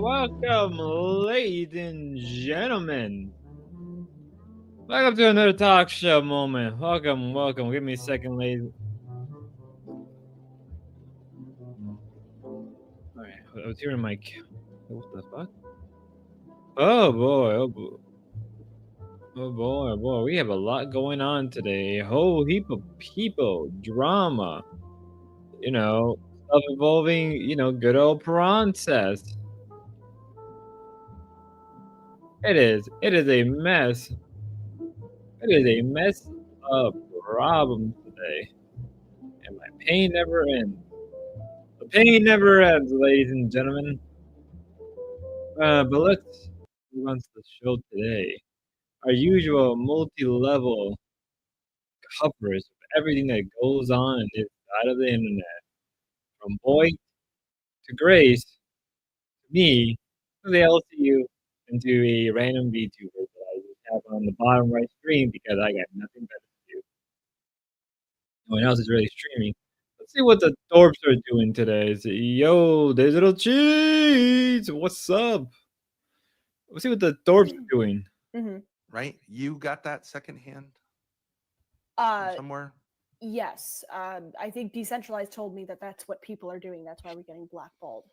Welcome, ladies and gentlemen. Welcome to another talk show moment. Welcome. Give me a second, ladies. Alright, I was hearing my. What the fuck? Oh boy, oh boy. Oh boy, we have a lot going on today. A whole heap of people, drama, stuff involving, good old Princess. It is a mess. It is a mess of problems today. And my pain never ends. The pain never ends, ladies and gentlemen. But let's move on to the show today. Our usual multi-level coverage of everything that goes on in this side of the internet. From Boy to Grace to me to the LCU and to a random VTuber that I just have on the bottom right screen because I got nothing better to do. No one else is really streaming. Let's see what the Dorps are doing today. Yo, Digital Cheese! What's up? Let's see what the Dorps are doing. Right? You got that secondhand somewhere? Yes. I think Decentralized told me that that's what people are doing. That's why we're getting blackballed.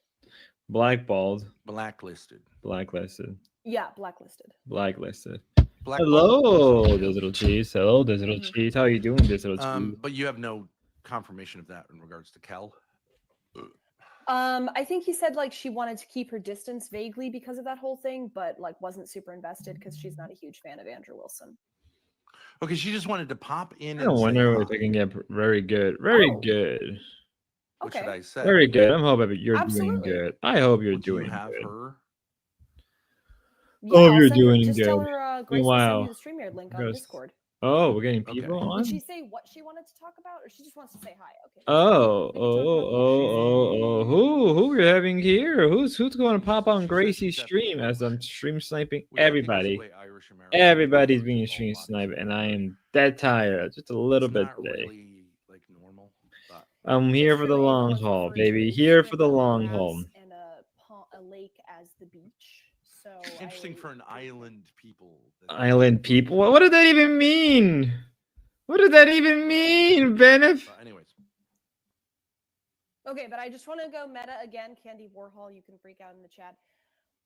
Blackballed. Blacklisted. Blacklisted. Yeah, blacklisted. Blacklisted. Blackballed. Hello, Digital Cheese. Hello, Digital Cheese. How are you doing, Digital Cheese? But you have no confirmation of that in regards to Kel? I think he said like she wanted to keep her distance vaguely because of that whole thing, but like wasn't super invested because she's not a huge fan of Andrew Wilson. Okay, she just wanted to pop in I and wonder say if I can get very good. Very good. What should I say? Very good. I'm hoping you're Absolutely. doing good. I hope you're Would doing you have good. her? Yeah, hope I'll you're send her, doing just good. tell her Grace will send you the StreamYard link on Discord. Oh, we're getting people on? Did she say what she wanted to talk about, or she just wants to say hi? Okay. Who we're having here? Who's going to pop on Gracie's stream as I'm stream sniping everybody? Everybody's being stream sniped, and I am dead tired. Just a little bit today. Really, like normal. I'm here for the long haul, baby. Here for the long haul. And a lake as the beach. So interesting for an island people. Island people? What did that even mean? What did that even mean, Benef? Anyways. Okay, but I just want to go meta again. Candy Warhol, you can freak out in the chat.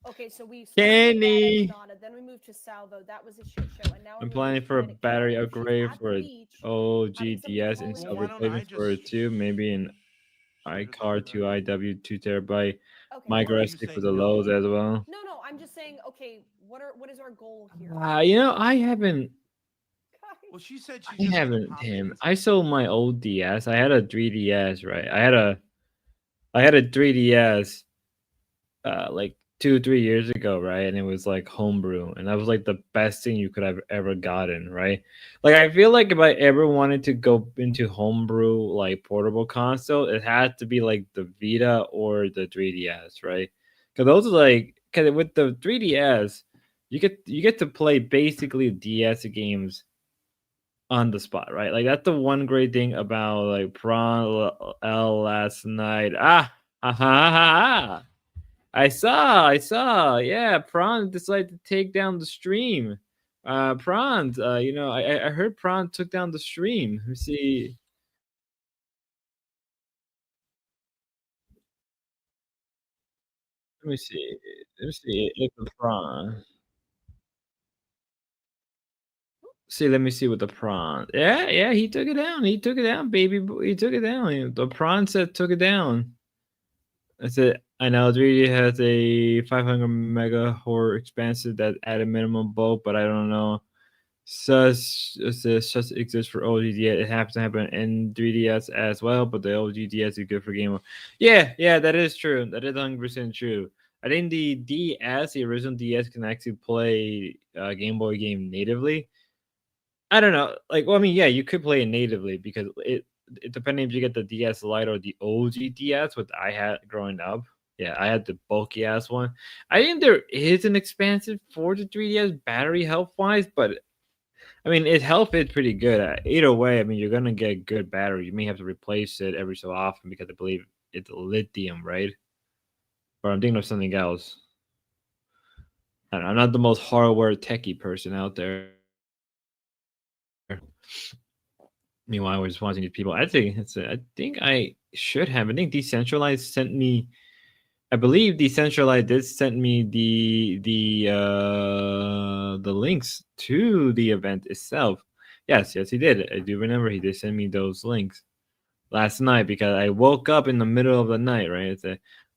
Okay, so we Candy. Then we moved to Salvo. That was a shit show, and now I'm planning for a battery upgrade for OGDS and cell replacement for it too. Maybe an iCar 2IW 2 terabyte micro SD for the lows as well. No, I'm just saying. Okay, what is our goal here? I haven't. Well, she said I haven't. Damn, I sold my old DS. I had a 3DS, right? I had a 3DS, like 2-3 years ago, right? And it was like homebrew, and that was like the best thing you could have ever gotten, right? Like I feel like if I ever wanted to go into homebrew like portable console, it had to be like the Vita or the 3DS, right? Because those are because with the 3DS, you get to play basically DS games on the spot, right? Like that's the one great thing about like Prawn L last night. I saw. Yeah, Prawn decided to take down the stream. Prawn, I heard Prawn took down the stream. Let me see. Let me see if the Prawn. Let me see what the Prawn. Yeah, he took it down. He took it down, baby. He took it down. The Prawn said took it down. That's it. I know 3D has a 500 mega horror expansive that added minimum bulk, but I don't know. Such exists for OGDS. It happens to happen in 3DS as well, but the OGDS is good for game. Yeah, that is true. That is 100% true. I think the original DS, can actually play a Game Boy game natively. I don't know. Yeah, you could play it natively because it depending if you get the DS Lite or the OG DS, what I had growing up. Yeah, I had the bulky ass one. I think there is an expansive for the 3DS battery health wise, but I mean, its health is pretty good. Either way, I mean, you're gonna get good battery. You may have to replace it every so often because I believe it's lithium, right? Or I'm thinking of something else. I don't know, I'm not the most hardware techie person out there. Meanwhile, I was watching these people. I think I should have. I think Decentralized sent me. I believe Decentralized did send me the links to the event itself. Yes, he did. I do remember he did send me those links last night because I woke up in the middle of the night. Right, it's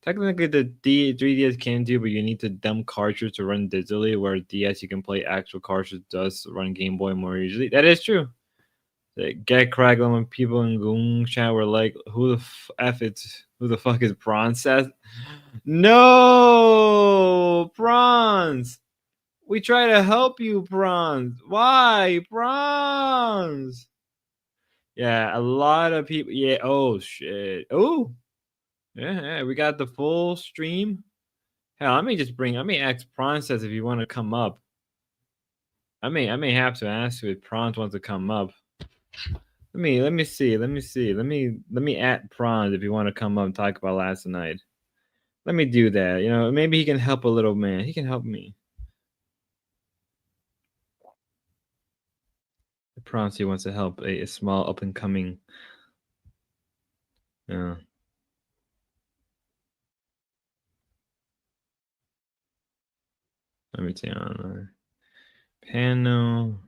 technically the 3DS can do, but you need to dump cartridge to run digitally. Where DS you can play actual cartridge does run Game Boy more easily. That is true. Get crackling when people in GOOOO chat were like, "Who the who the fuck is Bronze?" Says, "No, Bronze. We try to help you, Bronze. Why, Bronze?" Yeah, a lot of people. Yeah. Oh shit. Oh. Yeah. We got the full stream. Hell, I may ask Bronze if you want to come up. I may have to ask you if Bronze wants to come up. Let me see. Let me at Prawn if you want to come up and talk about last night. Let me do that. You know, maybe he can help a little man. He can help me. Prawn he wants to help a small up and coming. Yeah. Let me see on panel.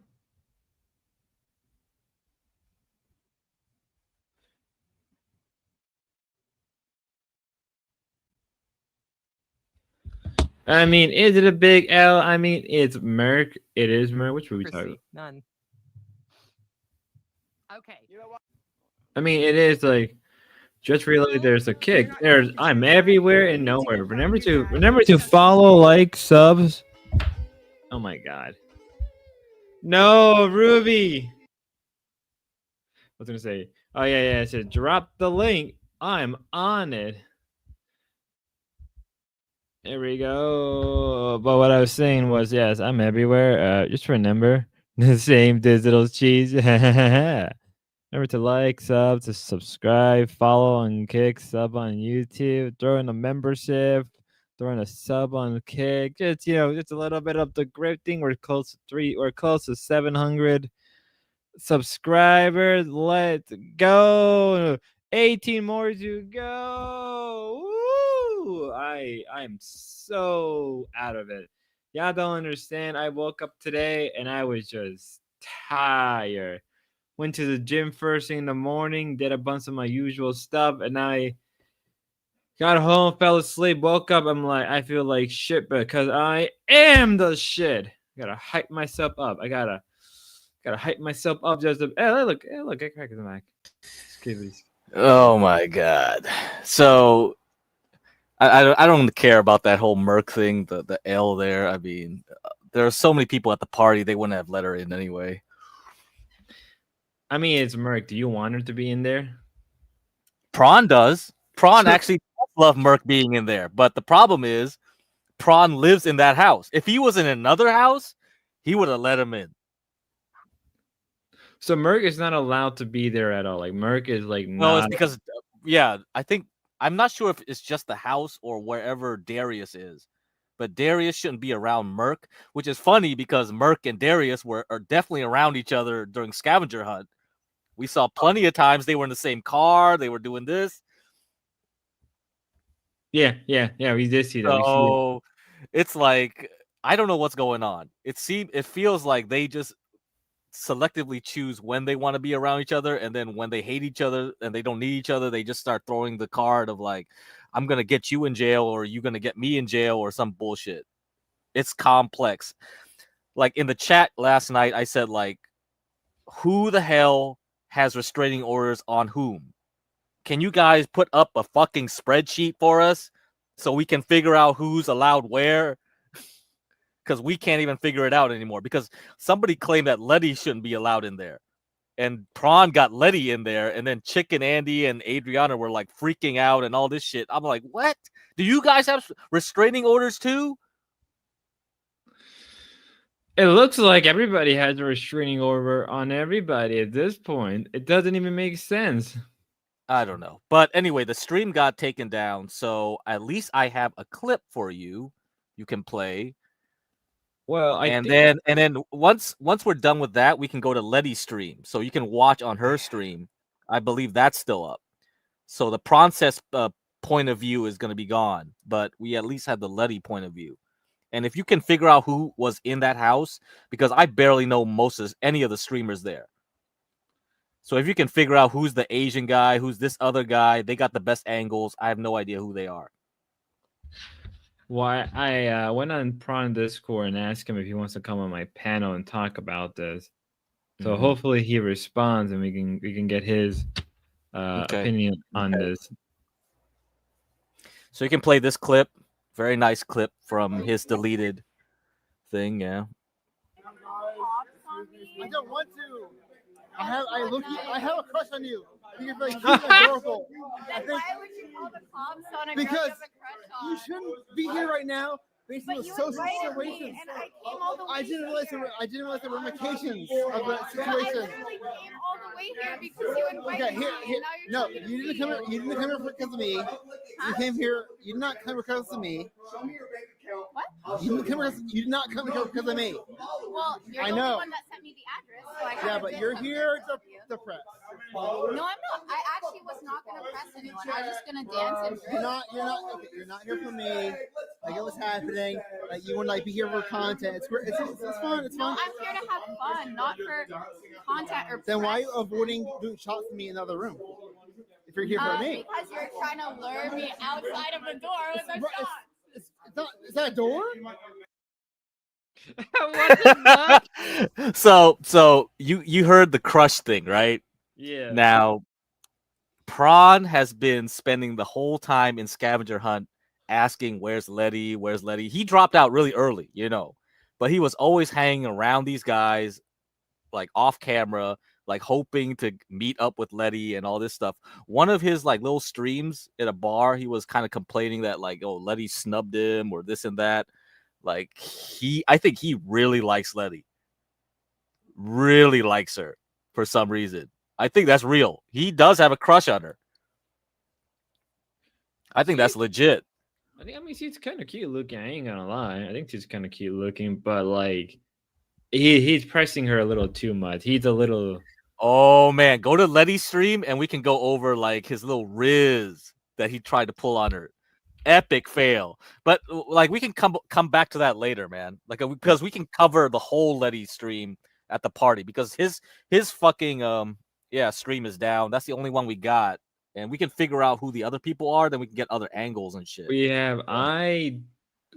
I mean, is it a big L? I mean, it's Merc. It is Merc. Which were we talking about? None. Okay. I mean, it is like just realized there's a kick. I'm everywhere and nowhere. Remember to follow, like, subs. Oh my god. No, Ruby. I was gonna say. Oh yeah. I said drop the link. I'm on it. There we go. But what I was saying was, yes, I'm everywhere. Just remember the same digital cheese. Remember to like, sub, to subscribe, follow on Kick, sub on YouTube, throw in a membership, throw in a sub on Kick. Just just a little bit of the grifting. We're close to 700 subscribers. Let's go. 18 more to go. Woo! I'm so out of it. Y'all don't understand. I woke up today and I was just tired. Went to the gym first thing in the morning, did a bunch of my usual stuff, and I got home, fell asleep, woke up. I'm like, I feel like shit because I am the shit. I gotta hype myself up. I gotta hype myself up just to. Hey, look, get crack in the mic. Oh my god! So I don't care about that whole Merc thing. The L there. I mean, there are so many people at the party. They wouldn't have let her in anyway. I mean, it's Merc. Do you want her to be in there? Prawn does. Prawn actually does love Merc being in there, but the problem is, Prawn lives in that house. If he was in another house, he would have let him in. So Merc is not allowed to be there at all. Like Merc is like no, not. it's because I think I'm not sure if it's just the house or wherever Darius is, but Darius shouldn't be around Merc, which is funny because Merc and Darius are definitely around each other during scavenger hunt. We saw plenty of times they were in the same car. They were doing this. Yeah. We did see that. So it's like I don't know what's going on. It feels like they just selectively choose when they want to be around each other, and then when they hate each other and they don't need each other, they just start throwing the card of like, I'm gonna get you in jail or you're gonna get me in jail or some bullshit. It's complex. Like in the chat last night, I said like, who the hell has restraining orders on whom? Can you guys put up a fucking spreadsheet for us so we can figure out who's allowed where? Because we can't even figure it out anymore. Because somebody claimed that Letty shouldn't be allowed in there. And Prawn got Letty in there. And then Chicken Andy and Adriana were like freaking out and all this shit. I'm like, what? Do you guys have restraining orders too? It looks like everybody has a restraining order on everybody at this point. It doesn't even make sense. I don't know. But anyway, the stream got taken down, so at least I have a clip for you. You can play. Well, and then once we're done with that, we can go to Letty's stream, so you can watch on her stream. I believe that's still up. So the Princess point of view is going to be gone, but we at least have the Letty point of view. And if you can figure out who was in that house, because I barely know any of the streamers there. So if you can figure out who's the Asian guy, who's this other guy, they got the best angles. I have no idea who they are. Why I went on Prawn Discord and asked him if he wants to come on my panel and talk about this. So hopefully he responds and we can get his opinion on this. So you can play this clip, very nice clip from his deleted thing. Yeah. I don't want to. I have a crush on you. You're like adorable. Then why would you call the cops on a girl Because you have a crush on? you shouldn't be here right now based on But the you social invited me, situations. and I came all the way I didn't realize the ramifications of that I situation. literally came all the way here because you invited Okay, me, here. and now you're No, telling me to you didn't leave. come here. You didn't come here because of me. You came here. You did not come because of me. What? You didn't come here. You did not come here because of me. Well, you're I the know. only one that sent me the address, so I Yeah, had but to you're come here because of you. to press. No, I'm not. I actually was not going to press anyone. I was just going to dance and You're not. Okay, you're not here for me. I get what's happening. Like you want to be here for content. It's fun. It's No, fun. I'm here to have fun, not for content or Then why are press. you avoiding doing shots with me in the other room? If you're here for me. Because you're trying to lure me outside of the door with a It's- shot. It's not. Is that a door? What the fuck? So you heard the crush thing, right? Yeah. Now, Prawn has been spending the whole time in scavenger hunt asking, "Where's Letty? Where's Letty?" He dropped out really early, but he was always hanging around these guys, like off camera, like hoping to meet up with Letty and all this stuff. One of his like little streams at a bar, he was kind of complaining that like, oh, Letty snubbed him or this and that. Like I think he really likes Letty. Really likes her for some reason. I think that's real. He does have a crush on her. I think that's legit. I mean, she's kind of cute looking. I ain't gonna lie. I think she's kind of cute looking, but like, he's pressing her a little too much. He's a little. Oh man, go to Letty's stream and we can go over like his little riz that he tried to pull on her. Epic fail. But like we can come back to that later, man. Like because we can cover the whole Letty stream at the party because his fucking stream is down. That's the only one we got. And we can figure out who the other people are, then we can get other angles and shit. We have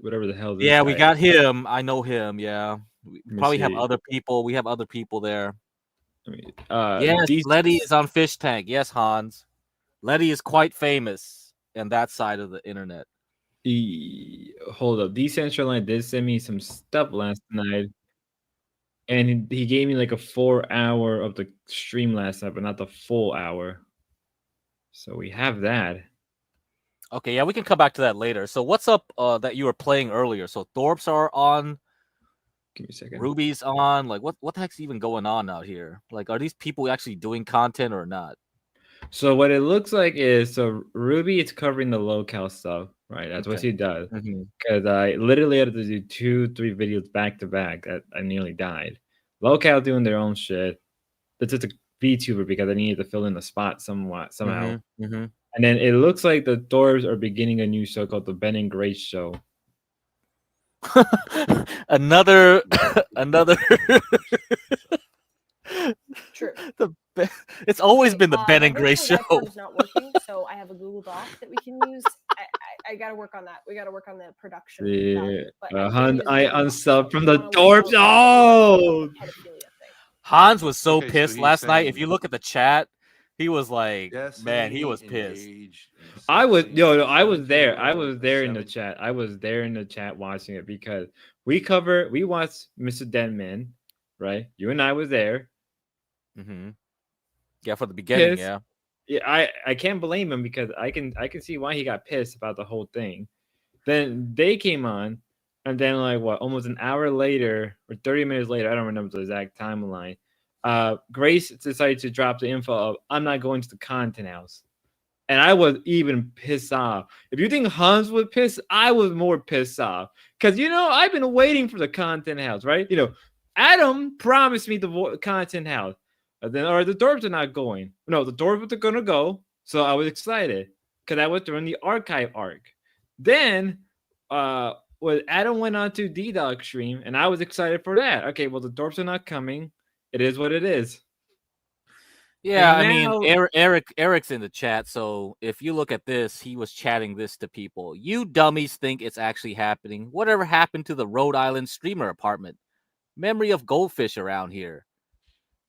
whatever the hell. This Yeah, we guy got is. him. I know him. Yeah, we me probably have see. other people. We have other people there. I mean, Yes, these- Letty is on Fish Tank. Yes, Hans. Letty is quite famous in that side of the internet. Hold up. Decentraland did send me some stuff last night. And he gave me like a 4 hour of the stream last night, but not the full hour. So we have that. Okay, yeah, we can come back to that later. So what's up that you were playing earlier? So Thorpes are on, Give me a second. Ruby's on. Like what the heck's even going on out here? Like are these people actually doing content or not? So what it looks like is Ruby is covering the locale stuff, right? That's what Okay. she does. Because I literally had to do 2-3 videos back to back. I nearly died. Locale doing their own shit. That's just a VTuber because I needed to fill in the spot somehow. Mhm. And then it looks like the Thorpes are beginning a new show called the Ben and Grace Show. another True. It's always Okay, been the Ben and my Grace virtual show. whiteboard is not working, so I have a Google Doc that we can use. I got to work on that. We got to work on the production. value, but I can use I Google Docs unsubbed if from you the wanna learn Thorpes. about Oh! the pedophilia thing. Hans was so Okay, so pissed he's last night. If saying- you look at the chat, he was like, man, he Destiny, was pissed. engaged in I was sexting no, I was there. 17-year-old, I was there in the 7 chat. I was there in the chat watching it because we watched Mr. Denman, right? You and I was there. Yeah, for the beginning, Pissed. yeah. Yeah, I can't blame him because I can see why he got pissed about the whole thing. Then they came on, and then like what, almost an hour later or 30 minutes later, I don't remember the exact timeline. Grace decided to drop the info of I'm not going to the content house. And I was even pissed off. If you think Hans was pissed, I was more pissed off. Because, I've been waiting for the content house, right? Adam promised me the content house. Then, all right, the dwarves are not going. No, the dwarves are going to go. So I was excited because I was during the archive arc. Then, when Adam went on to D-Dog stream, and I was excited for that. Okay, well, the dwarves are not coming. It is what it is. Yeah, And I mean, now- Eric's in the chat, so if you look at this, he was chatting this to people. You dummies think it's actually happening. Whatever happened to the Rhode Island streamer apartment? Memory of goldfish around here.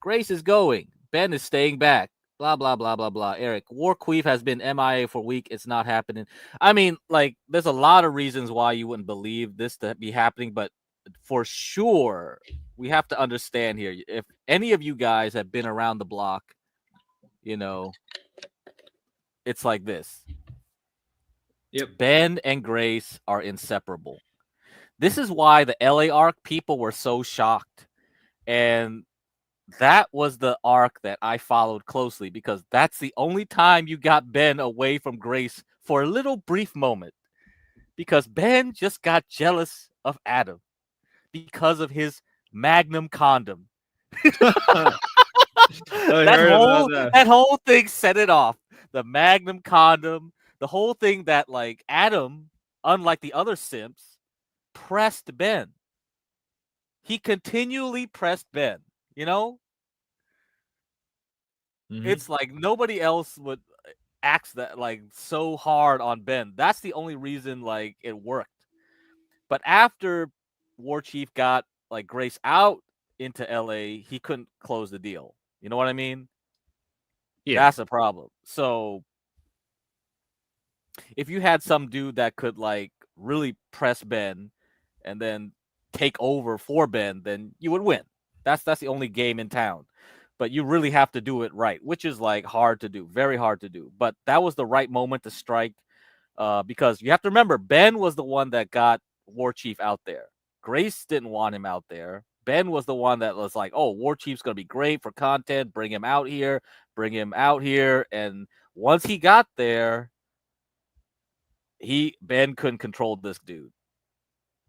Grace is going. Ben is staying back. Blah, blah, blah, blah, blah. Eric, Warqueef has been MIA for a week. It's not happening. I mean, like, there's a lot of reasons why you wouldn't believe this to be happening, but for sure, we have to understand here. If any of you guys have been around the block, it's like this. Yep. Ben and Grace are inseparable. This is why the LA arc people were so shocked. And that was the arc that I followed closely because that's the only time you got Ben away from Grace for a little brief moment. Because Ben just got jealous of Adam because of his Magnum condom. That whole thing set it off. The Magnum condom, the whole thing that like Adam, unlike the other simps, pressed Ben. He continually pressed Ben, Mhm. It's like nobody else would act that like so hard on Ben. That's the only reason like it worked. But after War Chief got like Grace out into LA, he couldn't close the deal. You know what I mean? Yeah. That's a problem. So if you had some dude that could like really press Ben and then take over for Ben, then you would win. That's the only game in town. But you really have to do it right, which is like hard to do, very hard to do. But that was the right moment to strike because you have to remember Ben was the one that got War Chief out there. Grace didn't want him out there. Ben was the one that was like, oh, War Chief's going to be great for content. Bring him out here. And once he got there, Ben couldn't control this dude.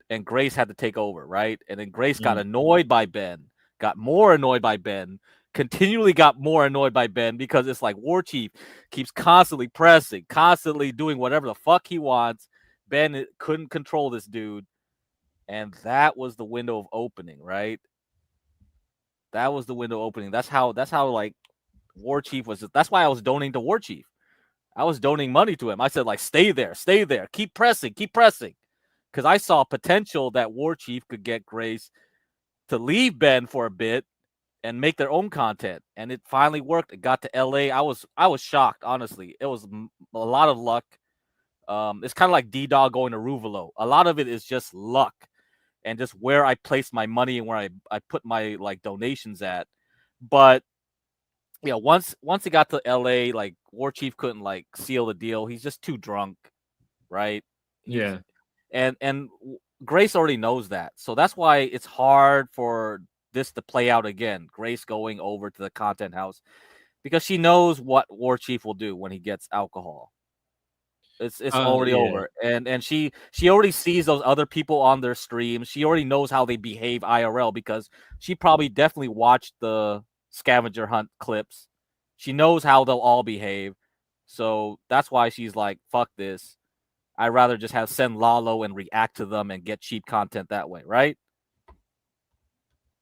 And Grace had to take over, right? And then Grace got annoyed by Ben, got more annoyed by Ben, continually got more annoyed by Ben because it's like War Chief keeps constantly pressing, constantly doing whatever the fuck he wants. Ben couldn't control this dude. And that was the window of opening, right? That was the window opening. That's how like War Chief was. That's why I was donating to War Chief. I was donating money to him. I said, like, stay there, keep pressing. Because I saw potential that War Chief could get Grace to leave Ben for a bit and make their own content. And it finally worked. It got to LA. I was shocked, honestly. It was a lot of luck. It's kind of like D-Dog going to Ruvalo. A lot of it is just luck and just where I placed my money and where I put my like donations at. But yeah, once it got to LA, like War Chief couldn't like seal the deal. He's just too drunk, right? Yeah. And Grace already knows that. So that's why it's hard for this to play out again. Grace going over to the content house because she knows what War Chief will do when he gets alcohol. It's already over. And she already sees those other people on their streams. She already knows how they behave IRL because she probably definitely watched the scavenger hunt clips. She knows how they'll all behave. So that's why she's like, fuck this. I'd rather just send Lalo and react to them and get cheap content that way, right?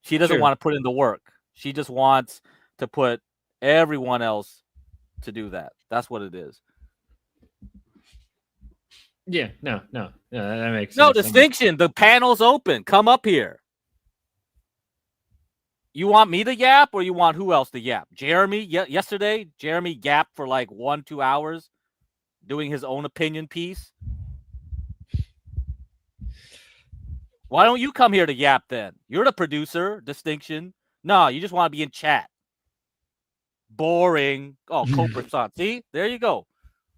She doesn't want to put in the work. She just wants to put everyone else to do that. That's what it is. Yeah, no, that makes sense. No distinction. The panel's open. Come up here. You want me to yap or you want who else to yap? Jeremy, yesterday, Jeremy yapped for like 1-2 hours doing his own opinion piece. Why don't you come here to yap then? You're the producer, distinction. No, you just want to be in chat. Boring. Oh, Cope response. See? There you go.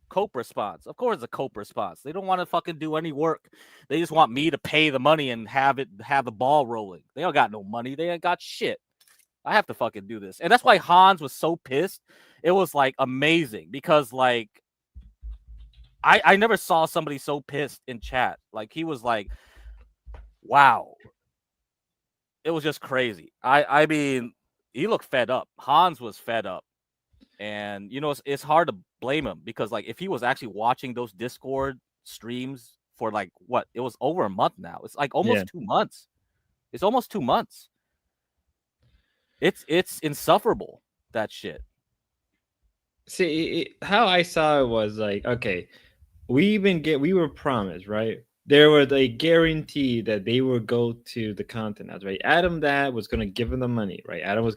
Cope response. Of course, it's a Cope response. They don't want to fucking do any work. They just want me to pay the money and have the ball rolling. They don't got no money. They ain't got shit. I have to fucking do this. And that's why Hans was so pissed. It was like amazing because like I never saw somebody so pissed in chat. Like he was like, wow. It was just crazy. I mean, he looked fed up. Hans was fed up. And you know, it's hard to blame him because like if he was actually watching those Discord streams for like what, it was over a month now. It's like almost 2 months. It's almost 2 months. It's insufferable, that shit. See, how I saw it was like, okay, we were promised, right? There was a guarantee that they would go to the continent, right? Adam Dad was gonna give him the money, right? Adam Dad was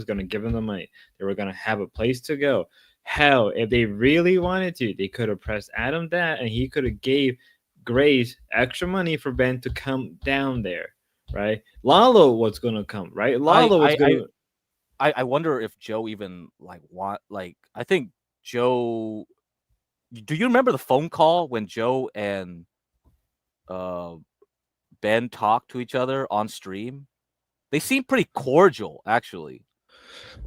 gonna give him the money. They were gonna have a place to go. Hell, if they really wanted to, they could have pressed Adam Dad and he could have gave Grace extra money for Ben to come down there, right? Lalo was gonna come, right? Lalo was gonna. I wonder if Joe even like I think Joe. Do you remember the phone call when Joe and Ben talked to each other on stream? They seem pretty cordial, actually.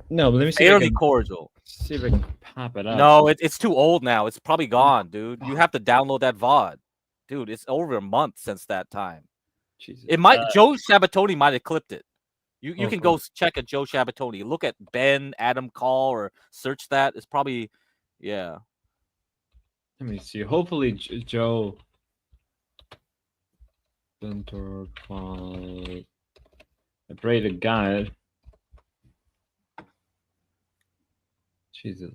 No, but let me see. Fairly cordial. See if I can pop it up. No, it's too old now. It's probably gone, dude. You have to download that VOD, dude. It's over a month since that time. Jesus. It might Joe Sabatoni might have clipped it. You can cool. go check at Joe Sabatoni. Look at Ben Adam Call or search that. It's probably yeah. Let me see. Hopefully, Joe. Center I pray to God. Jesus.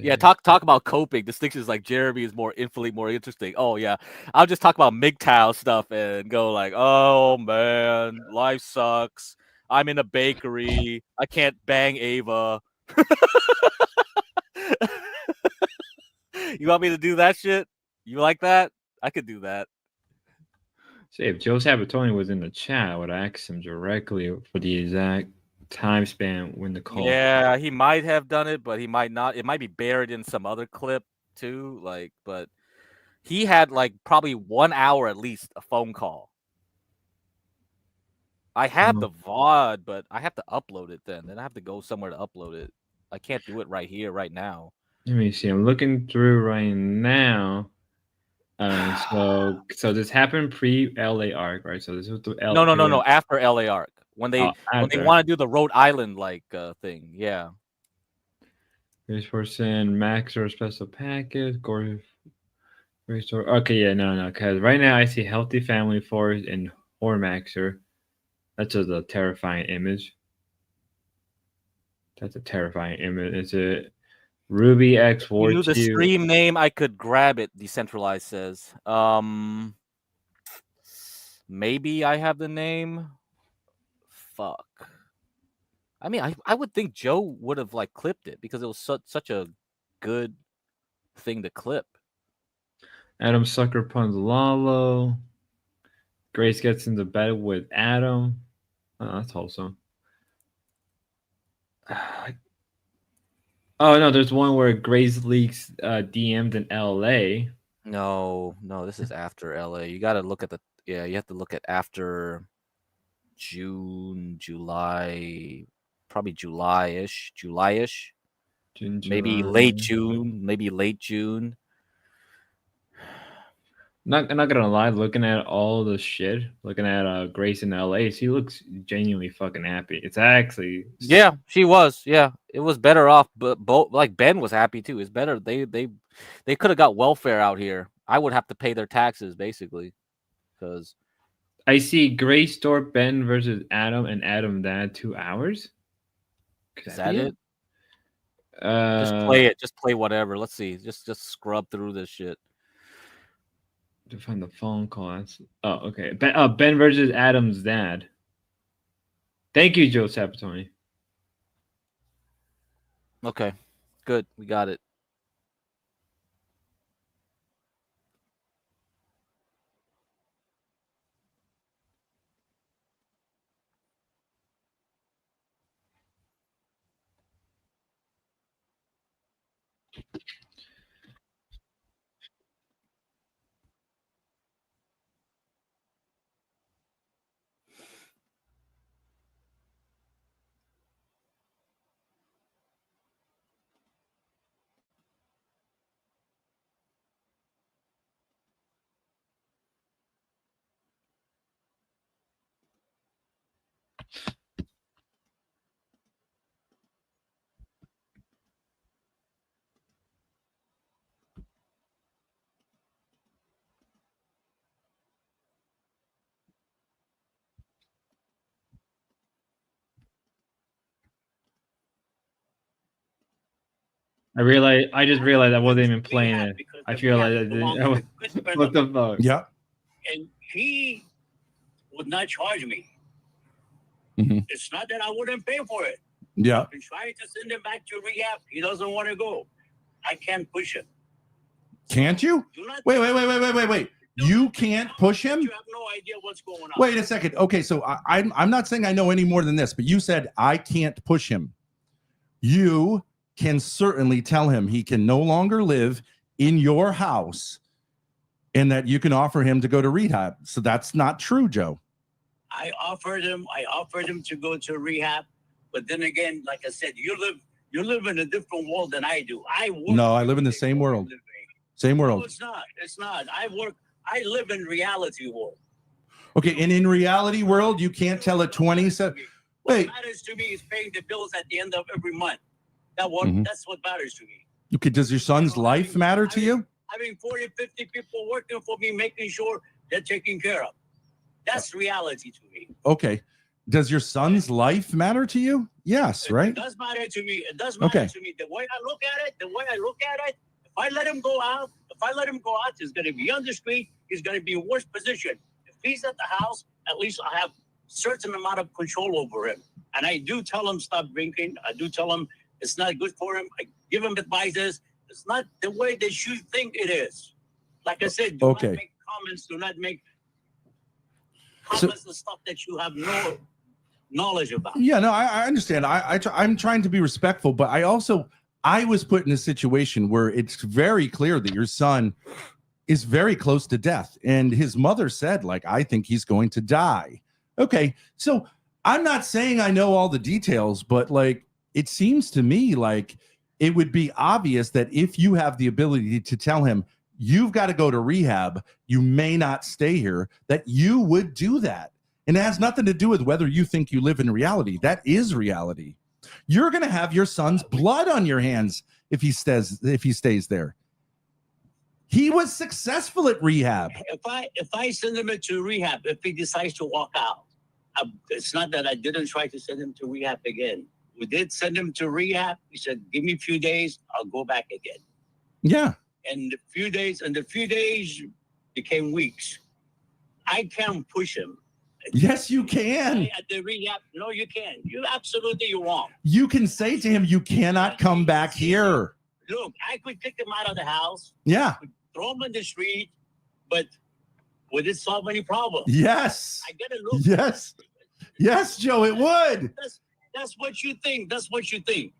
Yeah, talk about coping. Distinctions like Jeremy is infinitely more interesting. Oh yeah, I'll just talk about MGTOW stuff and go like, oh man, life sucks. I'm in a bakery. I can't bang Ava. You want me to do that shit? You like that? I could do that. See, if Joe Sabatoni was in the chat, I would ask him directly for the exact time span when the call. Yeah, he might have done it, but he might not. It might be buried in some other clip too. Like, but he had like probably 1 hour at least a phone call. I have the VOD, but I have to upload it then. Then I have to go somewhere to upload it. I can't do it right here, right now. Let me see. I'm looking through right now. So this happened pre LA arc, right? So this was the No. After LA arc, when they want to do the Rhode Island like thing, yeah. Here's person Max or special package. Restore. Okay, yeah, no. Because right now I see Healthy Family Force and Hormaxer. That's just a terrifying image. That's a terrifying image. It's a Ruby X War. You knew the stream name, I could grab it. Decentralized says. Maybe I have the name. Fuck. I mean, I would think Joe would have like clipped it because it was such a good thing to clip. Adam Sucker puns Lalo. Grace gets into bed with Adam. Oh, that's wholesome. Oh no, there's one where Grace leaks DM'd in LA. No, this is after LA. You got to look at you have to look at after June, July, probably July-ish. June, maybe late June. Not gonna lie, looking at all the shit, looking at Grace in LA, she looks genuinely fucking happy. It's actually she was. Yeah, it was better off, but both like Ben was happy too. It's better. They could have got welfare out here. I would have to pay their taxes basically, because I see Grace Store Ben versus Adam and Adam Dad 2 hours. Is that it? Just play it. Just play whatever. Let's see. Just scrub through this shit. To find the phone call. Okay. Ben versus Adam's dad. Thank you, Joe Sabatoni. Okay, good. We got it. I just realized I wasn't even playing it. I feel like I didn't. What the fuck? Yeah. And he would not charge me. Mhm. It's not that I wouldn't pay for it. Yeah. I've been trying to send him back to rehab. He doesn't want to go. I can't push him. Can't you? Do not Wait. You can't push him? You have no idea what's going on. Wait a second. Okay, so I'm not saying I know any more than this, but you said I can't push him. You can certainly tell him he can no longer live in your house and that you can offer him to go to rehab. So that's not true, Joe. I offered him to go to rehab, but then again, like I said, you live in a different world than I do. I live in the same world. Same world. No, it's not. I live in reality world. Okay, and in reality world, you can't tell a 27. Wait. What matters to me is paying the bills at the end of every month. That's what matters to me. Okay, does your son's life matter to you? Having 40, 50 people working for me, making sure they're taken care of. That's reality to me. Okay. Does your son's life matter to you? Yes, right? It does matter to me. It does matter to me. The way I look at it, if I let him go out, he's going to be on the street. He's going to be in worse position. If he's at the house, at least I have certain amount of control over him. And I do tell him stop drinking. I do tell him it's not good for him. I give him advices. It's not the way they should think it is. Like I said, do not make comments. Do not make comments and stuff that you have no knowledge about. Yeah, no, I understand. I'm trying to be respectful, but I was put in a situation where it's very clear that your son is very close to death. And his mother said, like, I think he's going to die. Okay, so I'm not saying I know all the details, but like, it seems to me like it would be obvious that if you have the ability to tell him, you've got to go to rehab, you may not stay here, that you would do that. And it has nothing to do with whether you think you live in reality. That is reality. You're going to have your son's blood on your hands if he stays there. He was successful at rehab. If I send him into rehab, if he decides to walk out, it's not that I didn't try to send him to rehab again. We did send him to rehab. He said, give me a few days, I'll go back again. Yeah. And the few days became weeks. I can't push him. Yes, you can. At the rehab, no, you can't. You're wrong. You can say to him, you cannot come back here. Look, I could kick him out of the house. Yeah. Throw him in the street, but would it solve any problem? Yes. I gotta look. Yes. Yes, Joe, it would. That's what you think. That's what you think.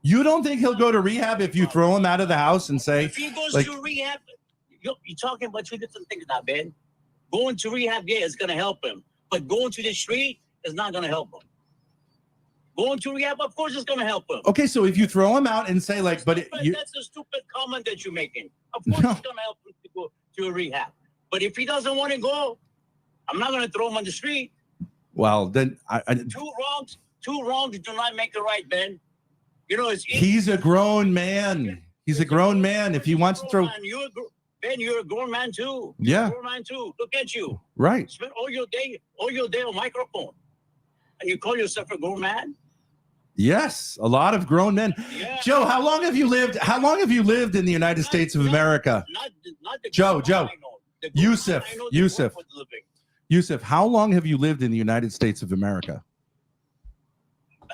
You don't think he'll go to rehab if you throw him out of the house and say, if he goes to rehab, you're talking about two different things now, Ben. Going to rehab, yeah, it's going to help him. But going to the street is not going to help him. Going to rehab, of course, it's going to help him. Okay, so if you throw him out and say, like, that's a stupid comment that you're making. Of course, it's going to help him to go to a rehab. But if he doesn't want to go, I'm not going to throw him on the street. Well, then two wrongs do not make a right, Ben. You know, he's a grown man. He's a grown man. If he wants to throw. Ben, you're a grown man too. Yeah. You're a grown man too. Look at you. Right. Spend all your day on microphone. And you call yourself a grown man? Yes, a lot of grown men. Yeah. Joe, how long have you lived in the United States of America? Not the Joe. Yusuf, how long have you lived in the United States of America?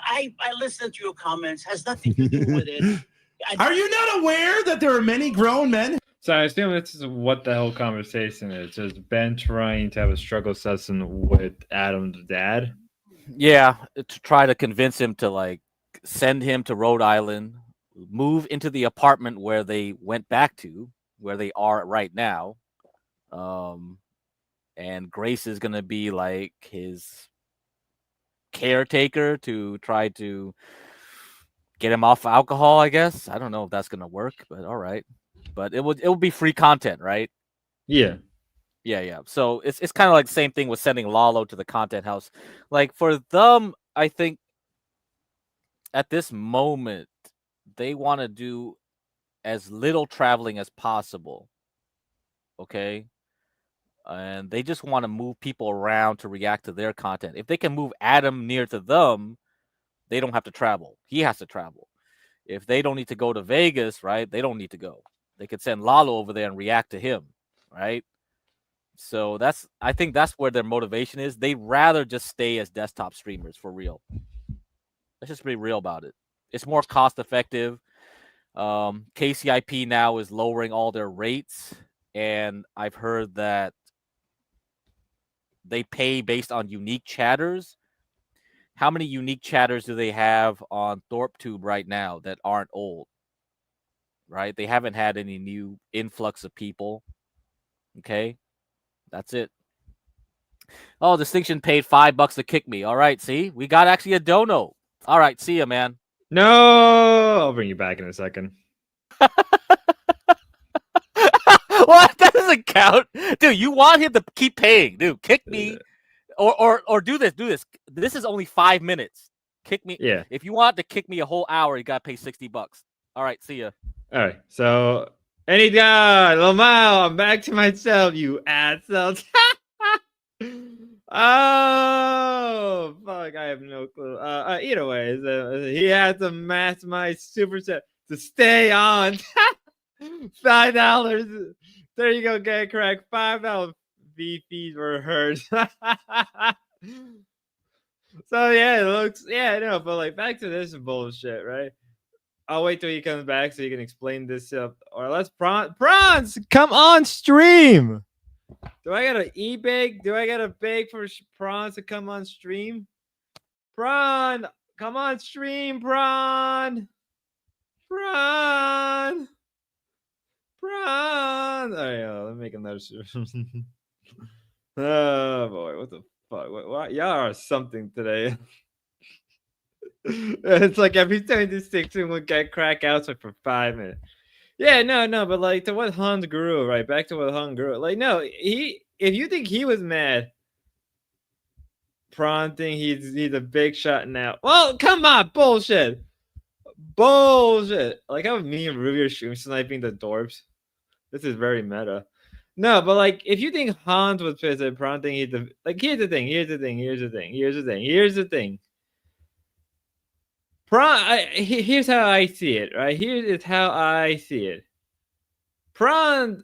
I listened to your comments. Has nothing to do with it. Are you not aware that there are many grown men? So I assume this is what the whole conversation is. Just Ben trying to have a struggle session with Adam's dad. Yeah, to try to convince him to like send him to Rhode Island, move into the apartment where they went back to, where they are right now. And Grace is going to be like his caretaker to try to get him off alcohol, I guess. I don't know if that's going to work, but all right. But it will be free content, right? Yeah. So it's kind of like the same thing with sending Lalo to the content house. Like for them, I think at this moment they want to do as little traveling as possible. Okay? And they just want to move people around to react to their content. If they can move Adam near to them, they don't have to travel. He has to travel. If they don't need to go to Vegas, right? They don't need to go. They could send Lalo over there and react to him, right? So I think that's where their motivation is. They'd rather just stay as desktop streamers for real. Let's just be real about it. It's more cost effective. KCIP now is lowering all their rates, and I've heard that they pay based on unique chatters. How many unique chatters do they have on ThorpeTube right now that aren't old? Right? They haven't had any new influx of people. Okay? That's it. Oh, Distinction paid $5 to kick me. All right, see? We got actually a dono. All right, see ya, man. No, I'll bring you back in a second. What? That doesn't count. Dude, you want him to keep paying. Dude, kick me. Or do this. This is only 5 minutes. Kick me. Yeah. If you want to kick me a whole hour, you gotta pay $60. All right, see ya. All right. So any guy, Lamau, I'm back to myself, you assholes. Oh fuck, I have no clue. Either way, he has to match my super set to stay on. $5. There you go, get correct. $5 fees were heard. So yeah, it looks no, but like back to this bullshit, right? I'll wait till he comes back so you can explain this up. Or let's prawns come on stream. Do I gotta e-bake? Do I gotta bake for prawns to come on stream? Prawn, come on stream, prawn. Prawn. Prawn. Oh yeah, let me make another. Oh boy, what the fuck? What? Y'all are something today. It's like every time this section would get crack outside for 5 minutes. Yeah, no, but like to what Hans grew, right? Back to what Han grew. Like, no, if you think he was mad, Prawn thing he's a big shot now. Well, come on, bullshit. Like how me and Ruby are stream sniping the dorps. This is very meta. No, but like if you think Hans was pissed at Prawn thing, here's the thing. Here's how I see it, right? Here is how I see it. Hans,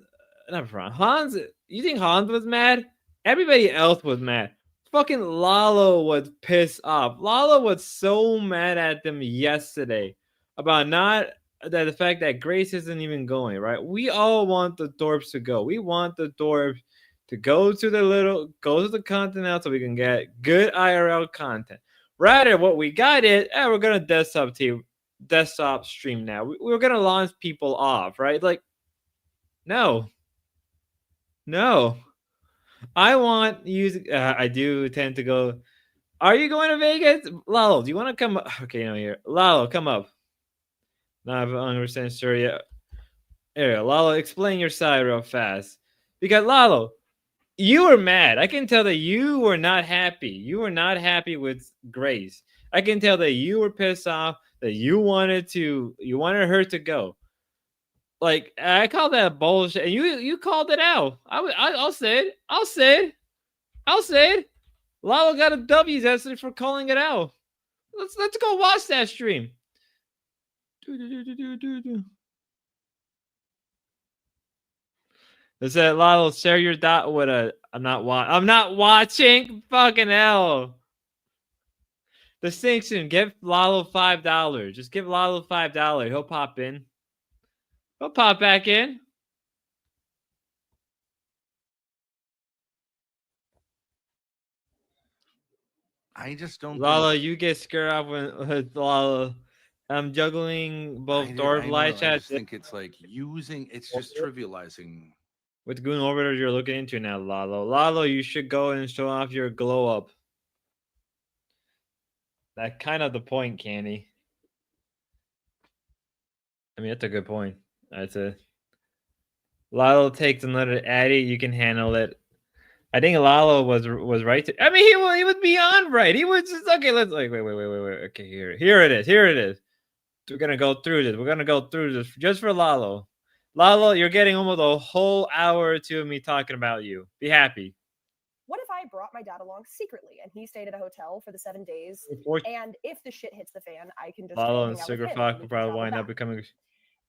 you think Hans was mad? Everybody else was mad. Fucking Lalo was pissed off. Lalo was so mad at them yesterday about the fact that Grace isn't even going, right? We all want the dorps to go. We want the dorps to go to the content out so we can get good IRL content. Rather, what we got is, we're gonna desktop stream now. We're gonna launch people off, right? Like, no. I want you. I do tend to go. Are you going to Vegas, Lalo? Do you want to come? Okay, no, here, Lalo, come up. Not 100% sure yet. Here, Lalo, explain your side real fast. Because Lalo, you were mad. I can tell that you were not happy. You were not happy with Grace. I can tell that you were pissed off, that you wanted her to go. Like, I call that bullshit. And you called it out. I'll say it. Lalo got a W yesterday for calling it out. Let's go watch that stream. Is that Lalo, share your dot with a I'm not watching. Fucking hell. Distinction, give Lalo $5. Just give Lalo $5. He'll pop in. He'll pop back in. I just don't. Lalo, you get scared off with Lalo. I'm juggling both door light chat. I just think it's like it's just trivializing. With Goon Orbiters you're looking into now, Lalo. Lalo, you should go and show off your glow up. That's kind of the point, Candy. I mean, that's a good point. That's it. Lalo takes another Addy. You can handle it. I think Lalo was right. I mean, he was beyond right. He was just okay. Let's wait. Okay, here it is. We're gonna go through this. Just for Lalo. Lalo, you're getting almost a whole hour or two of me talking about you. Be happy. What if I brought my dad along secretly, and he stayed at a hotel for the 7 days. And if the shit hits the fan, I can just Lalo hang and out with Sugar him, Fox and we will can probably travel wind up back. becoming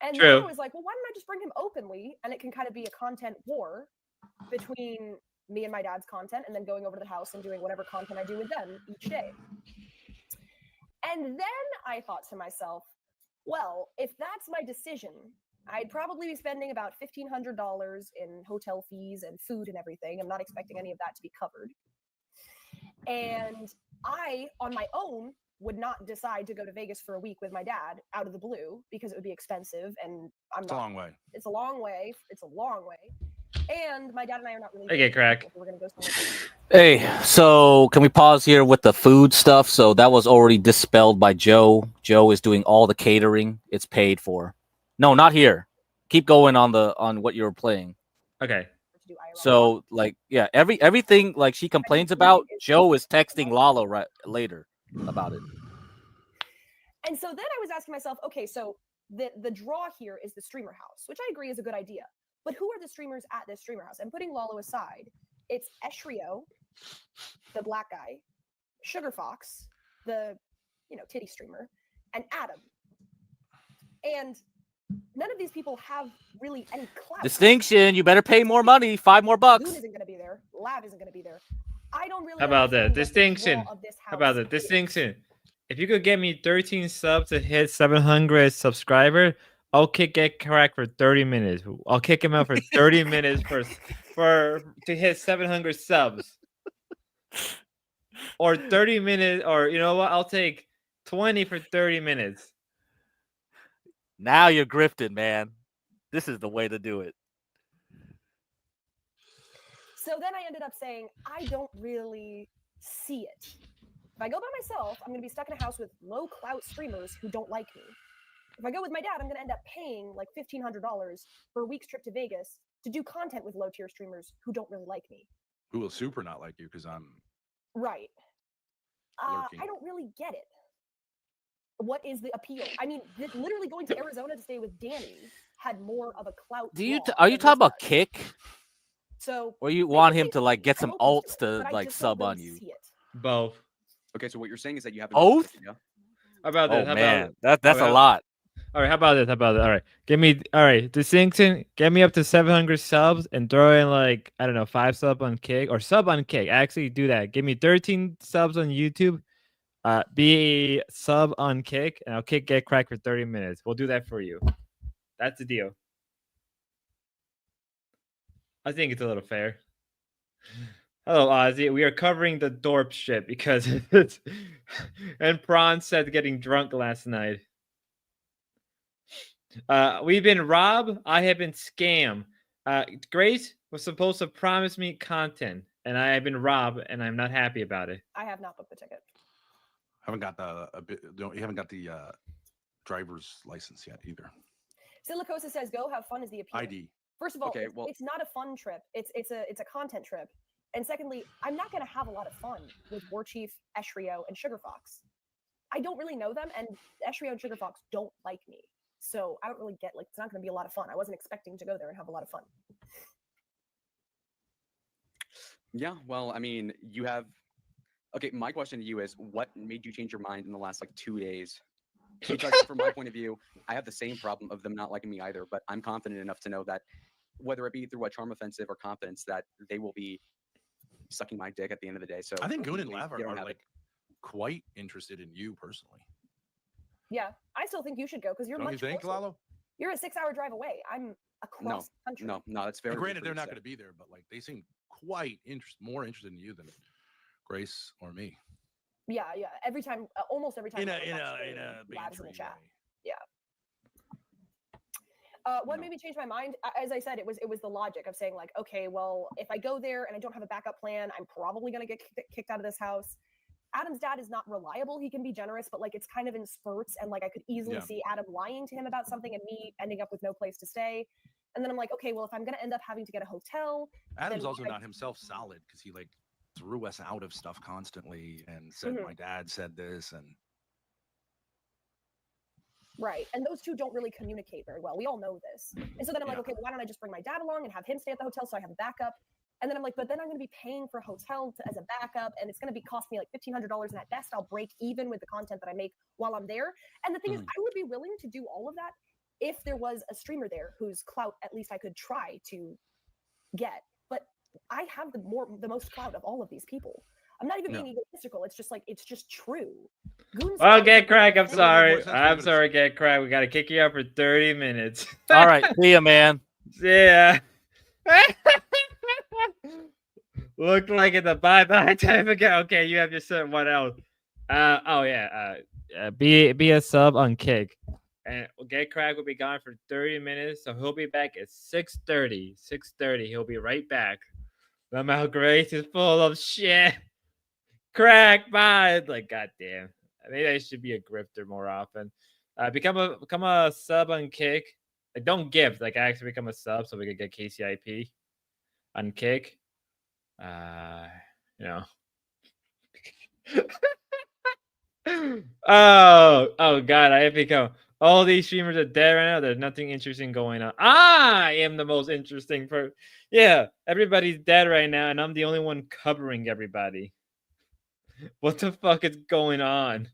And then true. I was like, well, why don't I just bring him openly, and it can kind of be a content war between me and my dad's content, and then going over to the house and doing whatever content I do with them each day. And then I thought to myself, well, if that's my decision, I'd probably be spending about $1,500 in hotel fees and food and everything. I'm not expecting any of that to be covered. And I, on my own, would not decide to go to Vegas for a week with my dad out of the blue because it would be expensive, and It's a long way. It's a long way. It's a long way. And my dad and I are not really. Okay, crack. If we're gonna go somewhere. Hey, so can we pause here with the food stuff? So that was already dispelled by Joe. Joe is doing all the catering. It's paid for. No, not here. Keep going on what you were playing. Okay. So like yeah, everything like she complains about, Joe is texting Lalo right later about it. And so then I was asking myself, okay, so the draw here is the streamer house, which I agree is a good idea. But who are the streamers at this streamer house? And putting Lalo aside, it's Eshrio, the black guy, Sugar Fox, the titty streamer, and Adam. And none of these people have really any clout. Distinction, you better pay more money, $5 more. Goon isn't going to be there. Lav isn't going to be there. I don't really. How about that? Distinction. How about that? Distinction. If you could get me 13 subs to hit 700 subscribers, I'll kick Get Crack for 30 minutes. I'll kick him out for 30 minutes to hit 700 subs. Or 30 minutes, or you know what? I'll take 20 for 30 minutes. Now you're grifted, man. This is the way to do it. So then I ended up saying, I don't really see it. If I go by myself, I'm going to be stuck in a house with low clout streamers who don't like me. If I go with my dad, I'm going to end up paying like $1,500 for a week's trip to Vegas to do content with low tier streamers who don't really like me. Who will super not like you because I'm right. I don't really get it. What is the appeal? I mean, literally going to Arizona to stay with Danny had more of a clout. Are you talking about Kick? So, or you want him to like get some alts to like sub on you? Both. Okay, so what you're saying is that you have both? Yeah. How about that? Oh man, that's a lot. All right, how about this? All right, Distinction, get me up to 700 subs and throw in like, I don't know, 5 sub on Kick or sub on Kick. Actually do that. Give me 13 subs on YouTube. Be a sub on Kick, and I'll kick Get Cracked for 30 minutes. We'll do that for you. That's the deal. I think it's a little fair. Hello, Ozzy. We are covering the Dorp shit because it's and Prawn said getting drunk last night. We've been robbed. I have been scammed. Grace was supposed to promise me content, and I have been robbed, and I'm not happy about it. I have not booked the ticket. You haven't got the driver's license yet either. Silicosa says, "Go have fun" is the appeal. ID. First of all, okay, it's not a fun trip. It's a content trip. And secondly, I'm not going to have a lot of fun with War Chief, Eshrio, and Sugar Fox. I don't really know them, and Eshrio and Sugar Fox don't like me. So I don't really get, it's not going to be a lot of fun. I wasn't expecting to go there and have a lot of fun. Yeah, well, I mean, you have... Okay, my question to you is, what made you change your mind in the last, 2 days? Because from my point of view, I have the same problem of them not liking me either, but I'm confident enough to know that whether it be through a charm offensive or confidence, that they will be sucking my dick at the end of the day. So I think Goon and Lav are quite interested in you personally. Yeah, I still think you should go because you're Don't much you think, closer. Lalo? You're a 6-hour drive away. I'm across country. No, that's very. Granted, they're not going to be there, but they seem quite more interested in you than Grace or me. Yeah. Every time, almost every time. In a Labs in the chat. way. Yeah. What made me change my mind? As I said, it was the logic of saying okay, well, if I go there and I don't have a backup plan, I'm probably gonna get kicked out of this house. Adam's dad is not reliable. He can be generous, but it's kind of in spurts, and I could easily see Adam lying to him about something and me ending up with no place to stay. And then I'm like, okay, well, if I'm gonna end up having to get a hotel, Adam's also not himself solid because he threw us out of stuff constantly and said my dad said this and. Right. And those two don't really communicate very well. We all know this. And so then I'm like, okay, well, why don't I just bring my dad along and have him stay at the hotel so I have a backup? And then I'm like, but then I'm going to be paying for a hotel as a backup, and it's going to be cost me like $1,500, and at best I'll break even with the content that I make while I'm there. And the thing is, I would be willing to do all of that if there was a streamer there whose clout at least I could try to get. But I have the most clout of all of these people. I'm not even being egotistical. It's just like, it's just true. Well, Get Crack, I'm sorry. I'm sorry, Get Crack. We got to kick you out for 30 minutes. All right, see ya, man. Yeah. Looked like it's a bye-bye time ago. Okay, you have your son. What else? Be a sub on Kick. And Get Crack will be gone for 30 minutes, so he'll be back at 6:30. 6:30, he'll be right back. Somehow Grace is full of shit. Crack, bye. Like, goddamn. Maybe I should be a grifter more often. Become a sub on Kick. Like, don't gift. Like, actually become a sub so we can get KCIP on Kick. You know. oh God, I have become. All these streamers are dead right now. There's nothing interesting going on. I am the most interesting person. Yeah, everybody's dead right now, and I'm the only one covering everybody. What the fuck is going on?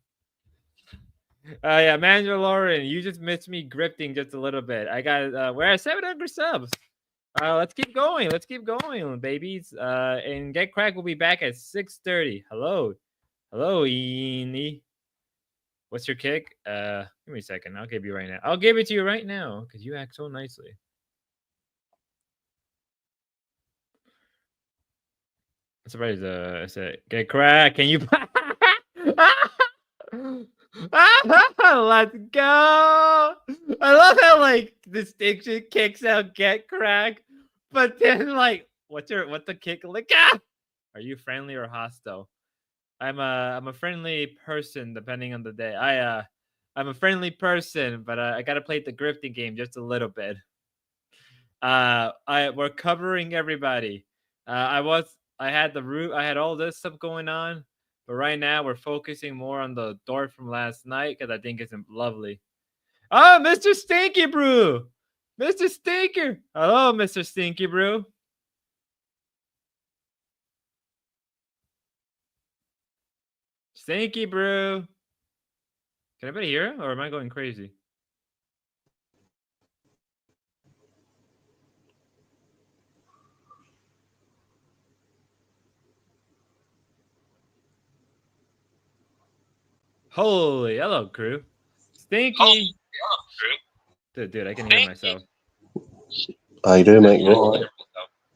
Yeah, Mandalorian, you just missed me grifting just a little bit. I got we're at 700 subs. Let's keep going. Let's keep going, babies. And Get Crack will be back at 6:30. Hello, Eenie. What's your kick? Give me a second. I'll give you right now. I'll give it to you right now because you act so nicely. I'm surprised. I said, Get Crack. Can you? Let's go. I love how like Distinction kicks out Get Crack, but then like, what's the kick? Like, are you friendly or hostile? I'm a friendly person depending on the day. I'm a friendly person, but I gotta play the grifting game just a little bit. We're covering everybody. I had all this stuff going on, but right now we're focusing more on the door from last night because I think it's lovely. Oh, Mr. Stinky Brew, Mr. Stinker. Hello, Mr. Stinky Brew. Stinky Brew. Can anybody hear him, or am I going crazy? Holy, hello, crew. Stinky. Dude, I can hear myself. How you doing, mate? You all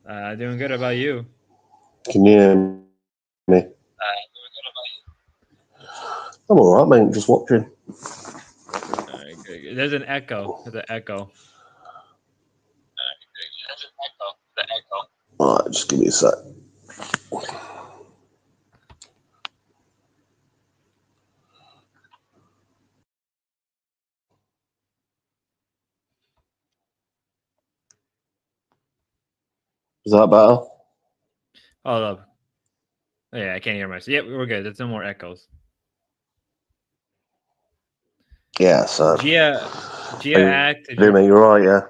right? Doing good. How about you? Can you hear me? I'm all right, mate. Just watching. There's an echo. There's an echo. All right, just give me a sec. Is that better? Hold up. Oh, yeah, I can't hear myself. Yep, we're good. There's no more echoes. Yeah, so. Gia Act. Mate, you're right, yeah.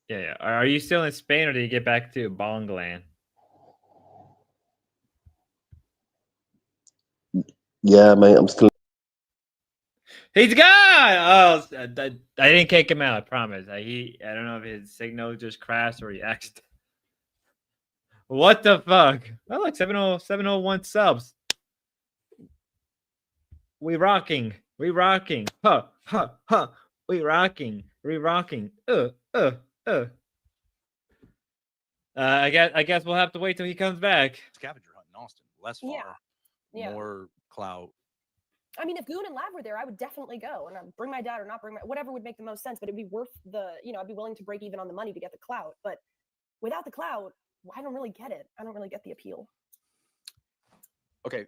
Yeah. Are you still in Spain, or did you get back to Bongland? Yeah, mate, I'm still. He's gone. Oh, I didn't kick him out. I promise. I don't know if his signal just crashed or he axed. What the fuck? Oh, look, 701 subs. We rocking. We rocking. Huh. We rocking. We rocking. I guess we'll have to wait till he comes back. Scavenger hunt in Austin. Less far. Yeah. More clout. I mean, if GOOOO and Lav were there, I would definitely go and I'd bring my dad or not bring whatever would make the most sense. But it'd be worth I'd be willing to break even on the money to get the clout. But without the clout, I don't really get it. I don't really get the appeal. Okay.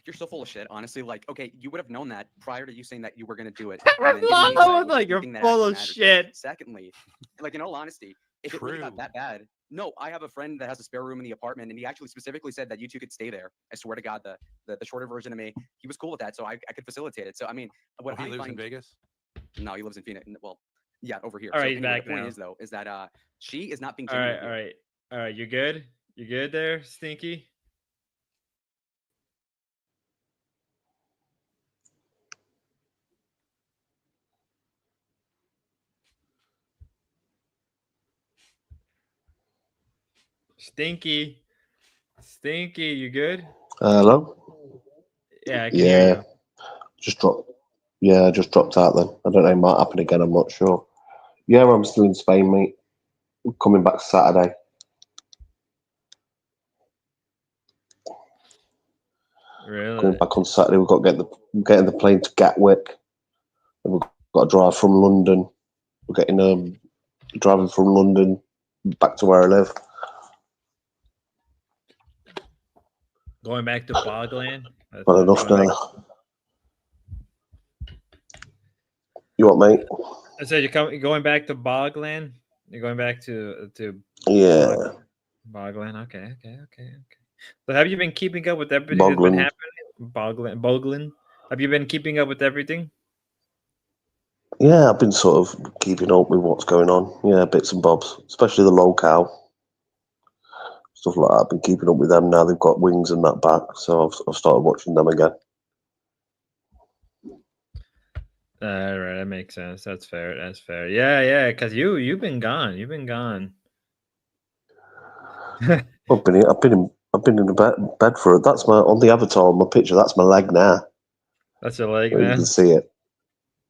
You're so full of shit, honestly. Like, okay, you would have known that prior to you saying that you were going to do it. I was like, you're full of shit. Secondly, like, in all honesty, if it really got that bad, no, I have a friend that has a spare room in the apartment, and he actually specifically said that you two could stay there. I swear to God, the shorter version of me, he was cool with that, so I could facilitate it. So, I mean, what he lives in Vegas? No, he lives in Phoenix. Well, yeah, over here. All right, so he's anyway, back the point now. is, though, is that she is not being All right, you're good? You good there, Stinky? Stinky. Stinky, you good? Hello? Yeah, I can hear you. Just dropped. Yeah, I just dropped out then. I don't know, it might happen again, I'm not sure. Yeah, I'm still in Spain, mate. I'm coming back Saturday. Really? Coming back on Saturday. We've got to getting the plane to Gatwick. And we've got to drive from London. We're getting driving from London back to where I live. Going back to Bogland? Not enough now. You what, mate? I said you're going back to Bogland? You're going back to Yeah. Bogland. Okay. So have you been keeping up with everything that's been happening? Bogland. Have you been keeping up with everything? Yeah, I've been sort of keeping up with what's going on. Yeah, bits and bobs, especially the locale. Stuff like that. I've been keeping up with them now. They've got wings and that back, so I've started watching them again. All right, that makes sense. That's fair. Yeah. Because you've been gone. You've been gone. I've been in the bed for it. That's on the avatar on my picture. That's my leg now. That's your leg You now. can see it.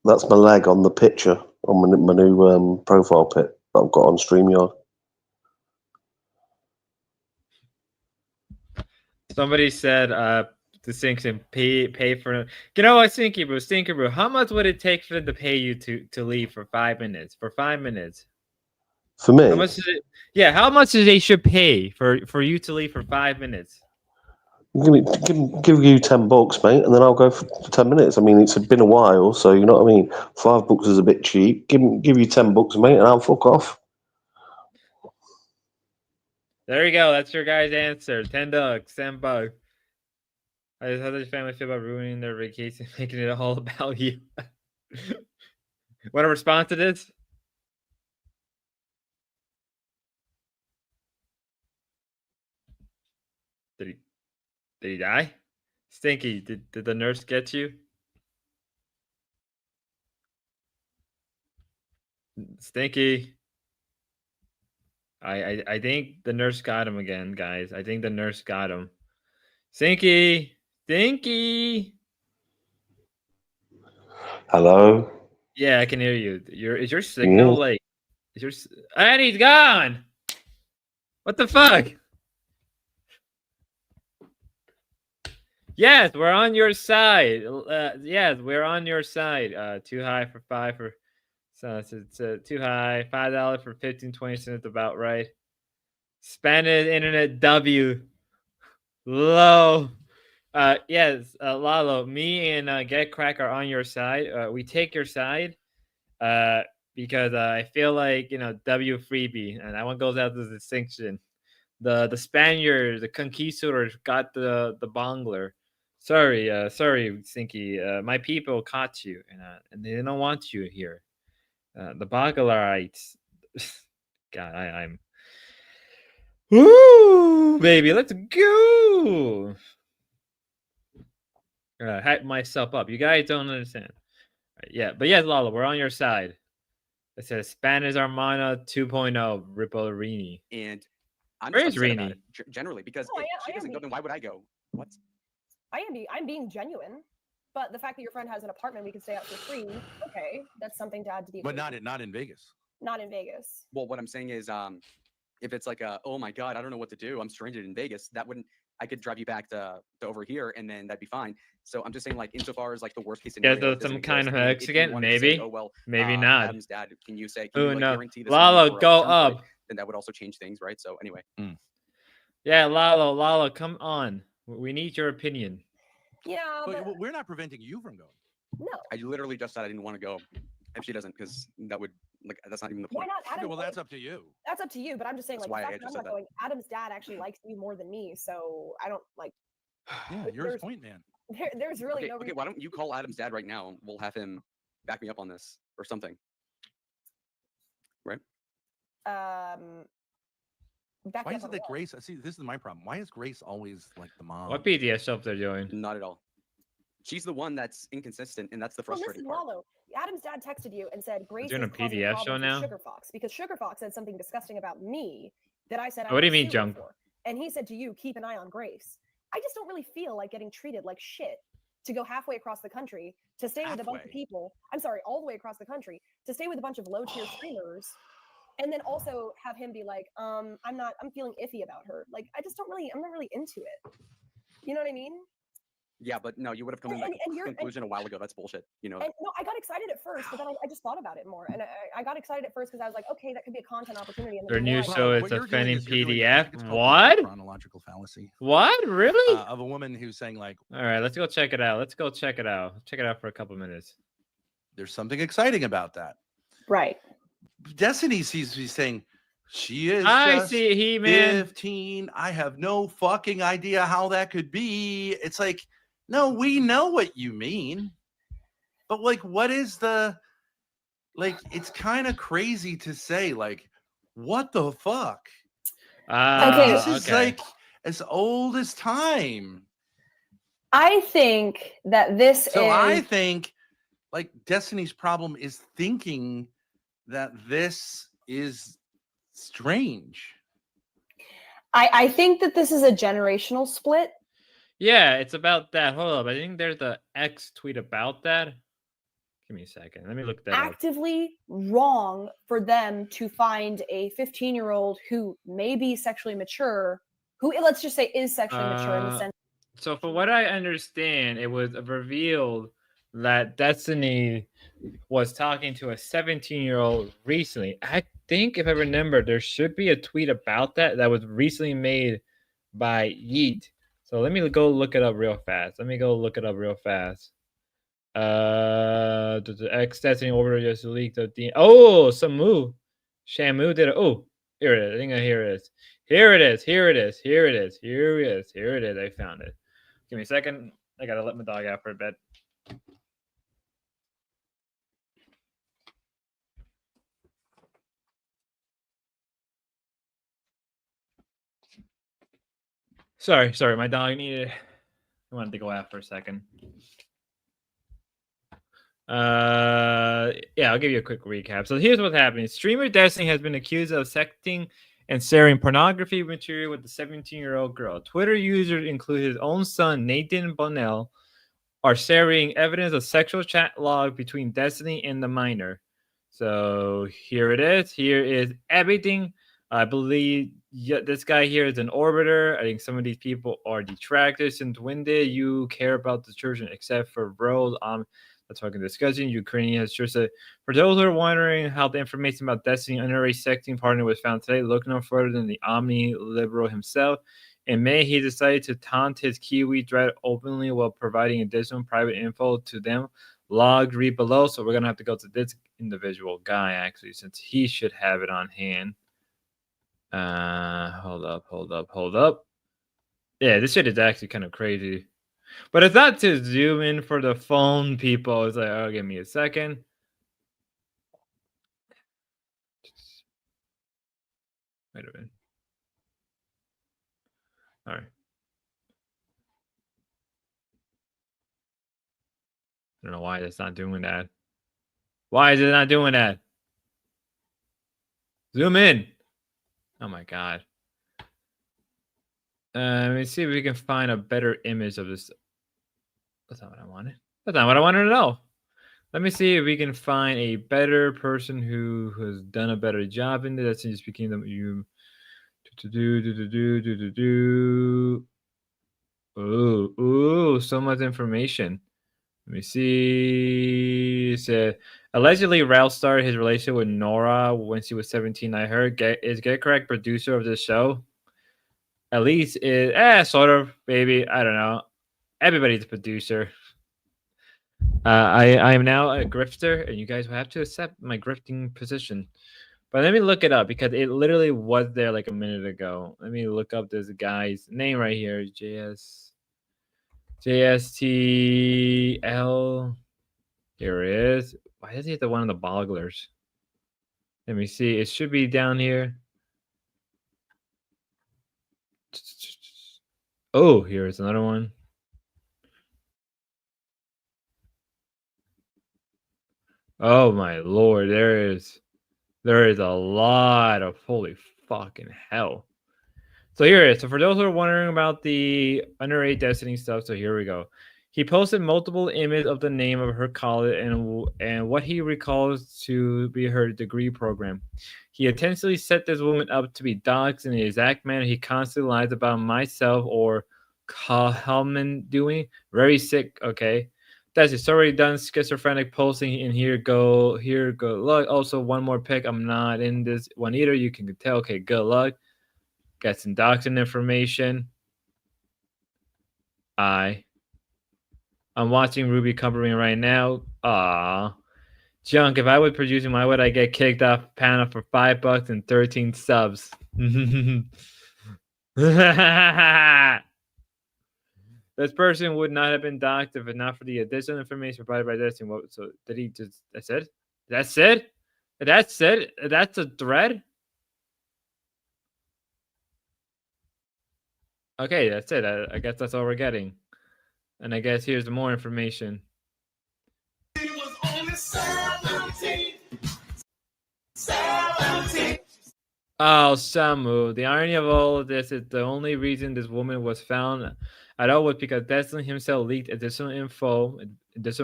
That's my leg on the picture on my new profile pic that I've got on StreamYard. Somebody said to Stinky pay for. You know what, Stinky Bro? How much would it take for them to pay you to leave for 5 minutes? For 5 minutes. For me? How much is it? Yeah, how much do they should pay for you to leave for 5 minutes? Give you $10, mate, and then I'll go for 10 minutes. I mean, it's been a while, so you know what I mean. $5 is a bit cheap. Give you $10, mate, and I'll fuck off. There you go. That's your guy's answer. $10, $10. How does your family feel about ruining their vacation, making it all about you? Want to respond to this? Did he die? Stinky, did the nurse get you? Stinky. I think the nurse got him again, guys. I think the nurse got him. Stinky. Hello? Yeah, I can hear you. Is your signal like and he's gone. What the fuck? Yes, we're on your side. Yes, we're on your side. Too high for 5 for so it's too high. $5 for 15-20 cents, about right. Spanish internet W. Low. Yes, Lalo, me and Get Crack are on your side. We take your side because I feel like, W freebie, and that one goes out to the distinction. The Spaniards, the conquistadors got the bongler. Sorry, Stinky. My people caught you, and they don't want you here. The Baccalaureates. God, I'm. Woo, baby, let's go. Hype myself up. You guys don't understand. Yeah, but yes, Lala, we're on your side. It says Spanish Armana 2.0 Ripollini. And I'm Where just is upset about Rini? it, generally, because No, if I she am doesn't go, then why would I go? What? I'm being genuine, but the fact that your friend has an apartment we can stay out for free, okay, that's something to add to the But equation. not in Vegas. Not in Vegas. Well, what I'm saying is, if it's like oh my god, I don't know what to do, I'm stranded in Vegas, that wouldn't. I could drive you back to over here, and then that'd be fine. So I'm just saying, like, insofar as like the worst case Yeah, scenario, so some kind of Mexican, maybe. Say, oh well, maybe not. Adam's dad, can you like, no. guarantee this? Lalo, go up. Then that would also change things, right? So anyway. Yeah, Lalo, come on. We need your opinion. Yeah, but we're not preventing you from going. No. I literally just said I didn't want to go if she doesn't, because that would that's not even the Why point. not? Adam, well, that's up to you. That's up to you, but I'm just saying, That's like, why the I fact that I'm just not said going, Adam's dad actually likes me more than me, so I don't like. Yeah, you're his point man. There's really no Okay, reason. why don't you call Adam's dad right now? We'll have him back me up on this or something. Right? back Why me is up it on that what. Grace? See, this is my problem. Why is Grace always like the mom? What PDS stuff they're doing? Not at all. She's the one that's inconsistent, and that's the Well, frustrating listen, part. Lalo, Adam's dad texted you and said Grace doing is a causing PDF show problems with now? Sugar Fox because Sugar Fox said something disgusting about me that I said I What do you would mean, sue her junk? for. And he said to you, keep an eye on Grace. I just don't really feel like getting treated like shit to go halfway across the country to stay with a bunch of Halfway? people. I'm sorry, all the way across the country to stay with a bunch of low tier streamers, and then also have him be like, I'm feeling iffy about her. Like, I'm not really into it. You know what I mean? Yeah, but no, you would have come to And- that and you're- conclusion a while ago. That's bullshit. You know. And no, I got excited at first, but then I just thought about it more. And I got excited at first because I was like, okay, that could be a content opportunity. And then Their the more new I show thought- is what you're doing offending is you're doing- I PDF. think it's called the What? chronological fallacy What? Really? of a woman who's saying like, All right, let's go check it out. Let's go check it out. Check it out for a couple minutes. there's something exciting about that. Right. Destiny sees me saying, she is I just see He-Man. 15. I have no fucking idea how that could be. It's like, no, we know what you mean. But like, what is the, like, it's kind of crazy to say, like, what the fuck? Okay. This is like as old as time. I think that this So is. I think like Destiny's problem is thinking that this is strange. I think that this is a generational split. Yeah, it's about that. Hold up. I think there's a X tweet about that. Give me a second. Let me look that up. Actively wrong for them to find a 15-year-old who may be sexually mature, who let's just say is sexually mature in the sense. So for what I understand, it was revealed that Destiny was talking to a 17-year-old recently. I think if I remember, there should be a tweet about that was recently made by Yeet. So let me go look it up real fast. The X Destiny order just leaked the Shamu did it. Oh, here it is. I think here it is. Here it is. I found it. Give me a second. I gotta let my dog out for a bit. Sorry. My dog I wanted to go out for a second. Yeah, I'll give you a quick recap. So here's what's happening. Streamer Destiny has been accused of sexting and sharing pornography material with the 17-year-old girl. Twitter users, include his own son, Nathan Bonnell, are sharing evidence of sexual chat log between Destiny and the minor. So here it is. Here is everything. I believe this guy here is an orbiter. I think some of these people are detractors. Since when did you care about the children except for bros? That's fucking disgusting. Ukrainian has just said, for those who are wondering how the information about Destiny underage sexting partner was found today, look no further than the omni-liberal himself. In May, he decided to taunt his Kiwi thread openly while providing additional private info to them. Logged read below. So we're going to have to go to this individual guy, actually, since he should have it on hand. Hold up. Yeah, this shit is actually kind of crazy. But it's not to zoom in for the phone people. It's like, oh, give me a second. Wait a minute. All right. I don't know why it's not doing that. Why is it not doing that? Zoom in. Oh my god. Let me see if we can find a better image of this. That's not what I wanted. That's not what I wanted to know. Let me see if we can find a better person who has done a better job in this. That's just became the you. Ooh, so much information. Let me see. It said, allegedly, Ralph started his relationship with Nora when she was 17. I heard. Is Get Correct producer of this show? At least is sort of, baby. I don't know. Everybody's a producer. I am now a grifter, and you guys will have to accept my grifting position. But let me look it up because it literally was there like a minute ago. Let me look up this guy's name right here. JSTL. Here it is. Why is he the one of the bogglers? Let me see. It should be down here. Oh, here's another one. Oh my lord, there is a lot of holy fucking hell. So here it is. So for those who are wondering about the underage Destiny stuff, so here we go. He posted multiple images of the name of her college and what he recalls to be her degree program. He intentionally set this woman up to be doxxed in the exact manner he constantly lies about myself or Kalman doing. Very sick, okay? That's it's already done schizophrenic posting and here go. Look, also one more pick. I'm not in this one either. You can tell. Okay, good luck. Got some doxing information. I'm watching Ruby covering right now. Ah, Junk, if I was producing, why would I get kicked off panel for $5 and 13 subs? This person would not have been doxed if it not for the additional information provided by this. What? So did he just? That's it. That's it. That's it. That's a thread. Okay, that's it. I guess that's all we're getting. And I guess here's more information. Oh, Samu. The irony of all of this is the only reason this woman was found at all was because Destiny himself leaked additional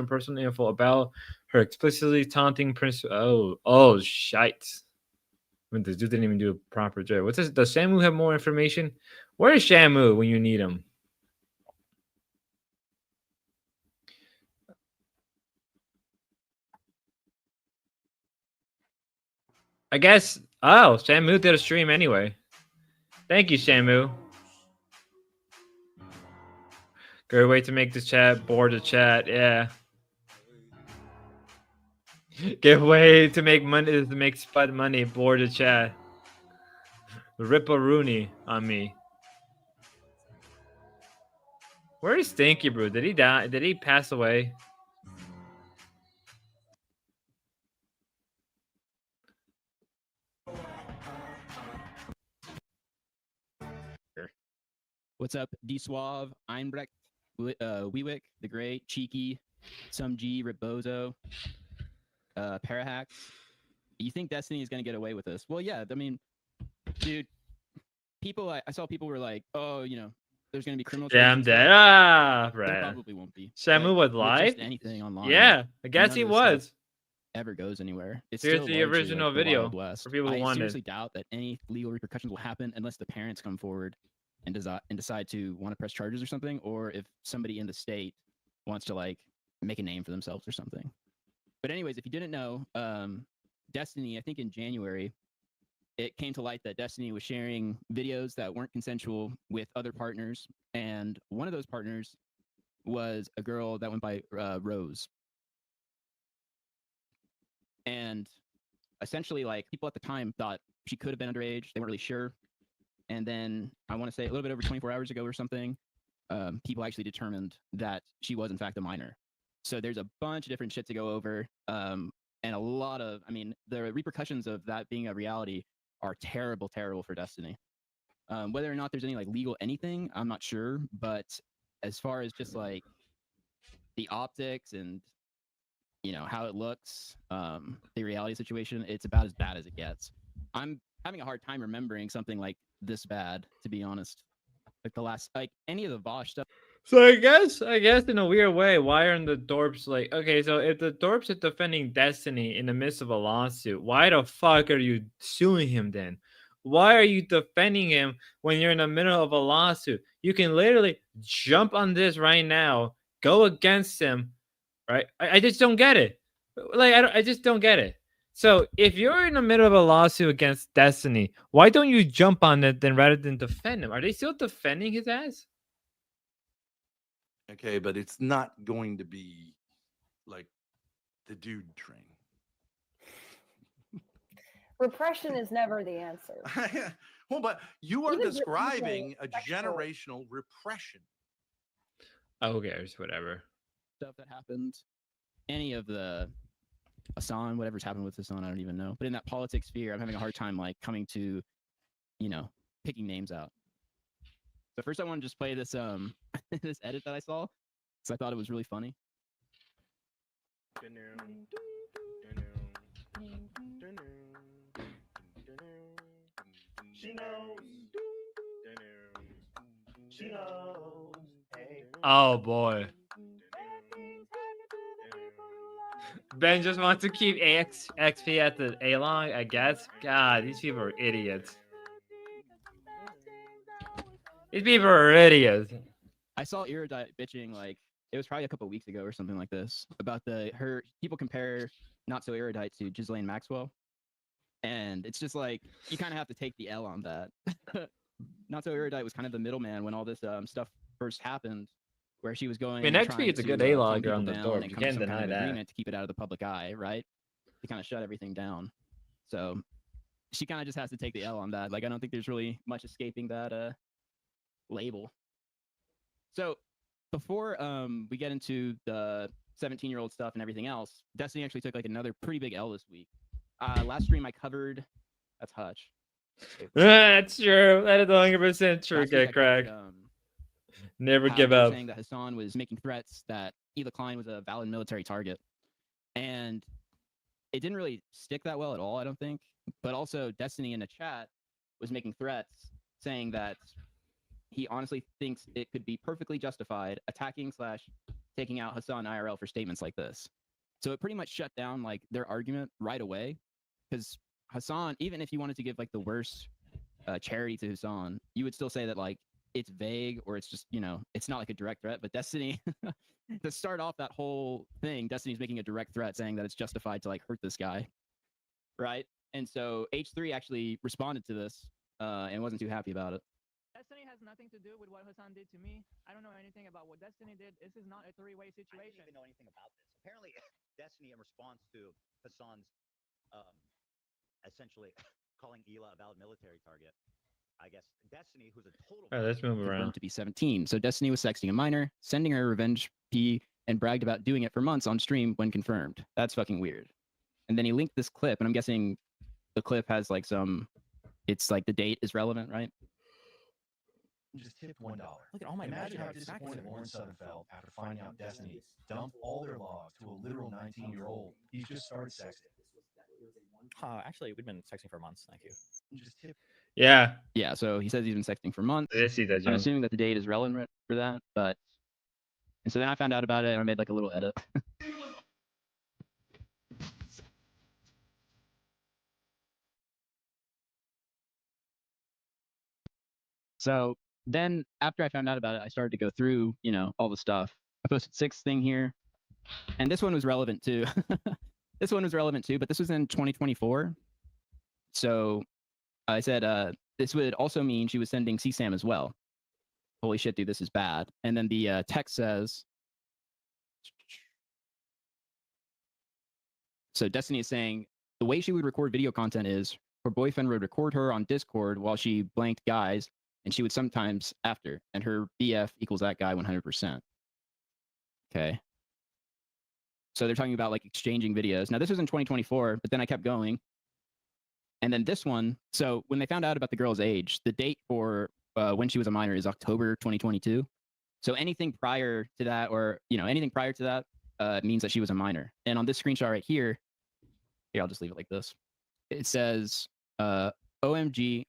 personal info about her explicitly taunting Prince. Oh, shite. I mean, this dude didn't even do a proper job. What's this? Does Shamu have more information? Where is Shamu when you need him? I guess. Oh, Shamu did a stream anyway. Thank you, Shamu. Good way to make the chat board the chat. Yeah. Good way to make money is to make spud money board the chat. Ripple Rooney on me. Where is Stinky Brew? Did he die? Did he pass away? What's up, D Suave, Einbrecht, Weewick, The Great, Cheeky, Some G, Ribbozo, Parahax. You think Destiny is going to get away with this? Well, yeah, I mean, dude, people, I saw people were like, oh, you know, there's going to be criminal charges. Yeah, I'm dead. Ah, right. There probably won't be. Shamu was With live? just anything online. Yeah, I guess he was. Ever goes anywhere. It's Here's still the largely, original like, the video Wild West. for people who I wanted. seriously doubt that any legal repercussions will happen unless the parents come forward and decide to want to press charges or something, or if somebody in the state wants to like make a name for themselves or something. But anyways, if you didn't know, Destiny, I think in January, it came to light that Destiny was sharing videos that weren't consensual with other partners, and one of those partners was a girl that went by Rose. And essentially, like, people at the time thought she could have been underage. They weren't really sure. And then I want to say a little bit over 24 hours ago or something, people actually determined that she was in fact a minor. So there's a bunch of different shit to go over. And a lot of, I mean, the repercussions of that being a reality are terrible, terrible for Destiny. Whether or not there's any like legal anything, I'm not sure. But as far as just like the optics and, you know, how it looks, the reality situation, it's about as bad as it gets. I'm having a hard time remembering something like this bad, to be honest. Like the last, like any of the Vosh stuff. So I guess in a weird way, why aren't the Dorps like, okay, so if the Dorps are defending Destiny in the midst of a lawsuit, why the fuck are you suing him then? Why are you defending him when you're in the middle of a lawsuit? You can literally jump on this right now, go against him, right? I just don't get it. Like I just don't get it. So if you're in the middle of a lawsuit against Destiny, why don't you jump on it then rather than defend him? Are they still defending his ass? Okay, but it's not going to be like the dude train. Repression is never the answer. Well, but you are Even describing a sexual- generational repression. Oh, who cares? Whatever. Stuff that happened, any of the Hassan, whatever's happened with Hassan, I don't even know. But in that politics sphere, I'm having a hard time like coming to, you know, picking names out. So first, I want to just play this this edit that I saw, because I thought it was really funny. She knows. She knows. Hey. Oh boy. Ben just wants to keep XP at the A long, I guess. God, these people are idiots. These people are idiots. I saw Erudite bitching like it was probably a couple weeks ago or something like this about her people compare Not So Erudite to Ghislaine Maxwell, and it's just like you kind of have to take the L on that. Not So Erudite was kind of the middleman when all this stuff first happened, where she was going. I mean, and XP trying is a good to, A calm logger people on the down door. and You come to can't some deny kind of that. agreement to keep it out of the public eye, right? To kind of shut everything down. So she kind of just has to take the L on that. Like I don't think there's really much escaping that label. So before we get into the 17-year-old stuff and everything else, Destiny actually took like another pretty big L this week. Last stream I covered. That's Hutch. That's true. That is 100% true. Last week I Get cracked. covered, Never how give they were up. saying that Hassan was making threats that Ela Klein was a valid military target, and it didn't really stick that well at all, I don't think. But also Destiny in the chat was making threats saying that he honestly thinks it could be perfectly justified attacking / taking out Hassan IRL for statements like this. So it pretty much shut down like their argument right away, because Hassan, even if you wanted to give like the worst charity to Hassan, you would still say that like it's vague or it's just, you know, it's not like a direct threat. But Destiny, to start off that whole thing, Destiny's making a direct threat saying that it's justified to like hurt this guy, right? And so H3 actually responded to this and wasn't too happy about it. Destiny has nothing to do with what Hassan did to me. I don't know anything about what Destiny did. This is not a three-way situation. I didn't even know anything about this. Apparently, Destiny, in response to Hassan's essentially calling Ela a valid military target, I guess Destiny, who's a total... All right, let's move around. To be 17. So Destiny was sexting a minor, sending her revenge P, and bragged about doing it for months on stream when confirmed. That's fucking weird. And then he linked this clip, and I'm guessing the clip has like some... It's like the date is relevant, right? Just tip $1. Look at all my Imagine how messages. disappointed Lauren Southern felt after finding out Destiny dumped all their logs to a literal 19-year-old. He's just started sexting. Actually, we've been texting for months. Thank you. Just tip. Yeah. Yeah, so he says he's been sexting for months. I see that, I'm John. assuming that the date is relevant for that, but... And so then I found out about it, and I made like a little edit. So then after I found out about it, I started to go through, you know, all the stuff. I posted 6th thing here, and this one was relevant too. This one was relevant too, but this was in 2024. So I said, this would also mean she was sending CSAM as well. Holy shit, dude, this is bad. And then the text says, so Destiny is saying, the way she would record video content is her boyfriend would record her on Discord while she blanked guys, and she would sometimes after, and her BF equals that guy 100%. Okay. So they're talking about like exchanging videos. Now this was in 2024, but then I kept going. And then this one, so when they found out about the girl's age, the date for when she was a minor is October 2022. So anything prior to that, or, you know, anything prior to that means that she was a minor. And on this screenshot right here, I'll just leave it like this. It says, OMG,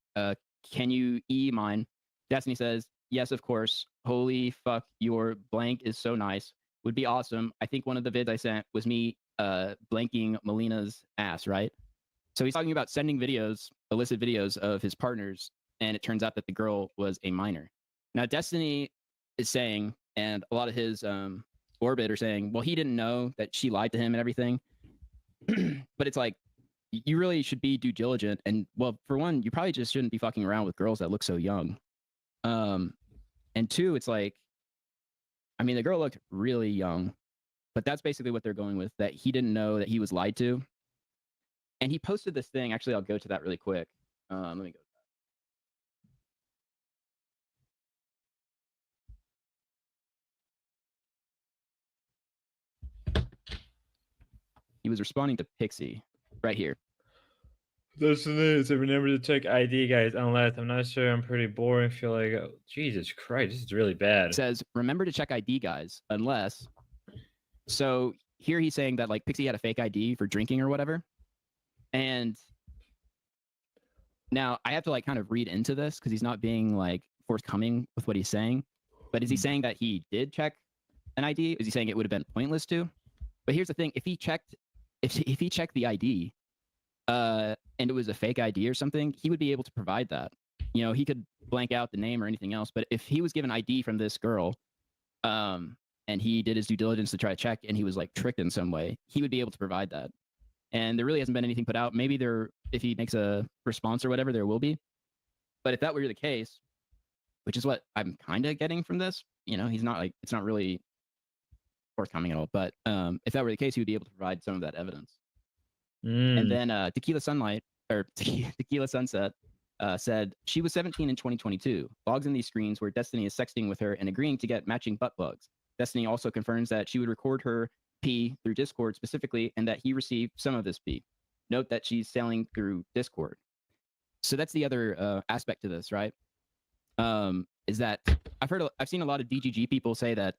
can you mine? Destiny says, yes, of course. Holy fuck, your blank is so nice. Would be awesome. I think one of the vids I sent was me blanking Melina's ass, right? So he's talking about sending videos, illicit videos of his partners, and it turns out that the girl was a minor. Now, Destiny is saying, and a lot of his orbit are saying, well, he didn't know that she lied to him and everything. But it's like, you really should be due diligent. And, well, for one, you probably just shouldn't be fucking around with girls that look so young. And two, it's like, I mean, the girl looked really young, but that's basically what they're going with, that he didn't know that he was lied to. And he posted this thing. Actually, I'll go to that really quick. Let me go. He was responding to Pixie right here. Destiny to remember to check ID, guys. Unless I'm not sure, I'm pretty boring. Feel like Jesus Christ, this is really bad. Says remember to check ID, guys, unless. So here he's saying that like Pixie had a fake ID for drinking or whatever, and now I have to like kind of read into this because he's not being like forthcoming with what he's saying. But is he saying that he did check an ID? Is he saying it would have been pointless to? But here's the thing: if he checked the ID, and it was a fake ID or something, he would be able to provide that. You know, he could blank out the name or anything else. But if he was given ID from this girl, and he did his due diligence to try to check, and he was like tricked in some way, he would be able to provide that. And there really hasn't been anything put out. Maybe there, if he makes a response or whatever, there will be. But if that were the case, which is what I'm kind of getting from this, you know, he's not like, it's not really forthcoming at all. But if that were the case, he would be able to provide some of that evidence. And then Tequila Sunlight or Tequila Sunset said she was 17 in 2022. Logs in these screens where Destiny is sexting with her and agreeing to get matching butt plugs. Destiny also confirms that she would record her pee through Discord specifically, and that he received some of this pee. Note that she's selling through Discord. So that's the other aspect to this, right? Is that I've seen a lot of DGG people say that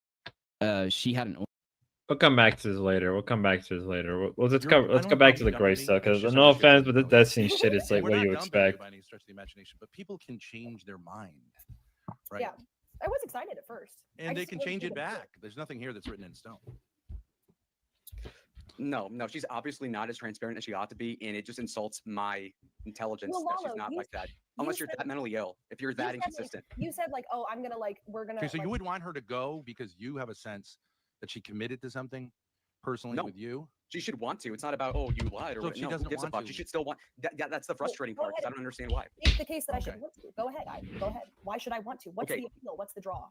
she had an. We'll come back to this later. Let's go back to the gray stuff because no offense, but the Destiny shit is like what do you expect? By any stretch of the imagination, but people can change their mind, right? Yeah, I was excited at first, and they can change it back. There's nothing here that's written in stone. No, she's obviously not as transparent as she ought to be, and it just insults my intelligence that she's not like that. Unless you're that mentally ill, if you're that inconsistent. You said like, oh, I'm gonna like, we're gonna. Okay, so like, you would want her to go because you have a sense that she committed to something personally with you? She should want to. It's not about, oh, you lied or So what. she No, who doesn't gives a want fuck? to. She should still want. That's the frustrating part because I don't understand why. It's the case that I should want to. Go ahead, go ahead. Why should I want to? What's the appeal? What's the draw?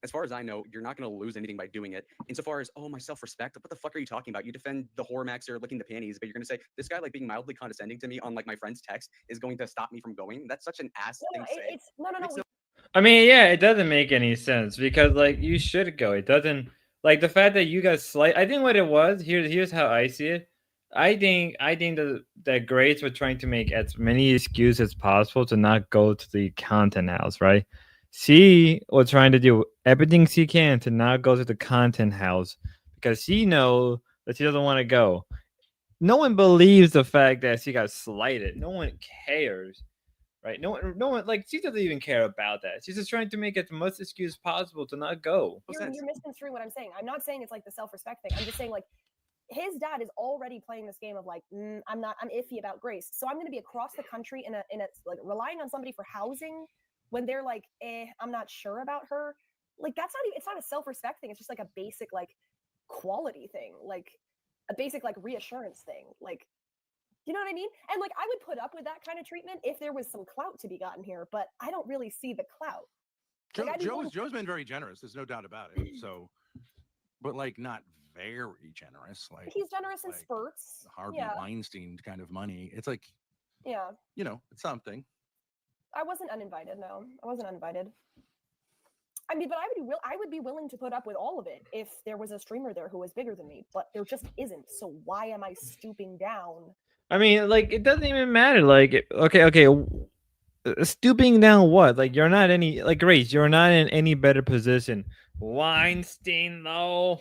As far as I know, you're not going to lose anything by doing it. Insofar as, oh, my self-respect, what the fuck are you talking about? You defend the whore maxer licking the panties, but you're going to say this guy like being mildly condescending to me on like my friend's text is going to stop me from going. That's such an ass thing to say. It's no. I mean, yeah, it doesn't make any sense because like you should go. It doesn't like the fact that you got slight. I think what it was here's how I see it. I think that grades were trying to make as many excuses as possible to not go to the content house, right? C was trying to do everything she can to not go to the content house because she knows that she doesn't want to go. No one believes the fact that she got slighted. No one cares, right? No one like she doesn't even care about that. She's just trying to make as much excuse possible to not go. You're misconstruing what I'm saying. I'm not saying it's like the self-respect thing. I'm just saying like his dad is already playing this game of like I'm iffy about Grace, so I'm going to be across the country in a like relying on somebody for housing when they're like I'm not sure about her. Like that's not even, it's not a self-respect thing. It's just like a basic like quality thing, like a basic like reassurance thing, like you know what I mean? And like I would put up with that kind of treatment if there was some clout to be gotten here, but I don't really see the clout. Like, Joe's been very generous. There's no doubt about it. So, but like not very generous. Like he's generous in spurts. Harvey Weinstein kind of money. It's like, yeah, you know, it's something. I wasn't uninvited. No, I wasn't uninvited. I mean, but I would be willing to put up with all of it if there was a streamer there who was bigger than me. But there just isn't. So why am I stooping down? I mean, like it doesn't even matter. Like okay, stooping down what? Like you're not any like Grace. You're not in any better position. Weinstein though.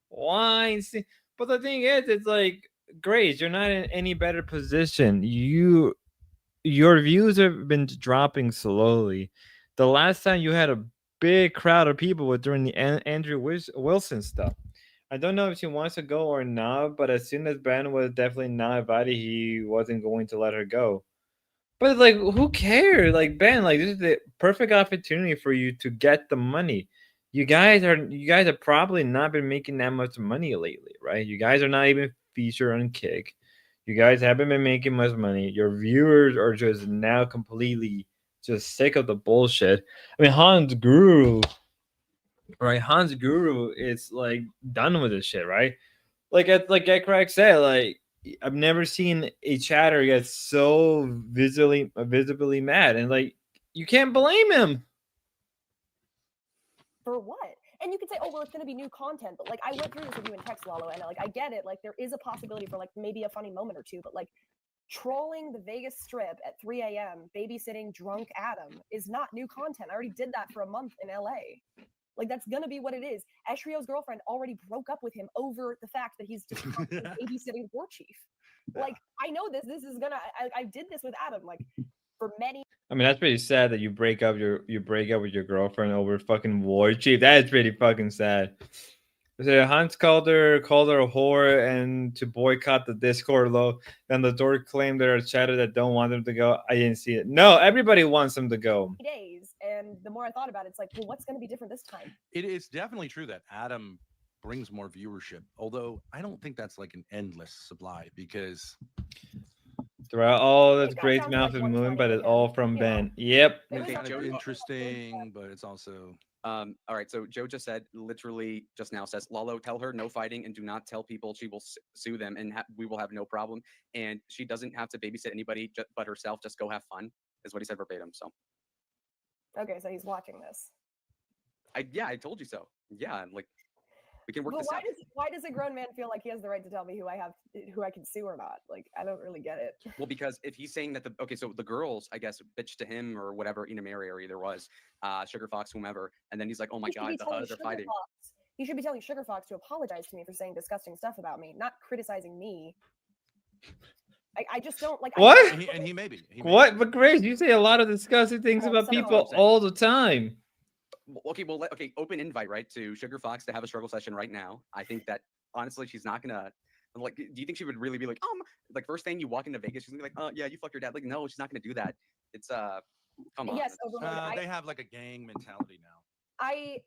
Weinstein. But the thing is, it's like Grace. You're not in any better position. Your views have been dropping slowly. The last time you had a big crowd of people was during the Andrew Wilson stuff. I don't know if she wants to go or not, but as soon as Ben was definitely not invited, he wasn't going to let her go. But like, who cares? Like Ben, like this is the perfect opportunity for you to get the money. You guys have probably not been making that much money lately, right? You guys are not even featured on Kick. You guys haven't been making much money. Your viewers are just now completely just sick of the bullshit. I mean, Hans GOOOO, right? Hans GOOOO is like done with this shit, right? Like Get Crack said, like I've never seen a chatter get so visibly mad, and like you can't blame him. For what? And you could say, oh, well, it's going to be new content. But, like, I went through this with you in text, Lalo, and, like, I get it. Like, there is a possibility for, like, maybe a funny moment or two. But, like, trolling the Vegas Strip at 3 a.m., babysitting drunk Adam is not new content. I already did that for a month in LA. Like, that's gonna be what it is. Eshrio's girlfriend already broke up with him over the fact that he's just babysitting war chief. Like, I know this. This is gonna. I did this with Adam. Like, for many. I mean, that's pretty sad that you break up with your girlfriend over fucking war chief. That is pretty fucking sad. So Hans called her a whore and to boycott the Discord low. Then the door claimed there are chatter that don't want them to go. I didn't see it. No, everybody wants them to go. Days, and the more I thought about it, it's like, well, what's going to be different this time? It is definitely true that Adam brings more viewership, although I don't think that's like an endless supply because throughout all this great mouth and moving, but it's all from Ben. Yep. It's kind of interesting, but it's also. All right, so Joe just said, literally just now says, Lalo, tell her no fighting and do not tell people. She will sue them and we will have no problem. And she doesn't have to babysit anybody but herself. Just go have fun, is what he said verbatim. So. Okay, so he's watching this. Yeah, I told you so. Yeah, like we can work But this out. why does a grown man feel like he has the right to tell me who I can sue or not? Like, I don't really get it. Well, because if he's saying that so the girls, I guess, bitch to him or whatever, Inamari or either was, Sugar Fox, whomever, and then he's like, oh my god, the HUDs are fighting. He should be telling Sugar Fox to apologize to me for saying disgusting stuff about me, not criticizing me. I just don't like. What? And he may be. What? But Grace, you say a lot of disgusting things about people all the time. Okay, well, open invite, right, to Sugar Fox to have a struggle session right now. I think that honestly, she's not gonna like. Do you think she would really be like, like first thing you walk into Vegas, she's gonna be like, yeah, you fuck your dad. Like, no, she's not gonna do that. It's come on. Yes, they have like a gang mentality now. I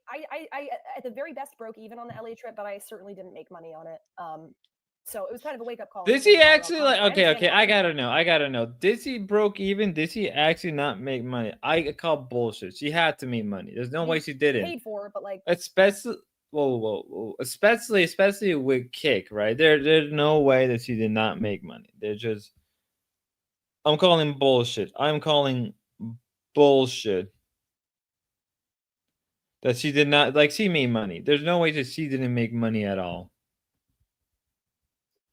at the very best broke even on the LA trip, but I certainly didn't make money on it. So it was kind of a wake up call. Did he actually like? Okay. I gotta know. Did he broke even? Did he actually not make money? I call bullshit. She had to make money. There's no way she didn't. Paid for it, but like especially especially with Kick, right? There's no way that she did not make money. They're just. I'm calling bullshit. That she did not like. She made money. There's no way that she didn't make money at all.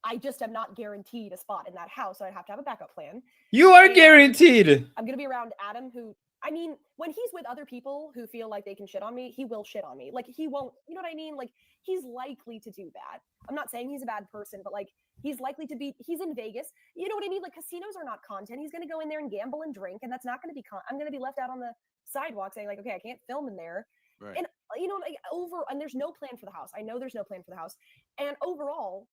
I just am not guaranteed a spot in that house, so I'd have to have a backup plan. You are guaranteed. I'm gonna be around Adam, who, I mean, when he's with other people who feel like they can shit on me, he will shit on me. Like, he won't, you know what I mean? Like, he's likely to do that. I'm not saying he's a bad person, but like, he's likely to be, he's in Vegas. You know what I mean? Like, casinos are not content. He's gonna go in there and gamble and drink, and that's not gonna be I'm gonna be left out on the sidewalk saying like, okay, I can't film in there. Right. And you know, like and there's no plan for the house. I know there's no plan for the house. And overall,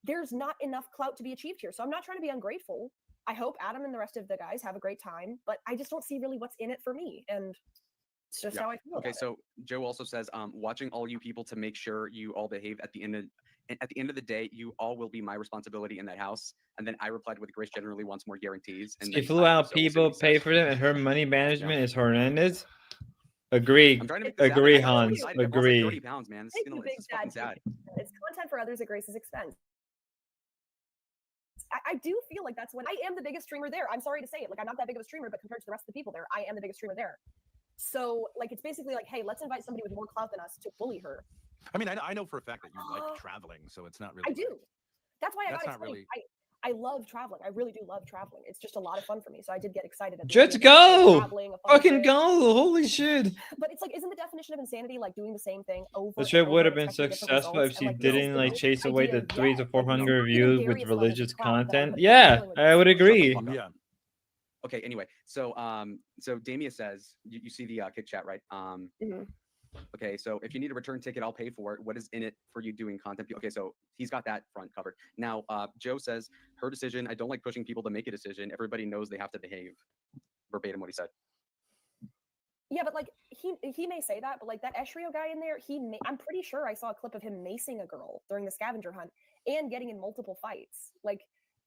there's not enough clout to be achieved here. So I'm not trying to be ungrateful. I hope Adam and the rest of the guys have a great time, but I just don't see really what's in it for me. And it's just how I feel. Okay, so Joe also says, watching all you people to make sure you all behave at the end of the day, you all will be my responsibility in that house. And then I replied with Grace generally wants more guarantees. And she flew out people, pay for them, and her money management is horrendous. Agree. Agree, Hans. Agree. 30 pounds, man. It's fucking sad. It's content for others at Grace's expense. I do feel like that's when I am the biggest streamer there. I'm sorry to say it. Like, I'm not that big of a streamer, but compared to the rest of the people there, I am the biggest streamer there. So, like, it's basically like, hey, let's invite somebody with more clout than us to bully her. I mean, I know for a fact that you like traveling, so it's not really. I do. That's why I got explained. Really... I love traveling. I really do love traveling. It's just a lot of fun for me. So I did get excited. Just go! Fucking go! Holy shit! But it's like, isn't the definition of insanity like doing the same thing over? The trip would have been successful if she didn't like chase away the 300 to 400 views with religious content. Yeah, I would agree. Yeah. Okay. Anyway, so so Damia says you see the kick chat, right? Okay, so if you need a return ticket, I'll pay for it. What is in it for you doing content? Okay, so he's got that front covered. Now, Joe says, her decision. I don't like pushing people to make a decision. Everybody knows they have to behave. Verbatim what he said. Yeah, but like he may say that, but like that Eshrio guy in there, I'm pretty sure I saw a clip of him macing a girl during the scavenger hunt and getting in multiple fights. Like,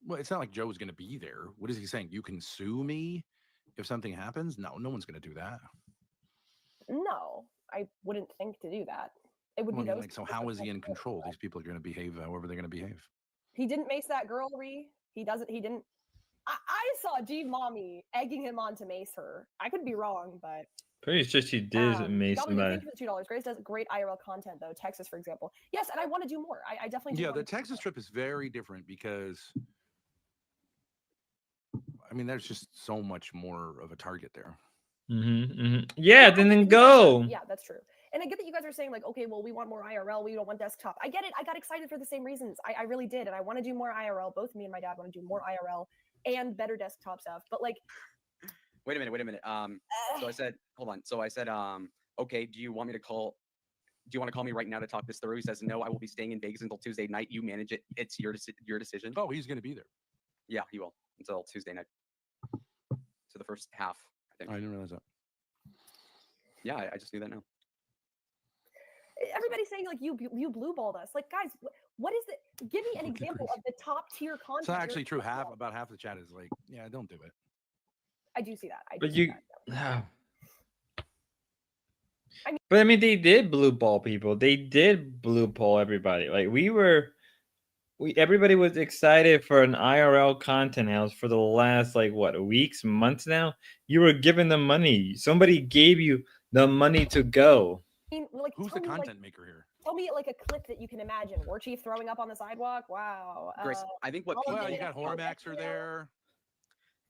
well, it's not like Joe's going to be there. What is he saying? You can sue me if something happens? No one's going to do that. No. I wouldn't think to do that. It would be those. Like, so how is he in control? These people are going to behave however they're going to behave. He didn't mace that girl, He doesn't. He didn't. I saw G Mommy egging him on to mace her. I could be wrong, but pretty sure she did mace somebody. Thank you for the $2. Grace does great IRL content though. Texas, for example. Yes, and I want to do more. I definitely. The Texas trip is very different because I mean, there's just so much more of a target there. Yeah, then go. Yeah, that's true. And I get that you guys are saying like, okay, well, we want more IRL, we don't want desktop. I get it. I got excited for the same reasons. I really did, and I want to do more IRL. Both me and my dad want to do more IRL and better desktop stuff. But like, wait a minute. So I said, hold on. So I said, okay, do you want me to call? Do you want to call me right now to talk this through? He says, no, I will be staying in Vegas until Tuesday night. You manage it. It's your decision. Oh, he's going to be there. Yeah, he will until Tuesday night. So the first half, I think. I didn't realize that. Yeah, I just knew that now. everybody's saying like you blue balled us. Like, guys, what is it? Give me an example of the top tier content. It's not actually true. About half the chat is like, yeah, don't do it. I do see that. But I mean, they did blue ball people. They did blue ball everybody. Like everybody was excited for an IRL content house for the last like what weeks, months now. You were giving them money. Somebody gave you the money to go. I mean, like, who's the content maker here? Tell me like a clip that you can imagine. War Chief throwing up on the sidewalk. Wow. Grace, I think what well, you got Hormax are there.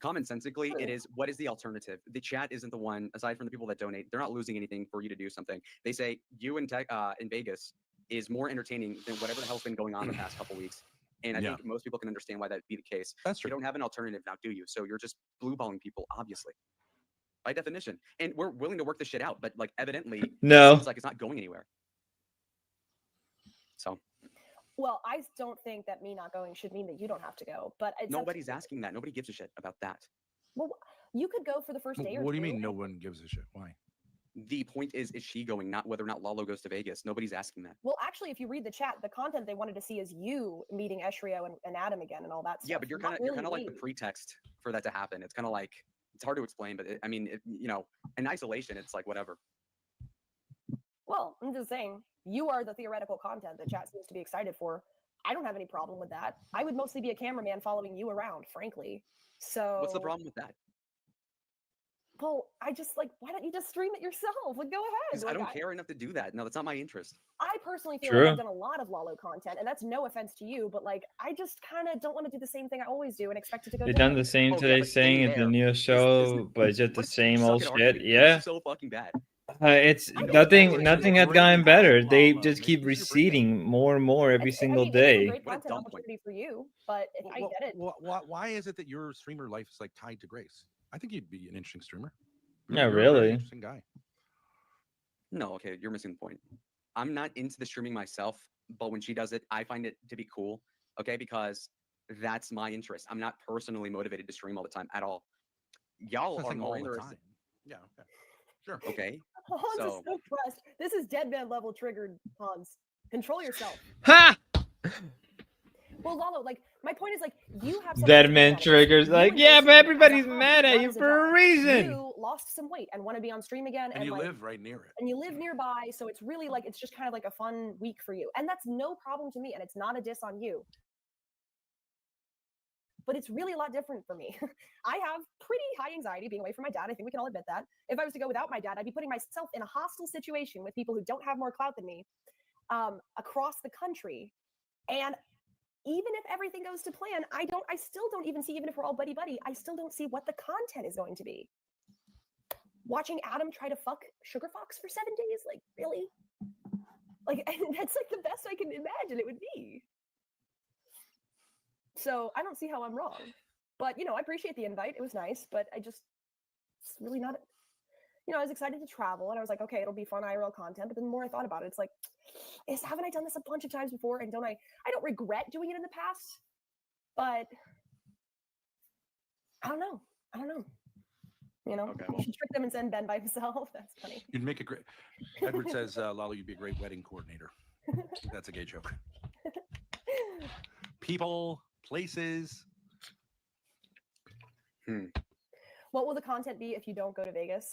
Commonsensically, it is what is the alternative? The chat isn't the one, aside from the people that donate, they're not losing anything for you to do something. They say you in Vegas is more entertaining than whatever the hell's been going on the past couple weeks. And I think most people can understand why that'd be the case. That's true. You don't have an alternative now, do you? So you're just blue balling people, obviously. By definition. And we're willing to work this shit out, but like evidently no. It seems like it's not going anywhere. So well, I don't think that me not going should mean that you don't have to go, but it's nobody's asking that. Nobody gives a shit about that. Well, you could go for the first day or what do you two. mean no one gives a shit? Why? The point is she going, not whether or not Lalo goes to Vegas. Nobody's asking that. Well, actually, if you read the chat, the content they wanted to see is you meeting Eshrio and Adam again and all that stuff. Yeah, but you're kind of like the pretext for that to happen. It's kind of like, it's hard to explain, but I mean, you know, in isolation, it's like whatever. Well, I'm just saying, you are the theoretical content that chat seems to be excited for. I don't have any problem with that. I would mostly be a cameraman following you around, frankly. So what's the problem with that? Well, I just like, why don't you just stream it yourself? Like, go ahead. Like, I don't care enough to do that. No, that's not my interest. I personally feel like I've done a lot of Lalo content, and that's no offense to you, but like, I just kind of don't want to do the same thing I always do and expect it to go. They've done the same today, saying it's a new show, but it's just the same old shit. Yeah. So fucking bad. It's nothing has gotten better. They just keep receding more and more every single day. Great content opportunity for you, but I get it. Why is it that your streamer life is like tied to Grace? I think you'd be an interesting streamer. Yeah, You're a really. very interesting guy. No, okay, you're missing the point. I'm not into the streaming myself, but when she does it, I find it to be cool. Okay, because that's my interest. I'm not personally motivated to stream all the time at all. Y'all are more interested. Yeah. Okay. Sure. Okay. Hans is so pressed. This is dead man level triggered, Hans. Control yourself. Ha! Well, Lalo, like, my point is, like, you have dead man triggers. Like, yeah, but everybody's mad at you for a reason. You lost some weight and want to be on stream again, And you like, live right near it. and you live nearby, so it's really like it's just kind of like a fun week for you, and that's no problem to me, and it's not a diss on you. But it's really a lot different for me. I have pretty high anxiety being away from my dad. I think we can all admit that. If I was to go without my dad, I'd be putting myself in a hostile situation with people who don't have more clout than me across the country. And even if everything goes to plan, I still don't even see, even if we're all buddy-buddy, I still don't see what the content is going to be. Watching Adam try to fuck Sugar Fox for 7 days? Like, really? Like, that's like the best I can imagine it would be. So I don't see how I'm wrong. But, you know, I appreciate the invite. It was nice, but it's really not, you know, I was excited to travel and I was like, okay, it'll be fun IRL content. But then the more I thought about it, it's like, haven't I done this a bunch of times before? And I don't regret doing it in the past, but I don't know. You know, you should trick them and send Ben by himself. That's funny. You'd make a great. Edward says, Lalo, you'd be a great wedding coordinator. That's a gay joke. People, places. What will the content be if you don't go to Vegas?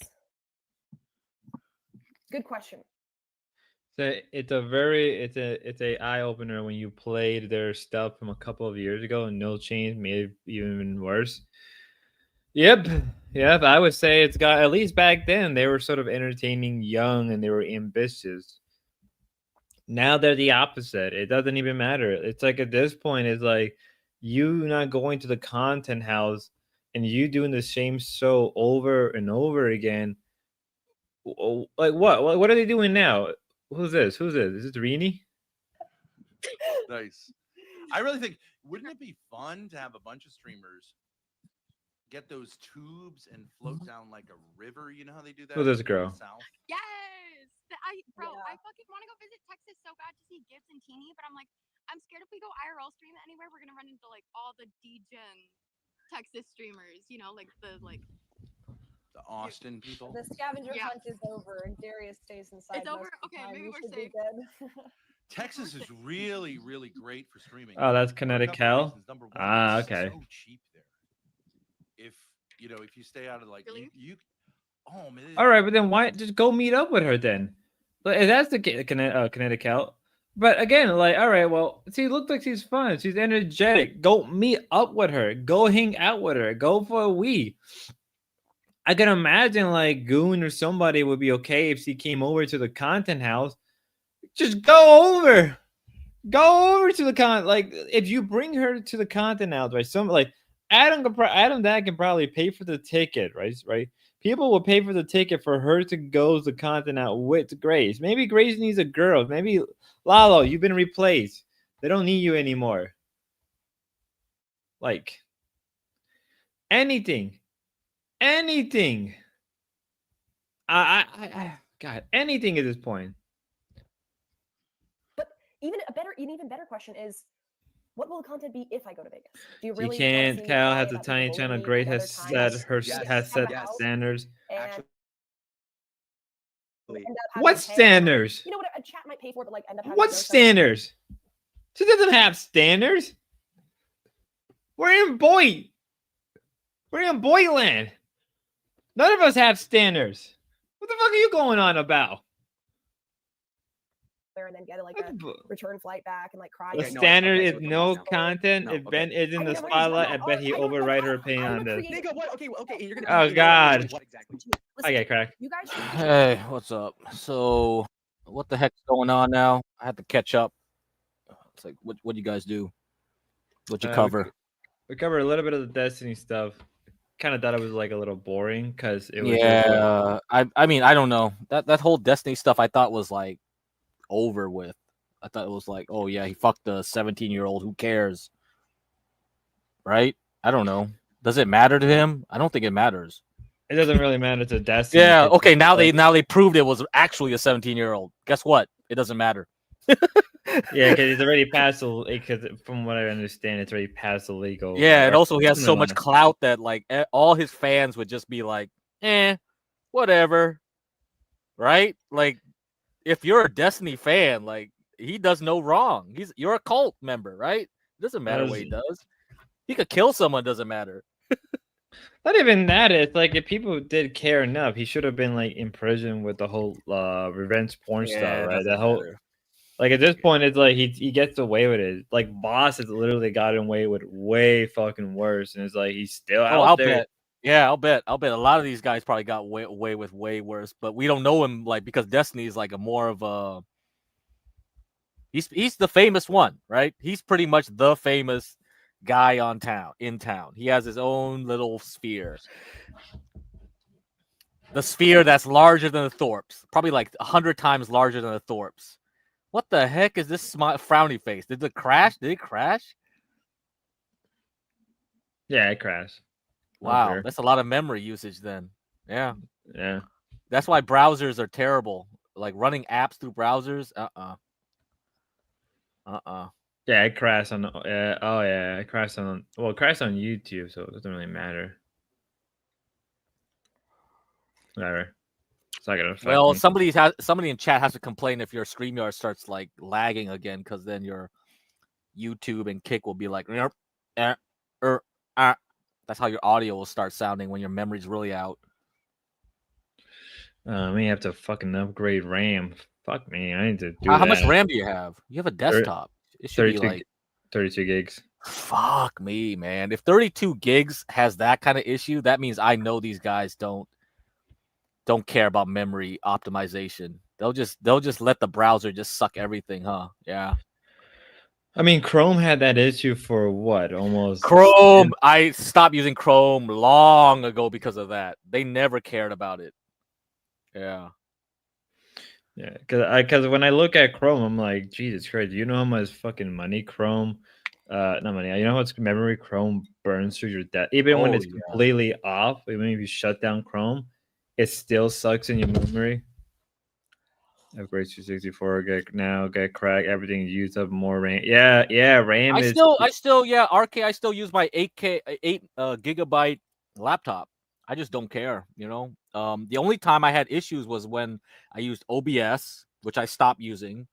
Good question. So it's a eye opener when you played their stuff from a couple of years ago and no change, maybe even worse. Yep. I would say it's got, at least back then they were sort of entertaining, young, and they were ambitious. Now they're the opposite. It doesn't even matter. It's like at this point, it's like you not going to the content house and you doing the same show over and over again. Like what are they doing now? Who's this? Is it Rini? Nice. I really think, wouldn't it be fun to have a bunch of streamers get those tubes and float down like a river? You know how they do that? Who's this in the girl? South? Yes. I fucking want to go visit Texas so bad to see Gibbs and Teeny, but I'm scared if we go IRL stream anywhere, we're gonna run into like all the degen Texas streamers. You know, like the Austin people. The scavenger hunt is over, and Darius stays inside. It's over? most of the Okay, time. maybe You we're should be safe. good. Texas is really, really great for streaming. Oh, that's for a Kinetic couple Cal? reasons. Number one, Ah, it's okay. so cheap there. If you stay out of like you oh man. All right, but then why just go meet up with her then? Like, if that's the Kinetic Cal. But again, like, all right, well, she looks like she's fun. She's energetic. Go meet up with her. Go hang out with her. Go for a wee. I can imagine like Goon or somebody would be okay if she came over to the content house. Just go over. Go over to the like if you bring her to the content house, right? Some like Adam Dad can probably pay for the ticket, right? People will pay for the ticket for her to go to the content out with Grace. Maybe Grace needs a girl. Maybe Lalo, you've been replaced. They don't need you anymore. Like anything. God, anything at this point. But an even better question is, what will the content be if I go to Vegas? Do you You really can't. Cal has a tiny channel. Great has set standards. What standards? You know what a chat might pay for, but like end up having What to go standards? She doesn't have standards. We're in Boyd. We're in Boyland. None of us have standards. What the fuck are you going on about? there and then get like a return flight back and like cry. The standard is no content. If Ben is in the spotlight, I bet he override her opinion on this. Nigga, what? Okay, you're gonna. Oh God. What exactly? I get cracked. You guys. Hey, what's up? So, what the heck's going on now? I had to catch up. It's like, what do you guys do? What you cover? We covered a little bit of the Destiny stuff. Kind of thought it was like a little boring because it was. Yeah, I mean, I don't know. That whole Destiny stuff I thought was like over with. I thought it was like, oh yeah, he fucked a 17-year-old. Who cares? Right? I don't know. Does it matter to him? I don't think it matters. It doesn't really matter to Destiny. Yeah. Okay. Now they proved it was actually a 17-year-old. Guess what? It doesn't matter. Yeah, because it's already past the. Because from what I understand, it's already past the legal. Yeah, and also he has so much clout that like all his fans would just be like, whatever. Right? Like, if you're a Destiny fan, like he does no wrong. You're a cult member, right? It doesn't matter what he does. He could kill someone. Doesn't matter. Not even that. It's like if people did care enough, he should have been like in prison with the whole revenge porn stuff, right? That whole. Like at this point, it's like he gets away with it. Like Boss has literally gotten away with way fucking worse, and it's like he's still out I'll there. bet. Yeah, I'll bet. A lot of these guys probably got away with way worse, but we don't know him like because Destiny is like a more of a. He's the famous one, right? He's pretty much the famous guy in town. He has his own little sphere. The sphere that's larger than the Thorpes, probably like 100 times larger than the Thorpes. What the heck is this frowny face? Did it crash? Did it crash? Yeah, it crashed. Wow, that's a lot of memory usage then. Yeah. Yeah. That's why browsers are terrible. Like running apps through browsers. Yeah, it crashed on. It crashed on. Well, it crashed on YouTube, so it doesn't really matter. Whatever. It's not gonna affect Well, me. somebody in chat has to complain if your StreamYard starts like lagging again, because then your YouTube and Kick will be like, that's how your audio will start sounding when your memory's really out. I may have to fucking upgrade RAM. Fuck me, I need to do How much RAM do you have? You have a desktop. It should be like 32 gigs. Fuck me, man. If 32 gigs has that kind of issue, that means I know these guys don't care about memory optimization. They'll just let the browser just suck everything, huh? Yeah. I mean, Chrome had that issue for what? Almost Chrome. I stopped using Chrome long ago because of that. They never cared about it. Yeah. Yeah, because when I look at Chrome, I'm like, Jesus Christ, you know how much fucking money Chrome, not money, you know how much memory Chrome burns through your data, even when Oh it's yeah. completely off, even if you shut down Chrome, it still sucks in your memory. Upgrade to 64, get crack, everything used up more RAM. Yeah, RAM I is still, yeah, RK. I still use my 8 gigabyte laptop. I just don't care, you know. The only time I had issues was when I used OBS, which I stopped using.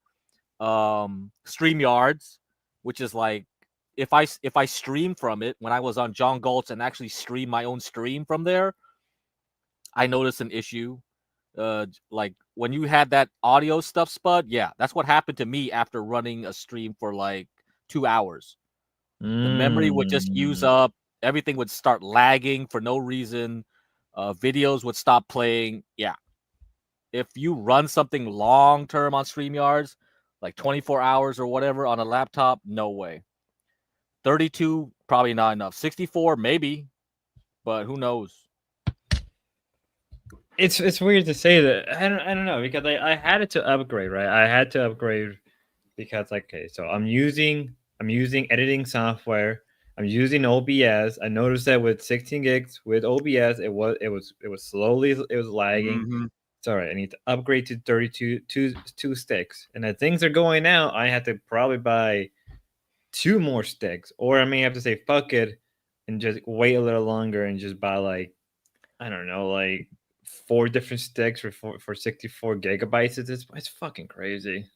StreamYards, which is like if I stream from it when I was on John Galt's and actually stream my own stream from there, I noticed an issue. Like when you had that audio stuff, Spud, yeah, that's what happened to me after running a stream for like 2 hours. The memory would just use up. Everything would start lagging for no reason. Videos would stop playing. Yeah. If you run something long term on StreamYards, like 24 hours or whatever on a laptop, no way. 32, probably not enough. 64, maybe, but who knows? it's weird to say that. I don't know, because I had it to upgrade, right? I had to upgrade because like, okay, so I'm using editing software. I'm using OBS. I noticed that with 16 gigs with OBS, it was slowly, it was lagging. Mm-hmm. It's all right. I need to upgrade to 32 two sticks, and as things are going out, I have to probably buy 2 more sticks, or I may have to say fuck it and just wait a little longer and just buy like, I don't know, like 4 different sticks for 64 gigabytes. It's fucking crazy.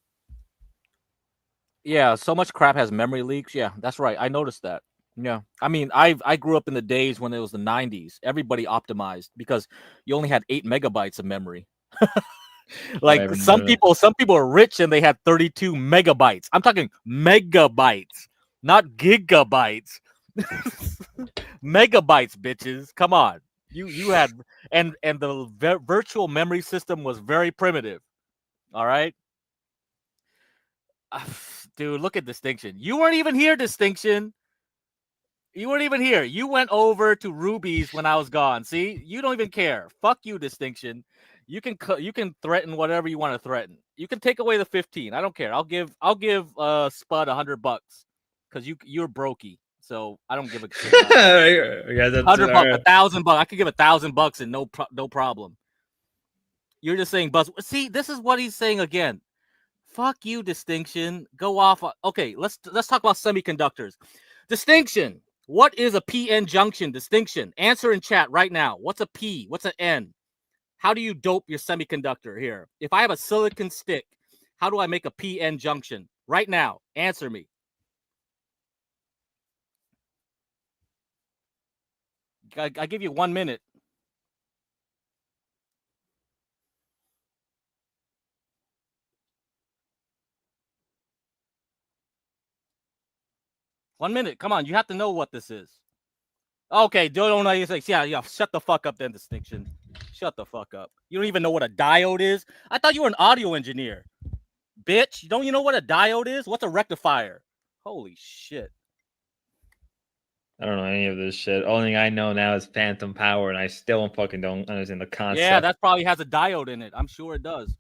Yeah, so much crap has memory leaks. Yeah, that's right. I noticed that. Yeah. I mean, I grew up in the days when it was the 90s. Everybody optimized because you only had 8 megabytes of memory. Like some people are rich and they had 32 megabytes. I'm talking megabytes, not gigabytes. Megabytes, bitches. Come on. You had and the virtual memory system was very primitive. All right? Dude, look at Distinction. You weren't even here, Distinction. You weren't even here. You went over to Ruby's when I was gone. See? You don't even care. Fuck you, Distinction. You can threaten whatever you want to threaten. You can take away the 15. I don't care. I'll give Spud $100 because you're brokey. So I don't give a shit. Yeah, that's $100, $1,000. I could give $1,000 and no problem. You're just saying buzz. See, this is what he's saying again. Fuck you, Distinction. Go off. Okay, let's talk about semiconductors. Distinction. What is a PN junction? Distinction. Answer in chat right now. What's a P? What's an N? How do you dope your semiconductor here? If I have a silicon stick, how do I make a PN junction? Right now. Answer me. I give you 1 minute. One minute. Come on. You have to know what this is. Okay. Don't know anything. Yeah. Shut the fuck up then, Distinction. Shut the fuck up. You don't even know what a diode is? I thought you were an audio engineer. Bitch, don't you know what a diode is? What's a rectifier? Holy shit. I don't know any of this shit. Only thing I know now is phantom power, and I still don't understand the concept. Yeah, that probably has a diode in it. I'm sure it does.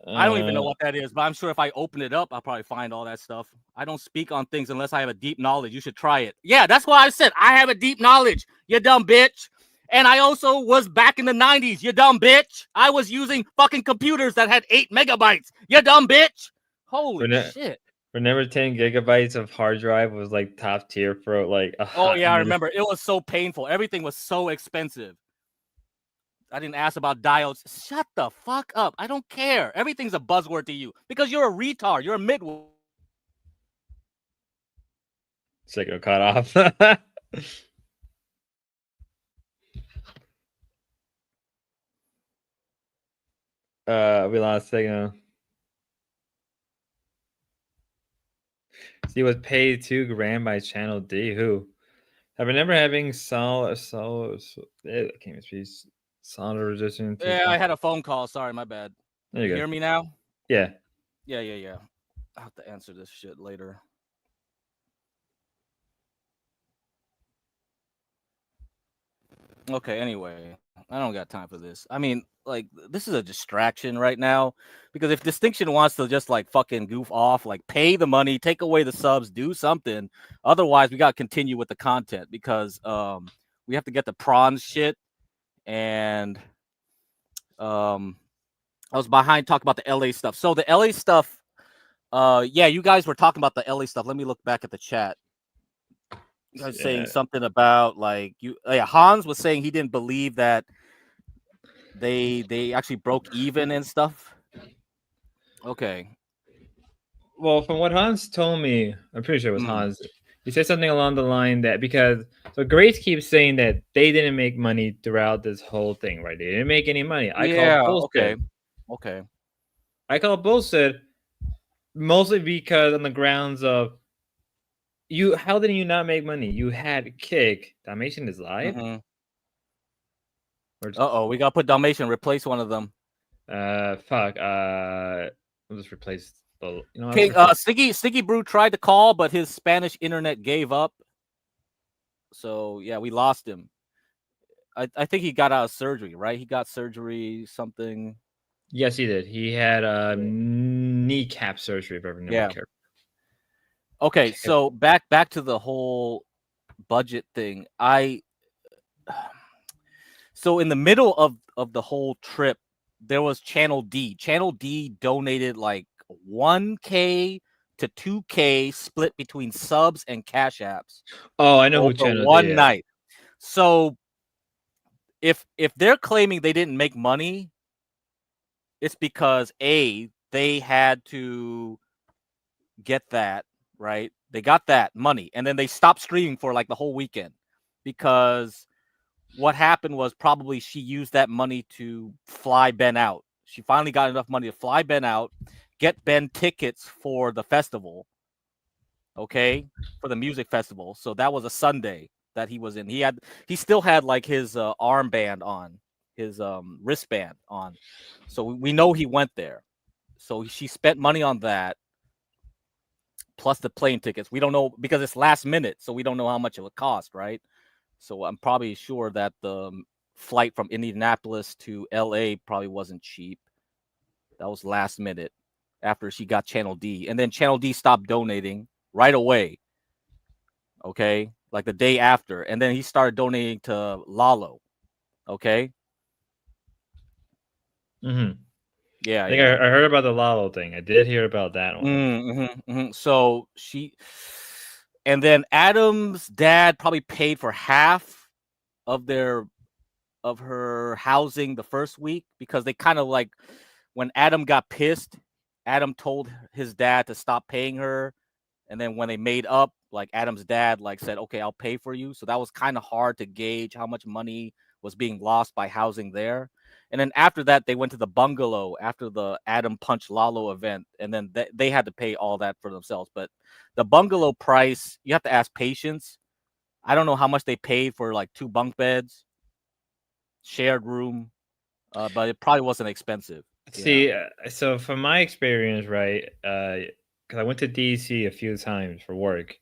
I don't even know what that is, but I'm sure if I open it up, I'll probably find all that stuff. I don't speak on things unless I have a deep knowledge. You should try it. Yeah, that's why I said I have a deep knowledge, you dumb bitch. And I also was back in the 90s, you dumb bitch. I was using fucking computers that had 8 megabytes, you dumb bitch. Holy shit. Remember 10 gigabytes of hard drive was like top tier for like a Oh, yeah, I remember. It was so painful. Everything was so expensive. I didn't ask about diodes. Shut the fuck up. I don't care. Everything's a buzzword to you because you're a retard. You're a midway. Signal cut off. We lost signal. He was paid $2,000 by Channel D. Who? I remember having solid resistance. Yeah, I had a phone call. Sorry, my bad. There you go. Hear me now? Yeah. Yeah. I'll have to answer this shit later. Okay, anyway, I don't got time for this. I mean, like, this is a distraction right now because if Distinction wants to just like fucking goof off, like pay the money, take away the subs, do something. Otherwise, we got to continue with the content because we have to get the prawns shit. And I was behind talking about the LA stuff. So the LA stuff, yeah, you guys were talking about the LA stuff. Let me look back at the chat. You guys saying something about like Hans was saying he didn't believe that they actually broke even and stuff. Okay. Well, from what Hans told me, I'm pretty sure it was Hans. He said something along the line that because Grace keeps saying that they didn't make money throughout this whole thing, right? They didn't make any money. I call bullshit. Okay. I call bullshit mostly because on the grounds of how did you not make money? You had Kick. Dalmatian is live. We gotta put Dalmatian, replace one of them. Fuck. I'll just replace the. You know, Okay, Sticky Brew tried to call, but his Spanish internet gave up. So yeah, we lost him. I think he got out of surgery, right? He got surgery, something. Yes, he did. He had kneecap surgery, if I remember correctly. Okay, so back to the whole budget thing. So in the middle of the whole trip, there was Channel D. Channel D donated like 1K to 2K split between subs and cash apps. Oh, I know who Channel D one is. night. So if they're claiming they didn't make money, it's because they had to get that, right? They got that money and then they stopped streaming for like the whole weekend because what happened was probably she used that money to fly Ben out. She finally got enough money to fly Ben out, get Ben tickets for the festival, okay, for the music festival. So that was a Sunday that he was in. He still had like his armband on, his wristband on. So we know he went there. So she spent money on that, plus the plane tickets. We don't know because it's last minute, so we don't know how much it would cost, right? So I'm probably sure that the flight from Indianapolis to LA probably wasn't cheap. That was last minute after she got Channel D. And then Channel D stopped donating right away. Okay. Like the day after. And then he started donating to Lalo. Okay. Mm-hmm. Yeah. I think I heard about the Lalo thing. I did hear about that one. So and then Adam's dad probably paid for half of her housing the first week because they kind of like when Adam got pissed, Adam told his dad to stop paying her. And then when they made up, like Adam's dad like said, okay, I'll pay for you. So that was kind of hard to gauge how much money was being lost by housing there. And then after that, they went to the bungalow after the Adam Punch Lalo event. And then they had to pay all that for themselves. But the bungalow price, you have to ask Patience. I don't know how much they paid for like 2 bunk beds, shared room, but it probably wasn't expensive. See, so from my experience, right, because I went to DC a few times for work,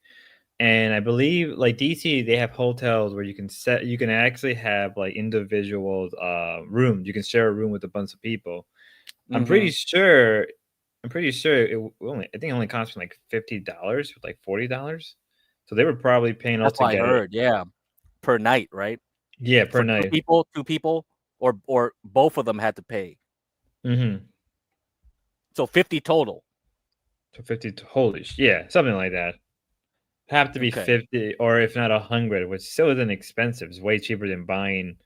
and I believe like DC, they have hotels where you can actually have like individual rooms. You can share a room with a bunch of people. I'm pretty sure I think it only cost me like $50 with like $40. So they were probably paying That's what I altogether. heard, yeah. Per night, right? Yeah, per For night. two people, or both of them had to pay. Mm-hmm. So 50 total. So 50, holy yeah, something like that. Have to be 50 or if not 100, which still isn't expensive. It's way cheaper than buying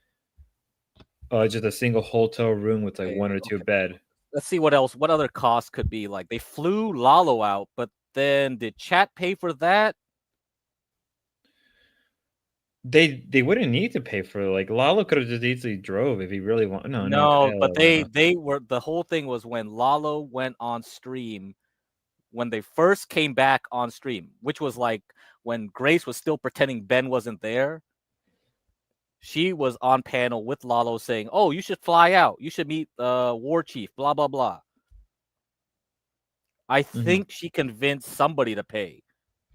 just a single hotel room with like 1 or 2 bed. Let's see what else. What other costs could be like? They flew Lalo out, but then did chat pay for that? They wouldn't need to pay for like Lalo could have just easily drove if he really wanted. No, but they were the whole thing was when Lalo went on stream, when they first came back on stream, which was like when Grace was still pretending Ben wasn't there. She was on panel with Lalo saying, "Oh, you should fly out. You should meet War Chief, blah blah blah." I think she convinced somebody to pay.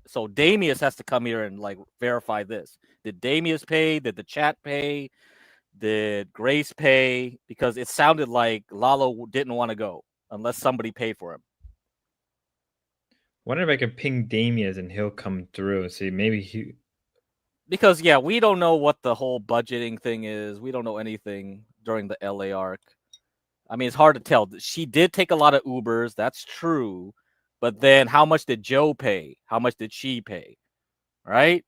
So Damius has to come here and like verify this. Did Damius pay? Did the chat pay? Did Grace pay? Because it sounded like Lalo didn't want to go unless somebody paid for him. Wonder if I could ping Damius and he'll come through. See, maybe he. Because yeah, we don't know what the whole budgeting thing is. We don't know anything during the LA arc. I mean, it's hard to tell. She did take a lot of Ubers. That's true. But then how much did Joe pay? How much did she pay? Right?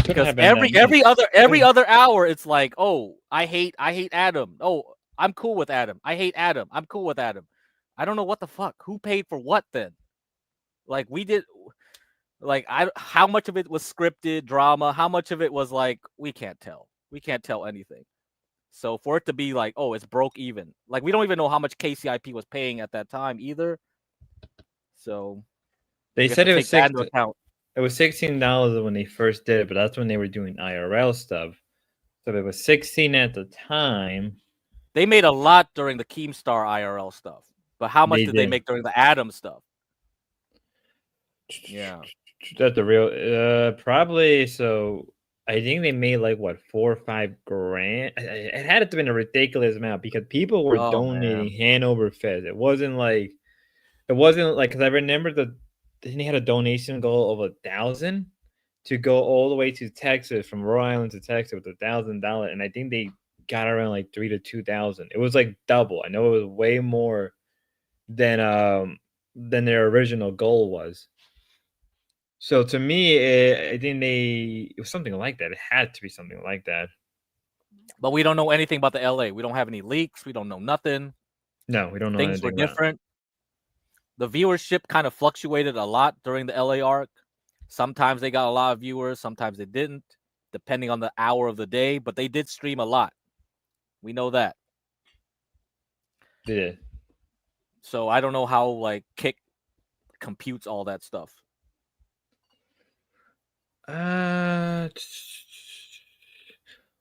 Because every other hour it's like, oh, I hate Adam. Oh, I'm cool with Adam. I hate Adam. I'm cool with Adam. I don't know what the fuck. Who paid for what then? Like we did like how much of it was scripted drama? How much of it was like we can't tell. We can't tell anything. So for it to be like, oh, it's broke even. Like we don't even know how much KCIP was paying at that time either. So they said it was it was $16 when they first did it, but that's when they were doing IRL stuff. So it was 16 at the time. They made a lot during the Keemstar IRL stuff, but how much did they make during the Adam stuff? Yeah, that's the real. Probably so. I think they made like what, $4 or $5 grand. It had to have been a ridiculous amount because people were donating hand over fist. It wasn't like because I remember they had a donation goal of 1,000 to go all the way to Texas from Rhode Island to Texas with $1,000, and I think they got around like 3,000 to 2,000. It was like double. I know it was way more than their original goal was. So to me, I think it was something like that. It had to be something like that. But we don't know anything about the LA. We don't have any leaks. We don't know nothing. No, we don't know Things were anything different. The viewership kind of fluctuated a lot during the LA arc. Sometimes they got a lot of viewers. Sometimes they didn't, depending on the hour of the day. But they did stream a lot. We know that. Yeah. So I don't know how like Kick computes all that stuff.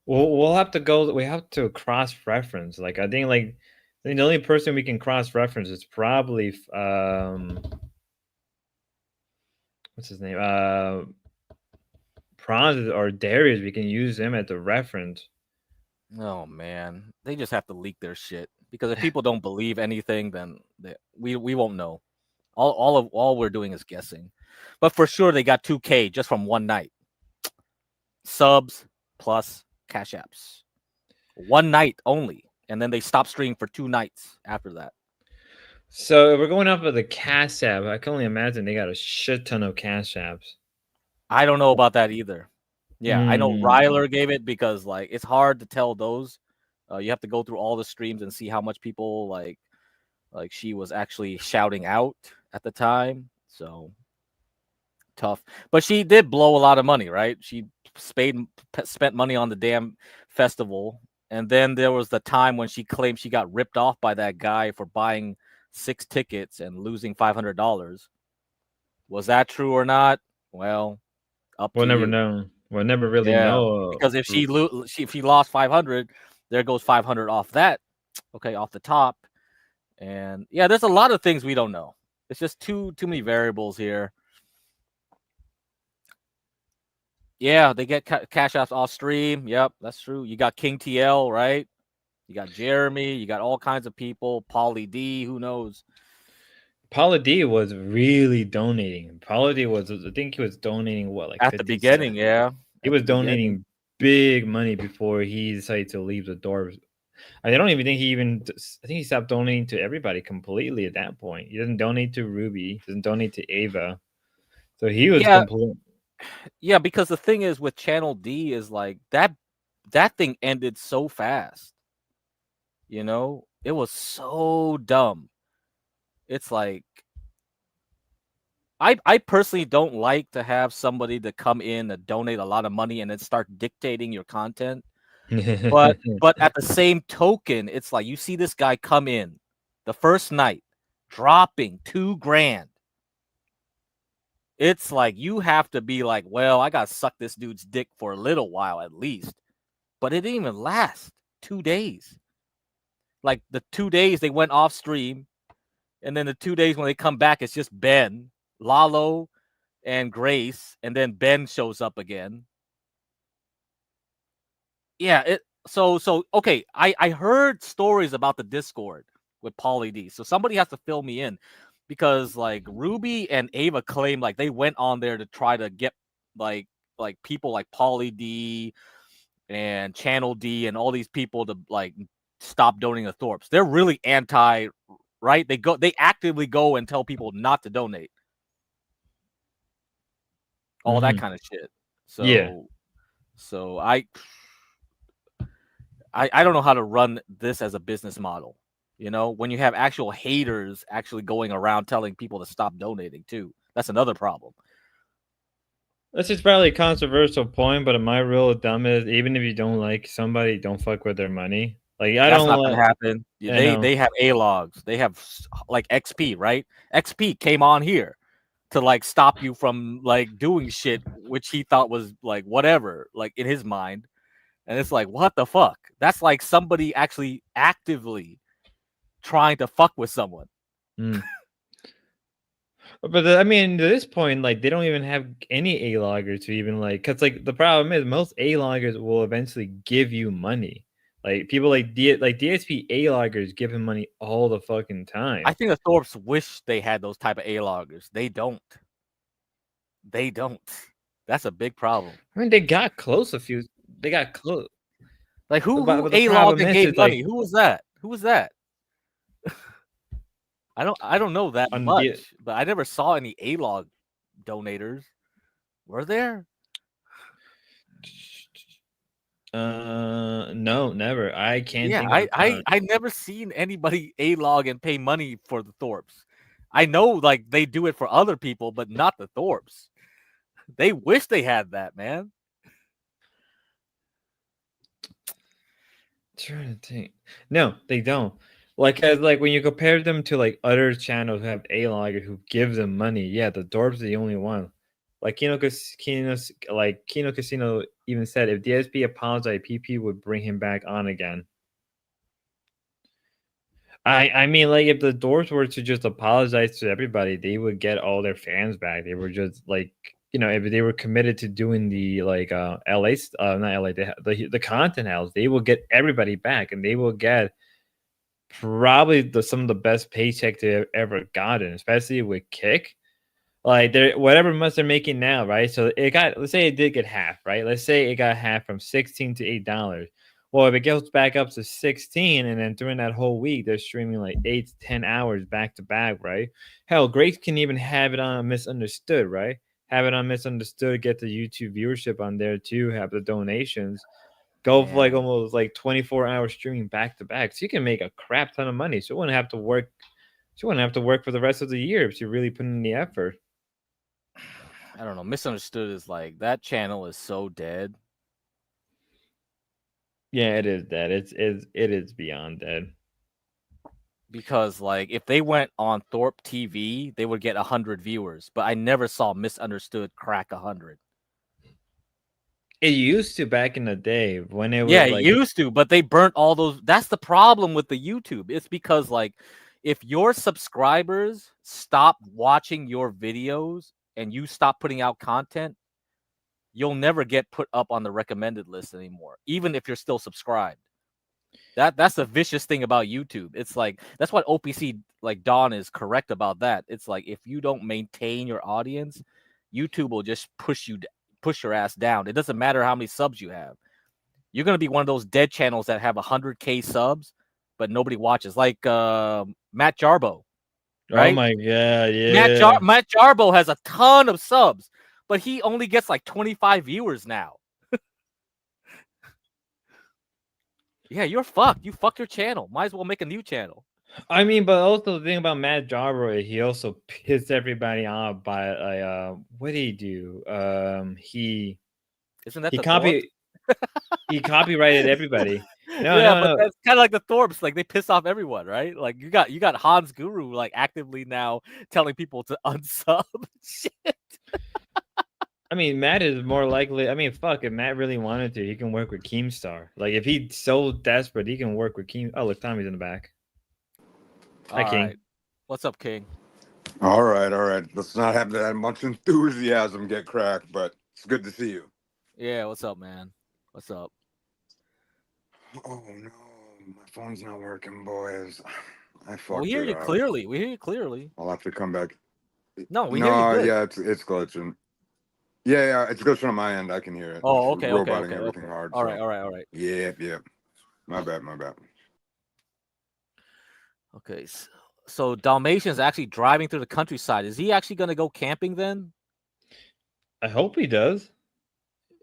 We'll have to go. We have to cross-reference. Like I think the only person we can cross-reference is probably what's his name? Prawn or Darius. We can use him as a reference. Oh man, they just have to leak their shit because if people don't believe anything, then we won't know. All we're doing is guessing. But for sure, they got 2K just from one night. Subs plus cash apps. One night only. And then they stopped streaming for 2 nights after that. So if we're going off of the cash app, I can only imagine they got a shit ton of cash apps. I don't know about that either. Yeah, I know Ryler gave it because like it's hard to tell those. You have to go through all the streams and see how much people like she was actually shouting out at the time. So tough. But she did blow a lot of money, right? She spent money on the damn festival. And then there was the time when she claimed she got ripped off by that guy for buying 6 tickets and losing $500. Was that true or not? Well, we'll never know. We'll never really know. Because if she lost 500, there goes 500 off that. Okay, off the top. And yeah, there's a lot of things we don't know. It's just too many variables here. Yeah, they get cash apps off stream. Yep, that's true. You got King TL, right? You got Jeremy. You got all kinds of people. Pauly D, who knows? Pauly D was really donating. Pauly D was, I think he was donating what, like at the beginning, yeah. He was donating big money before he decided to leave the door. I don't even think I think he stopped donating to everybody completely at that point. He doesn't donate to Ruby, doesn't donate to Ava. So he was completely. Yeah, because the thing is with Channel D is like that thing ended so fast. You know, it was so dumb. It's like I personally don't like to have somebody to come in and donate a lot of money and then start dictating your content. But at the same token, it's like you see this guy come in the first night dropping $2,000. It's like you have to be like, well, I gotta suck this dude's dick for a little while at least. But it didn't even last 2 days. Like the 2 days they went off stream, and then the 2 days when they come back, it's just Ben, Lalo, and Grace, and then Ben shows up again. Yeah, so okay. I heard stories about the Discord with Pauly D. So somebody has to fill me in, because like Ruby and Ava claim like they went on there to try to get like people like Pauly D and Channel D and all these people to like stop donating to Thorpes. They're really anti, right? They actively go and tell people not to donate. All that kind of shit. So Yeah. so I don't know how to run this as a business model. You know, when you have actual haters actually going around telling people to stop donating too. That's another problem. This is probably a controversial point, but my rule of thumb is even if you don't like somebody, don't fuck with their money. Like I That's don't not gonna like. happen. I know. They have A logs. They have like XP, right? XP came on here to like stop you from like doing shit which he thought was like whatever, like in his mind. And it's like, what the fuck? That's like somebody actually actively trying to fuck with someone. But I mean, to this point, like they don't even have any A loggers to even like, because like the problem is most A loggers will eventually give you money. Like people like DSP A loggers give him money all the fucking time. I think the Thorpes wish they had those type of A loggers. They don't. They don't. That's a big problem. I mean, they got close a few. They got close. Like who but the A problem logged and is, gave it's like money? Who was that? Who was that? I don't know that On much, but I never saw any A log donators. Were there? no, never. I can't Yeah, think of a ton. I never seen anybody A log and pay money for the Thorpes. I know like they do it for other people, but not the Thorpes. They wish they had that, man. Trying to think. No, they don't. Like as like when you compare them to like other channels who have A logger who give them money, yeah, the Dorp's the only one. Like Kino Casino even said if DSP apologized, PP would bring him back on again. I mean, like if the Dwarfs were to just apologize to everybody, they would get all their fans back. They were just like, you know, if they were committed to doing the like LA, not LA, the content house, they will get everybody back, and they will get probably some of the best paycheck they've ever gotten, especially with Kick. Like they're whatever much they're making now, right? So it got, let's say it did get half, right? Let's say it got half from $16 to $8. Well, if it goes back up to 16, and then during that whole week they're streaming like 8 to 10 hours back to back, right? Hell, Grace can even have it on Misunderstood, right? Have it on Misunderstood, get the YouTube viewership on there too, have the donations. Go for like almost like 24-hour streaming back to back. So you can make a crap ton of money. So you wouldn't have to work. She wouldn't have to work for the rest of the year if she really put in the effort. I don't know. Misunderstood is like that channel is so dead. Yeah, it is dead. It is beyond dead. Because like if they went on Thorpe TV, they would get 100 viewers. But I never saw Misunderstood crack 100. It used to back in the day when it was it used to, but they burnt all those. That's the problem with the YouTube. It's because like if your subscribers stop watching your videos and you stop putting out content, you'll never get put up on the recommended list anymore, even if you're still subscribed. That's the vicious thing about YouTube. It's like that's what OPC like Dawn is correct about that. It's like if you don't maintain your audience, YouTube will just push your ass down. It doesn't matter how many subs you have. You're gonna be one of those dead channels that have 100K subs, but nobody watches. Like Matt Jarbo. Right? Oh my god, yeah. Matt Jarbo has a ton of subs, but he only gets like 25 viewers now. Yeah, you're fucked. You fucked your channel. Might as well make a new channel. I mean, but also the thing about Matt Jarbo, he also pissed everybody off by what did he do? He copyrighted everybody. No. That's kind of like the Thorpes. Like they piss off everyone, right? Like you got Hans Guru like actively now telling people to unsub shit. I mean, Matt is more likely. I mean, fuck, if Matt really wanted to, he can work with Keemstar. Like, if he's so desperate, he can work with Keem. Oh, look, Tommy's in the back. Hi, All King. right. What's up, King? All right, all right. Let's not have that much enthusiasm get cracked, but it's good to see you. Yeah, what's up, man? What's up? Oh no, my phone's not working, boys. I fucked Well, we hear it you up. clearly. We hear you clearly. I'll have to come back. No, we hear you good. Yeah, it's glitching. Yeah, it's glitching on my end. I can hear it. Oh, It's okay, roboting okay. everything hard. All right, so- all right, all right. Yeah. My bad. Okay, so Dalmatian's actually driving through the countryside. Is he actually going to go camping then? I hope he does.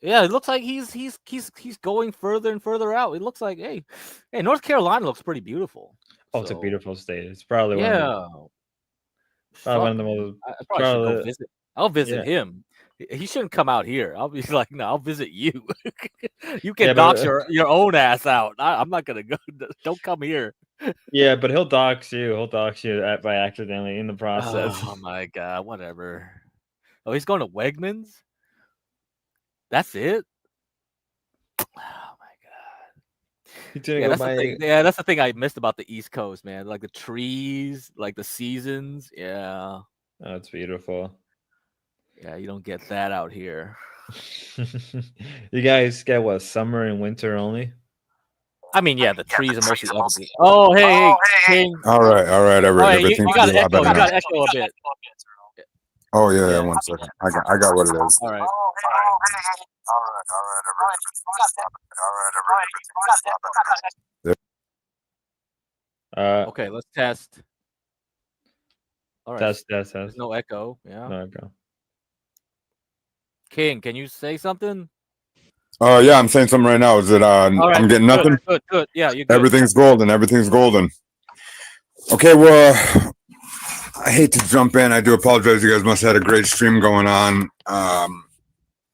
Yeah, it looks like he's going further and further out. It looks like hey, North Carolina looks pretty beautiful. Oh, it's a beautiful state. It's probably one of the Fuck, one of the man. most. I probably should go visit. I'll visit yeah. him. He shouldn't come out here. I'll be like, no, I'll visit you. You can Yeah, dox but- your own ass out. I'm not gonna go. Don't come here. Yeah, but he'll dox you. He'll dox you by accidentally in the process. Oh my god, whatever. Oh, he's going to Wegmans. That's it. He's gonna Yeah, go that's buy. the thing. Yeah, that's the thing I missed about the East Coast, man. Like the trees, like the seasons. Yeah. Oh, it's beautiful. Yeah, you don't get that out here. You guys get what, summer and winter only? I mean, yeah, the trees are mostly evergreen. Oh, hey, King. All right. Everything's you got a lot better you now. got to echo a bit. Oh yeah, 1 second. I got what it is. All right. Okay, let's test. All right. Test. There's no echo. Yeah. No echo. King, can you say something? Oh yeah, I'm saying something right now. Is it All right, I'm getting nothing? Good. Yeah, you're good. Everything's golden. Okay, well, I hate to jump in. I do apologize. You guys must have had a great stream going on.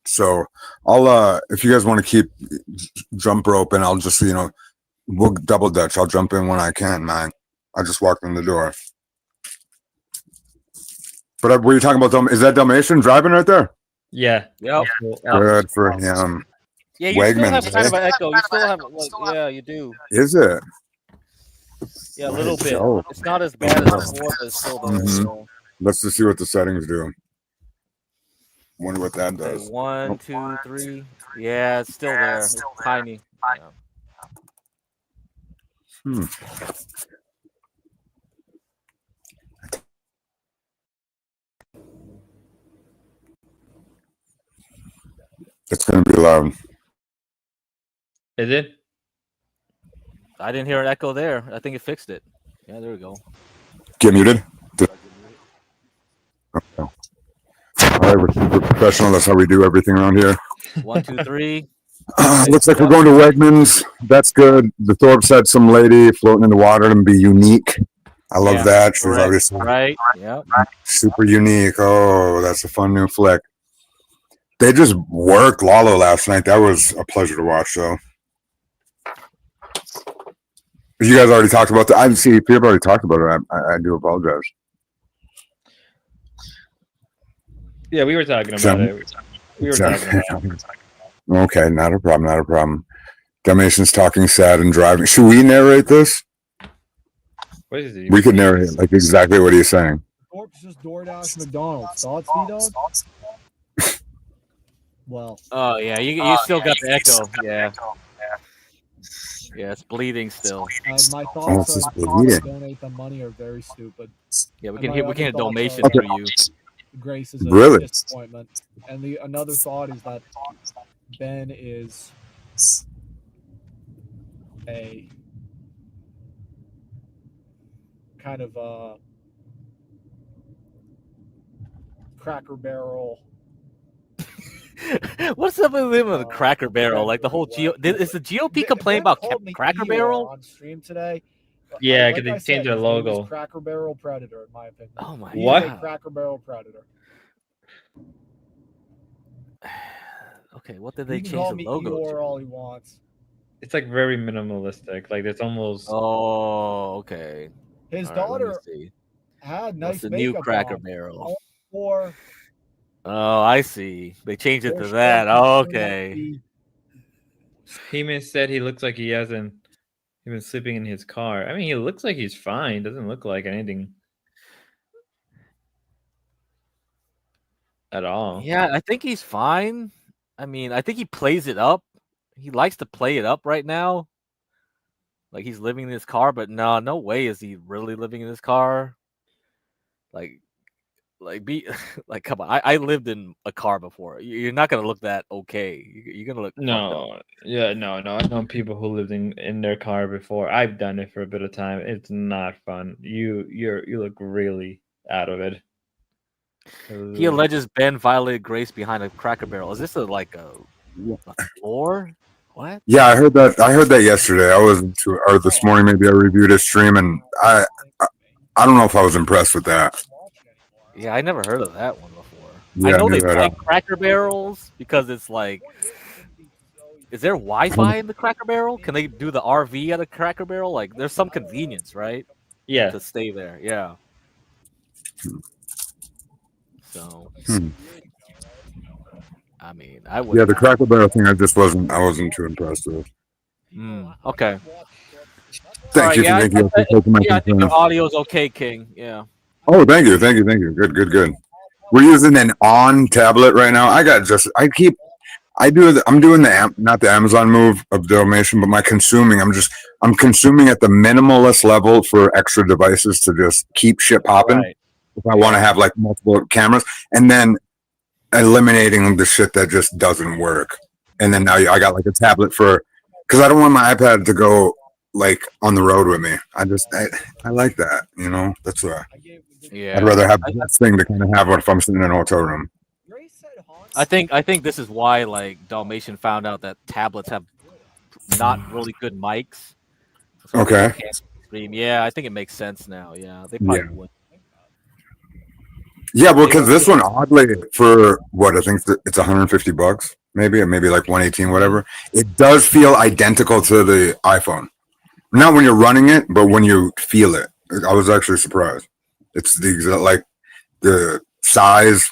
So I'll if you guys want to keep jump rope, and I'll just we'll double dutch. I'll jump in when I can, man. I just walked in the door. But were you talking about is that Dalmatian driving right there? Yeah. Yep. Good for him. Yeah, you Wegmans, still have kind of eh? an echo. You still have yeah, you do. Is it? Yeah, a little bit. So- It's not as bad as before, but it's still there. Mhm. Let's just see what the settings do. Wonder what that Okay, does. 1, 2, 3. Yeah, it's still there. It's tiny. Yeah. It's gonna be loud. Is it? I didn't hear an echo there. I think it fixed it. Yeah, there we go. Get muted. Okay. All right, we're super professional. That's how we do everything around here. 1, 2, 3. Looks like we're going to Wegmans. That's good. The Thorpe said some lady floating in the water and be unique. I love that. She's correct. obviously Right. Yep. super unique. Oh, that's a fun new flick. They just worked Lalo last night. That was a pleasure to watch, though. You guys already talked about that. I see people already talked about it. I do apologize. Yeah, we were talking about it. We were talking about it. Okay, not a problem. Dalmatian's talking sad and driving. Should we narrate this? What is it? We could narrate like exactly what he's saying. Thorpe's just DoorDash McDonald's. Thoughts, B-Dog? Well. Oh, yeah, you still got the echo. Yeah. Yeah, it's bleeding still. My Oh, thoughts it's on just how to bleeding. donate the money are very stupid. Yeah, we And can my hear other thoughts Dalmatian are through you. Grace is a Really? disappointment. And another thought is that Ben is a kind of a Cracker Barrel. What's up with him with the Cracker Barrel? Like the whole is the GOP complaining about Cracker Barrel on stream today? Yeah, Like because I they said, changed their his name is logo. Cracker Barrel Predator, in my opinion. Oh my He's What? a Cracker Barrel Predator. Okay, what did they He can change call the me logo Eeyore to? all he wants. It's like very minimalistic. Like it's almost. Oh, okay. His All right, let me daughter see. had What's nice the new makeup Cracker on. Barrel? Only for Oh, I see. They changed it to that. Oh, okay. He said he looks like he hasn't been sleeping in his car. I mean, he looks like he's fine. Doesn't look like anything at all. Yeah, I think he's fine. I mean, I think he plays it up. He likes to play it up right now. Like he's living in his car, but no way is he really living in his car. Like be like, come on. I lived in a car before. You're not gonna look that okay. You're gonna look fucked up. No, yeah, no. I know people who lived in their car before. I've done it for a bit of time. It's not fun. You look really out of it. He alleges Ben violated Grace behind a Cracker Barrel. Is this a floor? What? Yeah, I heard that yesterday. I wasn't too, or this morning maybe I reviewed his stream, and I don't know if I was impressed with that. Yeah, I never heard of that one before. Yeah, I know they neither had like I. Cracker Barrels because it's like, is there Wi-Fi in the Cracker Barrel? Can they do the RV at a Cracker Barrel? Like, there's some convenience, right? Yeah. To stay there. Yeah. So, I mean, I would. Yeah, the Cracker Barrel thing, I wasn't too impressed with. Okay. Thank you for taking my I think concern. your audio's okay, King. Yeah. Oh, thank you. Good. We're using an on tablet right now. I'm doing not the Amazon move of Dalmatian, but I'm consuming at the minimalist level for extra devices to just keep shit popping. Right. If I want to have like multiple cameras, and then eliminating the shit that just doesn't work. And then now I got like a tablet because I don't want my iPad to go like on the road with me. I like that, that's why. Yeah. I'd rather have this thing to kind of have if I'm sitting in a hotel room. I think this is why like Dalmatian found out that tablets have not really good mics. So Okay. they can't stream. Yeah, I think it makes sense now. Yeah, they probably would. Yeah, well, because this one oddly for what I think it's $150, maybe like 118, whatever. It does feel identical to the iPhone. Not when you're running it, but when you feel it. I was actually surprised. It's the exact like the size,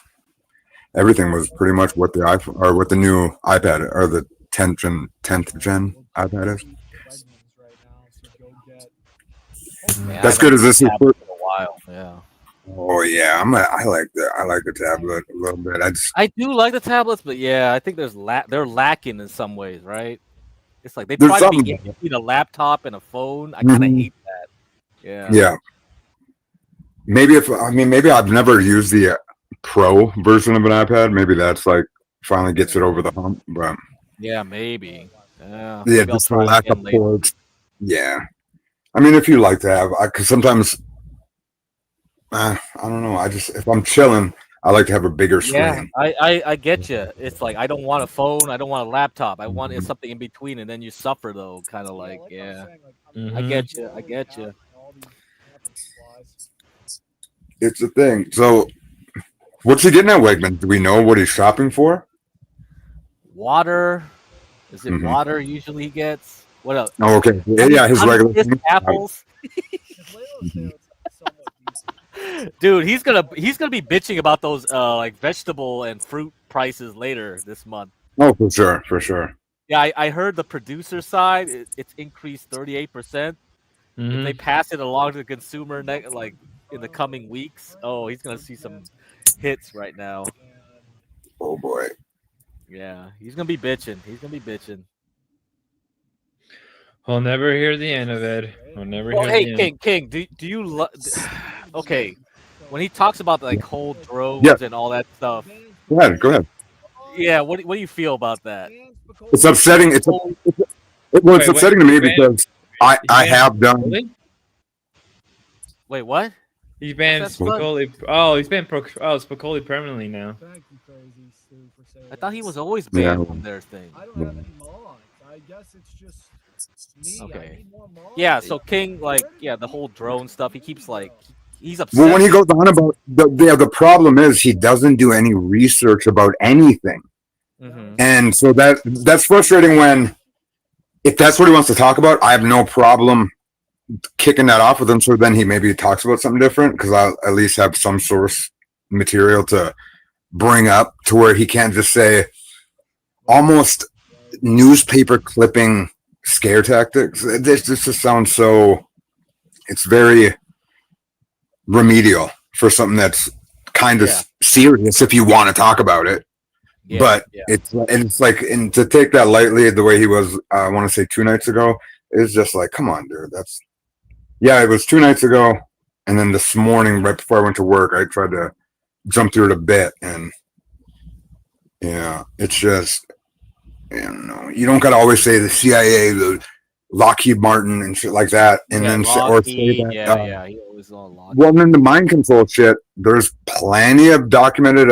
everything was pretty much what the iPhone or what the new iPad or the 10th gen iPad is. Man, That's good as this is. For a while. Yeah. Oh yeah, I like the tablet a little bit. I do like the tablets, but yeah, I think they're lacking in some ways, right? It's like they There's try to be something- between a laptop and a phone. I kind of hate that. Yeah. Yeah. Maybe I've never used the Pro version of an iPad. Maybe that's like finally gets it over the hump. But Yeah, maybe. Yeah. yeah, Maybe I'll just the try it lack again of later. ports. Yeah. I mean, if you like to have, because sometimes I don't know. If I'm chilling, I like to have a bigger screen. Yeah, I get you. It's like I don't want a phone, I don't want a laptop. I want something in between, and then you suffer though, kind of like yeah. I get you. I get you. It's a thing. So, what's he getting at Wegman? Do we know what he's shopping for? Water. Is it Mhm. water usually he gets? What else? Oh, okay. Yeah, his regular thing. apples. Dude, he's gonna be bitching about those like vegetable and fruit prices later this month. Oh, for sure. Yeah, I heard the producer side it's increased 38%. If they pass it along to the consumer like in the coming weeks, oh, he's gonna see some hits right now. Oh boy. Yeah, he's gonna be bitching. We'll never hear the end of it. We'll never Well, hear hey, the end. King, do you okay? When he talks about like whole drones Yeah. and all that stuff, Go ahead. yeah, what do you feel about that? It's upsetting. It's upsetting to me because I have done. Wait, what? He's banned That's what- Spicoli. Oh, he's banned Spicoli permanently now. I thought he was always banned Yeah. from their thing. I don't have any mods. I guess it's just me. I Okay. need more mods. Yeah, so King, like, yeah, the whole drone stuff. He keeps like, he's upset. Well, when he goes on about the problem is he doesn't do any research about anything, and so that's frustrating. When if that's what he wants to talk about, I have no problem kicking that off with him. So then he maybe talks about something different because I'll at least have some source material to bring up to where he can't just say almost newspaper clipping scare tactics. This just sounds so, it's very remedial for something that's kind of serious if you want to talk about it. But it's like, and to take that lightly the way he was, I want to say 2 nights ago, is just like, come on, dude. That's, yeah, it was 2 nights ago. And then this morning, right before I went to work, I tried to jump through it a bit. And yeah, it's just, I don't know. You don't got to always say the CIA, the Lockheed Martin and shit like that. And then or say that. He always on Lockheed. Well, then the mind control shit, there's plenty of documented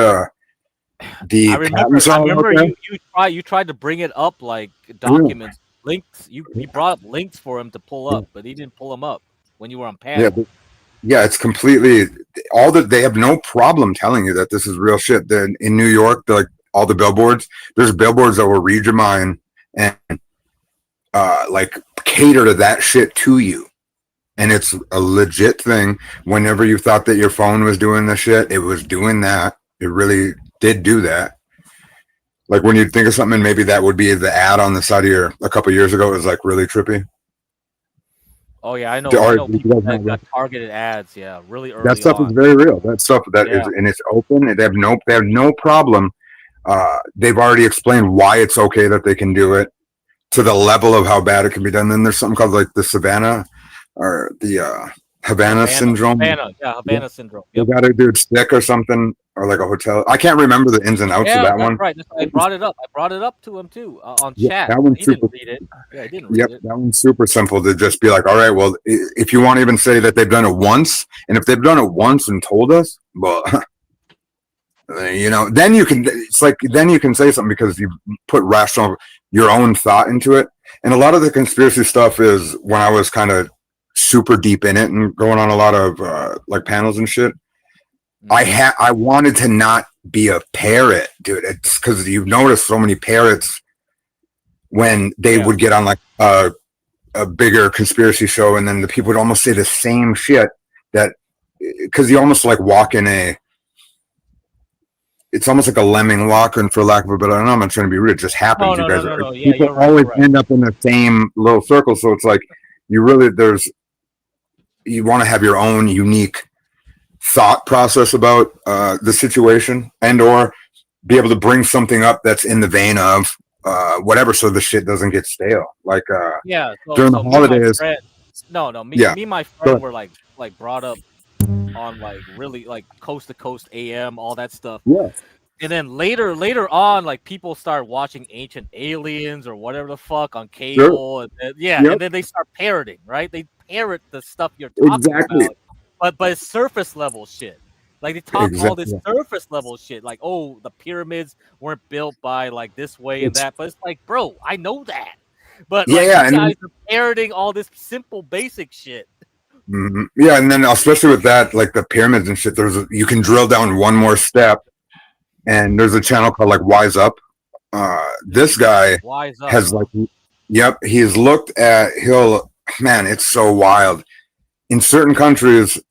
I remember you tried to bring it up like documents, links. You brought up links for him to pull up, but he didn't pull them up when you were on panel. Yeah, it's completely they have no problem telling you that this is real shit. Then in New York, like all the billboards, there's billboards that will read your mind and like cater to that shit to you. And it's a legit thing. Whenever you thought that your phone was doing the shit, it was doing that. It really did do that. Like when you think of something, maybe that would be the ad on the side of your, a couple years ago, it was like really trippy. Oh yeah, I know people that got targeted ads. Yeah, really early. That stuff is very real. That stuff is, and it's open. They have no problem. They've already explained why it's okay that they can do it to the level of how bad it can be done. Then there's something called like the Savannah or the Havana syndrome. Havana syndrome. Yep. They got a dude sick or something, or like a hotel. I can't remember the ins and outs of that one. Right. I brought it up. I brought it up to him too on chat. That one's he super. Didn't read it. Yeah, I didn't read it. That one's super simple to just be like, all right, well, if you want to even say that they've done it once, and if they've done it once and told us, well, you know, then you can. It's like then you can say something because you put your own thought into it. And a lot of the conspiracy stuff is when I was kind of super deep in it and going on a lot of like panels and shit. I wanted to not be a parrot, dude. It's because you've noticed so many parrots when they would get on like a bigger conspiracy show, and then the people would almost say the same shit that because you almost like walk in it's almost like a lemming walk, and for lack of a better, I don't know, I'm not trying to be rude. It just happens. People always end up in the same little circle, so it's like you want to have your own unique thought process about the situation, and or be able to bring something up that's in the vein of whatever, so the shit doesn't get stale. Like during the holidays. Me and my friend were like brought up on like really like coast to coast AM, all that stuff. Yeah. And then later on, like people start watching Ancient Aliens or whatever the fuck on cable, and and then they start parroting, right? They parrot the stuff you're talking about, but it's surface level shit. Like they talk all this surface level shit, like the pyramids weren't built by like this way and that, but it's like, bro, I know that, but you guys are parroting all this simple basic shit. Mm-hmm. Yeah, and then especially with that, like the pyramids and shit, you can drill down one more step, and there's a channel called like Wise Up. This guy has like, he's looked at man, it's so wild. In certain countries,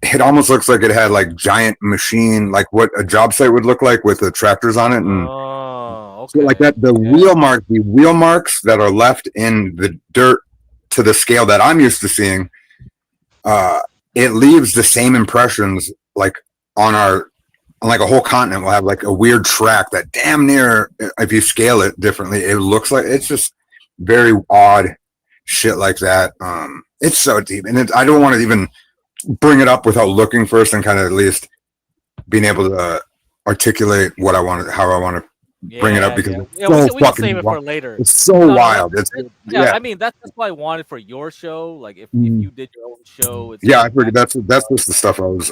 it almost looks like it had like giant machine, like what a job site would look like with the tractors on it, and so like that. The wheel marks that are left in the dirt to the scale that I'm used to seeing. It leaves the same impressions like on like a whole continent will have like a weird track that damn near, if you scale it differently, it looks like it's just very odd shit like that. It's so deep, and I don't want to even bring it up without looking first and kind of at least being able to articulate what I want, how I want to bring it up, because it's we can save it for later. It's so wild. I mean that's what I wanted for your show. Like if you did your own show, I figured that's just the stuff I was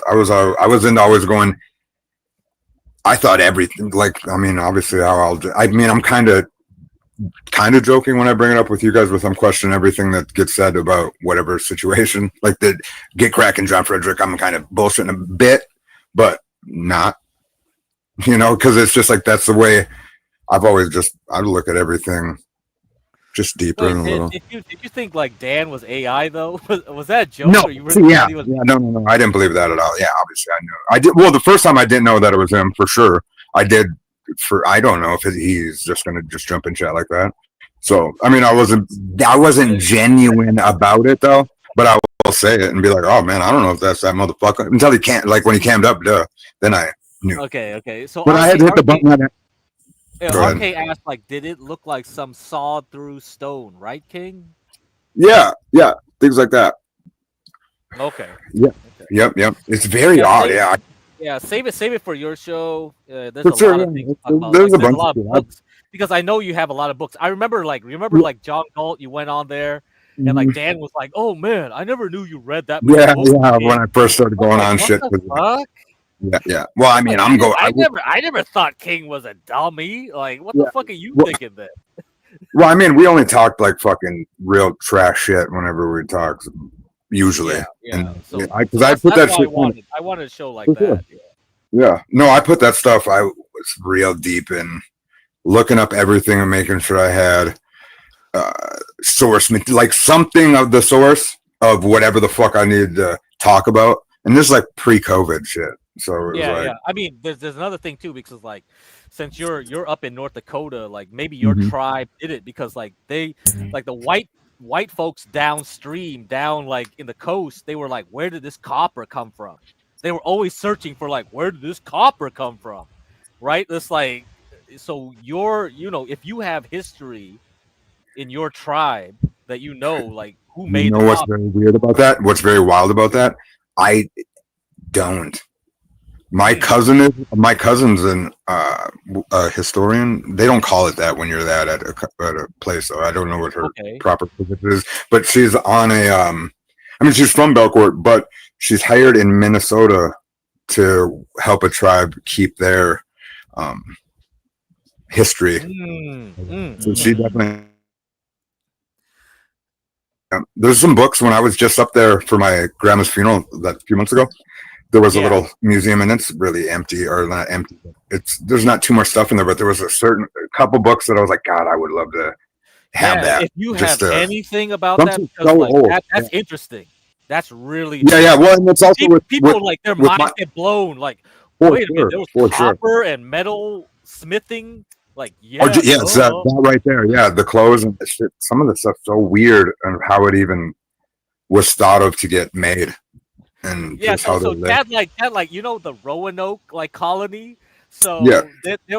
into. Always going. I thought everything. Like I mean, obviously I'm kind of joking when I bring it up with you guys. I'm questioning everything that gets said about whatever situation. Like the Get Cracking John Frederick. I'm kind of bullshitting a bit, but not. You know, because it's just like that's the way I've always I look at everything just deeper and a little. Did you think like Dan was AI though? Was that a joke? No, Or you really yeah, thought he was? no. I didn't believe that at all. Yeah, obviously I knew. I did. Well, the first time I didn't know that it was him for sure. I did. I don't know if he's just gonna just jump in chat like that. So I mean, I wasn't genuine about it though. But I will say it and be like, oh man, I don't know if that's that motherfucker until he can't. Like when he cammed up, then I knew. Okay. So But I had to hit the button. RK asked, like, did it look like some sawed through stone, right, King? Yeah, things like that. Okay. Yeah. Yep. It's very odd. Yeah, save it for your show. There's For a sure, lot of yeah. things to talk about. There's a There's bunch a lot of of books because I know you have a lot of books. I remember like John Galt. You went on there and like Dan was like, "Oh man, I never knew you read that." many books, Yeah. King." When I first started going on What shit. the fuck? Yeah. Well, I mean, I'm going. I never thought King was a dummy. Like, what the fuck are you thinking then? Well, I mean, we only talked like fucking real trash shit whenever we talk. Usually, because I put that shit. I wanted a show like For that. sure. Yeah. No, I put that stuff. I was real deep in looking up everything and making sure I had source, like something of the source of whatever the fuck I needed to talk about. And this is like pre-COVID shit. So it was Yeah. I mean, there's another thing too, because like, since you're up in North Dakota, like maybe your tribe did it because like they, like the white folks downstream, down like in the coast, they were like, where did this copper come from? They were always searching for like, where did this copper come from? Right? It's like, so if you have history in your tribe that like who made the what's copper. very weird about that? What's very wild about that? I don't. My cousin's a historian. They don't call it that when you're that at a place. So I don't know what her proper position is, but she's on a. I mean, she's from Belcourt, but she's hired in Minnesota to help a tribe keep their history. So she definitely. There's some books when I was just up there for my grandma's funeral that few months ago. There was a little museum and it's really empty, or not empty. There's not too much stuff in there, but there was a couple books that I was like, God, I would love to have that. If you Just have to- anything about that, something because so like old. that's interesting. That's really Yeah. Well, and it's also people like their with minds get blown. Like, For wait a minute, there sure, was for sure. copper and metal smithing. Like, It's that right there. Yeah, the clothes and the shit. Some of the stuff's so weird and how it even was thought of to get made. And Yeah, just how so they that like the Roanoke like colony. So Yeah.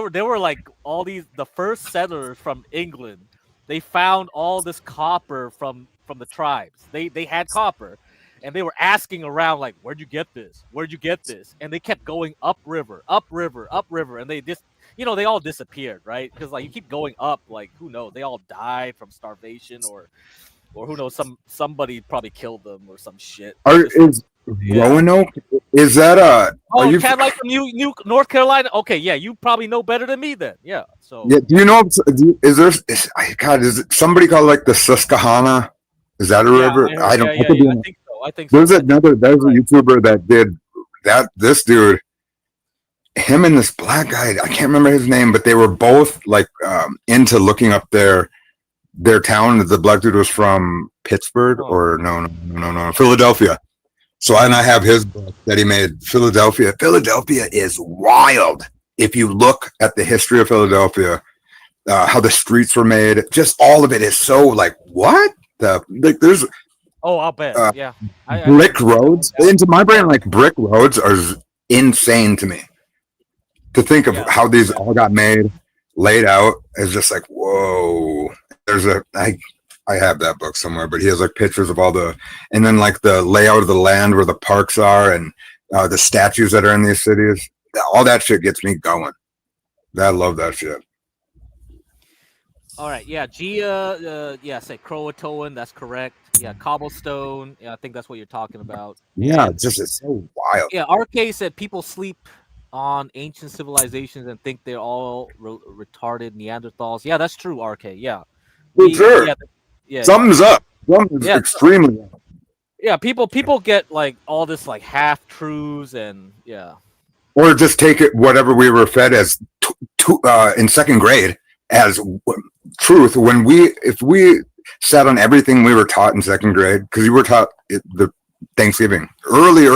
there were like all the first settlers from England. They found all this copper from the tribes. They had copper, and they were asking around like, where'd you get this? Where'd you get this? And they kept going upriver, and they just they all disappeared, right? Because like you keep going up, like who knows? They all died from starvation or who knows? Somebody probably killed them or some shit. is Roanoke. Is that Oh, are you cat like from New North Carolina. Okay, yeah, you probably know better than me then. Yeah. So Yeah, do you know? Is it somebody called like the Susquehanna? Is that a river? I don't. Yeah, I could be I wrong. think so. I think so. There's a YouTuber that did that. This dude, him and this black guy, I can't remember his name, but they were both like into looking up their town. The black dude was from Pittsburgh or no, Philadelphia. So and I have his book that he made. Philadelphia. Philadelphia is wild. If you look at the history of Philadelphia, how the streets were made, just all of it is so like what there's. Oh, I'll bet. Yeah. Brick roads into my brain, like brick roads are insane to me. To think of how these all got made, laid out is just like whoa. I have that book somewhere, but he has like pictures of all and then like the layout of the land where the parks are and the statues that are in these cities. All that shit gets me going. I love that shit. All right. Yeah. Gia. Say Croatoan. That's correct. Yeah. Cobblestone. Yeah. I think that's what you're talking about. Yeah. It's so wild. Yeah. RK said people sleep on ancient civilizations and think they're all retarded Neanderthals. Yeah, that's true. RK. Yeah. For sure. Something's up. Something's extremely up. Yeah. People get like all this like half truths and yeah. Or just take it whatever we were fed as in second grade. as truth when if we sat on everything we were taught in second grade, because you were taught the Thanksgiving early,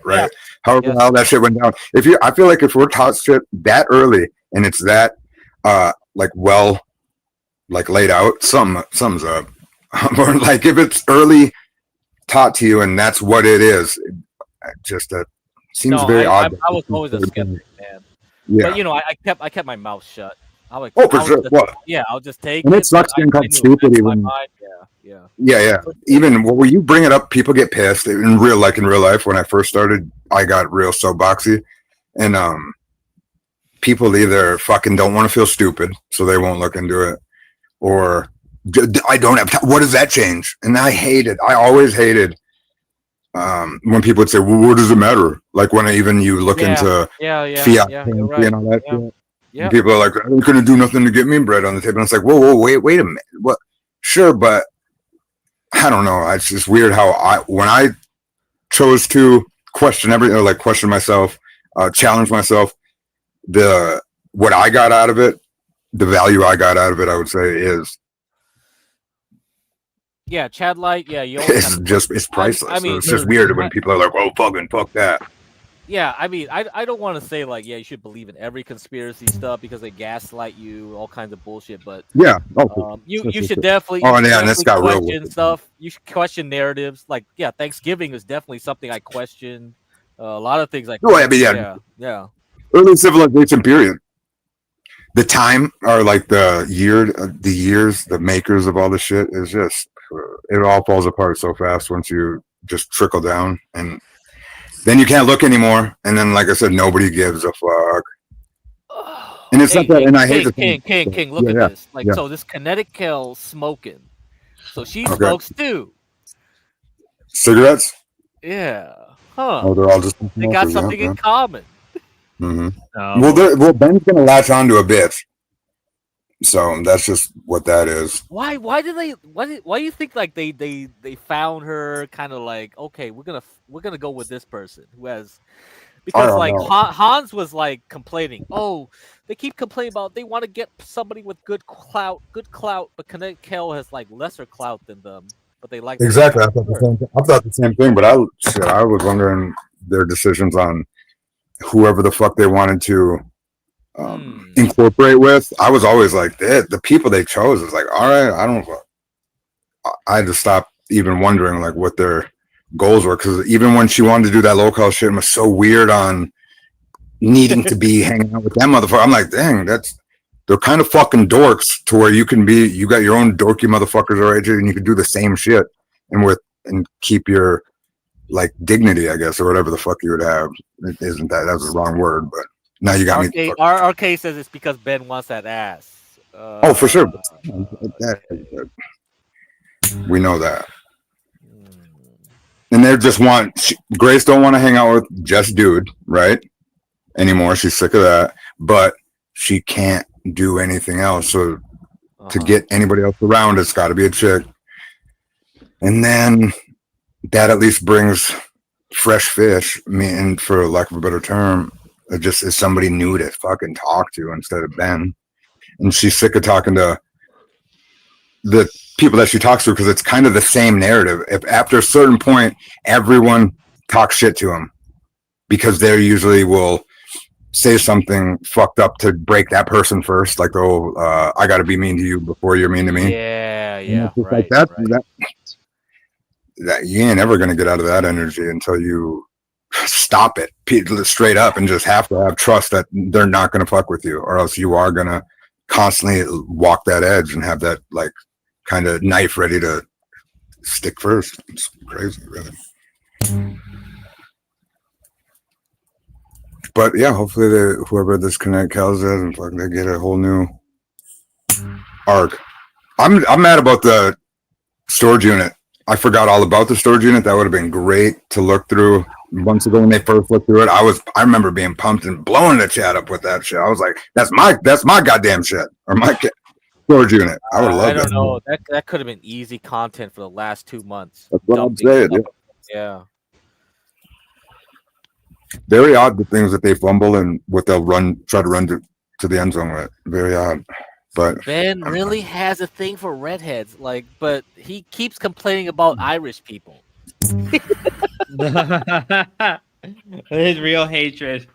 right? Yeah. However, Yes. how that shit went down. I feel like if we're taught shit that early and it's that like laid out, something's up. Or like if it's early taught to you and that's what it is, just seems very odd. I was always a skeptic, man. Yeah. But you know, I kept my mouth shut. For sure. I'll just take and it. it sucks but getting called stupid even. Yeah. Even when you bring it up, people get pissed. In real life, when I first started, I got real soapboxy, and people either fucking don't want to feel stupid, so they won't look into it, or I don't have time. What does that change? And I always hated when people would say, well, what does it matter? Like when you look into fiat currency and all that shit. And people are like, I ain't gonna do nothing to get me bread on the table. And it's like, whoa, wait a minute. What? Sure, but I don't know. It's just weird how when I chose to question everything, or like question myself, challenge myself, what I got out of it, the value I got out of it, I would say is Chad Light. Yeah, you always it's priceless. I mean, it's just weird when people are like, "Oh, fuck that." Yeah, I mean, I don't want to say like, you should believe in every conspiracy stuff because they gaslight you, all kinds of bullshit. But yeah, you should definitely. Oh, yeah, and this got real question stuff. You should question narratives. Like, Thanksgiving is definitely something I question. A lot of things like. Oh, yeah. Early civilization period. The time are like the years, the makers of all the shit is just it all falls apart so fast once you just trickle down, and then you can't look anymore. And then, like I said, nobody gives a fuck. And it's not that. And I hate the King. Look at this. Like, so this kinetic kill smoking. So she smokes too. Cigarettes. Yeah. Huh. Oh, they're all just. They got something in common. Mm-hmm. Well, Ben's gonna latch onto a bitch, so that's just what that is. Why do you think like they found her kind of like, okay, we're gonna go with this person who has, because like Hans was like complaining, they keep complaining about they want to get somebody with good clout, but Kinetic Kel has like lesser clout than them, but they like exactly. I thought the same thing, but I was wondering their decisions on whoever the fuck they wanted to incorporate with. I was always like, the people they chose is like, all right, I had to stop even wondering like what their goals were, because even when she wanted to do that local shit, it was so weird on needing to be hanging out with them motherfucker. I'm like, dang, they're kind of fucking dorks to where you got your own dorky motherfuckers right here, and you can do the same shit and keep your like dignity, I guess, or whatever the fuck you would have. It isn't that? That's the wrong word, but now you got me. Our case says it's because Ben wants that ass. For sure. We know that. And they just Grace don't want to hang out with just dude, right? Anymore. She's sick of that, but she can't do anything else. So to get anybody else around, it's got to be a chick. And then that at least brings fresh fish. I mean, for lack of a better term, it just is somebody new to fucking talk to instead of Ben. And she's sick of talking to the people that she talks to, because it's kind of the same narrative. If after a certain point, everyone talks shit to him, because they usually will say something fucked up to break that person first, like, I got to be mean to you before you're mean to me. Yeah, right, like that you ain't ever gonna get out of that energy until you stop it straight up and just have to have trust that they're not gonna fuck with you, or else you are gonna constantly walk that edge and have that like kind of knife ready to stick first. It's crazy, really. But yeah, hopefully whoever this Connect Cows is, and fuck, they get a whole new arc. I'm mad about the storage unit. I forgot all about the storage unit. That would have been great to look through months ago when they first looked through it. I remember being pumped and blowing the chat up with that shit. I was like, that's my goddamn shit, or my storage unit. I would love that. I don't know. That could have been easy content for the last 2 months. That's what I'm saying. Yeah. Very odd the things that they fumble and what they'll try to run to the end zone with. Very odd. But Ben really has a thing for redheads, like, but he keeps complaining about Irish people. His real hatred.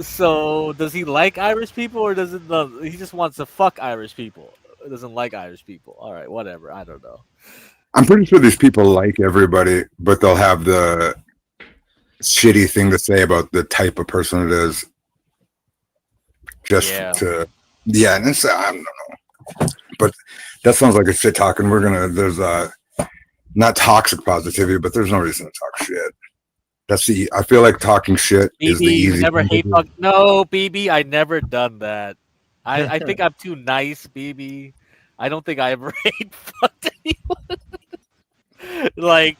So does he like Irish people, or does it? He just wants to fuck Irish people. Doesn't like Irish people. All right, whatever. I don't know. I'm pretty sure these people like everybody, but they'll have the shitty thing to say about the type of person it is. Just to, and it's, I don't know. But that sounds like a shit talking. There's not toxic positivity, but there's no reason to talk shit. I feel like talking shit is the easy. You never hate fuck. No, BB, I never done that. I think I'm too nice, BB. I don't think I ever hate fucked anyone. like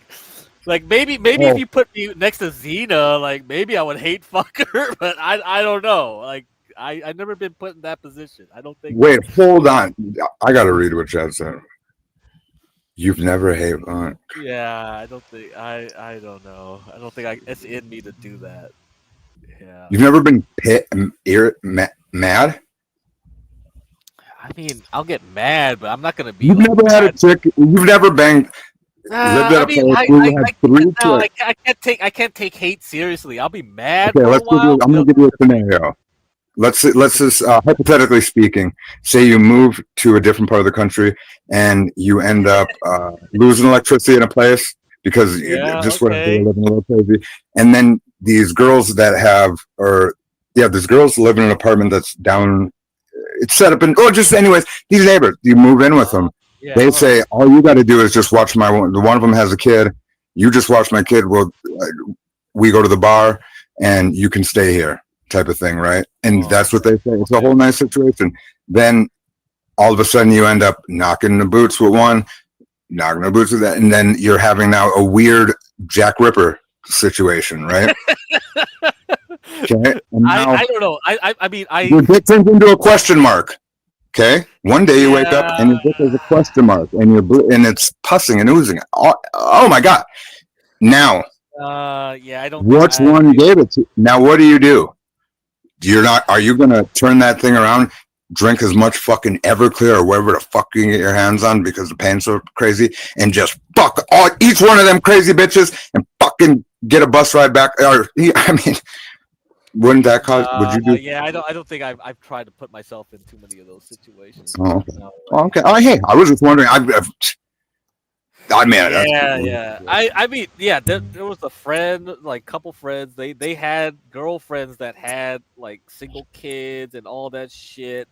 maybe if you put me next to Xena, like maybe I would hate fuck her, but I don't know. Like I've never been put in that position. I don't think. Wait, hold on. I gotta read what Chad said. You've never hate fuck. Yeah, I don't think I don't know. I don't think it's in me to do that. Yeah. You've never been mad? I mean, I'll get mad, but I'm not gonna be. You've never had a chick. You've never banged. I can't take hate seriously. I'll be mad. Okay, I'm gonna give you a scenario. Let's just hypothetically speaking, say you move to a different part of the country and you end up losing electricity in a place because whatever, you're living a little crazy, and then these girls these girls live in an apartment that's down. It's set up anyways, these neighbors, you move in with them. Yeah, they say, all you got to do is just watch one of them has a kid. You just watch my kid. We go to the bar and you can stay here type of thing. Right. And that's what they say. It's a whole nice situation. Then all of a sudden you end up knocking the boots with one, knocking the boots with that. And then you're having now a weird Jack Ripper situation. Right. Okay. I don't know. I mean, your dick turns into a question mark. Okay. One day you wake up and your dick is a question mark, and and it's pussing and oozing. Oh my god! Now, I don't. Which one gave it to? Now, what do? Are you gonna turn that thing around? Drink as much fucking Everclear or whatever the fuck you can get your hands on because the pain's so crazy, and just fuck each one of them crazy bitches and fucking get a bus ride back? Wouldn't that cause? Would you do? Yeah, I don't think I've tried to put myself in too many of those situations. Oh, okay. Okay. Oh, hey, I was just wondering. I mean, there was a friend, like couple friends. They had girlfriends that had like single kids and all that shit.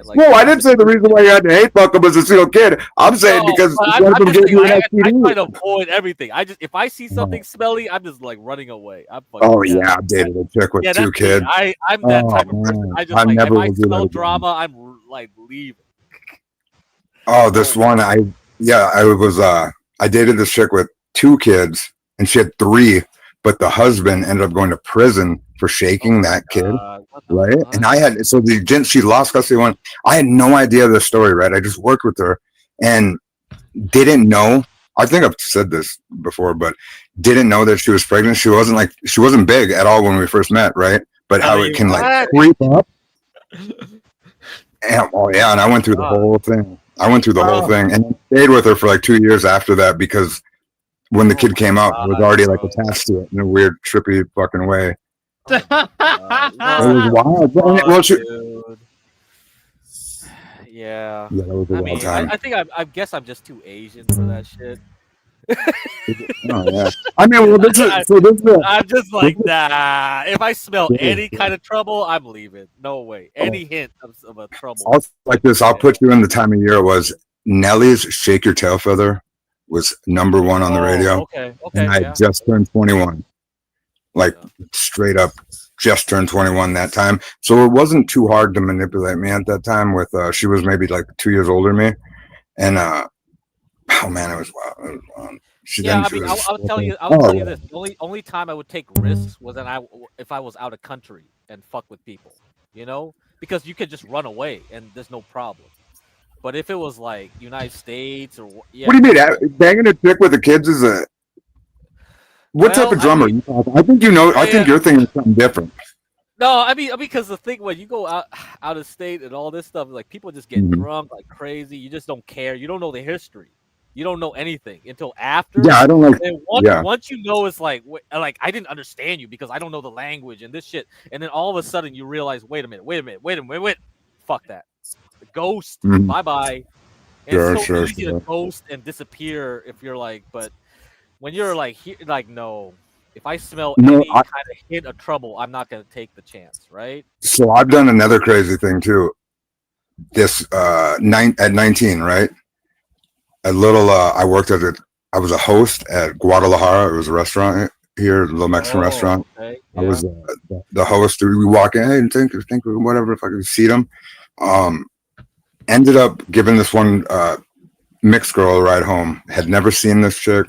Like, I didn't say the reason why you had to hate fuck him was a single kid. I'm saying because one of them gave you an STD. I try to avoid everything. If I see something smelly, I'm just like running away. I dated a chick with 2 kids. I'm that type of person. I just if I smell drama, I'm like leaving. Oh, this one, I dated this chick with 2 kids, and she had 3, but the husband ended up going to prison for shaking that kid. Right. And she lost custody one. I had no idea the story, right? I just worked with her and didn't know. I think I've said this before, but didn't know that she was pregnant. She wasn't big at all when we first met, right? But how it can like creep up. And, and I went through the whole thing. And stayed with her for like 2 years after that because when the kid came out, I was already like attached to it in a weird, trippy fucking way. It was wild. Yeah, that was a wild time. I think I guess I'm just too Asian for that shit. I mean, I'm just like, nah. If I smell any kind of trouble, I'm leaving. No way. Any hint of a trouble. Like this, I'll put you in the time of year. It was Nelly's "Shake Your Tail Feather" was #1 on the radio. Okay. And I just turned 21. Like straight up, just turned 21 that time. So it wasn't too hard to manipulate me at that time. With she was maybe like 2 years older than me, and oh man, it was wild. I'll tell you this. The only time I would take risks was if I was out of country and fuck with people, because you could just run away and there's no problem. But if it was like United States or what do you mean? Banging a chick with the kids is what type of drummer? I think I think you're thinking something different. No, I mean, because the thing when you go out of state and all this stuff, like people just get Mhm. drunk like crazy. You just don't care. You don't know the history. You don't know anything until after. Yeah, I don't like. And Yeah. once you know, it's like I didn't understand you because I don't know the language and this shit. And then all of a sudden you realize, wait a minute, fuck that. The ghost, Mhm. bye bye. And Sure, it's so sure, easy sure. to ghost and disappear if you're like, but when you're like here, like no. If I smell No, any kind of hint of trouble, I'm not gonna take the chance, right? So I've done another crazy thing too. This at 19, right? A little. I worked I was a host at Guadalajara. It was a restaurant here, a little Mexican restaurant. Okay. I was the host. We walk in, hey, think whatever, if I could see them. Ended up giving this one mixed girl a ride home. Had never seen this chick.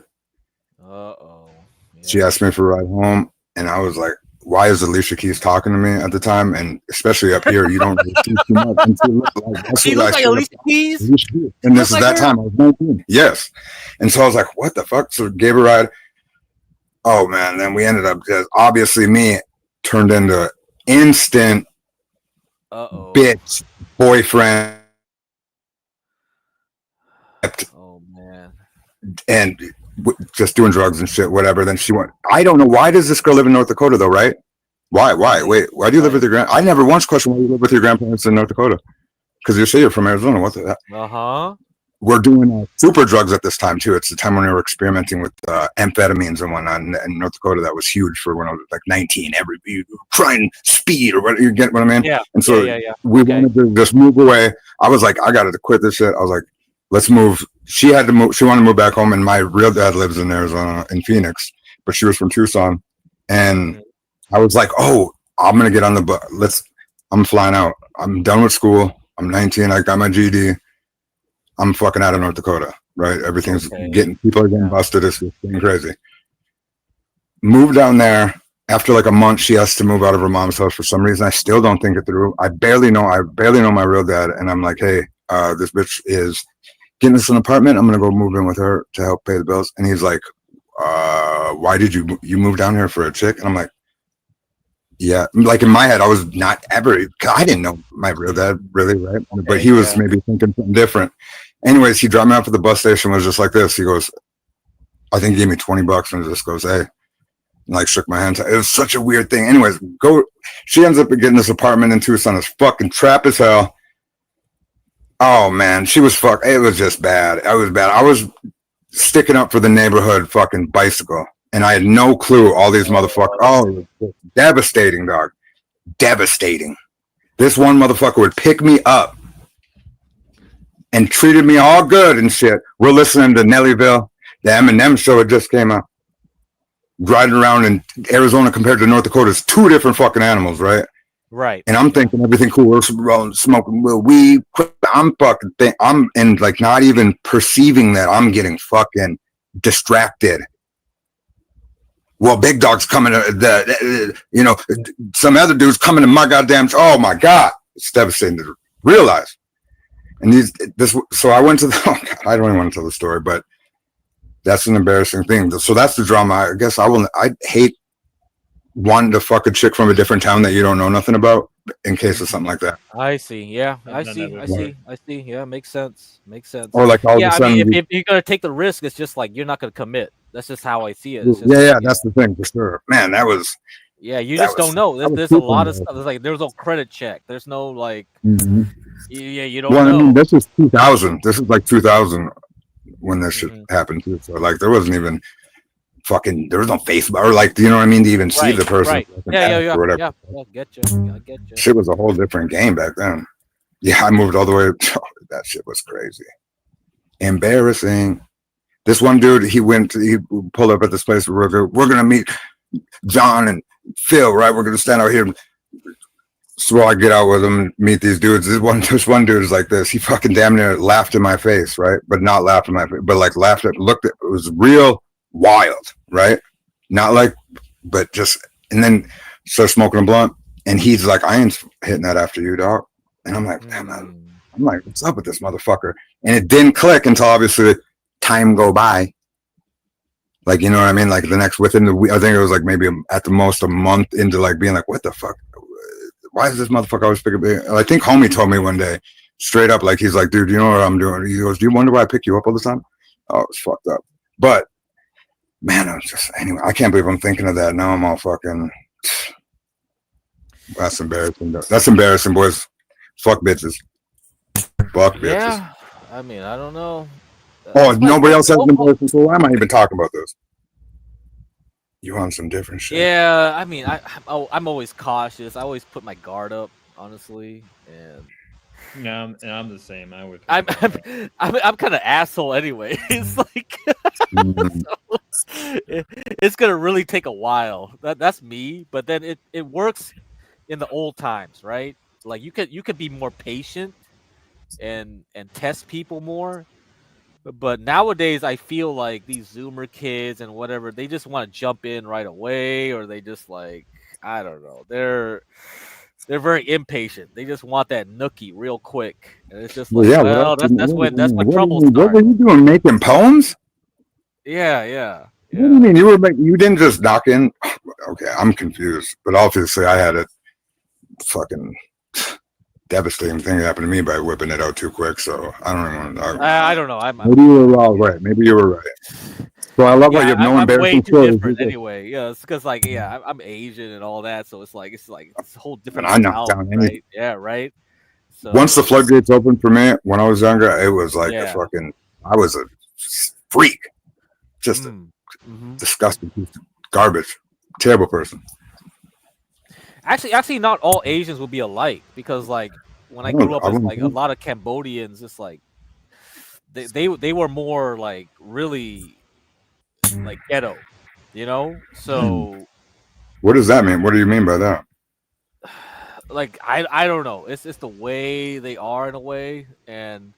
She asked me for a ride home, and I was like, "Why is Alicia Keys talking to me at the time?" And especially up here, you don't really see too much. And She looks like Alicia Keys. And this is that time I was 19. Yes, and so I was like, "What the fuck?" So gave her a ride. Oh man, then we ended up just obviously me turned into instant bitch boyfriend. Oh man. And just doing drugs and shit, whatever. Then she went. I don't know why does this girl live in North Dakota though, right? Why? Wait, why do you live with your grand? I never once questioned why you live with your grandparents in North Dakota. Because you say you're from Arizona. What the? We're doing super drugs at this time too. It's the time when we were experimenting with amphetamines and whatnot in North Dakota. That was huge for when I was like 19. You trying speed or what? You get what I mean? Yeah. And so yeah. we wanted to just move away. I was like, I got to quit this shit. I was like, let's move. She had to move. She wanted to move back home, and my real dad lives in Arizona, in Phoenix, but she was from Tucson. And I was like, oh, I'm gonna get on the bus. I'm flying out. I'm done with school. I'm 19. I got my GED. I'm fucking out of North Dakota. Right? Everything's people are getting busted. It's getting crazy. Moved down there. After like a month, she has to move out of her mom's house for some reason. I still don't think it through. I barely know my real dad, and I'm like, hey, this bitch is getting us an apartment. I'm gonna go move in with her to help pay the bills. And he's like, why did you move down here for a chick? And I'm like, yeah. Like in my head, I was not ever. I didn't know my real dad really, right? But he was maybe thinking something different. Anyways, he dropped me off at the bus station. Was just like this. He goes, I think he gave me $20 and just goes, hey. And like shook my hand. It was such a weird thing. Anyways, she ends up getting this apartment in Tucson. It's fucking trap as hell. Oh man, she was it was just bad. I was bad. I was sticking up for the neighborhood fucking bicycle, and I had no clue all these motherfuckers. Oh, it was devastating, dog. Devastating. This one motherfucker would pick me up and treated me all good and shit. We're listening to Nellyville. The Eminem show had just came out. Riding around in Arizona compared to North Dakota is two different fucking animals, right? Right. And I'm thinking everything cool. We're smoking weed. I'm and like not even perceiving that I'm getting fucking distracted. Well, big dog's coming to some other dude's coming to my goddamn. Oh my God. It's devastating to realize. And so I went to I don't even want to tell the story, but that's an embarrassing thing. So that's the drama. I guess I hate wanting to fuck a chick from a different town that you don't know nothing about in case of something like that. I see. Yeah, I see. Yeah, makes sense. Or like all of a sudden, I mean, if you're gonna take the risk, it's just like you're not gonna commit. That's just how I see it. Yeah, that's the thing for sure. Man, that was. Yeah, you just don't know. There's a lot of stuff. There's like there's no credit check. There's no like. Mm-hmm. Yeah, you don't know. I mean, this is 2000. This is like 2000 when this shit happened too. So like, there wasn't even. There was no Facebook or like, you know what I mean, to even see the person. Right. Yeah. Or whatever. Yeah, get you. Shit was a whole different game back then. Yeah, I moved all the way. That shit was crazy. Embarrassing. This one dude, he pulled up at this place. We're gonna meet John and Phil, right? We're gonna stand out here. So I get out with him and meet these dudes. This one dude is like this. He fucking damn near laughed in my face, right? But not laughed in my face, but like looked at. It was real. Wild, right? Not like, but just, and then start smoking a blunt, and he's like, I ain't hitting that after you, dog. And I'm like, damn, I'm like, what's up with this motherfucker? And it didn't click until obviously time go by. Like, you know what I mean? Like within the week, I think it was like maybe at the most a month into like being like, what the fuck? why is this motherfucker always picking me? I think homie told me one day, straight up, like he's like, dude, you know what I'm doing? He goes, do you wonder why I pick you up all the time? Oh, it's fucked up. But man, I'm just anyway. I can't believe I'm thinking of that now. I'm all fucking. That's embarrassing. That's embarrassing, boys. Fuck bitches. Fuck bitches. Yeah, I mean, I don't know. Oh, nobody else has an embarrassing. So why am I even talking about this? You on some different shit? Yeah, I mean, I'm always cautious. I always put my guard up, honestly, and No, I'm the same. I would. I'm kind of asshole anyway. It's like it's gonna really take a while. That's me, but then it works in the old times, right? Like you could be more patient and test people more. But nowadays, I feel like these Zoomer kids and whatever, they just want to jump in right away, or they just like, I don't know, they're very impatient. They just want that nookie real quick, and it's just like, that's when trouble starts. What were you doing? Making poems? Yeah. What do you mean you didn't just knock in? Okay, I'm confused. But obviously, I had a fucking devastating thing happen to me by whipping it out too quick. So I don't even want to talk about I don't know. maybe you were all right. Maybe you were right. So I love how you have no I'm way embarrassing too stories. different anyway. Yeah, it's because like I'm Asian and all that, so it's a whole different. I knocked down right? anything. Yeah, right. So Once the floodgates opened for me when I was younger, it was like a fucking. I was a freak, just a disgusting piece of garbage, terrible person. Actually, not all Asians will be alike because, like, when I grew up with like a lot of Cambodians, it's like they were more like really like ghetto, you know. So, what does that mean? What do you mean by that? Like, I don't know. It's the way they are in a way, and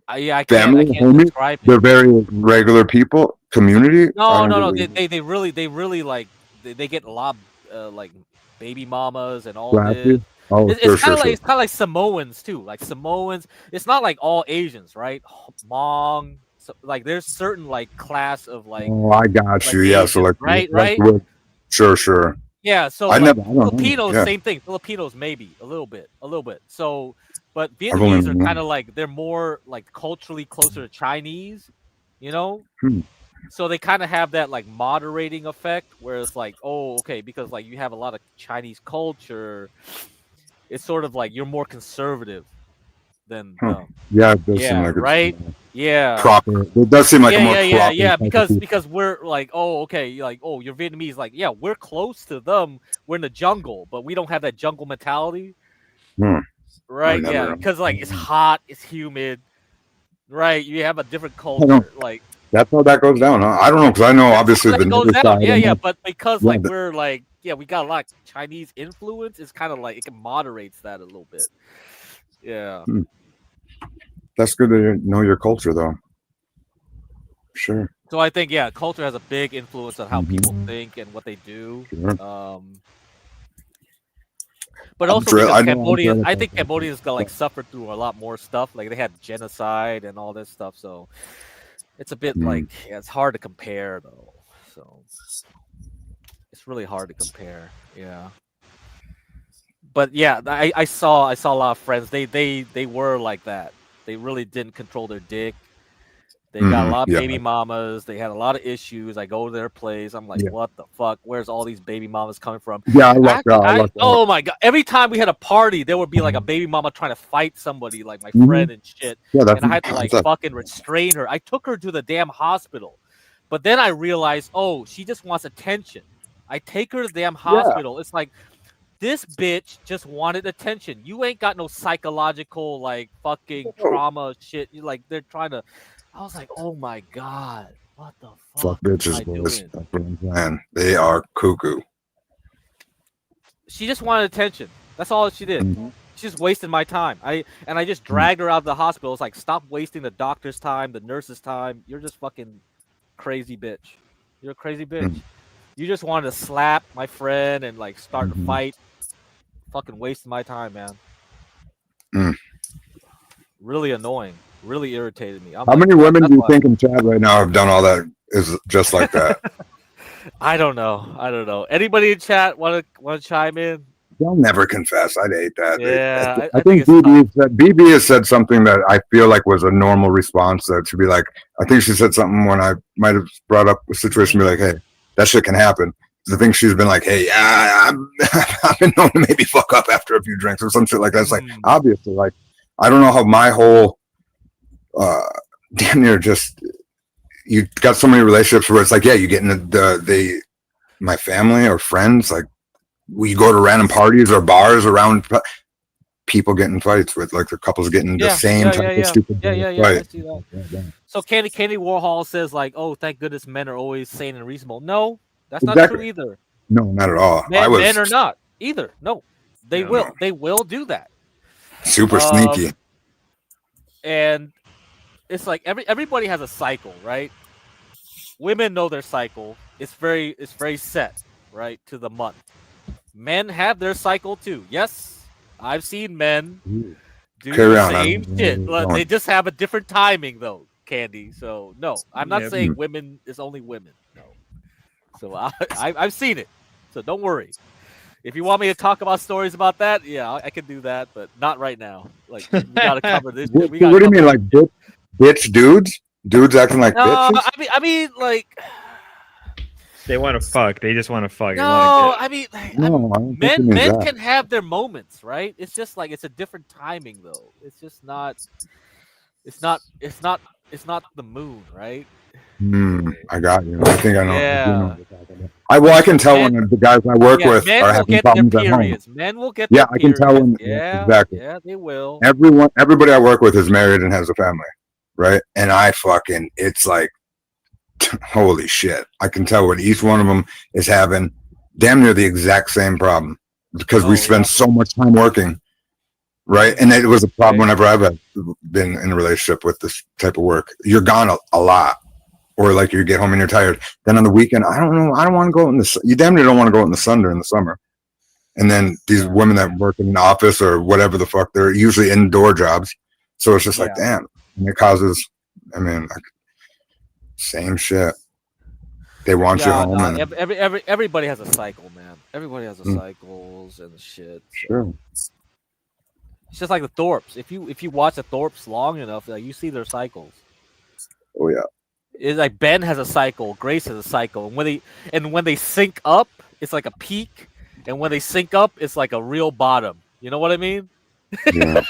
I can't describe it. They're very regular people, community. No. They really like they get a lot of like baby mamas and all this. Oh, It's kind of like Samoans too. Like Samoans, it's not like all Asians, right? Hmong, so, like there's certain like class of like. Oh, I got you. Yeah, so like right. Sure. Yeah, so I like, don't Filipinos, know. Yeah. same thing. Filipinos maybe a little bit. So, but Vietnamese are kind of like they're more like culturally closer to Chinese, you know. So they kind of have that like moderating effect, where it's like, oh, okay, because like you have a lot of Chinese culture, it's sort of like you're more conservative than them. Yeah, it does seem like right. It's proper. It does seem like a more proper. Because we're like, oh, okay, like, oh, you're Vietnamese, like, yeah, we're close to them. We're in the jungle, but we don't have that jungle mentality, right? Yeah, because like it's hot, it's humid, right? You have a different culture, like. That's how that goes down, huh? I don't know, because I know obviously the goes down. side. Yeah, but because like we're like, we got a lot of Chinese influence. It's kind of like it moderates that a little bit. Yeah. That's good to know your culture, though. Sure. So I think culture has a big influence on how people think and what they do. Sure. But also because Cambodians, I think Cambodians got like suffered through a lot more stuff. Like they had genocide and all this stuff. So it's a bit like it's hard to compare though. So it's really hard to compare. Yeah. But yeah, I saw a lot of friends. They were like that. They really didn't control their dick. They got a lot of baby mamas. They had a lot of issues. I go to their place. I'm like, what the fuck? Where's all these baby mamas coming from? Yeah, I lucked out. Oh my god! Every time we had a party, there would be like a baby mama trying to fight somebody, like my friend and shit. Yeah, and I had to like fucking restrain her. I took her to the damn hospital, but then I realized, oh, she just wants attention. I take her to the damn hospital. It's like, this bitch just wanted attention. You ain't got no psychological like fucking trauma shit. You like they're trying to. I was like, oh my god, what the fuck? Fuck bitches, boys. That's what I'm saying. They are cuckoo. She just wanted attention. That's all she did. She just wasted my time. I just dragged her out of the hospital. It's like, stop wasting the doctor's time, the nurse's time. You're just fucking crazy bitch. You're a crazy bitch. You just wanted to slap my friend and like start a fight. Fucking wasting my time, man. Really annoying. Really irritated me. How many women do you think in chat right now have done all that? Is just like that? I don't know. Anybody in chat want to chime in? They'll never confess. I'd hate that. Yeah, I think BB has said something that I feel like was a normal response. That should be like, I think she said something when I might have brought up a situation, be like, hey, that shit can happen. I think she's been like, hey, I've been known to maybe fuck up after a few drinks or some shit like that. It's like, obviously, like, I don't know how my whole damn near just, you got so many relationships where it's like, yeah, you get in the my family or friends, like, we go to random parties or bars around people getting fights with, like, the couples getting the same type of stupid fight. I see that. Yeah. So Candy Warhol says like, oh, thank goodness men are always sane and reasonable. No, that's not true either. No, not at all. Men are not either. No, they will do that. Super sneaky. And it's like everybody has a cycle, right? Women know their cycle. It's very set, right, to the month. Men have their cycle too. Yes, I've seen men do the same shit. They just have a different timing, though, Candy. So no, I'm not saying women is only women. No. So I've seen it. So don't worry. If you want me to talk about stories about that, yeah, I can do that, but not right now. Like, we gotta cover this. What do you mean, like bitch dudes? Dudes acting like bitches? I mean, like. They want to fuck. They just want to fuck. No, I mean, men can have their moments, right? It's just like, it's a different timing, though. It's just not. It's not the moon, right? I got you. I think I know. Yeah. I can tell when the guys I work with are having problems at home. Men will get their I can tell when. Yeah, exactly. Yeah, they will. Everybody I work with is married and has a family, right? And it's like, holy shit. I can tell when each one of them is having damn near the exact same problem because we spend so much time working, right? And it was a problem whenever I've been in a relationship with this type of work. You're gone a lot, or like you get home and you're tired. Then on the weekend, I don't know, I don't want to go in the sun. You damn near don't want to go in the sun during the summer. And then these women that work in an office or whatever the fuck, they're usually indoor jobs. So it's just like, damn. And it causes, same shit. They want you home. And everybody has a cycle, man. Everybody has a cycles and shit. Sure. It's just like the Thorpes. If you watch the Thorpes long enough, like, you see their cycles. Oh yeah. It's like Ben has a cycle, Grace has a cycle, and when they sync up, it's like a peak, and when they sync up, it's like a real bottom. You know what I mean? Yeah.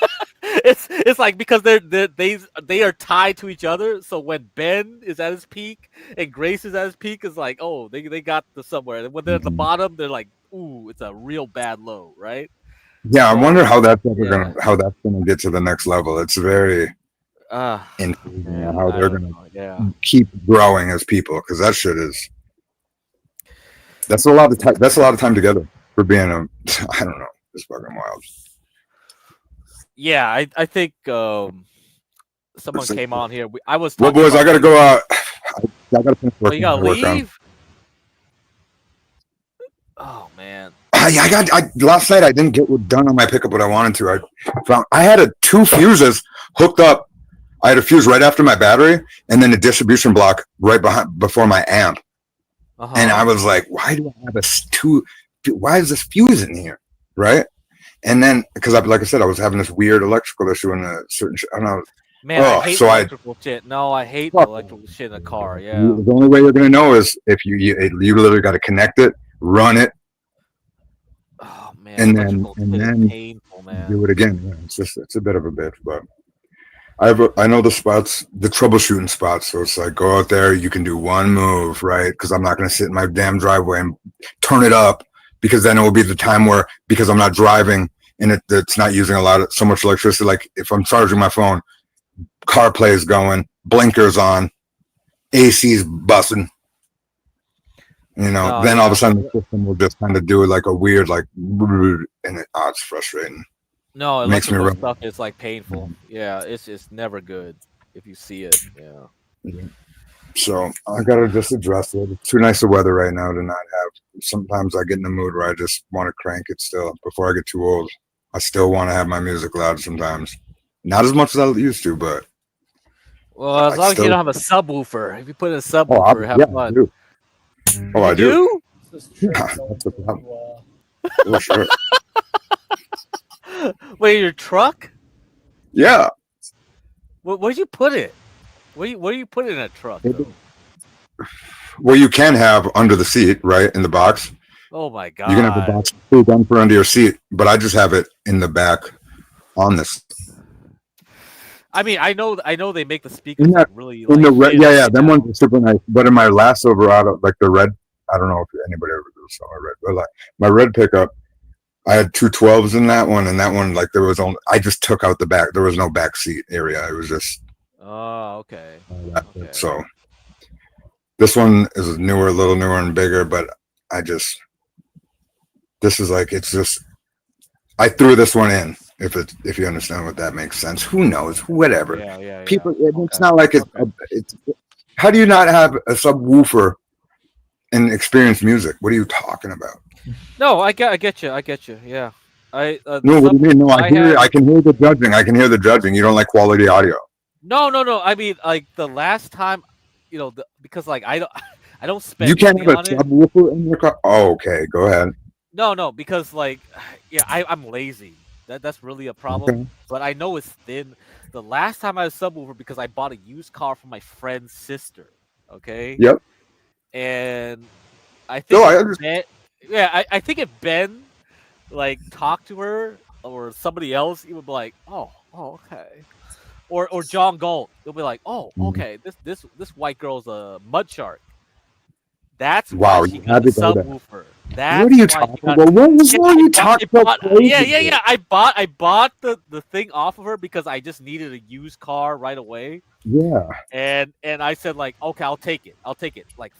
It's like, because they are tied to each other. So when Ben is at his peak and Grace is at his peak, it's like, oh, they got to somewhere. And when they're at the bottom, they're like, ooh, it's a real bad low, right? Yeah, I wonder how that's gonna get to the next level. It's very interesting how they're gonna keep growing as people, because that shit is that's a lot of time together for being I don't know, it's fucking wild. Yeah, I think someone came on here. I was. Well, boys, I gotta go out. I gotta finish work. You gotta leave. Oh man. Last night I didn't get done on my pickup what I wanted to. I had two fuses hooked up. I had a fuse right after my battery, and then a distribution block right before my amp. And I was like, why do I have why is this fuse in here, right? And then, because like I said, I was having this weird electrical issue in a certain. I don't know. Man, I hate electrical shit. No, I hate the electrical shit in a car. Yeah. The only way you're gonna know is if you literally got to connect it, run it. Oh man, and then painful, man. Do it again. Yeah, it's a bit of a bitch, but I know the spots, the troubleshooting spots. So it's like, go out there, you can do one move, right? Because I'm not gonna sit in my damn driveway and turn it up, because then it will be the time where, because I'm not driving and it's not using so much electricity. Like if I'm charging my phone, CarPlay is going, blinkers on, AC's busting. Then all of a sudden the system will just kind of do it like a weird, like, and it's frustrating. No, it makes me stuff is like painful. Yeah, it's never good if you see it. Yeah. So I gotta just address it. It's too nice of weather right now to not have. Sometimes I get in the mood where I just want to crank it still before I get too old. I still want to have my music loud sometimes. Not as much as I used to, but. Well, as long as you don't have a subwoofer. If you put in a subwoofer, have fun. Oh, I do. It's just straight That's going the problem. to, Oh, sure. Wait, your truck? Yeah. Where'd you put it? Where do you put it in a truck? Though? Well, you can have under the seat, right, in the box. Oh my god! You can have the box done for under your seat, but I just have it in the back on this. I mean, I know they make the speakers In that, really in the like red, yeah, them ones are super nice. But in my last Silverado, like the red, I don't know if anybody ever saw a red, but like my red pickup, I had 2 12s in that one, and that one, like there was only, I just took out the back. There was no back seat area. It was just. Oh, okay. Okay. So this one is newer, a little newer and bigger, but this is like, it's just, I threw this one in. If you understand what that makes sense. Who knows? Whatever. Yeah. People, it's not like it's. How do you not have a subwoofer and experience music? What are you talking about? No, I get you. Yeah. No, what do you mean? No, I can hear the judging. You don't like quality audio. No. I mean, like the last time, because like I don't spend. You can't have a on it. subwoofer in your car. Oh, okay, go ahead. No, because like, yeah, I'm lazy. That's really a problem. Okay. But I know it's thin. The last time I had a subwoofer, because I bought a used car for my friend's sister. Okay. Yep. And I think. I think if Ben, like, talked to her or somebody else, he would be like, oh, okay. Or John Galt, he'll be like, oh, okay, this white girl's a mud shark. That's why she got the subwoofer. That's what are you talking about? What was wrong? You talking about crazy? Yeah. I bought the thing off of her because I just needed a used car right away. Yeah. And I said like, okay, I'll take it. Like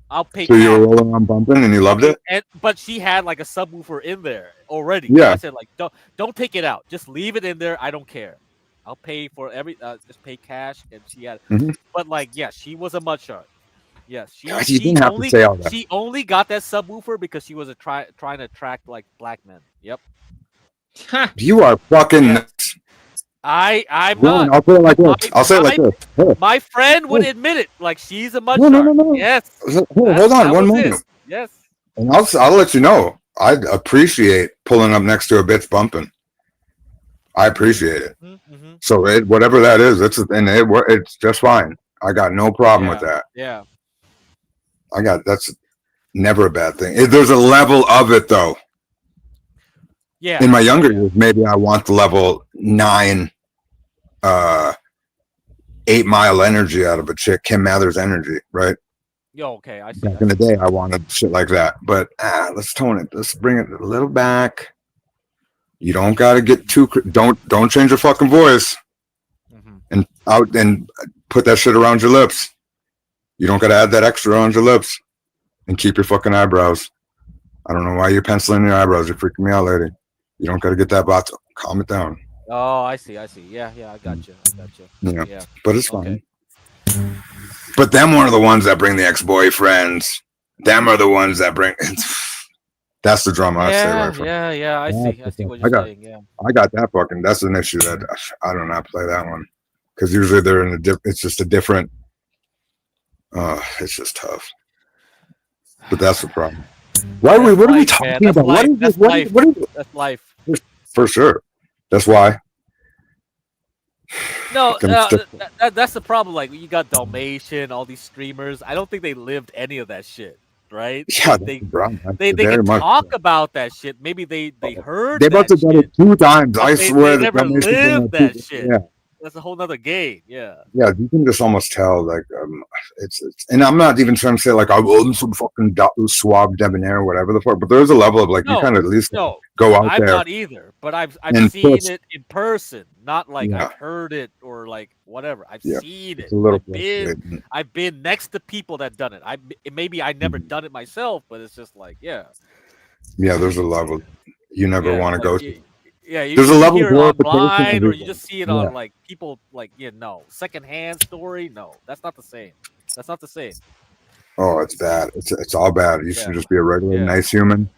I'll pay. So you were rolling on bumping and you loved it? But she had like a subwoofer in there already. Yeah. I said like, don't take it out. Just leave it in there. I don't care. I'll pay for just pay cash. And she had, but like, yeah, she was a mud shark. Yes, she only got that subwoofer because she was trying to attract like black men. Yep. You are fucking nuts. I'm not. I'll say it like this. I'll say it like this. Hey. My friend would admit it. Like she's a mud No. shark. Yes. Hold on one moment. Yes. And I'll let you know. I appreciate pulling up next to a bitch bumping. I appreciate it. So whatever that is, it's just fine. I got no problem with that. Yeah. That's never a bad thing. There's a level of it though. Yeah. In my younger years, maybe I want the level 9, 8 Mile energy out of a chick, Kim Mather's energy, right? Yo, okay. I see. Back in the day, I wanted shit like that. But let's tone it. Let's bring it a little back. You don't gotta get too. Don't change your fucking voice. And put that shit around your lips. You don't gotta add that extra around your lips. And keep your fucking eyebrows. I don't know why you're penciling your eyebrows. You're freaking me out, lady. You don't gotta get that bot. Calm it down. Oh, I see. Yeah, I got you. Yeah. But it's fine. But them are the ones that bring the ex-boyfriends. Them are the ones that bring. That's the drama I stay away from. Yeah. I see what you're saying. Yeah. I got that fucking. That's an issue that I do not play that one because usually they're in it's just a different. It's just tough. But that's the problem. What are we talking about? What is this? What is it? That's life. For sure. That's why. No, that's the problem. Like you got Dalmatian, all these streamers. I don't think they lived any of that shit, right? Yeah, they very can much talk about that shit. Maybe they heard. They must have done it 2 times. I swear. They never lived that shit. Yeah. That's a whole nother game. Yeah. Yeah, you can just almost tell. Like, it's, and I'm not even trying to say like I'm some fucking suave debonair or whatever the fuck. But there's a level of like you kind of at least go out I'm there. not either, but I've seen it in person, not like I've heard it or like whatever. I've seen it. A little I've been next to people that done it. Maybe I never done it myself, but it's just like yeah. There's a level you never want to go to. Yeah, there's a level of online, or you just see it on Yeah. like people like secondhand story. No, that's not the same. That's not the same. Oh, it's bad. It's all bad. You should just be a regular, nice human.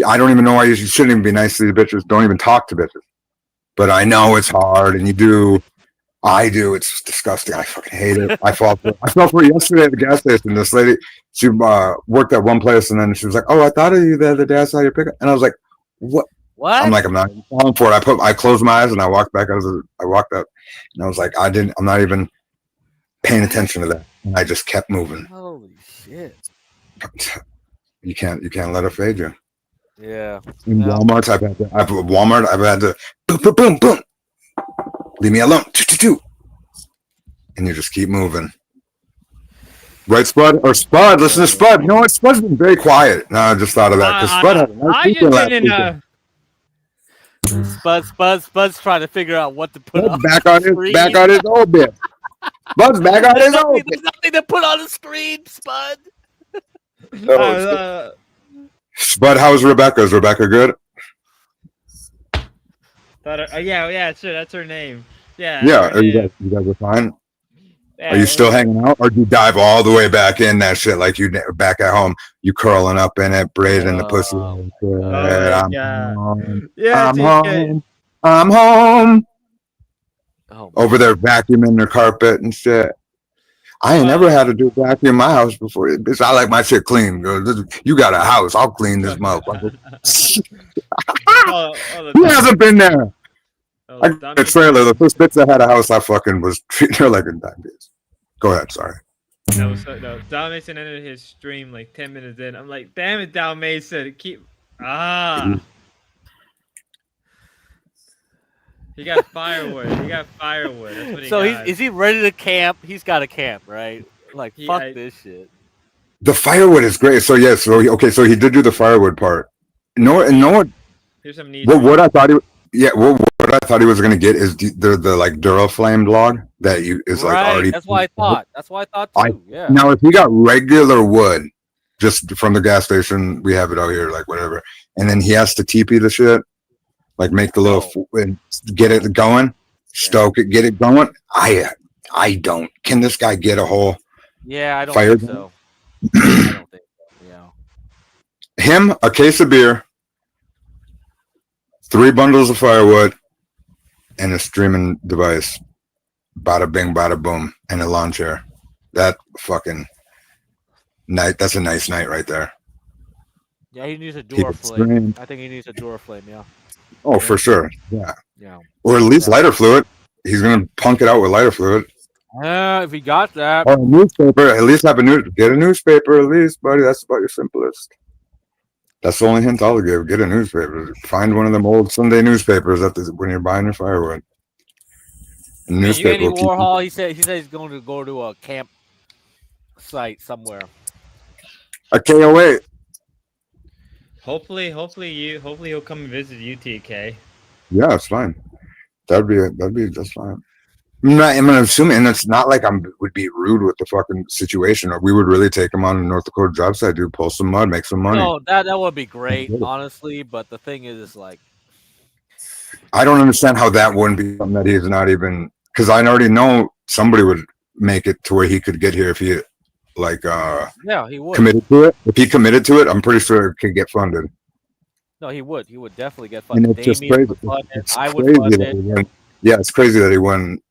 I don't even know why you shouldn't even be nice to these bitches. Don't even talk to bitches. But I know it's hard, and you do. I do. It's disgusting. I fucking hate it. I fell for it yesterday at the gas station. This lady, she worked at one place, and then she was like, "Oh, I thought of you the other day. I saw your pickup," and I was like, "What?" What? I'm like, I'm not even falling for it. I closed my eyes and I walked back. I walked up, and I was like, I'm not even paying attention to that. And I just kept moving. Holy shit! You can't let it fade you. Yeah. In Walmart, I've had to boom, boom, boom, boom. Leave me alone. And you just keep moving. Right, Spud? Or Spud, listen to Spud. You know what? Spud's been very quiet. No, I just thought of that. Because Spud had a nice weekend last weekend. Spud's trying to figure out what to put on back on his old bit. Spud's back on his old bit. There's nothing to put on the screen, Spud. Spud, how is Rebecca? Is Rebecca good? Yeah, sure, that's her name. Yeah. Yeah, are you guys are fine? Yeah, are you still hanging out, or do you dive all the way back in that shit like you back at home? You curling up in it, braiding the pussy. I'm home. Over there vacuuming the carpet and shit. I ain't never had to do vacuum in my house before. Bitch, I like my shit clean, girl. You got a house. I'll clean this motherfucker. Who hasn't been there? I got a trailer. The first bitch that had a house, I fucking was treating her like a dime bitch. Go ahead, sorry. No, Dalmason ended his stream like 10 minutes in. I'm like, damn it, Dalmason. He got firewood. That's what he got. Is he ready to camp? He's got to camp, right? Like, fuck this shit. The firewood is great. So yeah, so he did do the firewood part. Here's some what I thought what I thought he was gonna get is the like Duraflame log that is like already. That's what I thought too. Yeah. Now if he got regular wood, just from the gas station, we have it out here, like whatever, and then he has to TP the shit, like make the little and get it going, stoke it, get it going. I don't. Can this guy get a whole? Yeah, I don't fire think so. I don't think so. Yeah. Him, a case of beer, 3 bundles of firewood, and a streaming device. Bada bing, bada boom, and a lawn chair. That fucking night. That's a nice night right there. Yeah, he needs a door flame. I think he needs a door flame. Yeah. Oh, for sure. Yeah. Yeah. Or at least lighter fluid. He's gonna punk it out with lighter fluid. If he got that. Or a newspaper. At least get a newspaper at least, buddy. That's about your simplest. That's the only hint I'll give. Get a newspaper. Find one of them old Sunday newspapers when you're buying your firewood. A newspaper. Warhol. He said he's going to go to a camp site somewhere. A KOA. Hopefully he'll come and visit you, TK. Yeah, it's fine. That'd be just fine. I'm gonna assume, and it's not like would be rude with the fucking situation, or we would really take him on a North Dakota job site, dude. Pull some mud, make some money. No, that would be great, honestly. But the thing is like, I don't understand how that wouldn't be something that he's not even, because I already know somebody would make it to where he could get here if he he would committed to it. If he committed to it, I'm pretty sure it could get funded. No, he would definitely get funded. And it's just crazy. It's crazy that he wouldn't.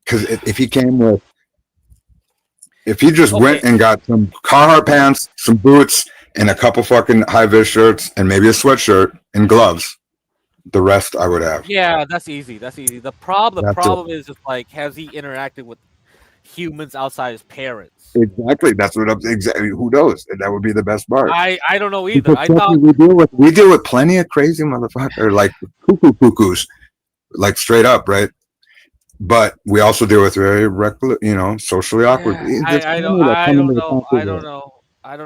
Because if he just went and got some Carhartt pants, some boots, and a couple fucking high-vis shirts, and maybe a sweatshirt and gloves, the rest I would have. Yeah, that's easy. The problem is just like, has he interacted with humans outside his parents? Exactly. That's what exactly. Who knows? And that would be the best part. I don't know either. I thought we deal with plenty of crazy motherfuckers, like cuckoos, like straight up, right? But we also deal with very reckless, socially awkward. I don't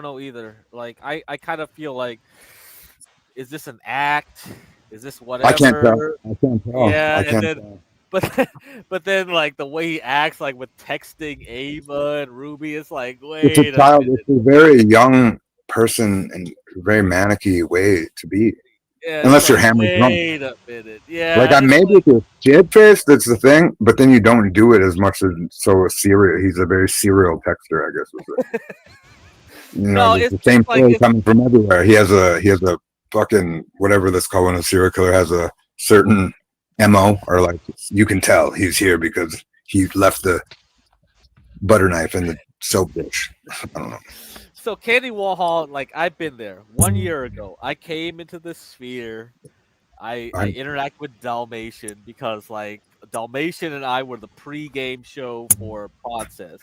know either. Like I kind of feel like, is this an act? Is this whatever? I can't tell. Yeah, but then like the way he acts, like with texting Ava and Ruby, it's like, wait. It's a child. It's a very young person and very manicky way to be. Yeah, unless you're hammered drunk. Wait a minute. Yeah. Like I made with your shit face, that's the thing, but then you don't do it as much as serial. He's a very serial texter, I guess. It's the same thing coming from everywhere. He has a fucking whatever that's called a serial killer has a certain MO, or like you can tell he's here because he left the butter knife in the soap dish. I don't know. So Candy Warhol, like I've been there 1 year ago. I came into this sphere. I interact with Dalmatian because like Dalmatian and I were the pre-game show for Process.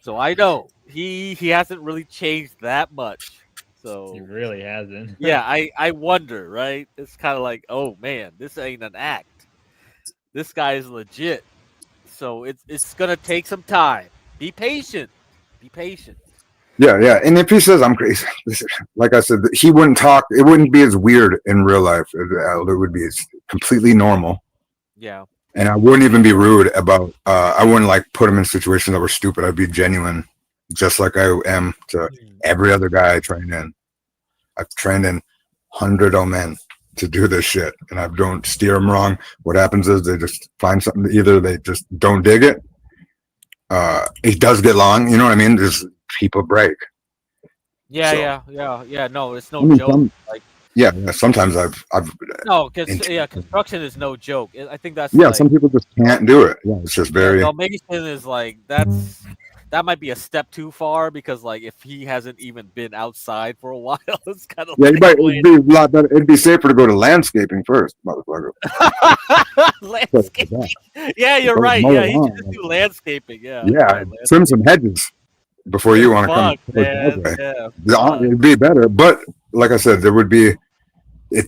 So I know he hasn't really changed that much. So He really hasn't. yeah, I wonder, right? It's kind of like, oh man, this ain't an act. This guy is legit. So it's gonna take some time. Be patient. Be patient. Yeah. And if he says I'm crazy, like I said, he wouldn't talk. It wouldn't be as weird in real life. It would be completely normal. Yeah. And I wouldn't even be rude about. I wouldn't like put him in situations that were stupid. I'd be genuine, just like I am to every other guy I train in. I've trained in hundreds of men to do this shit, and I don't steer them wrong. What happens is they just find something. Either they just don't dig it. It does get long. You know what I mean? Just people break. Yeah. No, it's no I mean, joke. Like yeah. Sometimes I've no, because construction is no joke. I think that's yeah. like, Some people just can't do it. Yeah, it's just very. Dalmatian is like that might be a step too far because like if he hasn't even been outside for a while, it's kind of Yeah, it'd be a lot better. It'd be safer to go to landscaping first, motherfucker. landscaping. Yeah, you're Go right. mow Yeah, the he lawn. should just do landscaping. Yeah. Yeah, right, trim some hedges before you want to come. Fuck, man. Yeah, It'd be better, but like I said, there would be.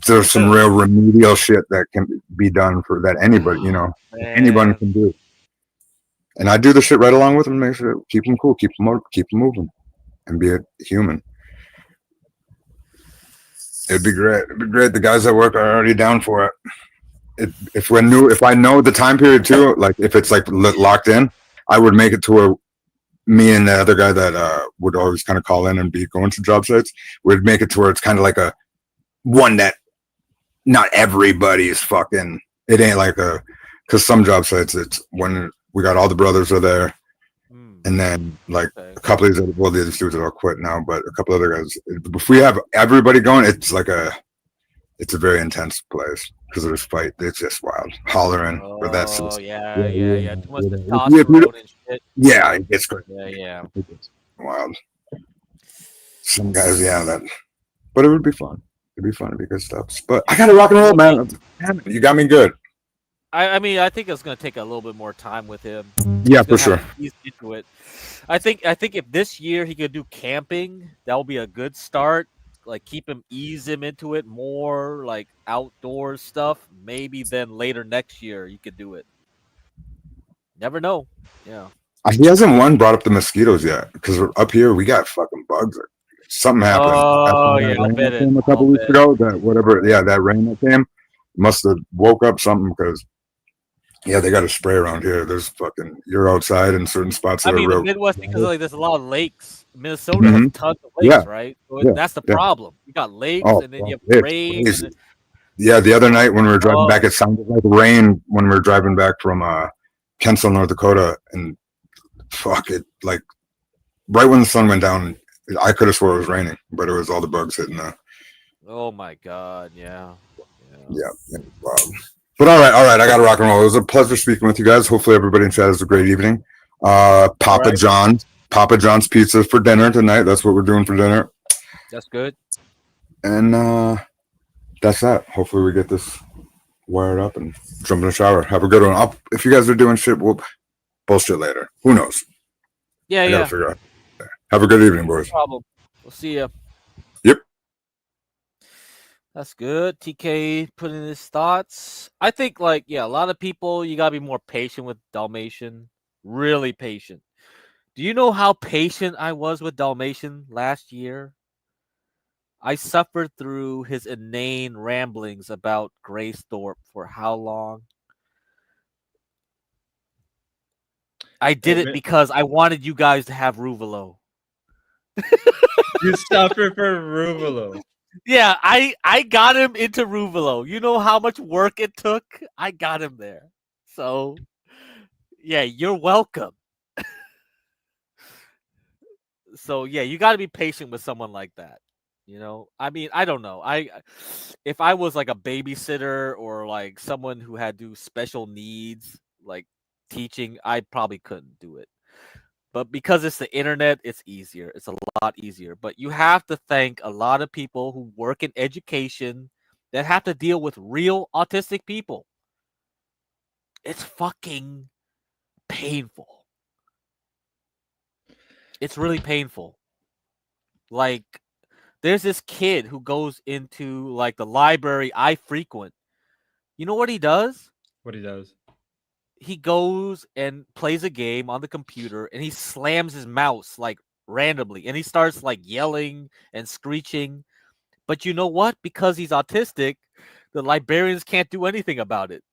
There's some real remedial shit that can be done for that anybody, anyone can do. And I do the shit right along with them, make sure keep them cool, keep them moving, and be a human. It'd be great. It'd be great. The guys that work are already down for it. If I know the time period too, like if it's like locked in, I would make it to where me and the other guy that would always kind of call in and be going to job sites would make it to where it's kind of like a one that not everybody's fucking. It ain't like because some job sites it's when we got all the brothers are there, and then like a couple of these the dudes are all quit now, but a couple other guys. If we have everybody going, it's a very intense place because there's fight. It's just wild hollering. Oh, But that's yeah. Too much yeah. testosterone and shit. Yeah, it gets great. Yeah. It gets wild. Some guys, but it would be fun. It'd be fun. It'd be good stuff. But I got to rock and roll, man. Damn it, you got me good. I mean, I think it's gonna take a little bit more time with him. Yeah, for sure. He's into it. I think if this year he could do camping, that will be a good start. Like ease him into it more, like outdoor stuff. Maybe then later next year you could do it. Never know. Yeah. He hasn't brought up the mosquitoes yet because up here we got fucking bugs. Something happened. Oh yeah, rain that came a couple weeks ago. That rain that came must have woke up something because they got a spray around here. There's you're outside in certain spots. I mean, the Midwest because like there's a lot of lakes. Minnesota has tons of lakes, right? So that's the problem. You got lakes, and then you have rain. Yeah, the other night when we were driving back, it sounded like rain when we were driving back from Kensal, North Dakota, and fuck it, like right when the sun went down, I could have swore it was raining, but it was all the bugs hitting the. Oh my god! Yeah. Wow. But all right, I got to rock and roll. It was a pleasure speaking with you guys. Hopefully everybody in chat has a great evening. Papa John's pizza for dinner tonight. That's what we're doing for dinner. That's good. And that's that. Hopefully we get this wired up and jump in the shower. Have a good one. If you guys are doing shit, we'll bullshit later. Who knows? Yeah, I gotta figure out. Have a good evening, boys. No problem. We'll see ya. Yep. That's good. TK put in his thoughts. I think, a lot of people, you gotta be more patient with Dalmatian. Really patient. Do you know how patient I was with Dalmatian last year? I suffered through his inane ramblings about Graysthorpe for how long? I did it because I wanted you guys to have Ruvalo. You suffer for Ruvalo. Yeah, I got him into Ruvalo. You know how much work it took? I got him there. So, yeah, you're welcome. So, yeah, you got to be patient with someone like that. I mean, I don't know. If I was like a babysitter or like someone who had special needs, like teaching, I probably couldn't do it. But because it's the internet, it's easier. It's a lot easier. But you have to thank a lot of people who work in education that have to deal with real autistic people. It's fucking painful. It's really painful. Like, there's this kid who goes into like the library I frequent. You know what he does? What he does? He goes and plays a game on the computer and he slams his mouse like randomly and he starts like yelling and screeching. But you know what? Because he's autistic, the librarians can't do anything about it.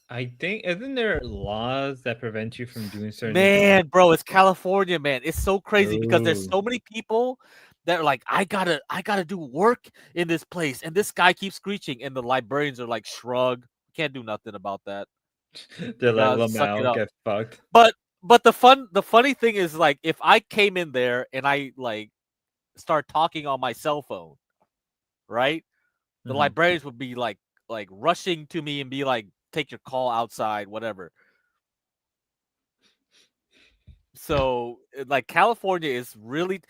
I think isn't there laws that prevent you from doing certain Man, bro, it's California, man. It's so crazy because there's Ooh. so many people that are like, I gotta do work in this place, and this guy keeps screeching, and the librarians are like, shrug, can't do nothing about that. They're like, Gotta suck it Lamau, up. get fucked. But the funny thing is, like, if I came in there and I like start talking on my cell phone, right? The Mhm. librarians would be like rushing to me and be like, take your call outside, whatever. So like California is really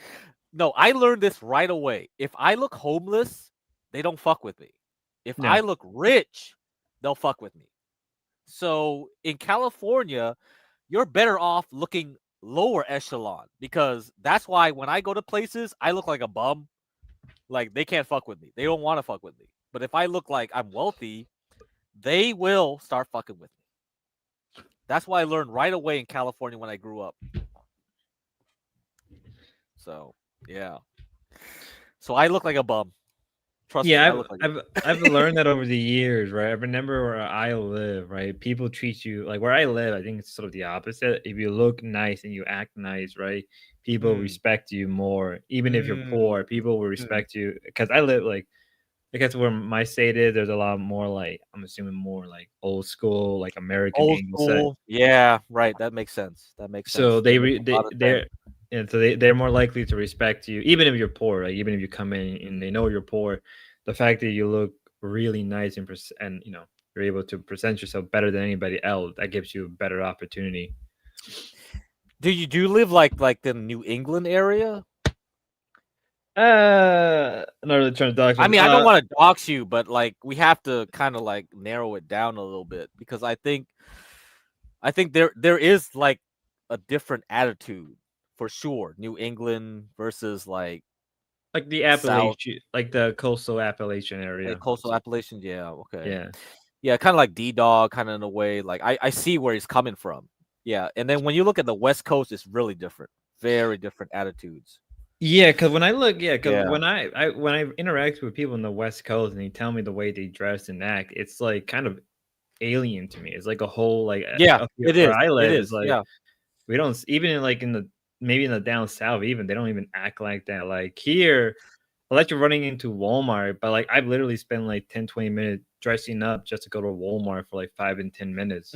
no, I learned this right away. If I look homeless, they don't fuck with me. If Yeah. I look rich, they'll fuck with me. So in California, you're better off looking lower echelon because that's why when I go to places, I look like a bum. Like they can't fuck with me. They don't want to fuck with me. But if I look like I'm wealthy, they will start fucking with me. That's why I learned right away in California when I grew up. So, yeah. So I look like a bum. Trust me, I Yeah, look like I've learned that over the years, right? I remember where I live, right? People treat you like where I live. I think it's sort of the opposite. If you look nice and you act nice, right? People Mm. respect you more. Even if you're poor, people will respect you. Because I live like, I guess where my state is, there's a lot more like I'm assuming more like old school, like American old English. school. Yeah, right. That makes sense. That makes sense. So They make a lot of they're sense. and so they're more likely to respect you, even if you're poor. Like even if you come in and they know you're poor, the fact that you look really nice and you know you're able to present yourself better than anybody else, that gives you a better opportunity. Do you live like the New England area? Not really trying to dox. I mean, I don't want to dox you, but like we have to kind of like narrow it down a little bit because I think there is like a different attitude for sure. New England versus like the South, Appalachian, like the coastal Appalachian area. like coastal Appalachian. Yeah, okay. Yeah. Yeah, kind of like D-Dog, kind of in a way. Like I see where he's coming from. Yeah, and then when you look at the West Coast, it's really different. Very different attitudes. Yeah, because when I look, Yeah. when I interact with people in the West Coast and they tell me the way they dress and act, it's like kind of alien to me. It's like a whole like Yeah, up here it where is. I It live is. is like Yeah. we don't even in like in the maybe in the down south even they don't even act like that. Like here, unless you're running into Walmart, but like I've literally spent like 10-20 minutes dressing up just to go to Walmart for like 5 and 10 minutes.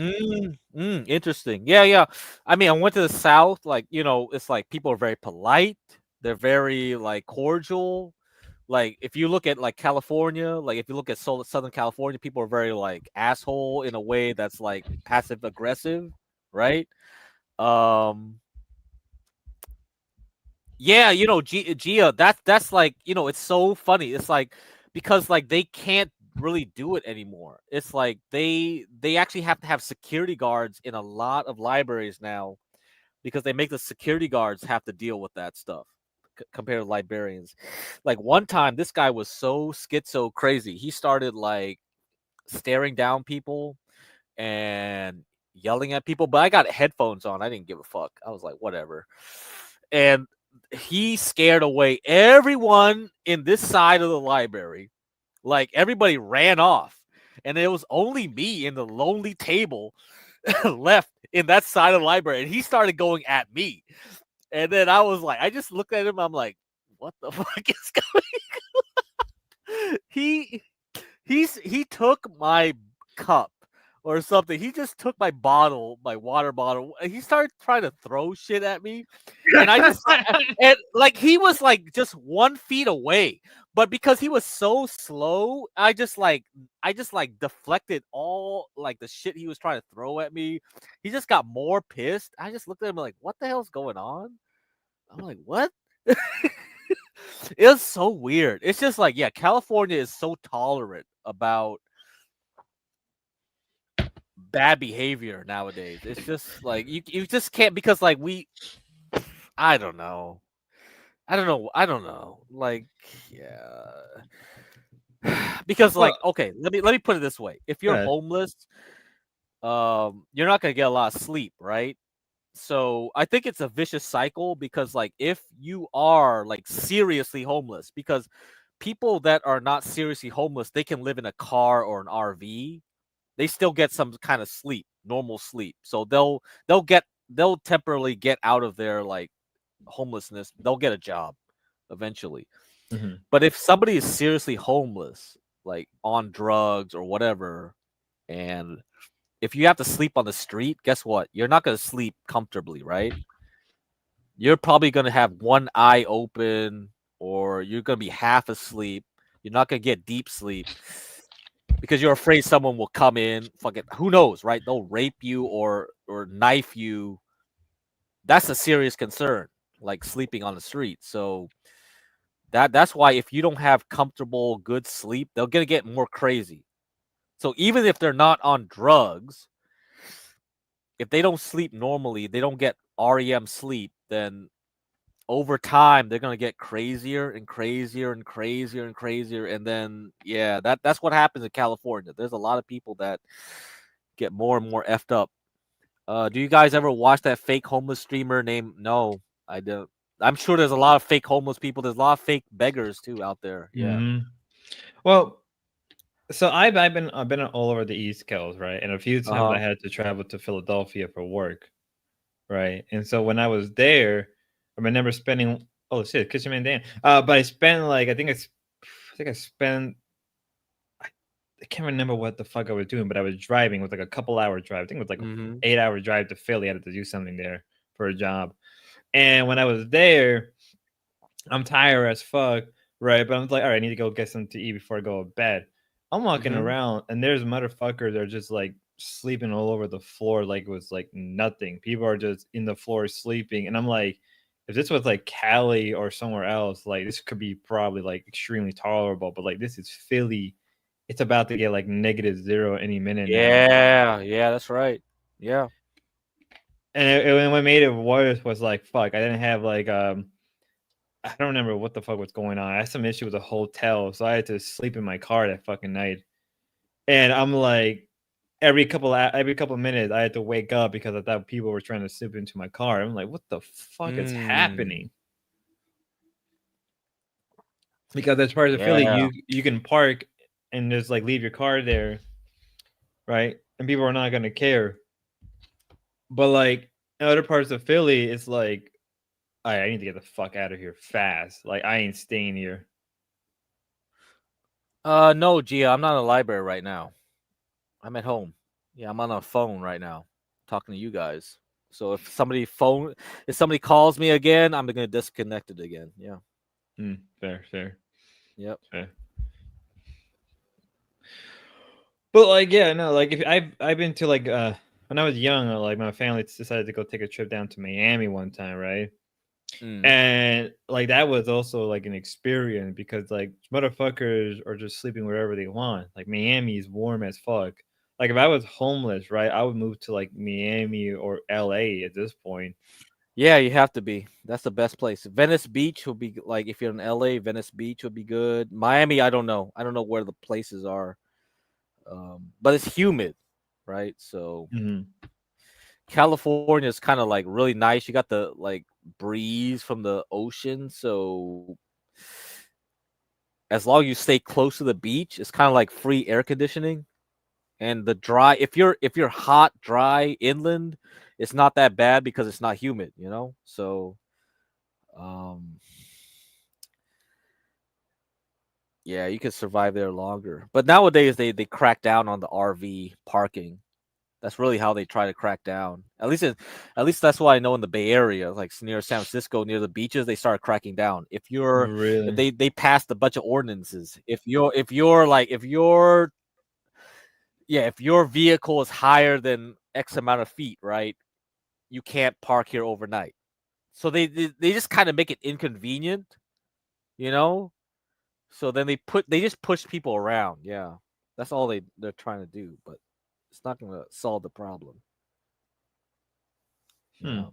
Interesting. Yeah, yeah. I mean, I went to the South. Like, you know, it's like people are very polite. They're very like cordial. Like, if you look at like California, like if you look at Southern California, people are very like asshole in a way that's like passive aggressive, right? Yeah, you know, Gia, that's like, you know, it's so funny. It's like because like they can't really do it anymore. It's like they actually have to have security guards in a lot of libraries now because they make the security guards have to deal with that stuff compared to librarians. Like one time this guy was so schizo crazy. He started like staring down people and yelling at people, but I got headphones on. I didn't give a fuck. I was like, whatever. And he scared away everyone in this side of the library. Like everybody ran off. And it was only me in the lonely table left in that side of the library. And he started going at me. And then I was like, I just looked at him. I'm like, what the fuck is going on? He took my cup or something. He just took my water bottle, and he started trying to throw shit at me. And I just and like he was like just 1 feet away. But because he was so slow, I just like deflected all like the shit he was trying to throw at me. He just got more pissed. I just looked at him like, what the hell's going on? I'm like, what? It was so weird. It's just like, yeah, California is so tolerant about bad behavior nowadays. It's just like you just can't, because like I don't know. Like, yeah. Because like, okay, let me put it this way. If you're ahead. homeless, you're not gonna get a lot of sleep, right? So I think it's a vicious cycle, because like if you are like seriously homeless, because people that are not seriously homeless, they can live in a car or an RV. They still get some kind of sleep, normal sleep. So they'll temporarily get out of their like homelessness. They'll get a job eventually. Mhm. But if somebody is seriously homeless, like on drugs or whatever, and if you have to sleep on the street, guess what? You're not going to sleep comfortably, right? You're probably going to have one eye open, or you're going to be half asleep. You're not going to get deep sleep because you're afraid someone will come in, fucking who knows, right? They'll rape you or knife you. That's a serious concern, like sleeping on the street. So that's why if you don't have comfortable, good sleep, they're going to get more crazy. So even if they're not on drugs, if they don't sleep normally, they don't get REM sleep, then over time they're gonna get crazier and crazier and crazier and crazier. And then yeah, that's what happens in California. There's a lot of people that get more and more effed up. Do you guys ever watch that fake homeless streamer named No, I don't. I'm sure there's a lot of fake homeless people. There's a lot of fake beggars too out there. Yeah. Mhm. Well, so I've been all over the East Coast, right? And a few times I Uh-huh. had to travel to Philadelphia for work, right? And so when I was there, I remember spending oh shit, Kitchen Man Dan. But I spent like I think I spent I can't remember what the fuck I was doing, but I was driving. It was like a couple hour drive. I think it was like Mm-hmm. 8 hour drive to Philly. I had to do something there for a job. And when I was there, I'm tired as fuck, right? But I'm like, all right, I need to go get something to eat before I go to bed. I'm walking Mm-hmm. around, and there's motherfuckers that are just like sleeping all over the floor like it was like nothing. People are just in the floor sleeping, and I'm like, if this was like Cali or somewhere else, like this could be probably like extremely tolerable. But like this is Philly, it's about to get like -0 any minute now. Yeah, that's right. Yeah. And what made it worse was like, fuck, I didn't have like I don't remember what the fuck was going on. I had some issue with the hotel, so I had to sleep in my car that fucking night. And I'm like, every couple of minutes, I had to wake up because I thought people were trying to slip into my car. I'm like, what the fuck is happening? Because as part of Philly, Yeah. you can park and just like leave your car there, right? And people are not gonna care. But like in other parts of Philly, it's like, all right, I need to get the fuck out of here fast. Like I ain't staying here. No, Gia, I'm not in a library right now. I'm at home. Yeah, I'm on a phone right now, talking to you guys. So if somebody calls me again, I'm gonna disconnect it again. Yeah. Fair. Yep. Fair. But like, yeah, no, like if I've been to like when I was young, like my family decided to go take a trip down to Miami one time, right? And like that was also like an experience because like motherfuckers are just sleeping wherever they want. Like Miami is warm as fuck. Like if I was homeless, right, I would move to like Miami or LA at this point. Yeah, you have to be. That's the best place. Venice Beach would be like if you're in LA, Venice Beach would be good. Miami, I don't know. I don't know where the places are. But it's humid, right? So California is kind of like really nice. You got the like breeze from the ocean, so as long as you stay close to the beach, it's kind of like free air conditioning. And the dry, if you're hot, dry inland, it's not that bad because it's not humid, you know. So, yeah, you can survive there longer. But nowadays they crack down on the RV parking. That's really how they try to crack down. At least that's what I know in the Bay Area, like near San Francisco, near the beaches, they start cracking down. If Really? they passed a bunch of ordinances. If your vehicle is higher than X amount of feet, right? You can't park here overnight. So they just kind of make it inconvenient, you know? So then they just push people around. Yeah. That's all they're trying to do, but it's not going to solve the problem. Yeah.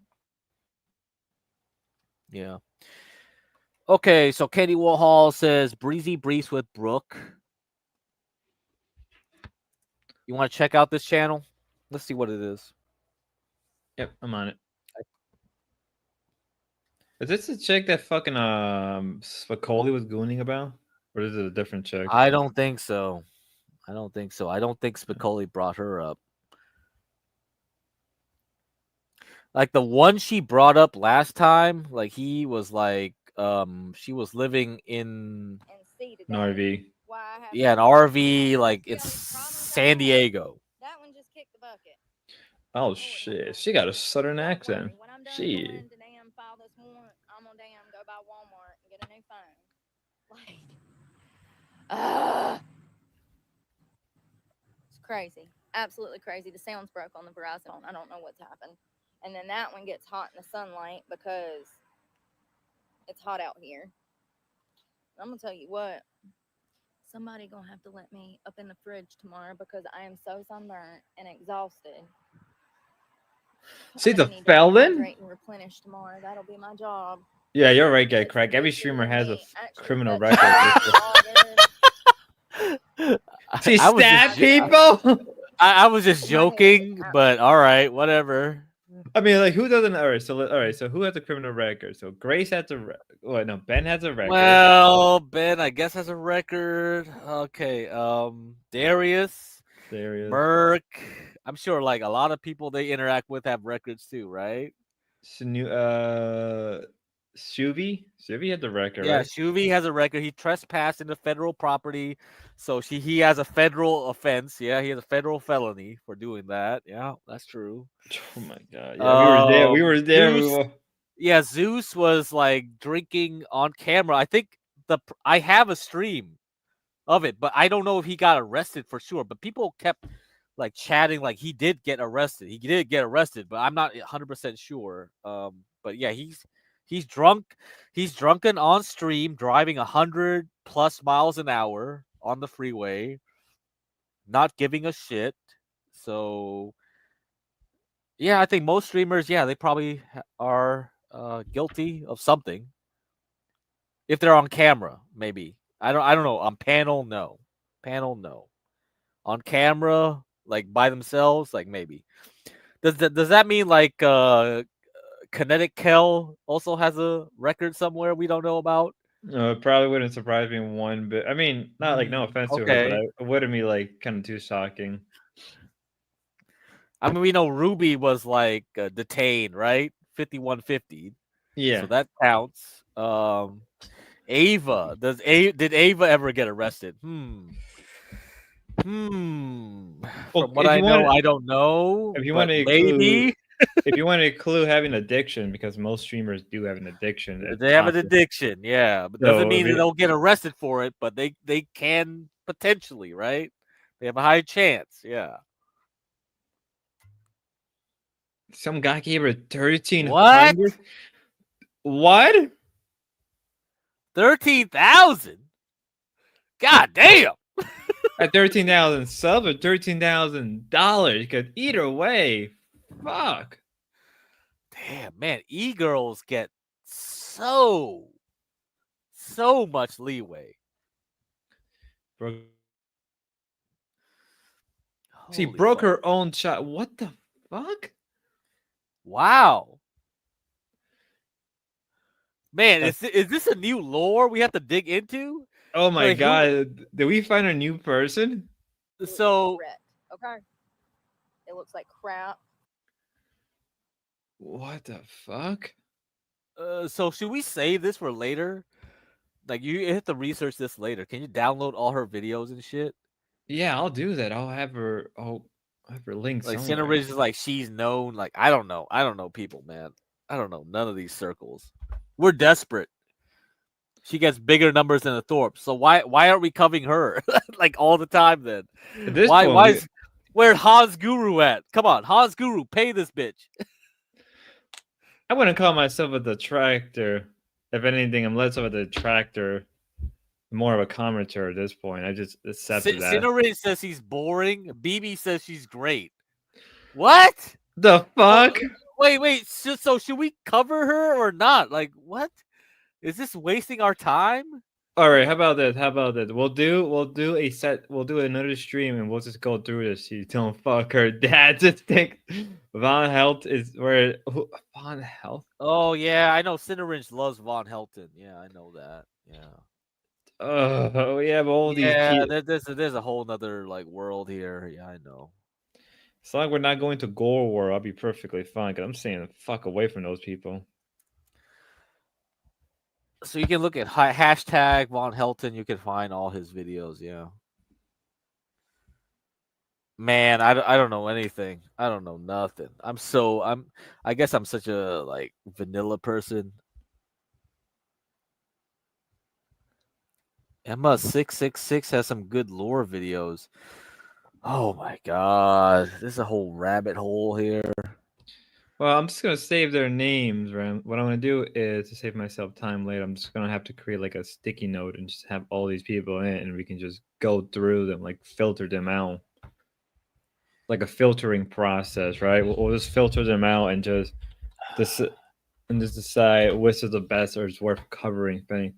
Yeah. Okay, so Candy Warhol says Breezy Breeze with Brooke. You want to check out this channel? Let's see what it is. Yep, I'm on it. Is this the chick that fucking Spicoli was gooning about? Or is it a different chick? I don't think so. I don't think Spicoli brought her up. Like the one she brought up last time, like he was like, she was living in An RV. Yeah, an RV, like it's San Diego. That one just kicked the bucket. Oh shit, she got a southern accent. She. I'm gonna go by Walmart and get a new phone. Like, it's crazy, absolutely crazy. The sound's broke on the Verizon. I don't know what's happened. And then that one gets hot in the sunlight because it's hot out here. I'm gonna tell you what. Somebody gonna have to let me up in the fridge tomorrow because I am so sunburnt and exhausted. See the I need to felon? hydrate and replenish tomorrow. That'll be my job. Yeah, you're right, guy. Craig. Every streamer has a criminal record. She I was stabbed just- people. I was just joking, but all right, whatever. I mean, like, who doesn't? All right. So who has a criminal record? So Grace has a. Wait, no, Ben has a record. Well, Ben, I guess has a record. Okay, Darius, Merc. I'm sure, like a lot of people they interact with have records too, right? Shuvi had the record, Yeah, right? Shuvi has a record. He trespassed into federal property, so he has a federal offense. Yeah, he has a federal felony for doing that. Yeah, that's true. Oh my god! Yeah, we were there. Zeus, yeah, Zeus was like drinking on camera. I think I have a stream of it, but I don't know if he got arrested for sure. But people kept like chatting like he did get arrested. He did get arrested, but I'm not 100% sure. But yeah, he's drunk. He's drunken on stream, driving 100+ miles an hour on the freeway, not giving a shit. So yeah, I think most streamers, yeah, they probably are guilty of something. If they're on camera, maybe. I don't know. On panel, no. Panel, no. On camera, like by themselves, like maybe. Does that mean like Kinetic Kel also has a record somewhere we don't know about? No, it probably wouldn't surprise me one bit. I mean, not like no offense to her, but it wouldn't be like kind of too shocking. I mean, we know Ruby was like detained, right? 5150. Yeah. So that counts. Ava, did Ava ever get arrested? From what I know, I don't know. If you but want to maybe. If you want to include having addiction, because most streamers do have an addiction. They have an addiction, yeah. But doesn't mean they'll get arrested for it, but they can potentially, right? They have a high chance, yeah. Some guy gave her 1,300. What? 13,000? God damn! At 13,000 subs or $13,000? Because either way, fuck. Damn, man, e-girls get so much leeway. She broke her own child. What the fuck? Wow. Man, is this a new lore we have to dig into? Oh my Like, god. Did we find a new person? So Okay. It looks like crap. What the fuck? So should we save this for later? Like you have to research this later. Can you download all her videos and shit? Yeah, I'll do that. I'll have her. I have her link Like somewhere. Cineridge is like she's known. Like I don't know people, man. I don't know none of these circles. We're desperate. She gets bigger numbers than the Thorpe. So why aren't we covering her like all the time then? At this Why point, is where's Hans Guru at? Come on, Hans Guru, pay this bitch. I wouldn't call myself a detractor. If anything, I'm less of a detractor, more of a commenter at this point. I just accepted that. Cineridge says he's boring. BB says she's great. What? The fuck? Wait. So should we cover her or not? Like, what? Is this wasting our time? All right, how about this? We'll do a set. We'll do another stream, and we'll just go through this. You don't fuck her dad. Just think, Von Helt is where Von Helt. Oh yeah, I know. Cineridge loves Von Helton. Yeah, I know that. Yeah. Oh yeah, but all these. Yeah, there's a whole nother like world here. Yeah, I know. As long as we're not going to Gore War, I'll be perfectly fine. Cause I'm staying fuck away from those people. So you can look at hashtag Von Helton. You can find all his videos. Yeah. Man, I don't know anything. I don't know nothing. I guess I'm such a like vanilla person. Emma 666 has some good lore videos. Oh my god, there's a whole rabbit hole here. Well, I'm just gonna save their names, right? What I'm gonna do is to save myself time later. I'm just gonna have to create like a sticky note and just have all these people in it, and we can just go through them, like filter them out, like a filtering process, right? We'll just filter them out and just decide which is the best or is worth covering thing.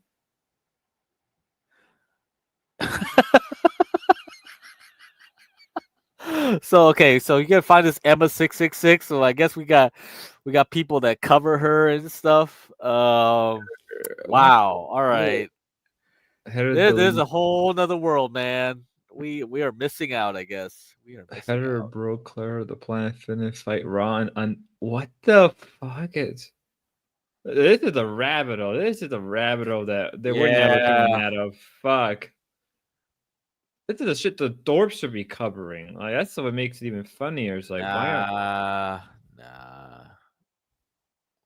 So okay, so you can find this Emma 666. So I guess we got people that cover her and stuff. Wow. All right. There's a whole nother world, man. We are missing out, I guess. We are missing Header out. broke clear of the Planet Fitness fight Raw and what the fuck is this is a rabbit hole. This is a rabbit hole that we're never coming out of. Fuck. This is the shit the Thorpe should be covering. Like that's what makes it even funnier. It's like Nah.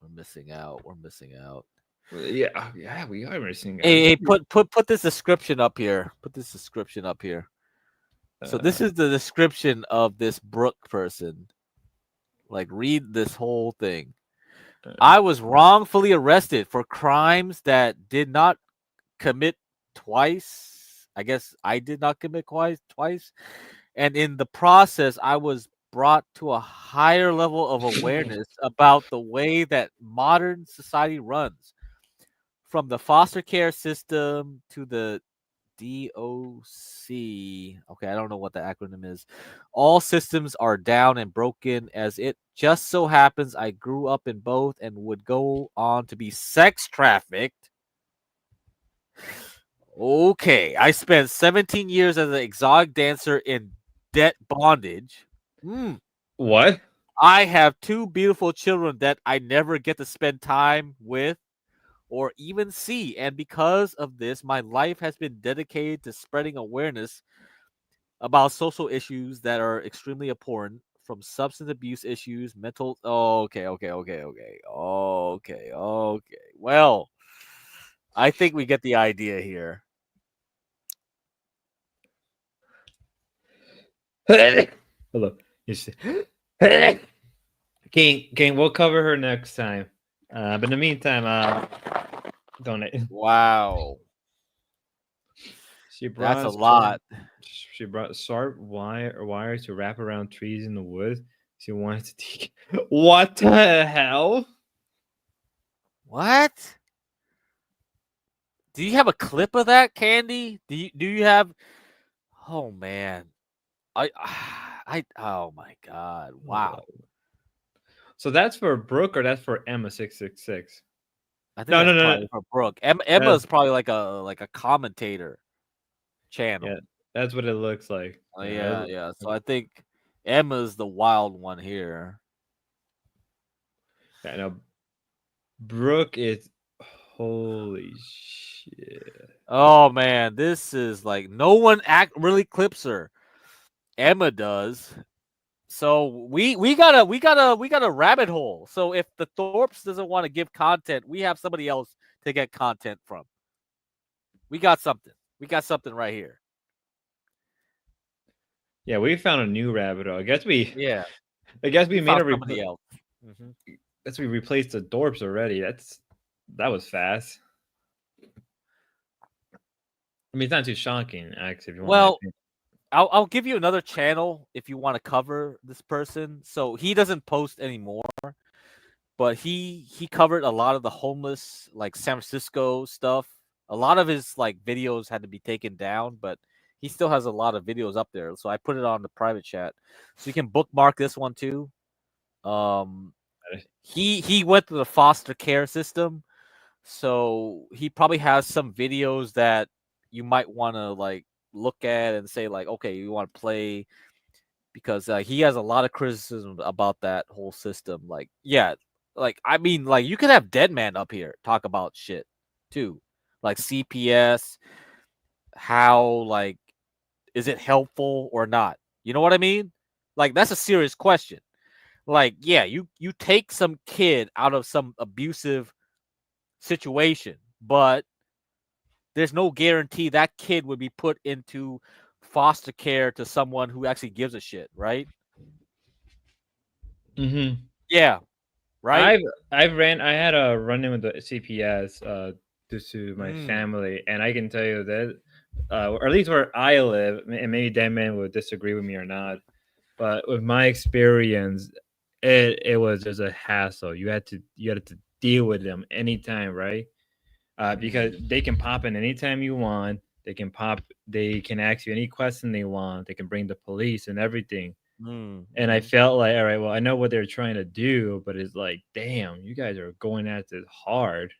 We're missing out. Yeah, we are missing out. Hey, put this description up here. So this is the description of this Brooke person. Like, read this whole thing. I was wrongfully arrested for crimes that did not commit twice. I guess I did not commit twice. And in the process, I was brought to a higher level of awareness about the way that modern society runs. From the foster care system to the DOC. Okay, I don't know what the acronym is. All systems are down and broken. As it just so happens, I grew up in both and would go on to be sex trafficked. Okay, I spent 17 years as an exotic dancer in debt bondage. What? I have 2 beautiful children that I never get to spend time with or even see. And because of this, my life has been dedicated to spreading awareness about social issues that are extremely important, from substance abuse issues, mental. Okay. Well, I think we get the idea here. Hello. King, we'll cover her next time. But in the meantime, donate. Wow. That's a lot. She brought sharp wires to wrap around trees in the woods. She wanted to take. What the hell? What? Do you have a clip of that, Candy? Do you have? Oh man, oh my god! Wow. So that's for Brooke or that's for Emma 666? I think no. For Brooke, Emma's probably like a commentator channel. Yeah, that's what it looks like. Yeah. So I think Emma's the wild one here. Yeah, no. Brooke is holy shit. Oh man, this is like no one really clips her. Emma does. So we got a rabbit hole. So if the Thorpes doesn't want to give content, we have somebody else to get content from. We got something. We got something right here. Yeah, we found a new rabbit hole. I guess we Yeah. I guess we made found a somebody else. Mhm. Guess we replaced the Dorps already. That was fast. I mean, it's not too shocking, actually. If you want Well, I'll give you another channel if you want to cover this person. So he doesn't post anymore, but he covered a lot of the homeless, like San Francisco stuff. A lot of his like videos had to be taken down, but he still has a lot of videos up there. So I put it on the private chat, so you can bookmark this one too. He went to the foster care system, so he probably has some videos that you might want to like look at and say like, okay, you want to play, because he has a lot of criticism about that whole system. Like, yeah, like I mean, like you could have Deadman up here talk about shit too, like CPS, how like is it helpful or not? You know what I mean? Like that's a serious question. Like, yeah, you take some kid out of some abusive situation, but there's no guarantee that kid would be put into foster care to someone who actually gives a shit, right? Mm-hmm. Yeah, right. I had a run in with the CPS due to my family, and I can tell you that, or at least where I live, and maybe Deadman would disagree with me or not, but with my experience, it was just a hassle. You had to deal with them anytime, right? Because they can pop in anytime you want. They can ask you any question they want. They can bring the police and everything. And I felt like, all right, well, I know what they're trying to do, but it's like, damn, you guys are going at this hard.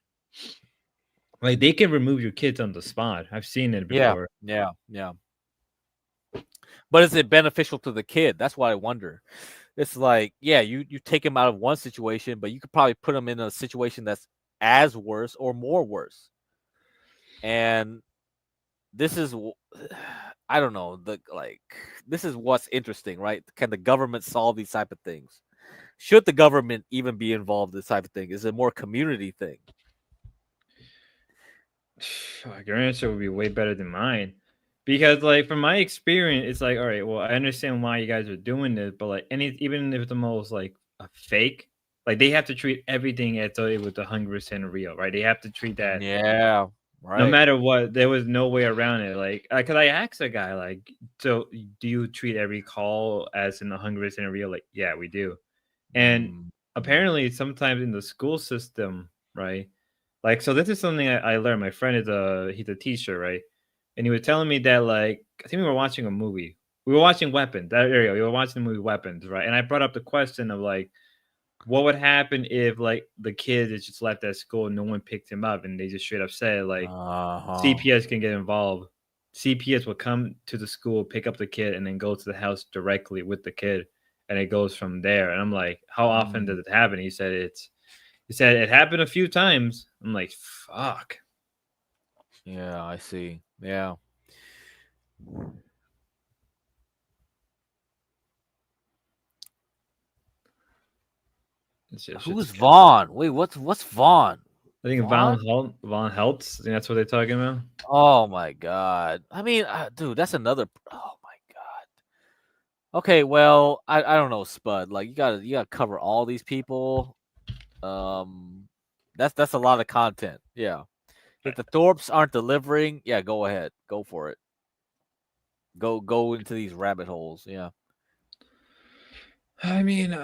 Like they can remove your kids on the spot. I've seen it before. Yeah. But is it beneficial to the kid? That's what I wonder. It's like, yeah, you take him out of one situation, but you could probably put him in a situation that's as worse or more worse. And this is, I don't know, this is what's interesting, right? Can the government solve these type of things? Should the government even be involved in this type of thing? Is it more community thing? Your answer would be way better than mine. Because like from my experience, it's like, all right, well, I understand why you guys are doing this, but like even if the most like a fake, like they have to treat everything as though it was 100% real, right? They have to treat that. Yeah, right. No matter what, there was no way around it. Like, cause I asked a guy, like, so do you treat every call as in 100% real? Like, yeah, we do. And apparently, sometimes in the school system, right? Like, so this is something I learned. My friend he's a teacher, right? And he was telling me that, like, I think we were watching a movie. We were watching Weapons. There you go. We were watching the movie Weapons, right? And I brought up the question of like, what would happen if like the kid is just left at school and no one picked him up, and they just straight up said like, CPS can get involved. CPS will come to the school, pick up the kid, and then go to the house directly with the kid, and it goes from there. And I'm like, how often does it happen? He said it happened a few times. I'm like, fuck. Yeah, I see. Yeah. Who's Vaughn? Wait, what's Vaughn? I think Von Heltz. I think that's what they're talking about. Oh my god! I mean, dude, that's another. Oh my god. Okay, well, I don't know, Spud. Like you gotta cover all these people. That's a lot of content. Yeah. If the Thorpes aren't delivering, yeah, go ahead, go for it. Go into these rabbit holes. Yeah. I mean,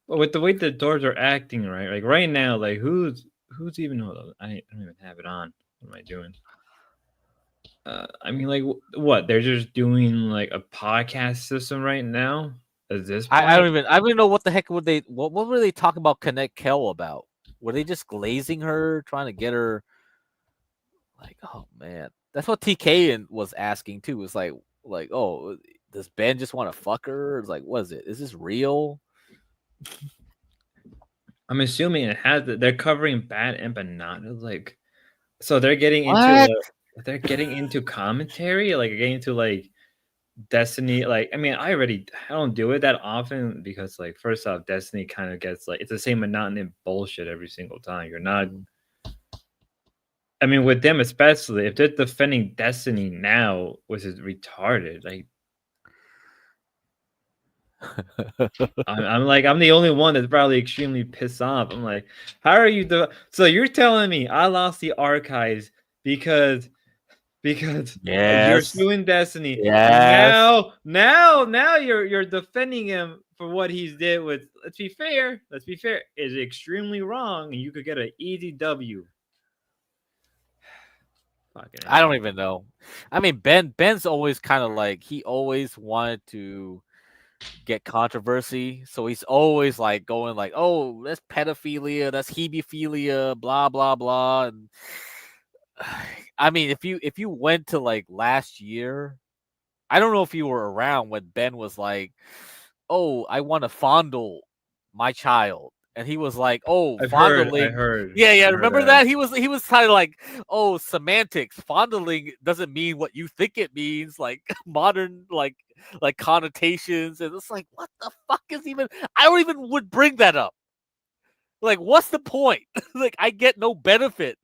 with the way the doors are acting, right? Like right now, like who's even? Hold on, I don't even have it on. What am I doing? I mean, like what? They're just doing like a podcast system right now. At this point? I don't even know what the heck would they what were they talking about Connect Kel about? Were they just glazing her, trying to get her? Like, oh man, that's what TK was asking too. It's like, oh, does Ben just want to fuck her? It's like, what is it? Is this real? I'm assuming it has. They're covering bad empanadas, like, so they're getting into they're getting into commentary, like getting into like Destiny, like, I mean, I don't do it that often because, like, first off, Destiny kind of gets like it's the same monotonous bullshit every single time. You're not. I mean, with them especially, if they're defending Destiny now, which is retarded, like. I'm the only one that's probably extremely pissed off. I'm like, how are you? So you're telling me I lost the archives because you're Yes. suing Destiny, and Yes. now you're defending him for what he's did with. Let's be fair, is extremely wrong, and you could get an easy W. Fucking I don't even know. I mean, Ben's always kind of like he always wanted to get controversy, so he's always like going like, "Oh, that's pedophilia, that's hebephilia, blah blah blah." And I mean, if you went to like last year, I don't know if you were around when Ben was like, "Oh, I want to fondle my child." And he was like, "Oh, I fondling." heard. Yeah, I heard remember that? He was kind of like, "Oh, semantics. Fondling doesn't mean what you think it means, like modern like connotations." And it's like, "What the fuck is even I don't even would bring that up." Like, what's the point? Like, I get no benefit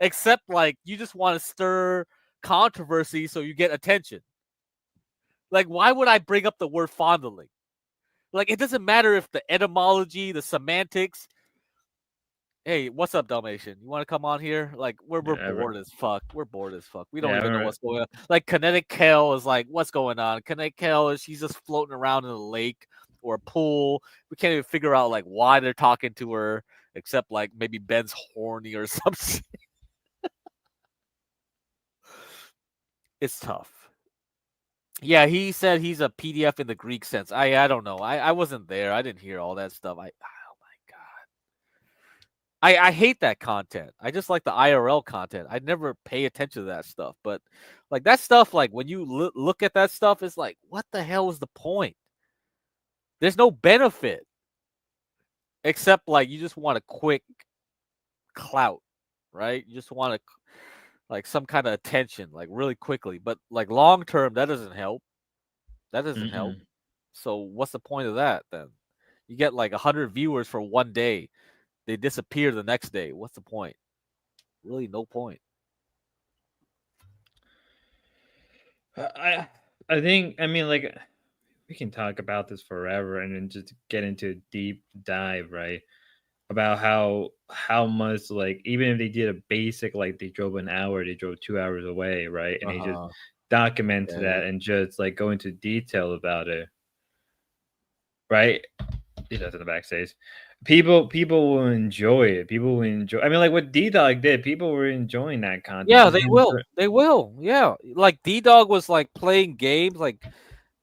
except like you just want to stir controversy so you get attention. Like, why would I bring up the word fondling? Like, it doesn't matter if the etymology, the semantics. Hey, what's up, Dalmatian? You want to come on here? Like, we're bored as fuck. We're bored as fuck. We don't even know what's going on. Like, Kinetic Kel is like, what's going on? Kinetic Kel is she's just floating around in a lake or a pool. We can't even figure out like why they're talking to her, except like maybe Ben's horny or something. It's tough. Yeah, he said he's a PDF in the Greek sense. I don't know. I wasn't there. I didn't hear all that stuff. I hate that content. I just like the IRL content. I never pay attention to that stuff. But like that stuff, like when you look at that stuff, it's like, what the hell is the point? There's no benefit. Except like you just want a quick clout, right? You just want to like some kind of attention, like really quickly. But like long term, that doesn't help. That doesn't help. So what's the point of that then? You get like 100 viewers for one day. They disappear the next day. What's the point? Really, no point. I think, I mean, like, we can talk about this forever and then just get into a deep dive, right? About how much, like, even if they did a basic, like they drove an hour, they drove 2 hours away, right? And they just documented that and just like go into detail about it, right? He does in the backstage. People will enjoy it. People will enjoy. I mean, like what D-Dog did, people were enjoying that content. Yeah, they will. They will. Yeah, like D-Dog was like playing games. Like,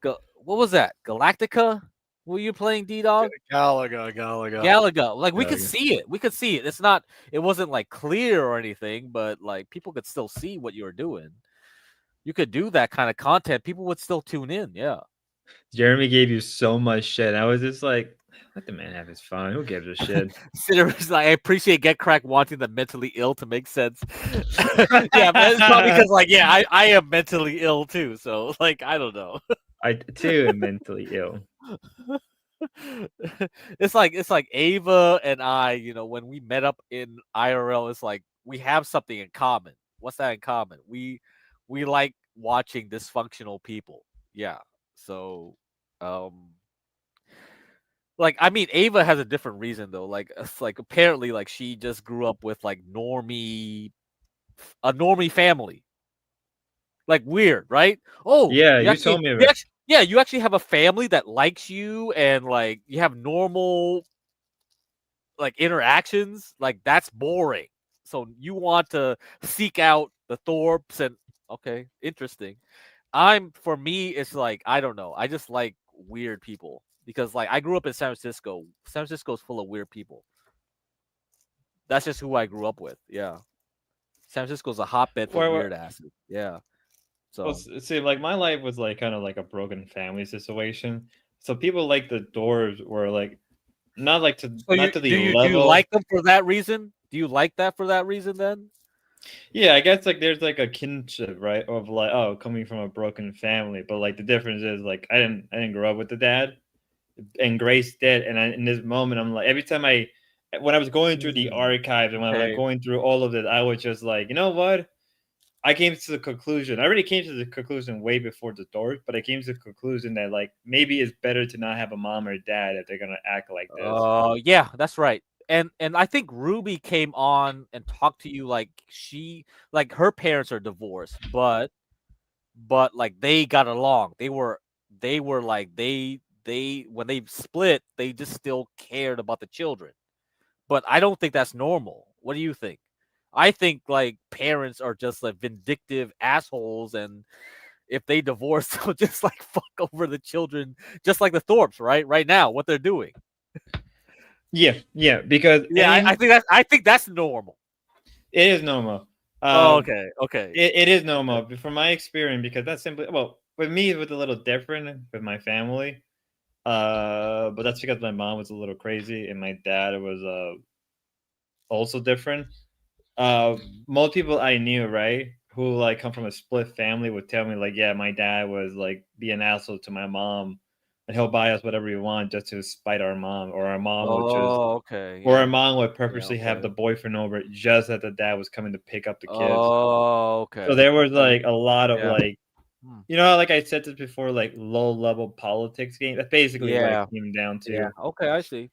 what was that? Galactica? Were you playing D-Dog? Galaga. Like we could see it. We could see it. It's not. It wasn't like clear or anything, but like people could still see what you were doing. You could do that kind of content. People would still tune in. Yeah. Jeremy gave you so much shit. I was just like, let the man have his fun. Who gives a shit? I appreciate Get Crack wanting the mentally ill to make sense. Yeah, but it's probably because like, yeah, I am mentally ill too. So like, I don't know. I too am mentally ill. It's like Ava and I, you know, when we met up in IRL, it's like we have something in common. What's that in common? We like watching dysfunctional people. Yeah. So like I mean Ava has a different reason though. Like it's like apparently like she just grew up with like a normie family. Like weird, right? Oh, yeah, you told me about. Yeah, you actually have a family that likes you and like you have normal like interactions. Like that's boring. So you want to seek out the Thorpes and okay, interesting. For me, it's like I don't know. I just like weird people because like I grew up in San Francisco. San Francisco's full of weird people. That's just who I grew up with. Yeah, San Francisco's a hotbed for weird asses. Yeah. So well, see, like my life was like kind of like a broken family situation. So people like the Doors were like not like to so not to the level. Do you like them for that reason? Do you like that for that reason then? Yeah, I guess like there's like a kinship, right? Of like, oh, coming from a broken family, but like the difference is like I didn't grow up with the dad, and Grace did, and in this moment, I'm like every time when I was going through the archives and when I was like, Okay. going through all of it, I was just like, you know what? I came to the conclusion. I already came to the conclusion way before the dork, but I came to the conclusion that like maybe it's better to not have a mom or dad if they're gonna act like this. Oh, yeah, that's right. And I think Ruby came on and talked to you like her parents are divorced, but like they got along. They were like they when they split, they just still cared about the children. But I don't think that's normal. What do you think? I think like parents are just like vindictive assholes, and if they divorce, they'll just like fuck over the children, just like the Thorpes, right? Right now, what they're doing. Yeah, because Yeah, I think that's normal. it is normal. Oh, okay. It is normal from my experience because that's simply with me it was a little different with my family, but that's because my mom was a little crazy and my dad was also different. Most people I knew, right, who like come from a split family would tell me like, yeah, my dad was like be an asshole to my mom, and he'll buy us whatever we want just to spite our mom, or our mom would just, Oh, okay. or Yeah. our mom would Yeah, purposely have okay. the boyfriend over just as the dad was coming to pick up the kids. Oh, okay. So there was Okay. like a lot of Yeah. like, you know, like I said this before, like low level politics game. That's basically what Yeah. it came down to. Yeah. Okay, I see.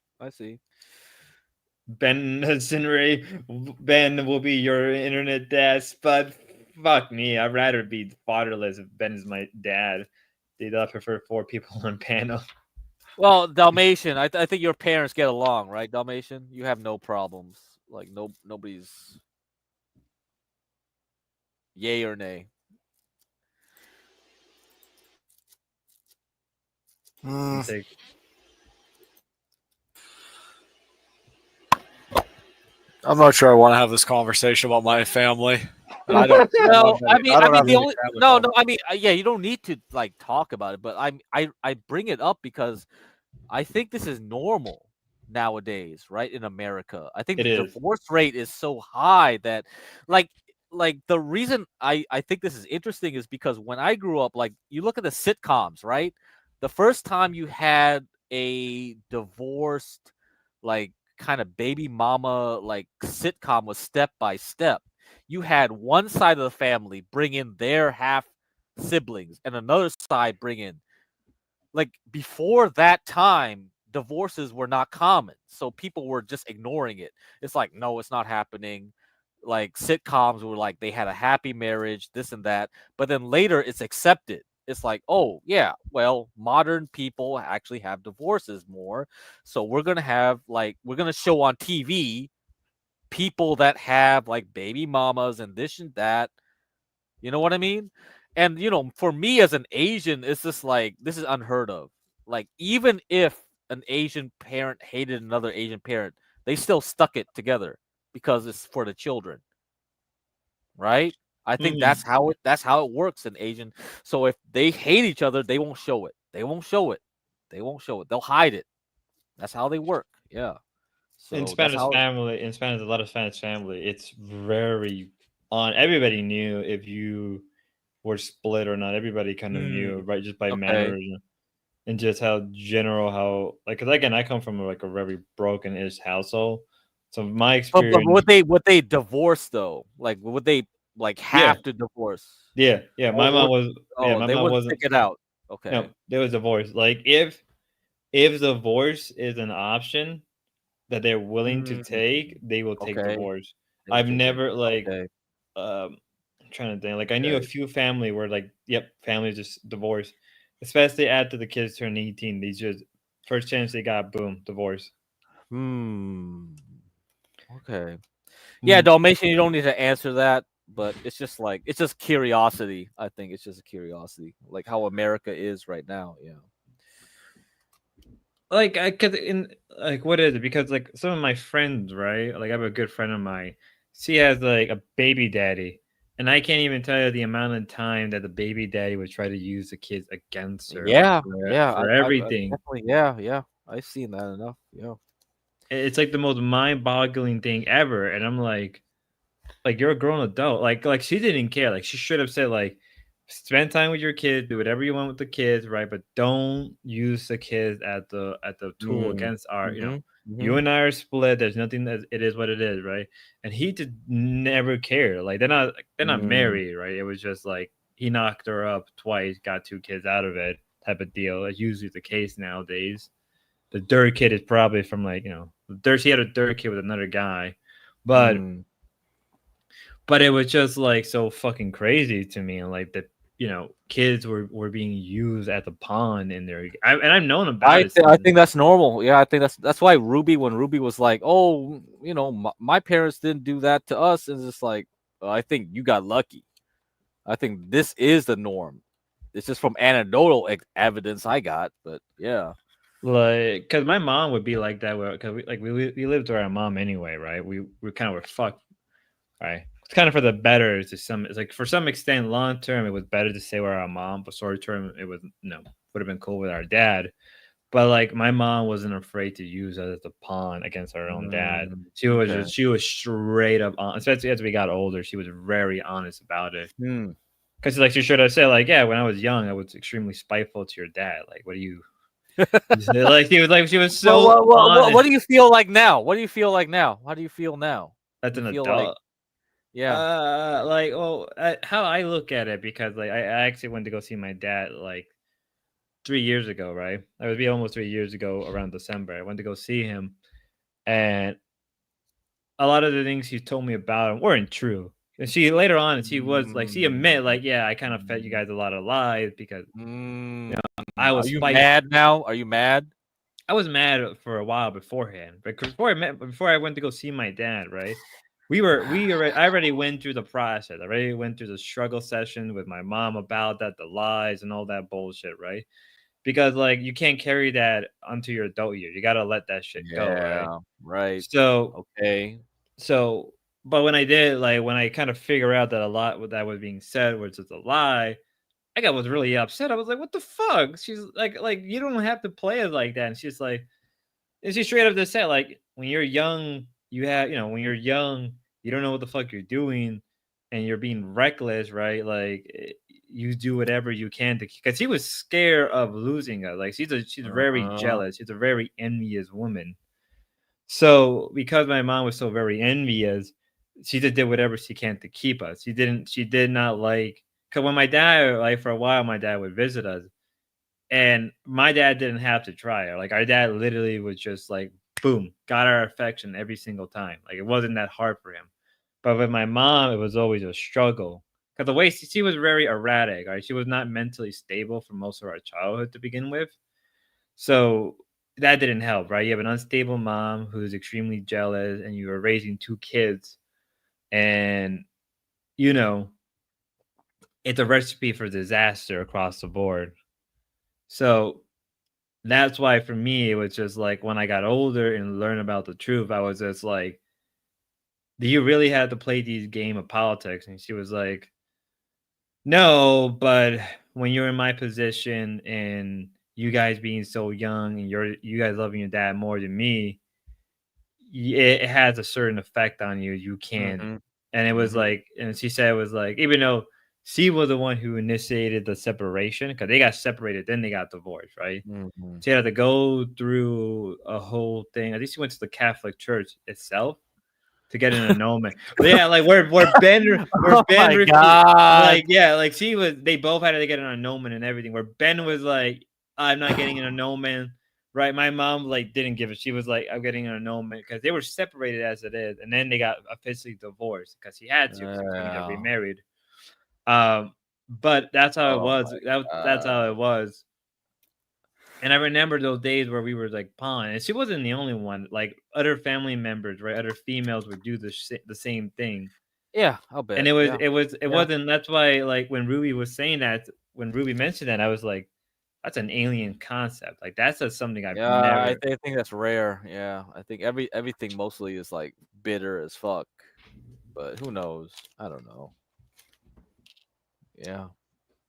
Ben Sinray, Ben will be your internet dad, but fuck me, I'd rather be fatherless if Ben is my dad. They'd prefer 4 people on panel. Well, Dalmatian, I think your parents get along, right, Dalmatian? You have no problems. Like nobody's yay or nay. I'm not sure I want to have this conversation about my family. I don't. No, I mean have the any only family no, problems. I mean, yeah, you don't need to like talk about it, but I bring it up because I think this is normal nowadays, right, in America. I think It the is. divorce rate is so high that like the reason I think this is interesting is because when I grew up, like you look at the sitcoms, right? The first time you had a divorced like kind of baby mama like sitcom was Step by Step. You had one side of the family bring in their half siblings and another side bring in, like before that time, divorces were not common. So people were just ignoring it. It's like, no, it's not happening. Like sitcoms were like they had a happy marriage, this and that. But then later it's accepted. It's like, oh yeah, well, modern people actually have divorces more. So we're gonna show on TV people that have like baby mamas and this and that. You know what I mean? And for me as an Asian, it's just like this is unheard of. Like even if an Asian parent hated another Asian parent, they still stuck it together because it's for the children. Right? I think that's how it works in Asian. So if they hate each other, they won't show it. They won't show it. They'll hide it. That's how they work. Yeah. In So that's Spanish how family, in Spanish, a lot of Spanish family, it's very on. Everybody knew if you were split or not. Everybody kind of knew, right? Just by Okay. manners and just how general, how like. Because again, I come from like a very broken-ish household, so my But experience. would they divorce though? Like would they like Yeah, have to divorce? yeah. My mom was. Yeah, Oh, my they mom wouldn't wasn't. stick it out. No, Okay. there was divorce. Like if divorce is an option that they're willing to Mm, take, they will take okay. divorce. They will I've take it. never like Okay. I'm trying to think. Like I knew a Okay. few family where like, yep, family just divorced. Especially after the kids turn 18. They just first chance they got, boom, divorce. Okay. Yeah, Dalmatian, you don't need to answer that, but it's just curiosity. I think it's just a curiosity, like how America is right now. Yeah. Like I could in like what is it? Because like some of my friends, right? Like I have a good friend of mine. She has like a baby daddy. And I can't even tell you the amount of time that the baby daddy would try to use the kids against her, like Yeah. Yeah. for I everything. definitely. Yeah. I've seen that enough. Yeah. It's like the most mind-boggling thing ever, and I'm like, like you're a grown adult. Like she didn't care. Like she should have said like, spend time with your kids, do whatever you want with the kids, right? But don't use the kids at the tool against our, you know. You and I are split. There's nothing that it is what it is, right? And he did never care. Like they're not married, right? It was just like he knocked her up twice, got 2 kids out of it, type of deal. That's usually the case nowadays. The third kid is probably from like, you know, she had a third kid with another guy, but it was just like so fucking crazy to me, like that. You know, kids were being used at the pawn in there, and I've known about it. I think that's normal. Yeah, I think that's why Ruby, when Ruby was like, "Oh, you know, my parents didn't do that to us," and it's like, I think you got lucky. I think this is the norm. It's just from anecdotal evidence I got, but yeah. Like, because my mom would be like that, because we lived with our mom anyway, right? We kind of were fucked, right? It's kind of for the better to some. It's like for some extent, long term, it was better to stay with our mom, but short term, it was would have been cool with our dad. But like my mom wasn't afraid to use us as a pawn against our own dad. She was she was straight up on, especially as we got older. She was very honest about it. Because like she should have said, like, yeah, when I was young, I was extremely spiteful to your dad. Like, what do you? Like she was so. What do you feel like now? What do you feel like now? How do you feel now? As an feel adult. like, yeah. Like, well, how I look at it, because like I actually went to go see my dad like 3 years ago, right? It would be almost 3 years ago around December. I went to go see him, and a lot of the things he told me about him weren't true. And she later on, she was like, she admit, like, yeah, I kind of fed you guys a lot of lies because you know, I was. Are you mad now? Are you mad? I was mad for a while beforehand, but before I went to go see my dad, right? I already went through the process. I already went through the struggle session with my mom about that, the lies and all that bullshit, right? Because like you can't carry that onto your adult year. You gotta let that shit go, right? Right. So okay. So, but when I did, like when I kind of figure out that a lot what that was being said was just a lie, I was really upset. I was like, "What the fuck?" She's like you don't have to play it like that. And she's like, and she straight up just said, like, when you're young, when you're young, you don't know what the fuck you're doing, and you're being reckless, right? Like, you do whatever you can to, because she was scared of losing her. Like, she's very jealous. She's a very envious woman. So, because my mom was so very envious, she just did whatever she can to keep us. She did not like, because when my dad, like for a while, my dad would visit us. And my dad didn't have to try. Like our dad literally was just like, boom, got our affection every single time. Like it wasn't that hard for him. But with my mom, it was always a struggle. Because the way she was very erratic, right? She was not mentally stable for most of our childhood to begin with. So that didn't help, right? You have an unstable mom who's extremely jealous, and you are raising 2 kids. And, it's a recipe for disaster across the board. So that's why for me, it was just like when I got older and learned about the truth, I was just like, do you really have to play these game of politics? And she was like, no, but when you're in my position and you guys being so young and you guys loving your dad more than me, it has a certain effect on you. You can't. And it was like, and she said it was like, even though she was the one who initiated the separation, because they got separated, then they got divorced, right? She had to go through a whole thing. I think she went to the Catholic Church itself to get an annulment. But yeah, like where Ben, refused, like yeah, like they both had to get an annulment and everything. Where Ben was like, I'm not getting an annulment, right? My mom like didn't give it. She was like, I'm getting an annulment, because they were separated as it is, and then they got officially divorced because he had to, because he couldn't get remarried. But that's how it was. That's how it was. And I remember those days where we were like pawn, and she wasn't the only one. Like other family members, right? Other females would do the same thing. Yeah, I'll bet. And it wasn't. That's why, like when Ruby was saying that, when Ruby mentioned that, I was like, that's an alien concept. Like that's something I've never. I think that's rare. Yeah, I think everything mostly is like bitter as fuck. But who knows? I don't know. Yeah.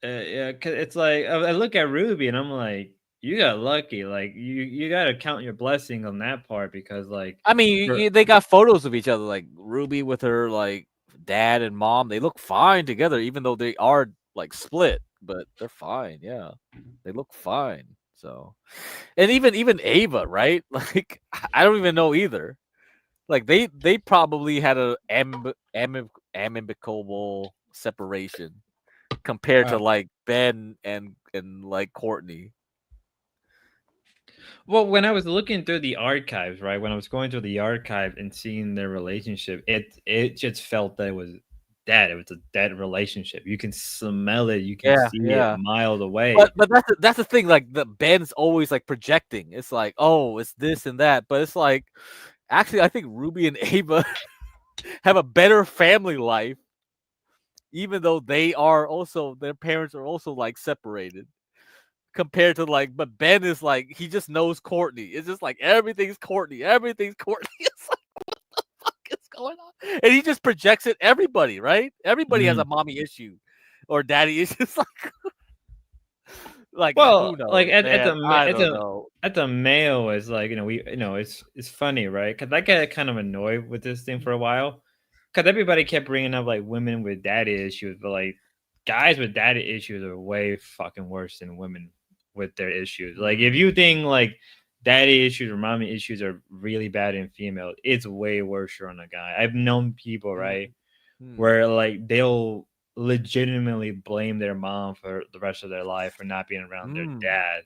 Yeah, cause it's like I look at Ruby and I'm like, you got lucky. Like you got to count your blessing on that part, because like I mean, they got photos of each other, like Ruby with her like dad and mom, they look fine together, even though they are like split, but they're fine. Yeah, they look fine. So, and even Ava, right? Like I don't even know either. Like they probably had a amicable separation compared to like Ben and like Courtney. Well, when I was looking through the archives, right, when I was going through the archive and seeing their relationship, it just felt that it was dead. It was a dead relationship. You can smell it. You can Yeah, see it yeah. miles away. But that's the thing. Like the Ben's always like projecting. It's like, oh, it's this and that. But it's like, actually, I think Ruby and Ava have a better family life, even though they are also their parents are also like separated. Compared to like, but Ben is like he just knows Courtney. It's just like everything's Courtney. Everything's Courtney. It's like what the fuck is going on? And he just projects it everybody, right? Everybody has a mommy issue or daddy issues. Like who Well, knows, like man? I don't know. at the mail is like it's funny, right? Because I get kind of annoyed with this thing for a while, because everybody kept bringing up like women with daddy issues, but like guys with daddy issues are way fucking worse than women with their issues. Like if you think like daddy issues or mommy issues are really bad in female, it's way worse on a guy. I've known people, right, where like they'll legitimately blame their mom for the rest of their life for not being around their dad.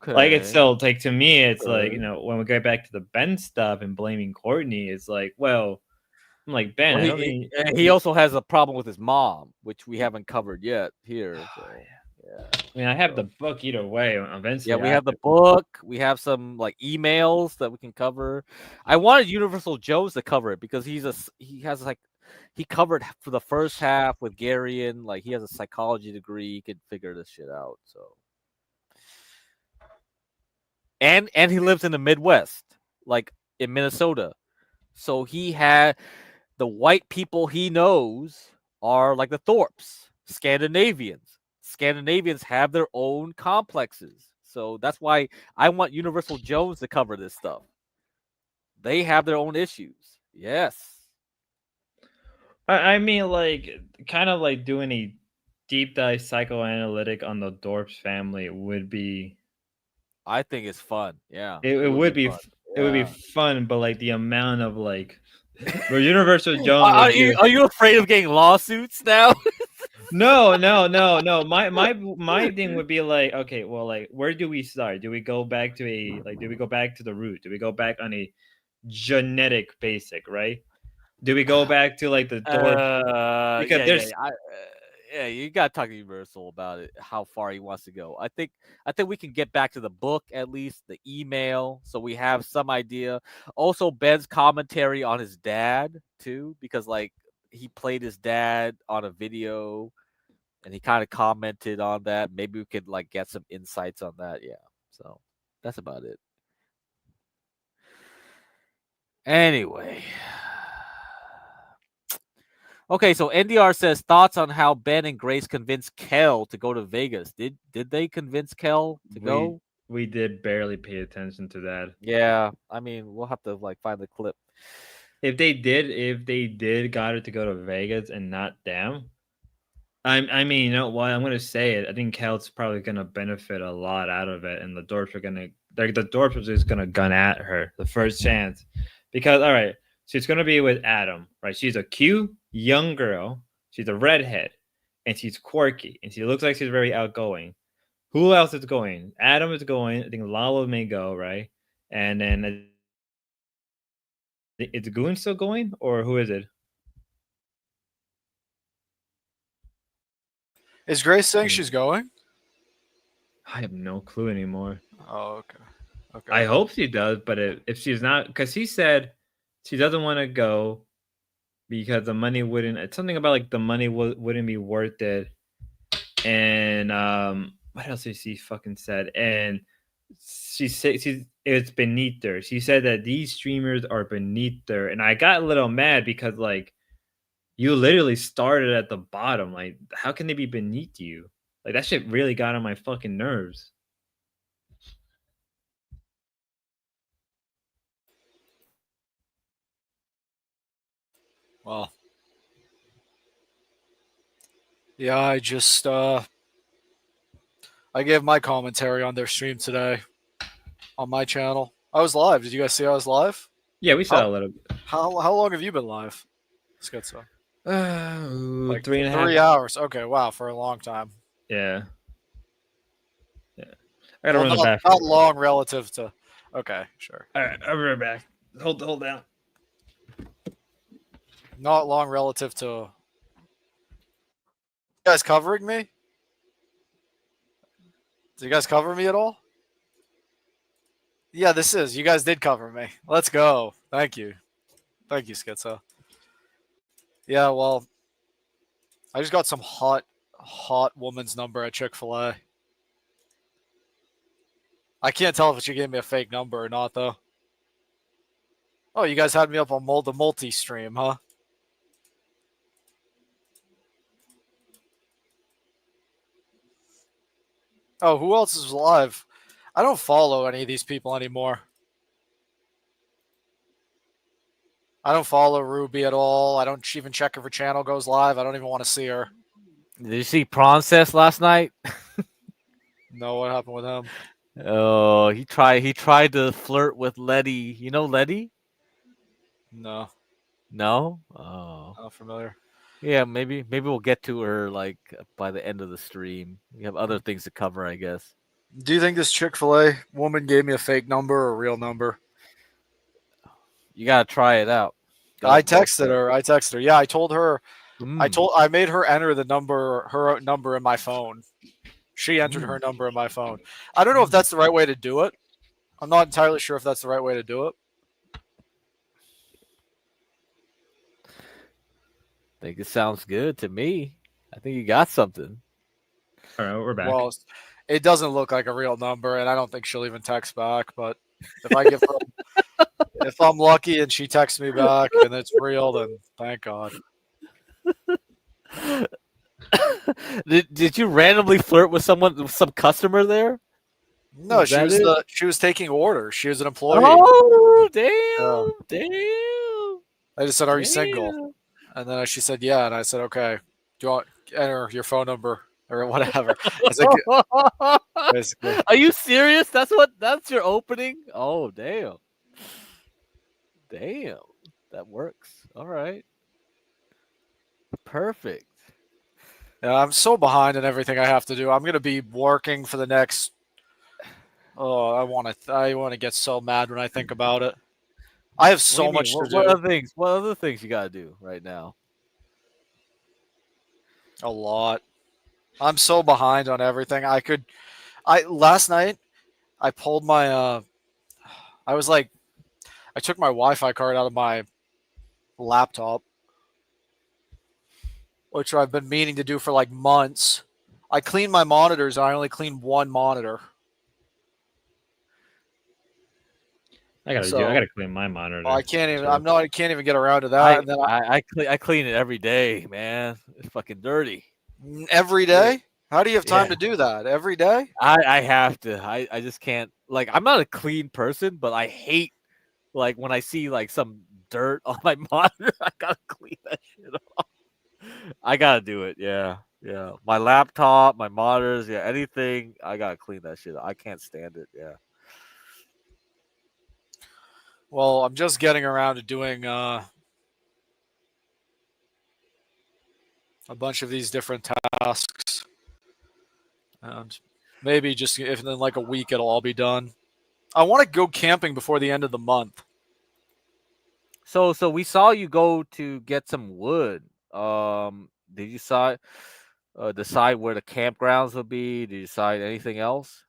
Like it's so like to me, it's like, when we go back to the Ben stuff and blaming Courtney, it's like, well, I'm like, Ben, Well, I don't think he also has a problem with his mom, which we haven't covered yet here. So, yeah. I mean, I have the book either way. Eventually, Yeah, we have the book. We have some like emails that we can cover. I wanted Universal Jones to cover it because he has like he covered for the first half with Gary and like he has a psychology degree. He could figure this shit out. So, and he lives in the Midwest, like in Minnesota. So he had the white people he knows are like the Thorpes, Scandinavians. Scandinavians have their own complexes. So that's why I want Universal Jones to cover this stuff. They have their own issues. Yes. I mean, like, kind of like doing a deep dive psychoanalytic on the Dorps family would be. I think it's fun. Yeah. It would be fun. it would be Yeah. fun, but like the amount of like, where Universal Jones Are would you do- are you afraid of getting lawsuits now? No. My thing would be like, okay, well, like, where do we start? Do we go back to do we go back to the root? Do we go back on a genetic basic, right? Do we go back to like the Dorp? Because there's Yeah, you gotta talk to Universal about it, how far he wants to go. I think we can get back to the book at least, the email, so we have some idea. Also, Ben's commentary on his dad too, because like he played his dad on a video, and he kind of commented on that. Maybe we could like get some insights on that. Yeah, so that's about it. Anyway. Okay, so NDR says thoughts on how Ben and Grace convinced Kel to go to Vegas. Did they convince Kel to go? We did barely pay attention to that. Yeah, I mean, we'll have to like find the clip. If they did got it to go to Vegas and not them, I mean, you know what? I'm gonna say it. I think Kel's probably gonna benefit a lot out of it, and the Dorps are gonna the Dorps are just gonna gun at her the first chance, because all right, she's gonna be with Adam, right? She's a cute young girl. She's a redhead, and she's quirky, and she looks like she's very outgoing. Who else is going? Adam is going. I think Lalo may go, right? And then is Goon still going, or who is it? Is Grace saying she's going? I have no clue anymore. Oh, okay. Okay. I hope she does, but if she's not, because she said she doesn't want to go because the money wouldn't. It's something about like the money wouldn't be worth it, and what else did she fucking said? And she said it's beneath her. She said that these streamers are beneath her, and I got a little mad because like you literally started at the bottom. Like, how can they be beneath you? Like that shit really got on my fucking nerves. Well, Yeah, I just I gave my commentary on their stream today on my channel. I was live. Did you guys see I was live? Yeah, we saw a little bit. How long have you been live, Schizo? Like 3.5. 3 hours. Okay, wow, for a long time. Yeah. Yeah. I gotta Well, run the not bathroom. long relative to. Okay, sure. All right, I'll be right back. Hold down. Not long relative to. You guys covering me? Do you guys cover me at all? Yeah, this is. You guys did cover me. Let's go. Thank you. Thank you, Schizo. Yeah, well, I just got some hot woman's number at Chick-fil-A. I can't tell if she gave me a fake number or not, though. Oh, you guys had me up on the multi-stream, huh? Oh, who else is live? I don't follow any of these people anymore. I don't follow Ruby at all. I don't even check if her channel goes live. I don't even want to see her. Did you see Prancess last night? No, what happened with him? Oh, he tried to flirt with Letty. You know Letty? No. No? Oh. Not familiar. Yeah, maybe we'll get to her like by the end of the stream. We have other things to cover, I guess. Do you think this Chick-fil-A woman gave me a fake number or a real number? You gotta try it out. I texted her. Yeah, I told her. Mm. I made her enter her number in my phone. She entered her number in my phone. I don't know if that's the right way to do it. I'm not entirely sure if that's the right way to do it. I think it sounds good to me. I think you got something. All right, we're back. Well, it doesn't look like a real number, and I don't think she'll even text back. But if I give her, if I'm lucky and she texts me back and it's real, then thank God. Did you randomly flirt with some customer there? No, she was taking orders. She was an employee. Oh, damn. I just said, "Are you single?" And then she said, "Yeah." And I said, "Okay. Do you want to enter your phone number or whatever?" I said, basically. Are you serious? That's your opening? Oh, damn. Damn. That works. All right. Perfect. Yeah, I'm so behind in everything I have to do. I'm gonna be working for the next. Oh, I want to get so mad when I think about it. I have so much to do. What other things you gotta do right now? A lot. I'm so behind on everything. Last night I pulled my I took my Wi-Fi card out of my laptop, which I've been meaning to do for like months. I cleaned my monitors and I only cleaned one monitor. I gotta clean my monitor. I can't even get around to that. And then I clean it every day, man. It's fucking dirty. Every day? How do you have time to do that? Every day? I have to. I just can't. Like, I'm not a clean person, but I hate like when I see like some dirt on my monitor. I gotta clean that shit off. I gotta do it. Yeah. My laptop, my monitors, anything. I gotta clean that shit. I can't stand it. Yeah. Well, I'm just getting around to doing a bunch of these different tasks. And maybe just if in like a week it'll all be done. I want to go camping before the end of the month. So we saw you go to get some wood. Did you decide where the campgrounds will be? Did you decide anything else?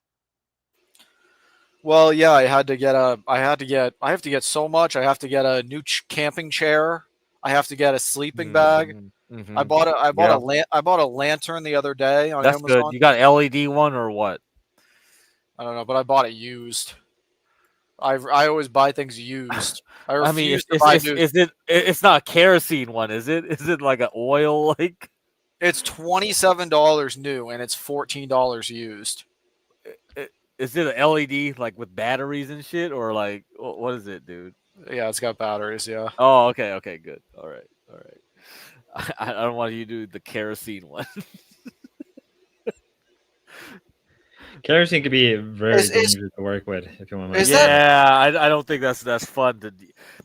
Well, yeah, I have to get so much. I have to get a new camping chair. I have to get a sleeping bag. Mm-hmm. I bought a lantern the other day on That's Amazon. good. You got an LED one or what? I don't know, but I bought it used. I always buy things used. I refuse to buy new. It's not a kerosene one, is it? Is it like an oil like? It's $27 new and it's $14 used. Is it an LED like with batteries and shit, or like what is it, dude? Yeah, it's got batteries. Yeah. Oh, okay, good. All right. I don't want you to do the kerosene one. Kerosene could be very Is- dangerous to work with if you want. is to. that- Yeah, I don't think that's fun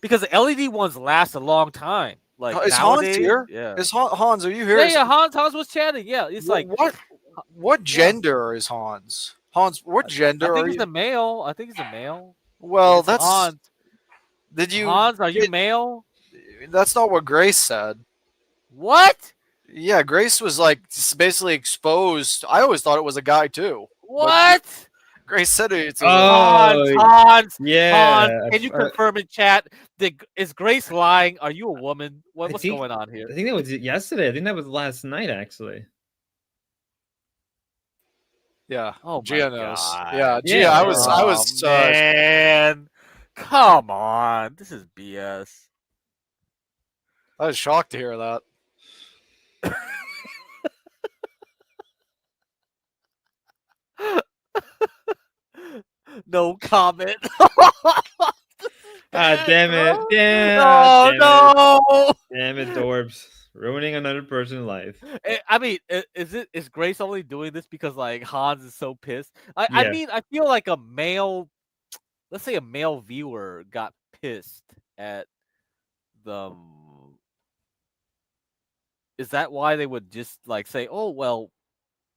because the LED ones last a long time. Like Is Hans nowadays, here? yeah. Is Hans? Are you here? Yeah, Hans was chatting. Yeah, it's like what gender is Hans? Hans, what gender I think are he's you? a male. I think he's a male. Well, It's that's Hans. Did you Hans? Are you male? That's not what Grace said. What? Yeah, Grace was like basically exposed. I always thought it was a guy too. What? Grace said it's Hans. yeah. Hans, can you confirm in chat? Is Grace lying? Are you a woman? What's think- going on here? I think that was yesterday. I think that was last night, actually. Yeah. Oh Gia my knows. God. Yeah, Gia. I was. Man, come on. This is BS. I was shocked to hear that. No comment. Damn it. Damn, Oh, no. Damn it, Dorbs. Ruining another person's life. I mean, is Grace only doing this because like Hans is so pissed? I Yeah. mean, I feel like a male, let's say a male viewer got pissed at the. Is that why they would just like say, "Oh well,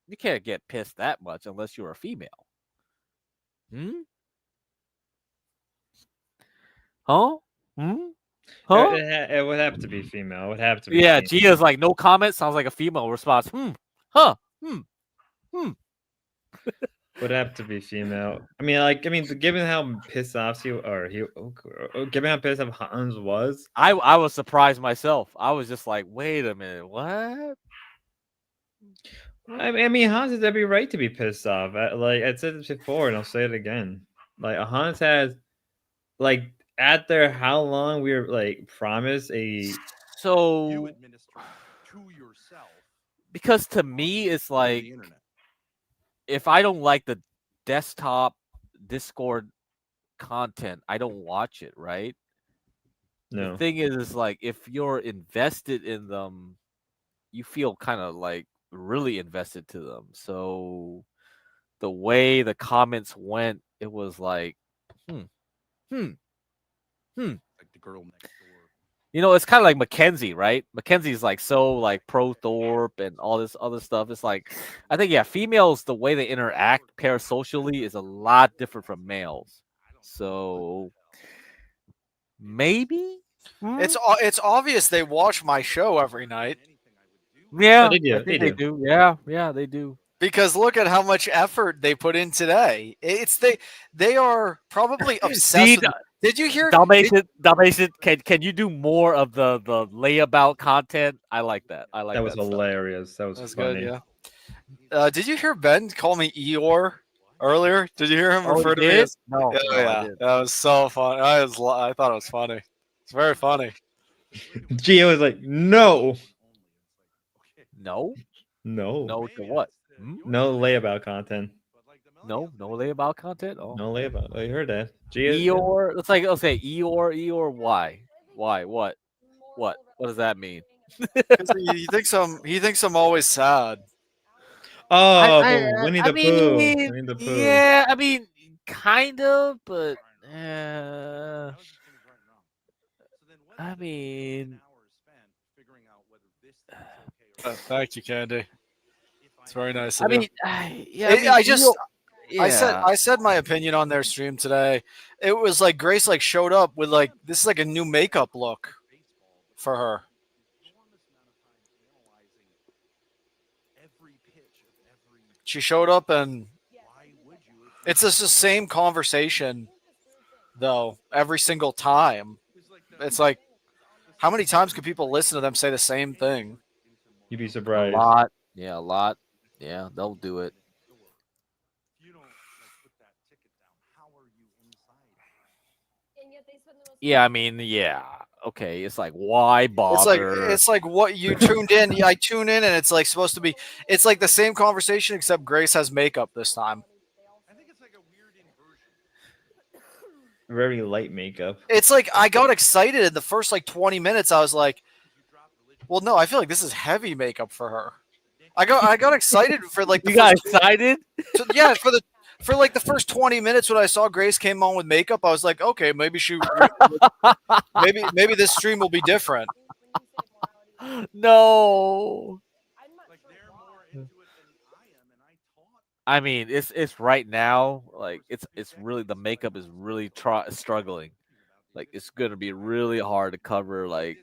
you can't get pissed that much unless you're a female"? Hmm. Huh? Hmm. Huh? It would have to be female. It would have to be. Yeah, female. Gia's like no comment. Sounds like a female response. Huh. Would have to be female. I mean, given how pissed off given how pissed off Hans was, I was surprised myself. I was just like, wait a minute, what? I mean, Hans has every right to be pissed off. Like I said this before, and I'll say it again. Like Hans has, like, at their how long we were like promised a. So to yourself. Because to me, it's like if I don't like the desktop Discord content, I don't watch it, right? No. The thing is like if you're invested in them, you feel kind of like really invested to them. So the way the comments went, it was like, Like the girl next door. You know, it's kind of like Mackenzie, right? Mackenzie's like so like pro Thorpe and all this other stuff. It's like, I think females, the way they interact parasocially is a lot different from males. So maybe It's obvious they watch my show every night. Yeah, they do. I think they do. Yeah, they do. Because look at how much effort they put in today. They are probably obsessed. Did you hear? Dalmatian, can you do more of the layabout content? I like that. I like That was stuff. hilarious. That was funny. Good. Yeah. Did you hear Ben call me Eeyore earlier? Did you hear him Oh, refer he to me did? as? No, Yeah, no, I yeah. didn't. That was so fun. I thought it was funny. It's very funny. Gio was like, no. No to what? No layabout content. No layabout content. Oh, No layabout. I heard that. Gio. Eeyore. Let's like okay, Eeyore. Why? What? What does that mean? 'Cause he thinks I'm always sad. Oh, I Winnie the mean, Pooh. Winnie the Pooh. Yeah, I mean, kind of, but I mean, Thank you, Candy. It's very nice. I of you. mean, I said my opinion on their stream today. It was like Grace like showed up with like this is like a new makeup look for her. She showed up and it's just the same conversation though every single time. It's like how many times can people listen to them say the same thing? You'd be a surprised. lot. Yeah, a lot. Yeah, they'll do it. Yeah, I mean, yeah. Okay, it's like why bother? It's like what you tuned in. I tune in and it's like supposed to be. It's like the same conversation except Grace has makeup this time. Very light makeup. It's like I got excited in the first like 20 minutes. I was like, Well, no, I feel like this is heavy makeup for her. I got excited for like the You got first excited? yeah, for like the first 20 minutes when I saw Grace came on with makeup, I was like, okay, maybe maybe this stream will be different. No. I mean, it's right now. Like it's really the makeup is really struggling. Like it's gonna be really hard to cover. Like,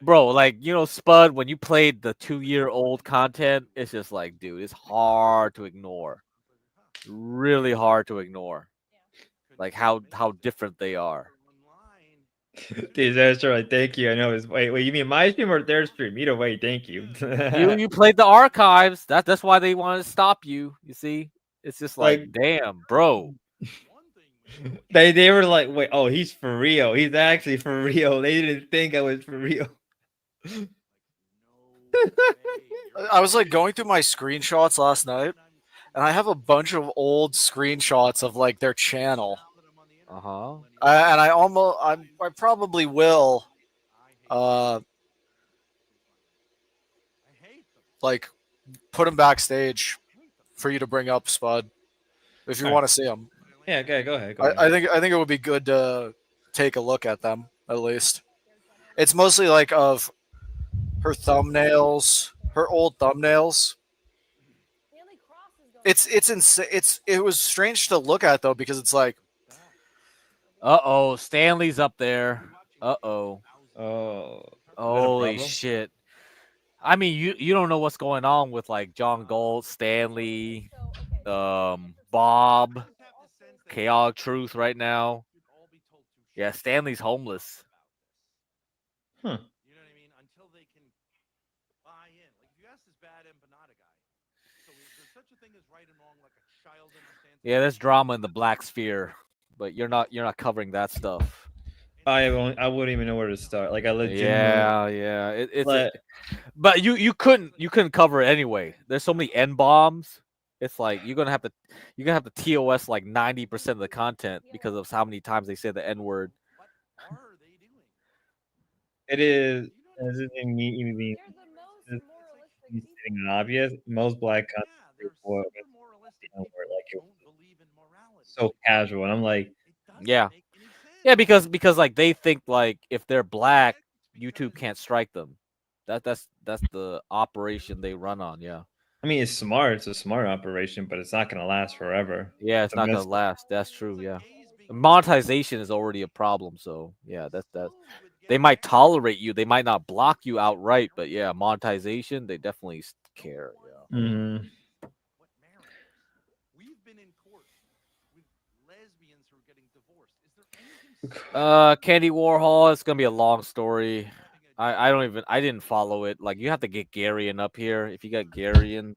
bro, like Spud, when you played the 2-year-old content, it's just like, dude, it's hard to ignore. Really hard to ignore. Like how different they are. Disaster, like, thank you. I know. Wait, you mean my stream or their stream? Either way, thank you. You played the archives. That's why they want to stop you. You see, it's just like damn, bro. They were like, wait, oh, he's for real. He's actually for real. They didn't think I was for real. I was like going through my screenshots last night, and I have a bunch of old screenshots of like their channel. Uh-huh. And I probably will, like, put them backstage for you to bring up, Spud, if you Alright. want to see them. Yeah, okay, go ahead. I think it would be good to take a look at them at least. It's mostly like of her thumbnails, her old thumbnails. It's insane. It was strange to look at though because it's like, Uh-oh, Stanley's up there. Uh-oh. Oh. Holy problem? shit. I mean, you don't know what's going on with like John Gold, Stanley, Bob, Chaotic Truth right now. Yeah, Stanley's homeless. Huh. Yeah, there's drama in the Black Sphere, but you're not covering that stuff. I wouldn't even know where to start. Like I legitimately. Yeah. It's But- but you couldn't cover it anyway. There's so many N bombs. It's like you're gonna have to TOS like 90% of the content because of how many times they say the N word. It is. This isn't me even being obvious. Most black countries were like it was so casual, and I'm like, Yeah, because like they think like if they're black, YouTube can't strike them. That's the operation they run on. Yeah. I mean, it's smart. It's a smart operation, but it's not gonna last forever. Yeah, it's not gonna last. That's true. Yeah, monetization is already a problem. So yeah, that's that. They might tolerate you. They might not block you outright, but yeah, monetization they definitely care. Yeah. Mm-hmm. Candy Warhol. It's gonna be a long story. I didn't follow it. Like you have to get Garion up here. If you got Garion,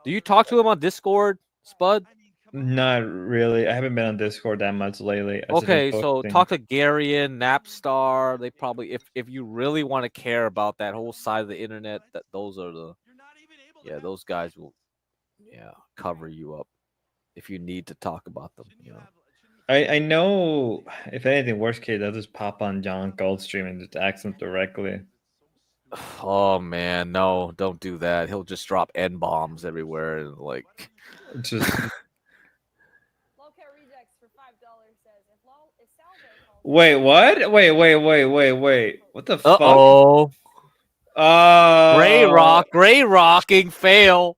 do you talk to him on Discord, Spud? Not really. I haven't been on Discord that much lately. I've just been Okay, so focusing- talk to Garion, Napstar. They probably, if you really want to care about that whole side of the internet, that those are those guys will, cover you up if you need to talk about them. You know. I know. If anything, worst case, I'll just pop on John Goldstream and just ask him directly. Oh man, no, don't do that. He'll just drop N bombs everywhere and like just. Wait, what? Wait. What the fuck? Uh-oh. Gray rocking fail.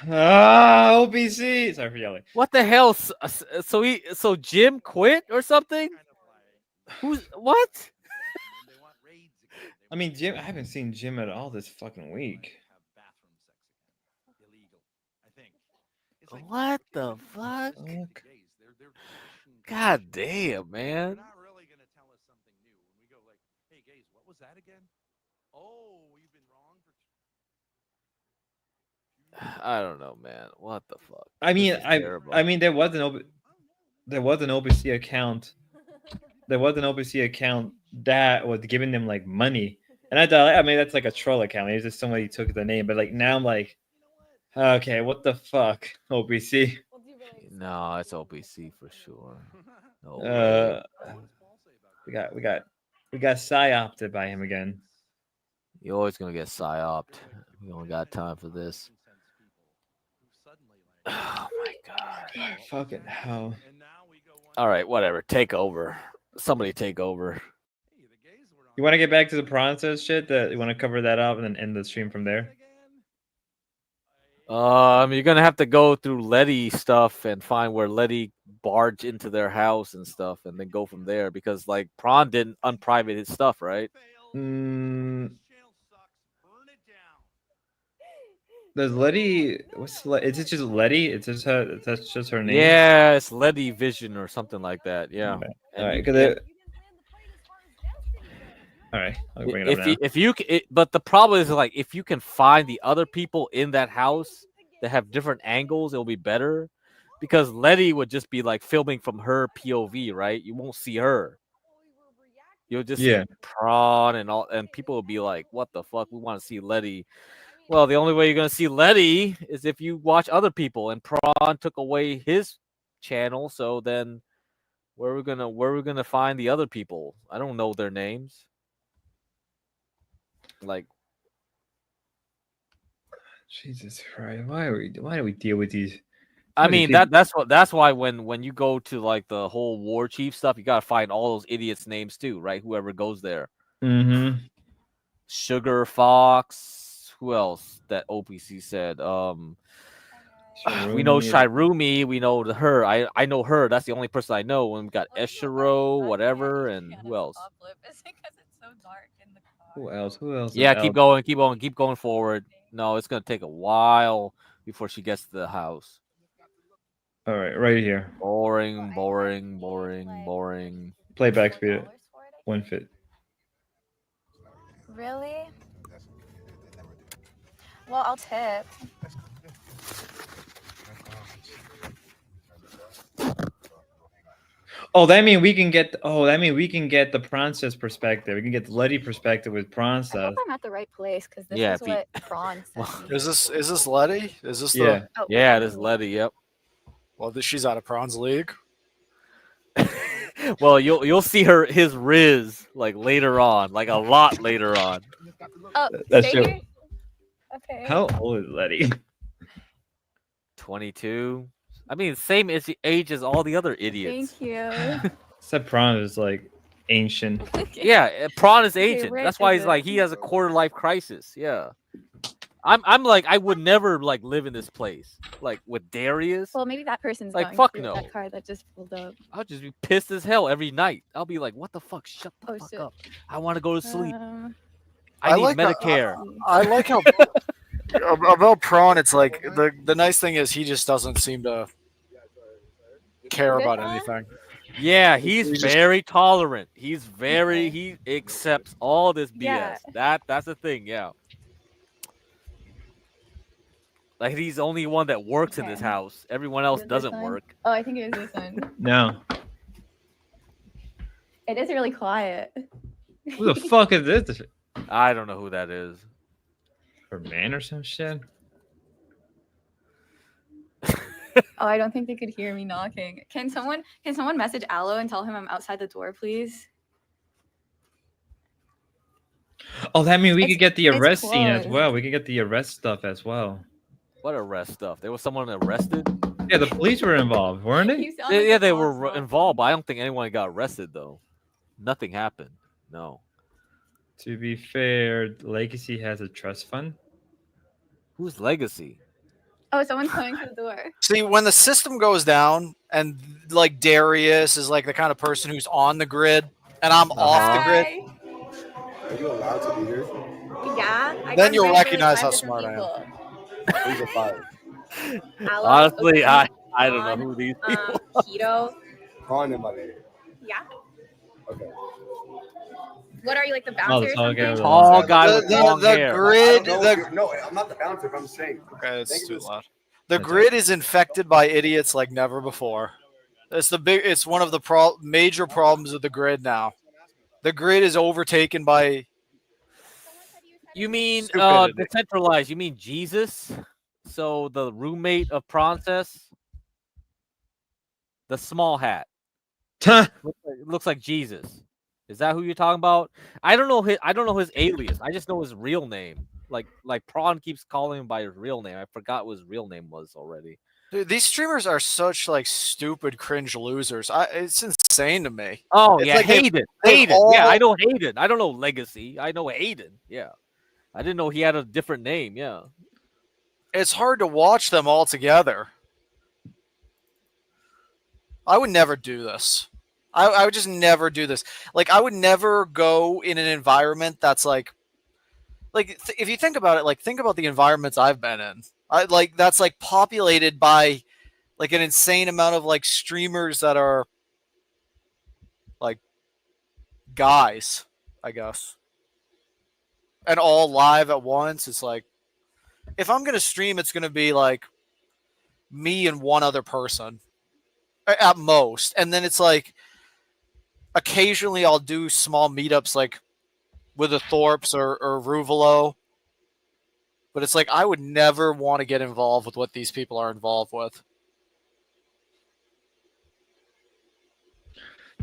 OBC. Sorry for yelling. What the hell? So Jim quit or something? Who's what? I mean, Jim. I haven't seen Jim at all this fucking week. What the fuck? God damn, man. I don't know, man. What the fuck? I mean, This is terrible. I mean, there was an OBC account. There was an OBC account that was giving them like money, and I thought, I mean, that's like a troll account. It's just somebody took the name, but like now I'm like, okay, what the fuck, OBC? No, it's OBC for sure. No way. We got psyopted by him again. You're always gonna get psyoped. We don't got time for this. Oh my god. Fucking hell. All right, whatever. Take over. Somebody take over. You want to get back to the process shit? That you want to cover that up and then end the stream from there? You're gonna have to go through Letty stuff and find where Letty barged into their house and stuff, and then go from there. Because like Prawn didn't unprivate his stuff, right? Does Letty? Is it just Letty? It's just her. That's just her name. Yeah, it's Letty Vision or something like that. Yeah. Okay. And All right. you- All right. I'll bring it up now. if you but the problem is like if you can find the other people in that house that have different angles, it'll be better. Because Letty would just be like filming from her POV, right? You won't see her. You'll just see Prawn and all, and people will be like, "What the fuck? We want to see Letty." Well, the only way you're gonna see Letty is if you watch other people. And Prawn took away his channel, so then where are we gonna find the other people? I don't know their names. Like, Jesus Christ! Why do we deal with these? I mean that's why when you go to like the whole war chief stuff, you gotta find all those idiots' names too, right? Whoever goes there. Mm-hmm. Sugar Fox. Who else that OPC said? We know Shirumi. We know her. I know her. That's the only person I know. And we got Eshiro, whatever, and who else? Who else? Yeah, keep going forward. No, it's gonna take a while before she gets to the house. All right, right here. Boring. Playback speed. 1 fit. Really? Well, I'll tip. Oh, that means we can get. The Prawn's perspective. We can get the Letty perspective with Prawn I stuff. hope I'm at the right place because this Yeah, is what Prawn said. Is this Letty? Is this Yeah. the? Yeah, this is Letty. Yep. Well, she's out of Prawn's league. Well, you'll see his Riz like later on, like a lot later on. Oh, That's stay true. here? Okay. How old is Letty? 22. I mean, same age as all the other idiots. Thank you. Except Prawn is like ancient. Yeah, Prawn is Okay, ancient. where That's why is he's it? like he has a quarter life crisis. Yeah. I'm like I would never like live in this place like with Darius. Well, maybe that person's Like, going fuck through no. that car that just pulled up. I'll just be pissed as hell every night. I'll be like, what the fuck? Shut the Oh, fuck shit. up. I want to go to sleep. I I need like how- Medicare. I like how about Prawn. It's like the nice thing is he just doesn't seem to care This about one? anything. Yeah, he's He just- very tolerant. He accepts all this BS. Yeah. That's the thing, yeah. Like he's the only one that works in this Okay. house. Everyone else Is it this doesn't one? work. Oh, I think it was this one. No. It is really quiet. Who the fuck is this? I don't know who that is. Her man or some shit? Oh, I don't think they could hear me knocking. Can someone message Aloe and tell him I'm outside the door, please? Oh, that means we could get the it's arrest scene as closed. well. We could get the arrest stuff as well. What arrest stuff? There was someone arrested? Yeah, the police were involved, weren't they? You sound like Yeah, a they boss were boss. involved, but I don't think anyone got arrested though. Nothing happened. No. To be fair, Legacy has a trust fund. Who's Legacy? Oh, someone's coming to the door. See, when the system goes down and like Darius is like the kind of person who's on the grid and I'm off the grid, Hi. Are you allowed to be here? Yeah. I then got you'll invited by recognize 5 how different smart I am. people. These are five. Aloe, Honestly, Ocean, I don't know who these people. Keto. Prawn in my name. Yeah. Okay. What are you, like the bouncer or something? Tall guy with long hair. grid, No, I'm not the bouncer. I'm just saying. Okay, it's Thank too you. loud. The grid is infected by idiots like never before. It's one of the major problems of the grid now. The grid is overtaken by. You mean Stupidity. decentralized? You mean Jesus? So the roommate of Princess, the small hat. looks like Jesus. Is that who you're talking about? I don't know his alias. I just know his real name. Like Prawn keeps calling him by his real name. I forgot what his real name was already. Dude, these streamers are such like stupid cringe losers. It's insane to me. Oh It's yeah, like Hayden. they've Hayden. all- Yeah, I know Hayden. I don't know Legacy. I know Hayden. Yeah. I didn't know he had a different name. Yeah. It's hard to watch them all together. I would never do this. I would just never do this. Like I would never go in an environment that's like if you think about it, like think about the environments I've been in. That's like populated by like an insane amount of like streamers that are like guys, I guess. And all live at once. It's like if I'm gonna stream, it's gonna be like me and one other person at most. And then it's like occasionally I'll do small meetups like with the Thorpes or Ruvalo. But it's like I would never want to get involved with what these people are involved with.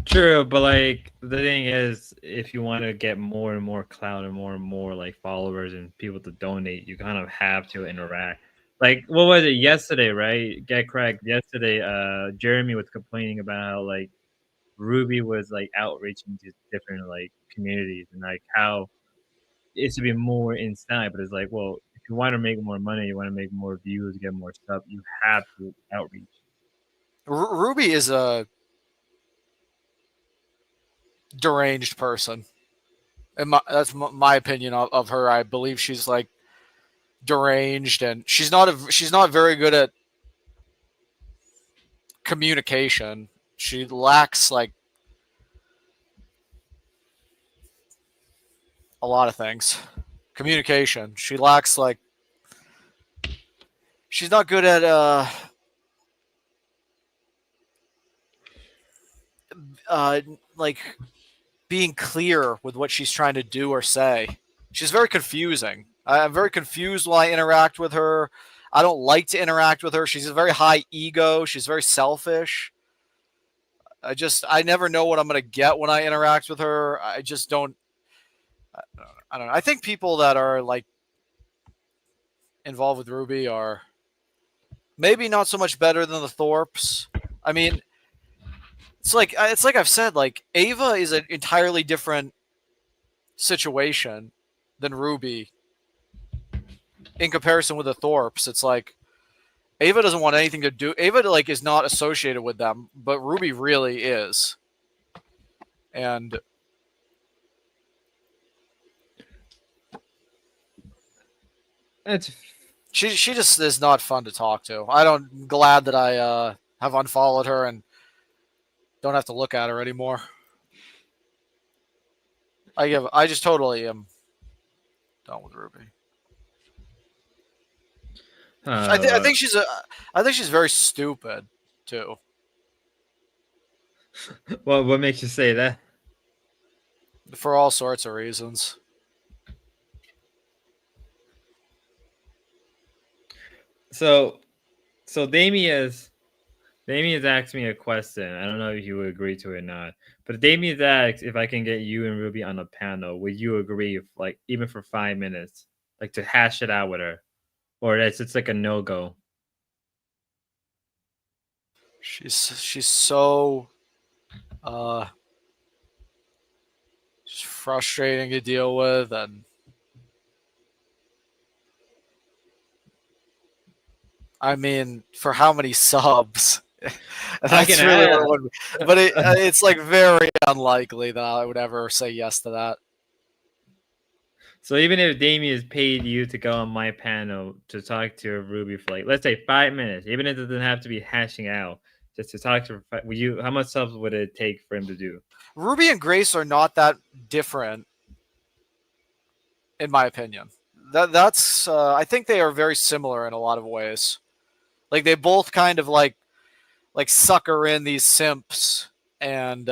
True, but like the thing is, if you want to get more and more clout and more like followers and people to donate, you kind of have to interact. Like what was it yesterday, right? Get correct. Yesterday, Jeremy was complaining about how like Ruby was like outreaching to different like communities and like how it should be more inside, but it's like, well, if you want to make more money, you want to make more views, get more stuff, you have to outreach. Ruby is a deranged person. And that's my opinion of her. I believe she's like deranged, and she's not very good at communication. She lacks like a lot of things. Communication. She lacks like she's not good at like being clear with what she's trying to do or say. She's very confusing. I'm very confused while I interact with her. I don't like to interact with her. She's a very high ego. She's very selfish. I never know what I'm going to get when I interact with her. I just don't. I don't know. I think people that are like involved with Ruby are maybe not so much better than the Thorpes. I mean, it's like I've said, like Ava is an entirely different situation than Ruby in comparison with the Thorpes. It's like Ava doesn't want anything to do. Ava like is not associated with them, but Ruby really is. And she just is not fun to talk to. I'm glad that I have unfollowed her and don't have to look at her anymore. I just totally am done with Ruby. I think she's very stupid too. Well, what makes you say that? For all sorts of reasons. So Damien's asked me a question. I don't know if you would agree to it or not. But Damien's asked if I can get you and Ruby on a panel. Would you agree if, like, even for 5 minutes, like to hash it out with her? Or it's like a no-go? She's so just frustrating to deal with, and I mean, for how many subs? That's really what it would be. But it's like very unlikely that I would ever say yes to that. So even if Damien has paid you to go on my panel to talk to Ruby for like, let's say 5 minutes, even if it doesn't have to be hashing out, just to talk to her, how much subs would it take for him to do? Ruby and Grace are not that different, in my opinion. That's I think they are very similar in a lot of ways. Like they both kind of like sucker in these simps and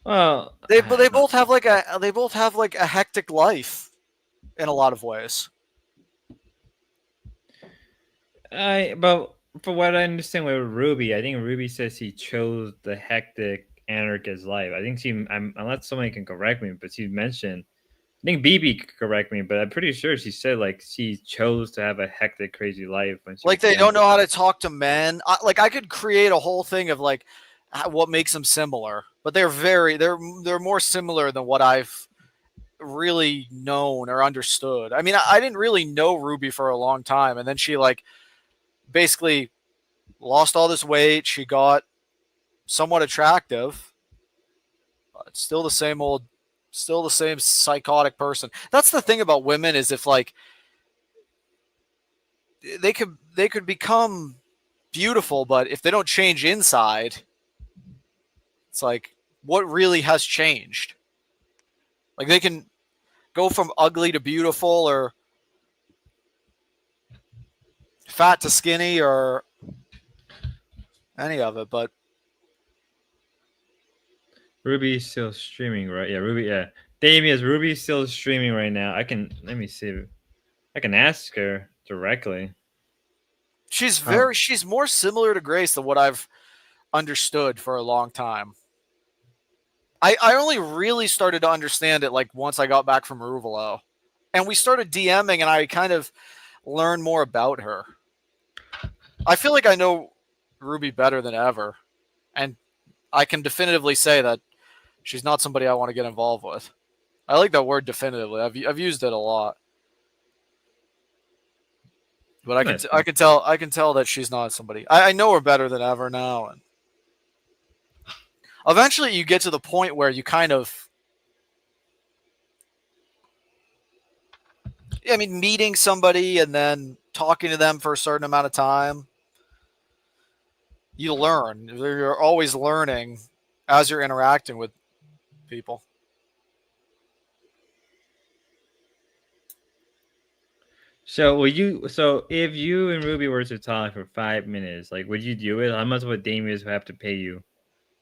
Well, they both have like a hectic life in a lot of ways. But for what I understand with Ruby, I think Ruby says he chose the hectic anarchist life. I think unless somebody can correct me, but she mentioned, I think BB could correct me, but I'm pretty sure she said like she chose to have a hectic, crazy life when she Like was they don't younger. know how to talk to men. I could create a whole thing of like what makes them similar, but they're more similar than what I've really known or understood. I mean, I didn't really know Ruby for a long time, and then she like basically lost all this weight. She got somewhat attractive, but still the same psychotic person. That's the thing about women is if like they could become beautiful, but if they don't change inside, it's like what really has changed? Like they can go from ugly to beautiful or fat to skinny or any of it, but Ruby's still streaming, right? Yeah, Ruby. Yeah, Damien, is Ruby still streaming right now? Let me see. I can ask her directly. she's more similar to Grace than what I've understood for a long time. I only really started to understand it like once I got back from Ruvalo. And we started DMing and I kind of learned more about her. I feel like I know Ruby better than ever. And I can definitively say that she's not somebody I want to get involved with. I like that word definitively. I've used it a lot. But I can tell that she's not somebody. I know her better than ever now, and eventually you get to the point where you kind of, I mean, meeting somebody and then talking to them for a certain amount of time, you learn. You're always learning as you're interacting with people. So if you and Ruby were to talk for 5 minutes, like would you do it? How much would Damien have to pay you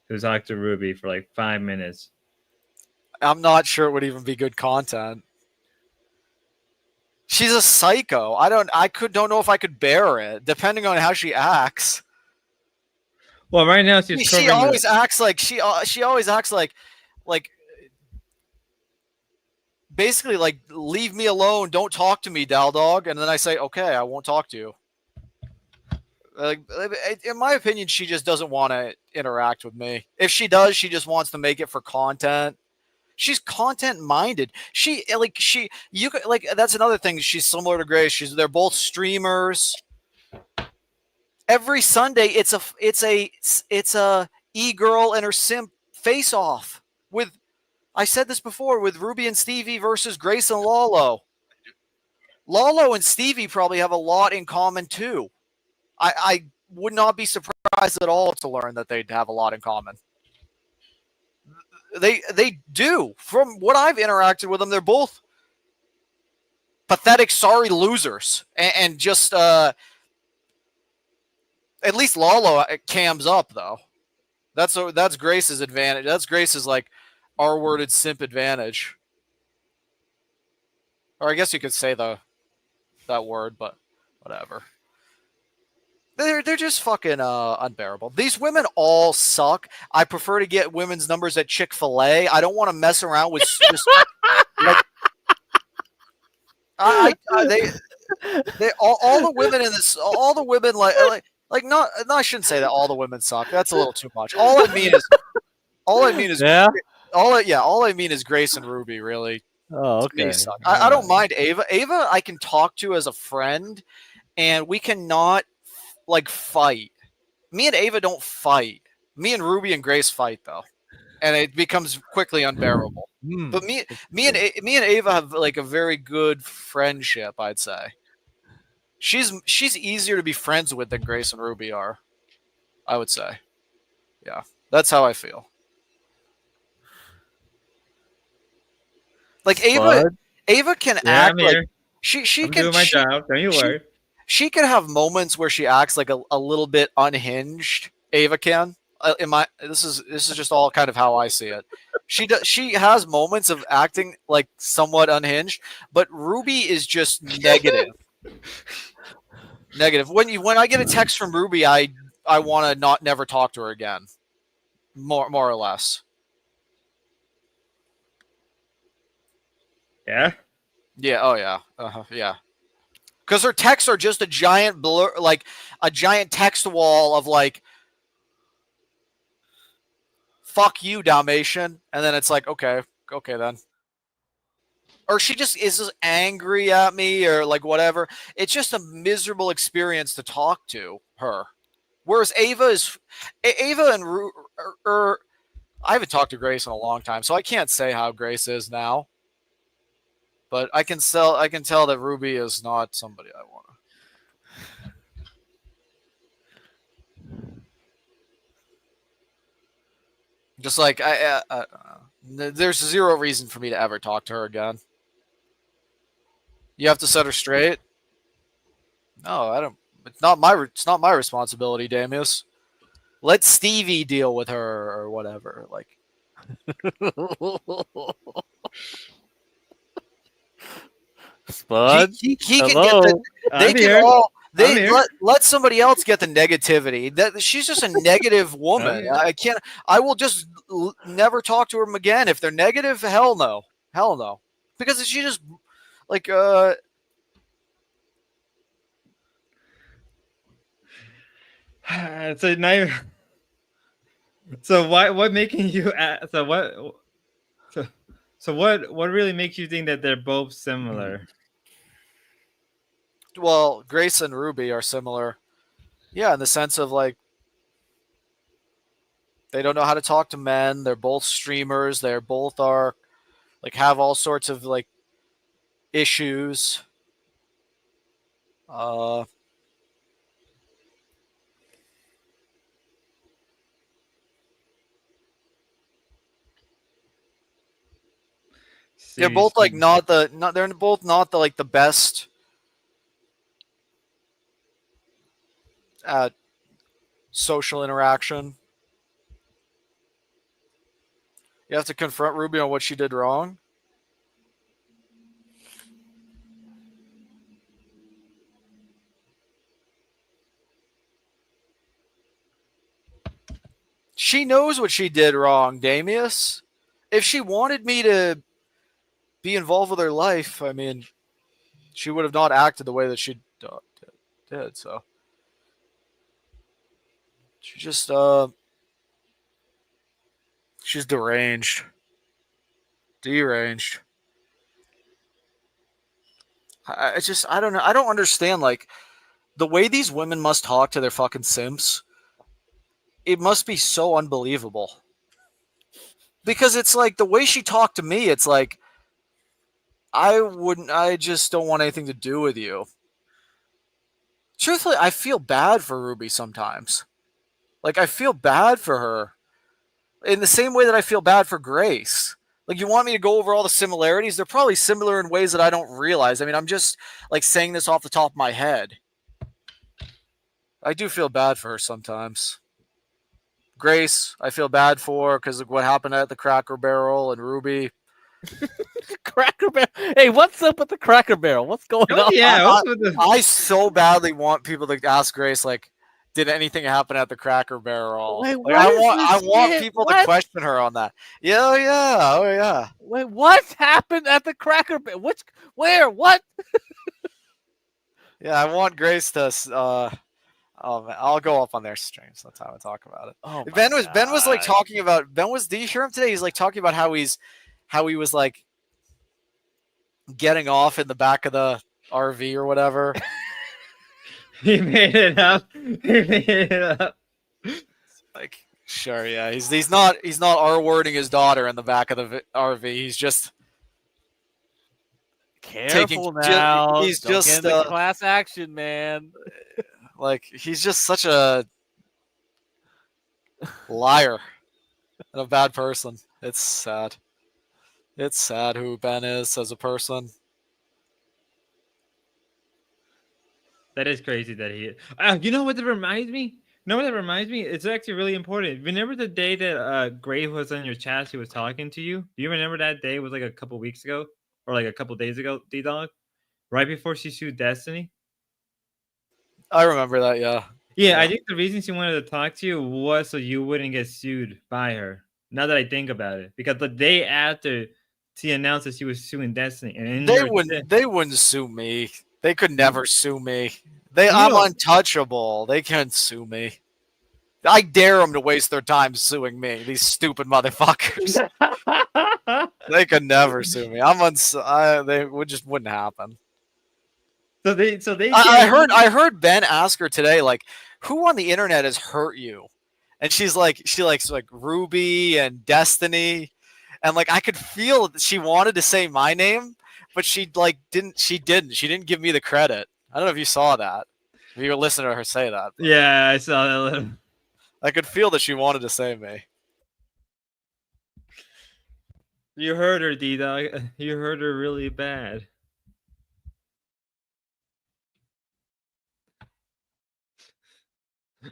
to talk to Ruby for like 5 minutes? I'm not sure it would even be good content. She's a psycho. don't know if I could bear it, depending on how she acts. Well, right now She always acts like she always acts like basically like leave me alone, don't talk to me, Dal Dog, and then I say okay, I won't talk to you. Like in my opinion, she just doesn't want to interact with me. If she does, she just wants to make it for content. She's content minded. That's another thing. She's similar to Grace. They're both streamers. Every Sunday, it's a e-girl and her simp face off with. I said this before with Ruby and Stevie versus Grace and Lalo. Lalo and Stevie probably have a lot in common too. I would not be surprised at all to learn that they'd have a lot in common. They do. From what I've interacted with them, they're both pathetic, sorry losers, and just at least Lalo cams up though. That's Grace's advantage. That's Grace's like R-worded simp advantage. Or I guess you could say that word, but whatever. They're just fucking unbearable. These women all suck. I prefer to get women's numbers at Chick-fil-A. I don't want to mess around with just like they all the women in this, all the women like not I shouldn't say that all the women suck. That's a little too much. All I mean is yeah. All I mean is Grace and Ruby really. Oh, okay. Suck. I don't mind Ava. Ava I can talk to as a friend, and we cannot like fight. Me and Ava don't fight. Me and Ruby and Grace fight though, and it becomes quickly unbearable. But me and Ava have like a very good friendship. I'd say she's easier to be friends with than Grace and Ruby are. I would say, yeah, that's how I feel. Like Ava can act like she I'm can doing my job. Don't you worry. She can have moments where she acts like a little bit unhinged. Ava can. in my this is just all kind of how I see it. She has moments of acting like somewhat unhinged, but Ruby is just negative. Negative. When I get a text from Ruby, I want to not never talk to her again. More or less. Yeah. Yeah. Oh yeah. Yeah. Because her texts are just a giant blur, like a giant text wall of like, "Fuck you, Dalmatian," and then it's like, okay then. Or she just is just angry at me or like whatever. It's just a miserable experience to talk to her. Whereas Ava and I haven't talked to Grace in a long time, so I can't say how Grace is now. But I can tell that Ruby is not somebody I want to. Just like there's zero reason for me to ever talk to her again. You have to set her straight. No, I don't. It's not my responsibility, Damius. Let Stevie deal with her or whatever. Like, Spud, he can hello. get they I'm can here. all I'm they here. let somebody else get the negativity. That she's just a negative woman. here. I can't. I will just never talk to her again if they're negative. Hell no, because she just like So now, so what making you? So what really makes you think that they're both similar? Well, Grace and Ruby are similar. Yeah, in the sense of like they don't know how to talk to men. They're both streamers. They're both are like have all sorts of like issues. They're both like they're both not the like the best at social interaction. You have to confront Ruby on what she did wrong. She knows what she did wrong, Damius. If she wanted me to be involved with her life, I mean, she would have not acted the way that she did. So she just she's deranged. Deranged. I don't know. I don't understand like the way these women must talk to their fucking simps. It must be so unbelievable. Because it's like the way she talked to me, it's like I just don't want anything to do with you. Truthfully, I feel bad for Ruby sometimes. Like I feel bad for her. In the same way that I feel bad for Grace. Like you want me to go over all the similarities? They're probably similar in ways that I don't realize. I mean, I'm just like saying this off the top of my head. I do feel bad for her sometimes. Grace, I feel bad for because of what happened at the Cracker Barrel and Ruby. Cracker Barrel. Hey, what's up with the Cracker Barrel? What's going on? Yeah, I so badly want people to ask Grace, like, did anything happen at the Cracker Barrel? Wait, Like, what I is want this shit? people What? to question her on that. Yeah, oh yeah. Wait, what happened at the Cracker Barrel? Where? What? Yeah, I want Grace to. Oh man, I'll go up on their streams. That's how I talk about it. Oh, Ben was like talking about did you hear him today? He's like talking about how he was like getting off in the back of the RV or whatever. He made it up. He made it up. Like, sure, yeah. He's not R-wording his daughter in the back of the RV. He's just Careful now. He's Don't just get into class action, man. like he's just such a liar and a bad person. It's sad. It's sad who Ben is as a person. That is crazy that he. You know what it reminds me? No, what that reminds me, it's actually really important. Remember the day that Gray was on your chat, he was talking to you? Do you remember that day? It was like a couple weeks ago? Or like a couple days ago, D-Dog? Right before she sued Destiny? I remember that, yeah. Yeah, I think the reason she wanted to talk to you was so you wouldn't get sued by her. Now that I think about it. Because the day after she announced that she was suing Destiny. And They wouldn't sue me. They could never sue me. I'm untouchable. They can't sue me. I dare them to waste their time suing me. These stupid motherfuckers. They could never sue me. They just wouldn't happen. So they. I heard Ben ask her today, like, who on the internet has hurt you? And she likes like Ruby and Destiny, and like I could feel that she wanted to say my name, but she didn't give me the credit. I don't know if you saw that. If you were listening to her say that. Yeah, I saw that. I could feel that she wanted to say me. You heard her, D-Dog. You heard her really bad.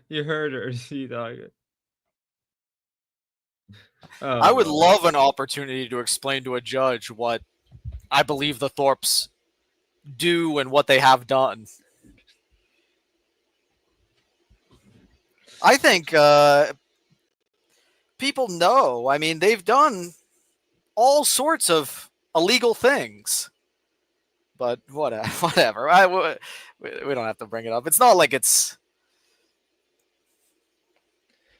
You heard her, D-Dog. I would love an opportunity to explain to a judge what I believe the Thorpes do and what they have done. I think people know. I mean, they've done all sorts of illegal things. But whatever. We don't have to bring it up. It's not like it's...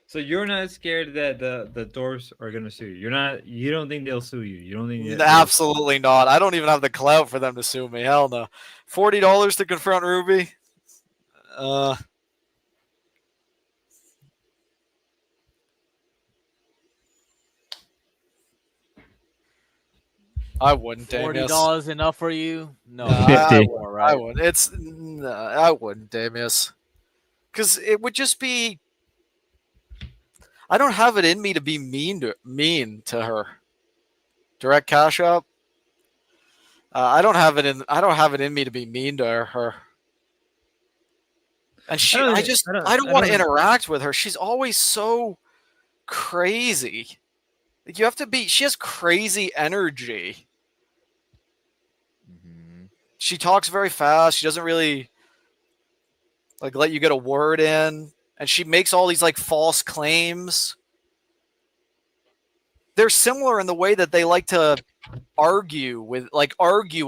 So you're not scared that the Thorpes are gonna sue you? You don't think they'll sue you? You don't think Absolutely not. I don't even have the clout for them to sue me. Hell no. $40 to confront Ruby? I wouldn't. $40 enough for you? No, 50. I wouldn't. I wouldn't, Damius. Because it would just be. I don't have it in me to be mean to her. Direct cash up. I don't have it in me to be mean to her. And I don't want to interact with her. She's always so crazy. Like she has crazy energy. She talks very fast. She doesn't really like let you get a word in. And she makes all these like false claims. They're similar in the way that they like to argue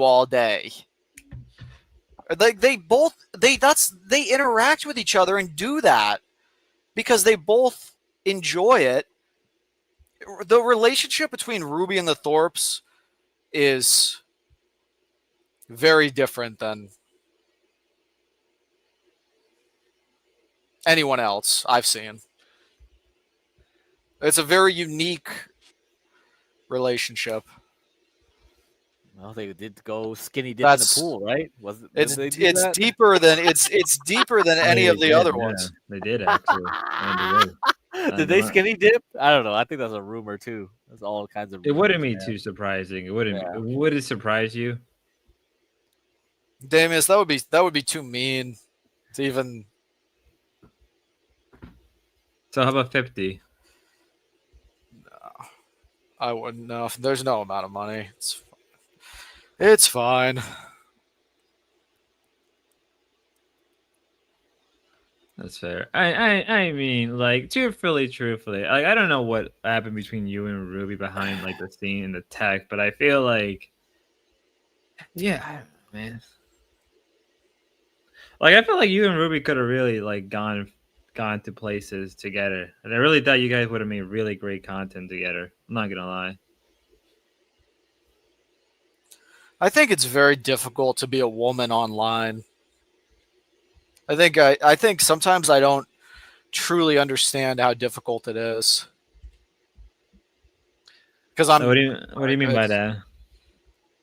all day. Like they interact with each other and do that because they both enjoy it. The relationship between Ruby and the Thorpes is very different than anyone else I've seen. It's a very unique relationship. Well, they did go skinny dip in the pool, right? It's deeper than any of the other ones. They did actually. Did they skinny dip? I don't know. I think that's a rumor too. There's all kinds of. It wouldn't be too surprising. It wouldn't. Yeah. Would it surprise you? Damius, that would be too mean to even. So how about 50? No, I wouldn't know. There's no amount of money. It's fine. That's fair. I mean, like, truthfully, like, I don't know what happened between you and Ruby behind like the scene and the tech, but I feel like, yeah, man. Like, I feel like you and Ruby could have really like gone to places together, and I really thought you guys would have made really great content together. I'm not gonna lie. I think it's very difficult to be a woman online. I think sometimes I don't truly understand how difficult it is. Because I'm. What do you mean by that?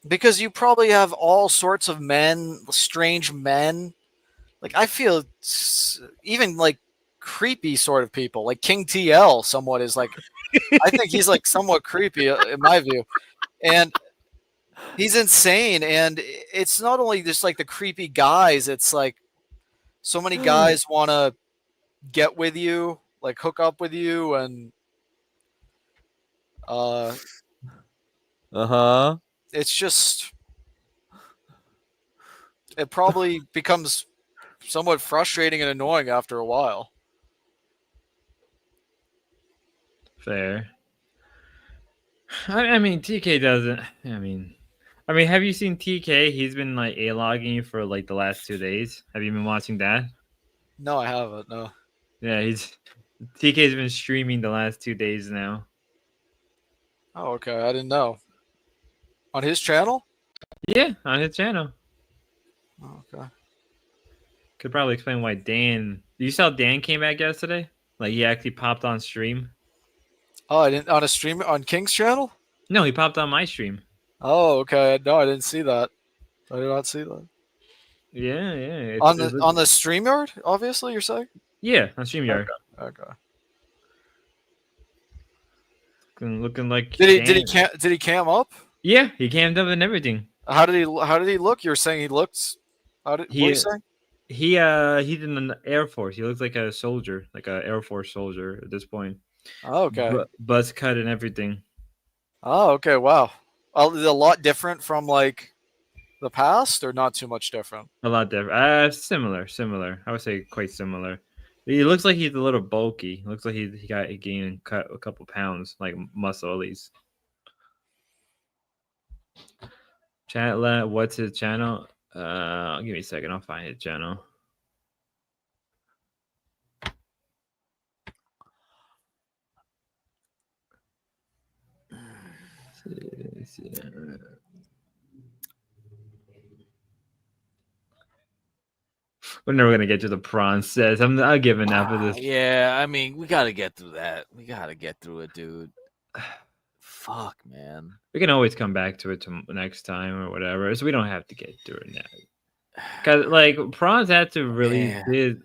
Because you probably have all sorts of men, strange men. Like I feel even like creepy sort of people, like King TL. Somewhat is like. I think he's like somewhat creepy in my view, and he's insane. And it's not only just like the creepy guys. It's like. So many guys want to get with you, like hook up with you, and it's just it probably becomes somewhat frustrating and annoying after a while. Fair. I mean, TK doesn't. I mean, have you seen TK? He's been like a-logging you for like the last 2 days. Have you been watching that? No, I haven't. No. Yeah, TK's been streaming the last 2 days now. Oh, okay. I didn't know. On his channel? Yeah, on his channel. Oh, okay. Could probably explain why Dan. You saw Dan came back yesterday? Like he actually popped on stream. Oh, I didn't on a stream on King's channel? No, he popped on my stream. Oh, okay. No, I didn't see that. I did not see that. Yeah. On the StreamYard, obviously, you're saying? Yeah, on StreamYard. Okay. Looking like. Did he cam up? Yeah, he cammed up and everything. How did he look? You were saying he looked. What are you saying? He's in the Air Force. He looks like a soldier, like an Air Force soldier at this point. Oh, okay. Buzz cut and everything. Oh, okay. Wow. A lot different from like the past, or not too much different? A lot different. Similar. I would say quite similar. He looks like he's a little bulky. Looks like he gained and cut a couple pounds, like muscle at least. Chat, what's his channel? Give me a second. I'll find his channel. Let's see. We're never gonna get to the prawn says. I'll give enough of this. Yeah, I mean, we gotta get through that. We gotta get through it, dude. Fuck, man. We can always come back to it next time or whatever, so we don't have to get through it now. Because like prawns had to really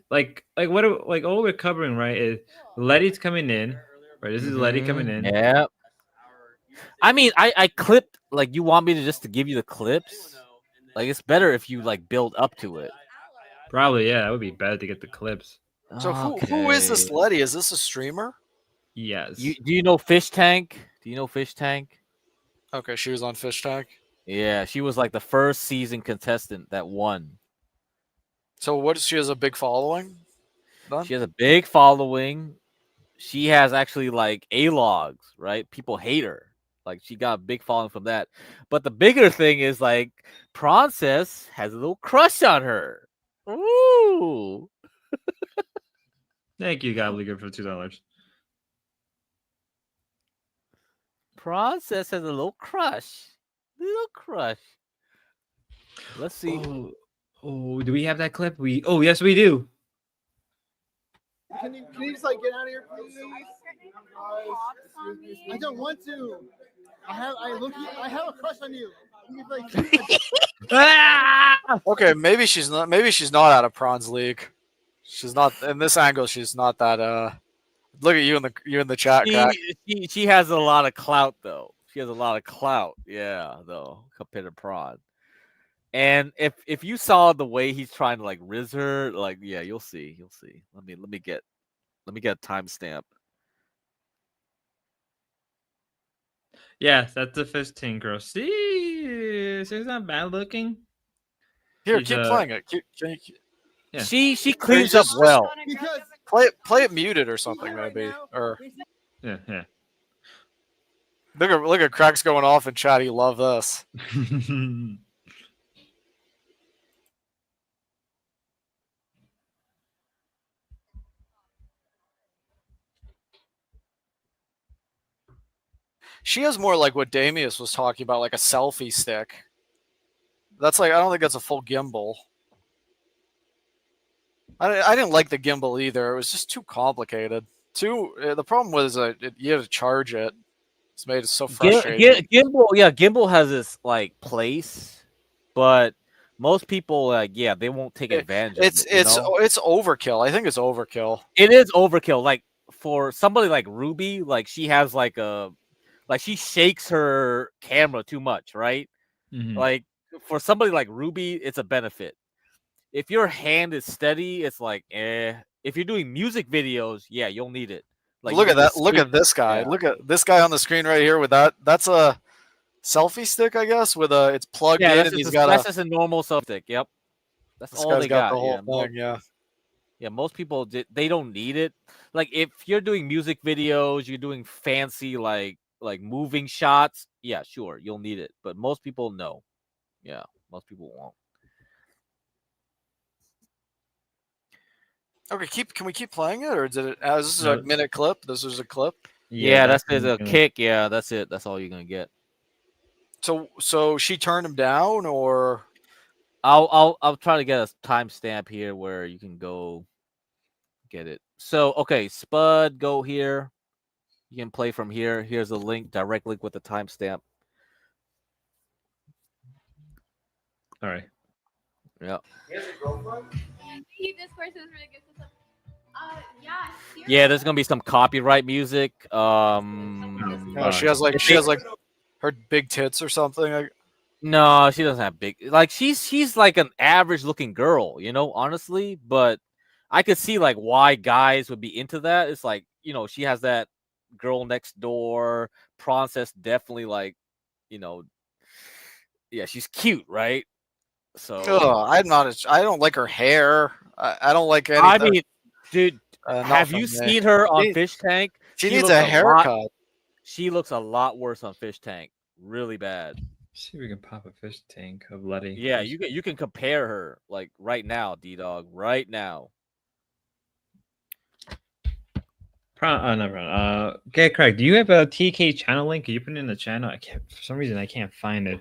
like all we're covering, right, is Letty's coming in, right? This is Letty coming in. Yeah. I mean, I clipped, like, you want me to just to give you the clips? Like, it's better if you like build up to it. Probably, yeah, that would be better to get the clips. So who is this Letty? Is this a streamer? Yes. Do you know Fish Tank? Do you know Fish Tank? Okay, she was on Fish Tank. Yeah, she was like the first season contestant that won. So she has a big following? She has a big following. She has actually like A-logs, right? People hate her. Like she got a big following from that. But the bigger thing is like Princess has a little crush on her. Ooh. Thank you, Gobbledygook, for $2. Princess has a little crush. Let's see. Oh, do we have that clip? Yes, we do. Can you just like get out of here, please? I don't want to. I have a crush on you. Okay, maybe she's not out of Prawn's league. She's not in this angle. She's not that. Look at you in the chat. She has a lot of clout though. She has a lot of clout. Yeah, though compared to Prawn. And if you saw the way he's trying to like riz her, like yeah, you'll see. Let me get a timestamp. Yes, that's the 15 girl. See, she's not bad looking. Here, keep playing it. Yeah. She cleans up well. Play it muted or something maybe. Or yeah. Look at Craig's going off in chat. He love this. She has more like what Damius was talking about, like a selfie stick. That's like, I don't think that's a full gimbal. I didn't like the gimbal either. It was just too complicated. The problem was you had to charge it. It's made it so frustrating. Gimbal has this like place, but most people they won't take advantage of it. It's overkill. I think it's overkill. It is overkill. Like for somebody like Ruby, like she has like she shakes her camera too much, right? Mm-hmm. Like for somebody like Ruby, it's a benefit. If your hand is steady, it's like if you're doing music videos, yeah, you'll need it. Like Look you at can that. just Look skip- at this guy. yeah. Look at this guy on the screen right here with that. That's a selfie stick, I guess, with a it's plugged Yeah, in that's and just he's a, got that's a just a normal substick. Yep, that's this all guy's they got got. the whole Yeah, thing, yeah. Yeah, most people they don't need it. Like if you're doing music videos, you're doing fancy like moving shots. Yeah, sure, you'll need it. But most people no. Yeah, most people won't. Okay, can we keep playing it, or did it? This is No. a minute clip. This is a clip. Yeah, that's what a I'm gonna- kick. Yeah, that's it. That's all you're gonna get. So she turned him down, or I'll try to get a timestamp here where you can go get it. So okay, Spud, go here. You can play from here. Here's a link, direct link with the timestamp. All right. Yeah. This person is really good. Yeah. Yeah, there's gonna be some copyright music. she has like her big tits or something. No, she doesn't have big. Like she's like an average looking girl, you know, honestly. But I could see like why guys would be into that. It's like, you know, she has that girl next door. Princess definitely like, you know, yeah, she's cute, right? So I'm not. I don't like her hair. I don't like anything. I mean, dude, not have from you me. seen her on She- Fish Tank? She needs looks a lot- haircut. She looks a lot worse on Fish Tank. Really bad. See if we can pop a fish tank of Letty. Yeah, you can compare her like right now, D-Dog, right now. No, Prawn. Okay, Craig, do you have a TK channel link? Can you put it in the channel? I can't. For some reason, I can't find it.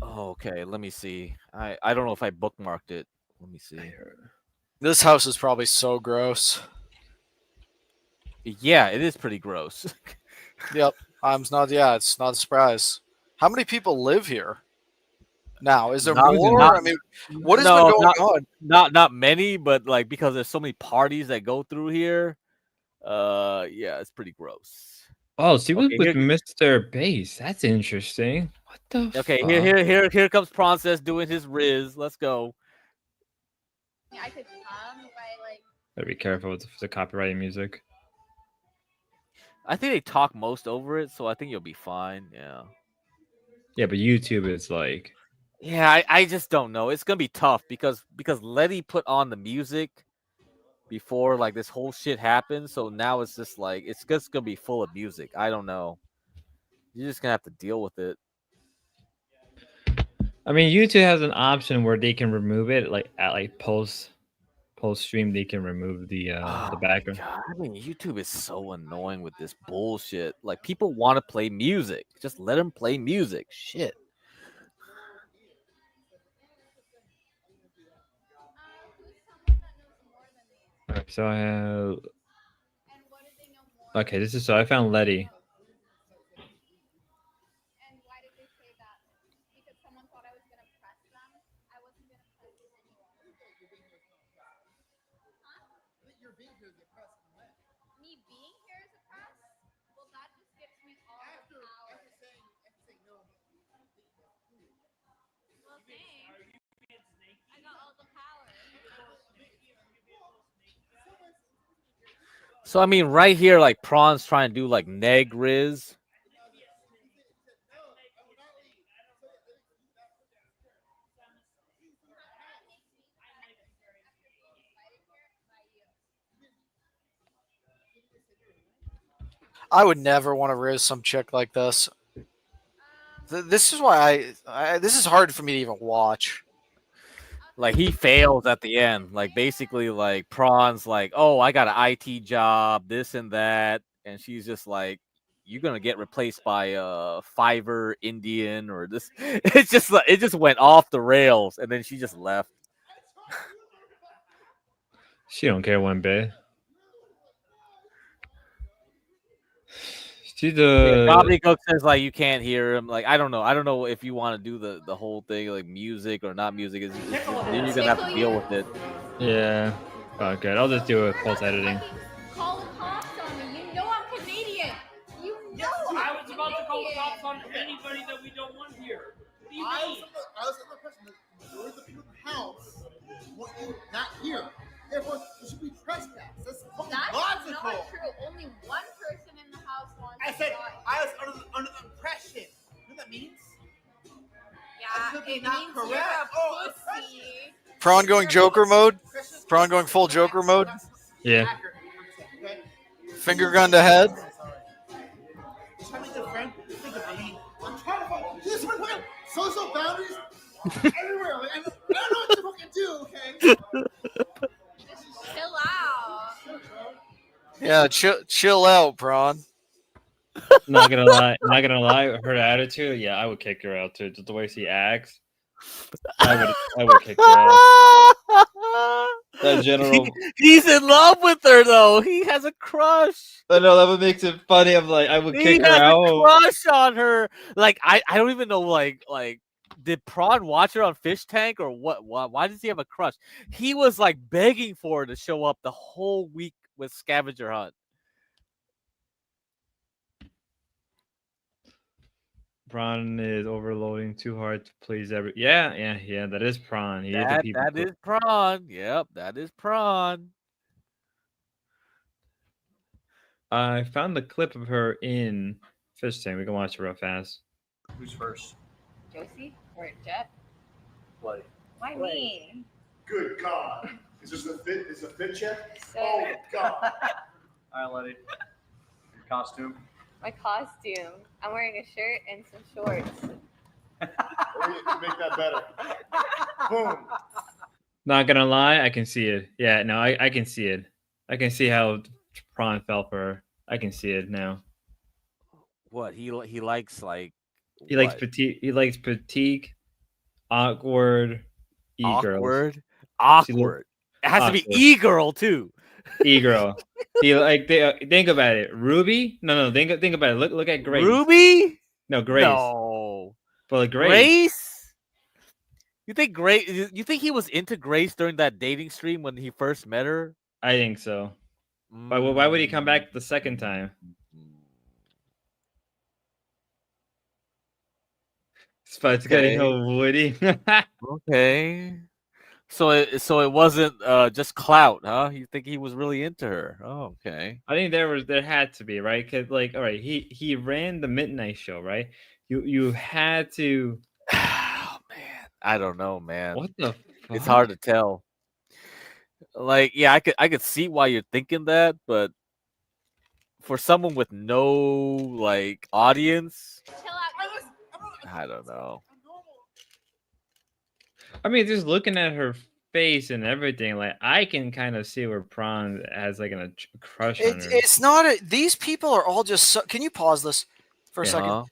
Oh, okay, let me see. I don't know if I bookmarked it. Let me see. This house is probably so gross. Yeah, it is pretty gross. Yep. It's not a surprise. How many people live here? Now, is there more? I mean, what has been going on? Not many, but like because there's so many parties that go through here. Yeah, it's pretty gross. Oh, see with here- Mr. Bass. That's interesting. What the? Okay, fuck? here comes Princess doing his Riz. Let's go. I could come by like. Gotta be careful with the copyrighted music. I think they talk most over it, so I think you'll be fine. Yeah. Yeah, but YouTube is like. Yeah, I just don't know. It's gonna be tough because Letty put on the music before like this whole shit happened. So now it's just like it's just gonna be full of music. I don't know. You're just gonna have to deal with it. I mean, YouTube has an option where they can remove it, like at like post stream, they can remove the background. God, I mean, YouTube is so annoying with this bullshit. Like people want to play music, just let them play music. Shit. Alright, so I have. Okay, this is so I found Letty. Me being here is a press? Well, that just gives me all the power. Well, thanks. I got all the power. So I mean, right here, like Prawn's trying to do like neg Riz. I would never want to riz some chick like this. This is why this is hard for me to even watch. Like he fails at the end. Like basically, like Prawn's like, "Oh, I got an IT job, this and that," and she's just like, "You're gonna get replaced by a Fiverr Indian or this." It's just like it just went off the rails, and then she just left. She don't care one bit. She's Gobbledygook says like you can't hear him. Like I don't know if you want to do the whole thing like music or not music. Then you're gonna have to deal with it. Yeah. Oh, good. I'll just do it post editing. Call the cops on me. You know I'm Canadian. You know I was about to call the cops on anybody that we don't want here. What do you mean? I was under the impression that the people in the house want you not here. Therefore, you should be trespassed. It means you're a pussy. Prawn going Joker mode. Prawn going full Joker mode. Yeah. Finger gun to head. Social boundaries everywhere. Like, I don't know what to fucking do. Okay. Chill out. Yeah, chill out, Prawn. Not gonna lie. Her attitude, yeah, I would kick her out too. Just the way she acts, I would kick her out. That general. He's in love with her though. He has a crush. I know that what makes it funny. I'm like, I would He kick her has a out. crush on her. Like I don't even know. Like did Prawn watch her on Fish Tank or what? Why does he have a crush? He was like begging for her to show up the whole week with Scavenger Hunt. Prawn is overloading too hard to please every. Yeah. That is Prawn. He is a people. That is Prawn. Yep, that is Prawn. I found the clip of her in Fish Tank. We can watch it real fast. Who's first? Josie or Jet? Bloody. Why me? Good God. Is this a fit? Is a fit check? So- Oh God. All right, Letty. Your costume. My costume. I'm wearing a shirt and some shorts. Make that better. Boom. Not gonna lie, I can see it. Yeah, no, I can see it. I can see how Prawn fell for her. I can see it now. What he likes like He likes petite. He likes petite, awkward, e-girls. Awkward. It has to be e-girl too. E-girl. Think about it. Ruby? No. Think about it. Look at Grace. Ruby? No, Grace. No. But like Grace? You think Grace? You think he was into Grace during that dating stream when he first met her? I think so. But why would he come back the second time? Spud's getting all woody. Okay. So it wasn't just clout, huh? You think he was really into her? Oh, okay. I think there had to be, right? Because like, all right, he ran the midnight show, right? You had to. Oh man, I don't know, man. What the? It's fuck? hard to tell. Like, yeah, I could see why you're thinking that, but for someone with no like audience, I don't know. I mean, just looking at her face and everything, like I can kind of see where Prawn has like a crush on her. It's not these people are all just so. Can you pause this for a Yeah.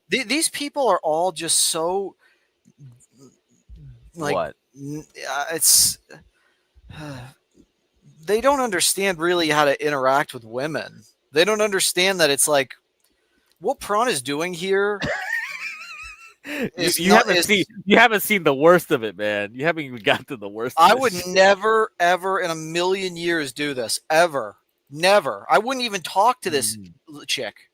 second? These people are all just so like What? It's they don't understand really how to interact with women. They don't understand that it's like what Prawn is doing here. You haven't seen the worst of it, man. You haven't even got to the worst. I of would it. never, ever in a million years do this. Ever. Never. I wouldn't even talk to this chick.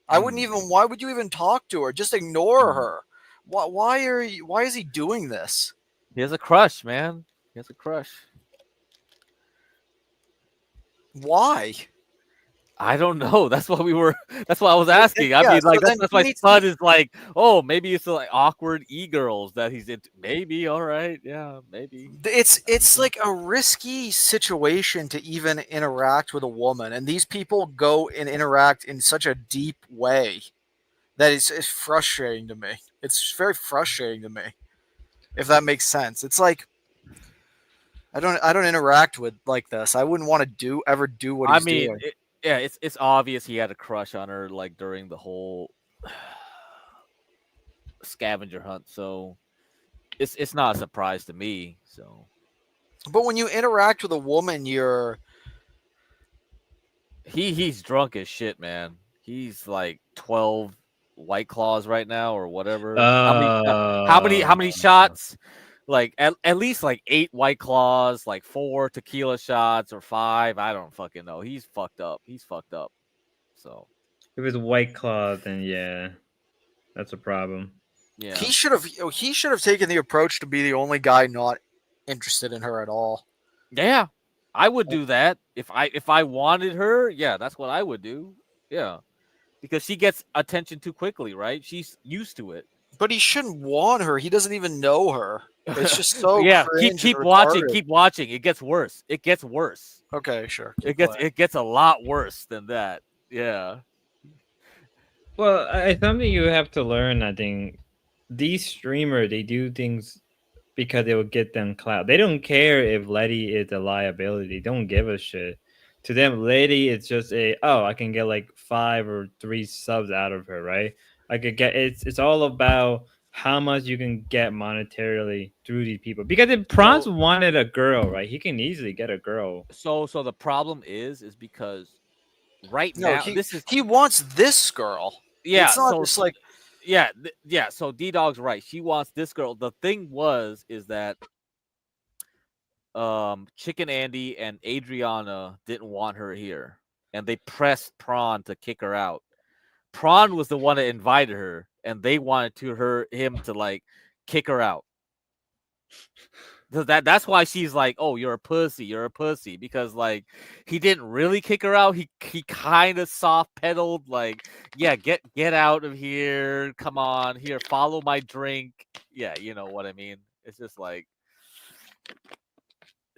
I wouldn't even. Why would you even talk to her? Just ignore her. Why is he doing this? He has a crush, man. He has a crush. Why? I don't know. That's what That's what I was asking. I Yeah, mean, like so then that's he my needs son is like, oh, maybe it's like awkward e-girls that he's into. Maybe, all right, yeah, maybe. It's like a risky situation to even interact with a woman, and these people go and interact in such a deep way that it's frustrating to me. It's very frustrating to me, if that makes sense. It's like I don't interact with like this. I wouldn't want to ever do what he's doing. Yeah, it's obvious he had a crush on her like during the whole scavenger hunt. So it's not a surprise to me. So, but when you interact with a woman, he's drunk as shit, man. He's like 12 White Claws right now or whatever. How many shots? Like at least like 8 White Claws, like 4 tequila shots or 5. I don't fucking know. He's fucked up. So if it's White Claw, then yeah, that's a problem. Yeah, he should have taken the approach to be the only guy not interested in her at all. Yeah, I would do that if I wanted her. Yeah, that's what I would do. Yeah, because she gets attention too quickly, right? She's used to it. But he shouldn't want her. He doesn't even know her. It's just so yeah, cringe keep and watching, retarded. keep watching. It gets worse. It gets worse. Okay, sure. It gets a lot worse than that. Yeah. Well, it's something you have to learn. I think these streamers, they do things because it will get them clout. They don't care if Letty is a liability. They don't give a shit. To them, Letty is just I can get like 5 or 3 subs out of her, right? I could get it's all about how much you can get monetarily through these people. Because if Prawns wanted a girl, right? He can easily get a girl. So the problem is because right No, now this is he wants this girl. yeah. It's not So just like yeah. So D-Dog's right. She wants this girl. The thing is that Chicken Andy and Adriana didn't want her here, and they pressed Prawn to kick her out. Prawn was the one that invited her, and they wanted him to like kick her out. That's why she's like, "Oh, you're a pussy," because like he didn't really kick her out. He kind of soft pedaled, like, "Yeah, get out of here. Come on, here, follow my drink." Yeah, you know what I mean. It's just like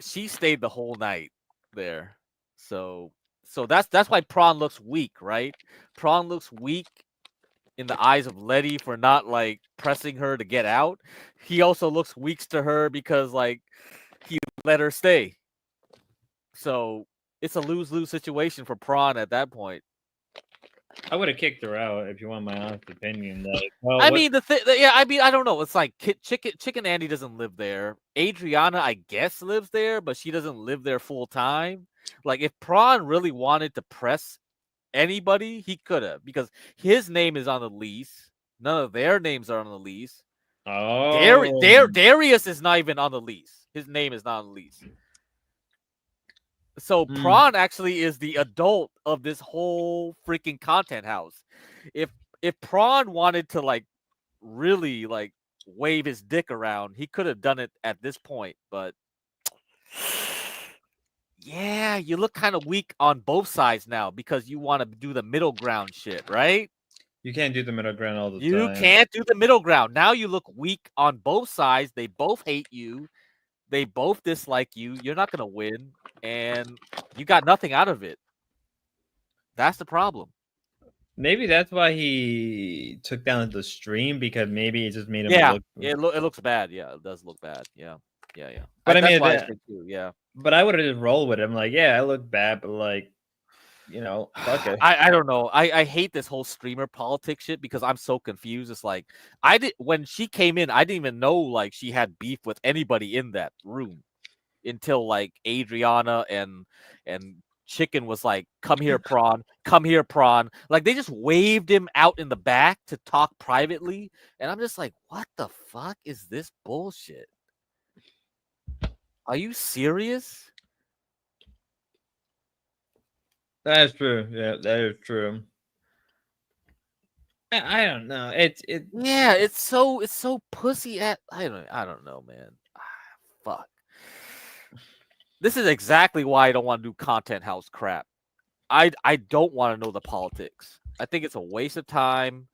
she stayed the whole night there, so that's why Prawn looks weak, right? Prawn looks weak in the eyes of Letty for not like pressing her to get out. He also looks weak to her because like he let her stay. So it's a lose-lose situation for Prawn at that point. I would have kicked her out if you want my honest opinion. Like, well, I mean, I don't know. It's like Chicken Andy doesn't live there. Adriana, I guess, lives there, but she doesn't live there full time. Like, if Prawn really wanted to press anybody, he could have, because his name is on the lease. None of their names are on the lease. Oh, Darius is not even on the lease. His name is not on the lease. So Prawn actually is the adult of this whole freaking content house. If Prawn wanted to like really like wave his dick around, he could have done it at this point, but yeah, you look kind of weak on both sides now because you want to do the middle ground shit, right? You can't do the middle ground all the time. You can't do the middle ground. Now you look weak on both sides. They both hate you. They both dislike you. You're not going to win, and you got nothing out of it. That's the problem. Maybe that's why he took down the stream, because maybe it just made him Yeah, look. it looks bad. Yeah, it does look bad. Yeah. But I that's mean, why I think too. Yeah. But I would have just rolled with him. Like, yeah, I look bad, but like, fuck it. I don't know. I hate this whole streamer politics shit because I'm so confused. It's like when she came in, I didn't even know like she had beef with anybody in that room until like Adriana and Chicken was like, "Come here, Prawn. Come here, Prawn." Like they just waved him out in the back to talk privately, and I'm just like, "What the fuck is this bullshit? Are you serious?" That is true. Yeah, that is true. I don't know. Yeah, it's so pussy at I don't know, man. Fuck. This is exactly why I don't want to do content house crap. I don't want to know the politics. I think it's a waste of time,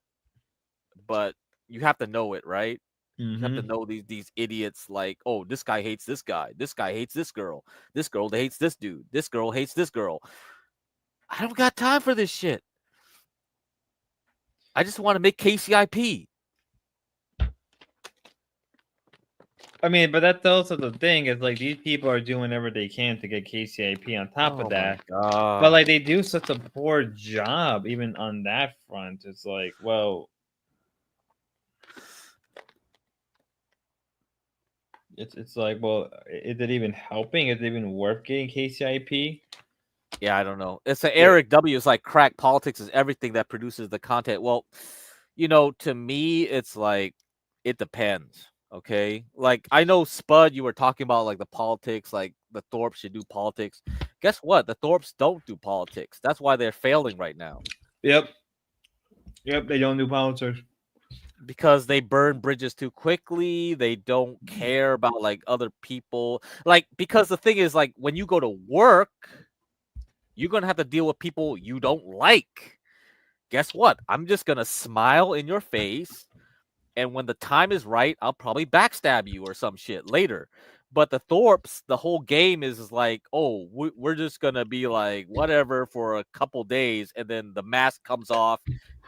but you have to know it, right? You have to know these idiots like, oh, this guy hates this guy. This guy hates this girl hates this dude. This girl hates this girl. I don't got time for this shit. I just want to make KCIP. I mean, but that's also the thing, is like these people are doing whatever they can to get KCIP on top of that. But like they do such a poor job even on that front. It's like, well, it's like, well, is it even helping? Is it even worth getting KCIP? Yeah, I don't know. It's Eric W. is like, crack politics is everything that produces the content. Well, to me, it's like it depends. Okay, like I know Spud, you were talking about like the politics, like the Thorpes should do politics. Guess what? The Thorpes don't do politics. That's why they're failing right now. Yep, they don't do politics because they burn bridges too quickly. They don't care about like other people. Like, because the thing is, like, when you go to work, you're gonna have to deal with people you don't like. Guess what? I'm just gonna smile in your face and when the time is right, I'll probably backstab you or some shit later. But the Thorpes, the whole game is like, oh, we're just gonna be like whatever for a couple days, and then the mask comes off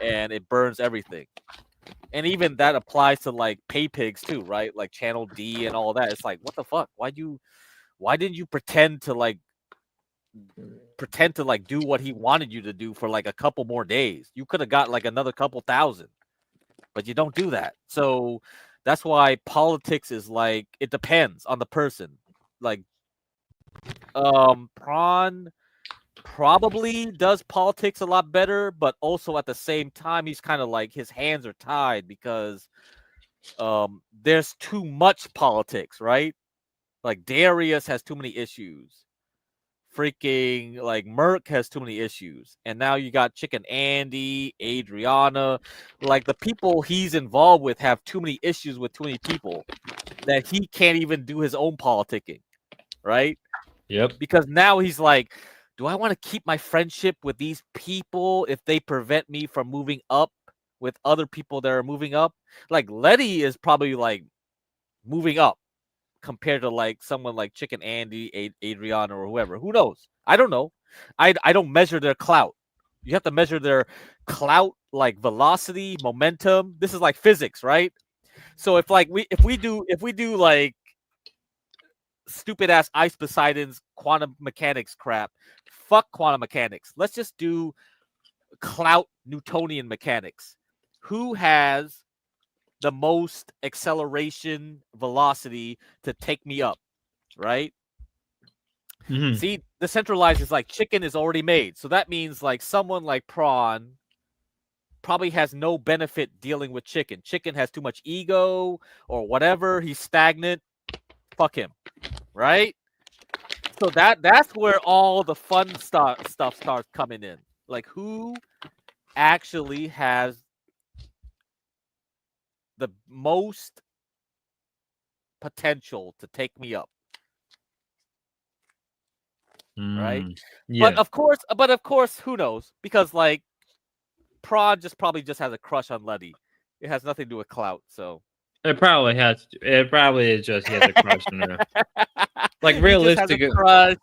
and it burns everything. And even that applies to like pay pigs too, right? Like Channel D and all that. It's like, what the fuck? Why didn't you pretend to do what he wanted you to do for like a couple more days? You could have got like another couple thousand, but you don't do that. So that's why politics is like, it depends on the person. Like, Prawn probably does politics a lot better, but also at the same time, he's kind of like his hands are tied because there's too much politics, right? Like Darius has too many issues. Freaking like Merc has too many issues, and now you got Chicken Andy, Adriana, like the people he's involved with have too many issues with too many people that he can't even do his own politicking, right? Yep. Because now he's like, do I want to keep my friendship with these people if they prevent me from moving up with other people that are moving up? Like Letty is probably like moving up compared to like someone like Chicken Andy, Adriana, or whoever. Who knows? I don't know. I don't measure their clout. You have to measure their clout, like velocity, momentum. This is like physics, right? So if we do like stupid ass Ice Poseidon's quantum mechanics crap, fuck quantum mechanics. Let's just do clout Newtonian mechanics. Who has the most acceleration velocity to take me up, right? Mhm. See, the centralized is like Chicken is already made. So that means like someone like Prawn probably has no benefit dealing with Chicken. Chicken has too much ego or whatever. He's stagnant. Fuck him, right? So that's where all the fun stuff starts coming in. Like who actually has the most potential to take me up, right? Yeah. But of course, who knows? Because like Prawn probably just has a crush on Letty. It has nothing to do with clout. So It probably has. It probably is just he has a crush on her. Like He just has a realistically, crush.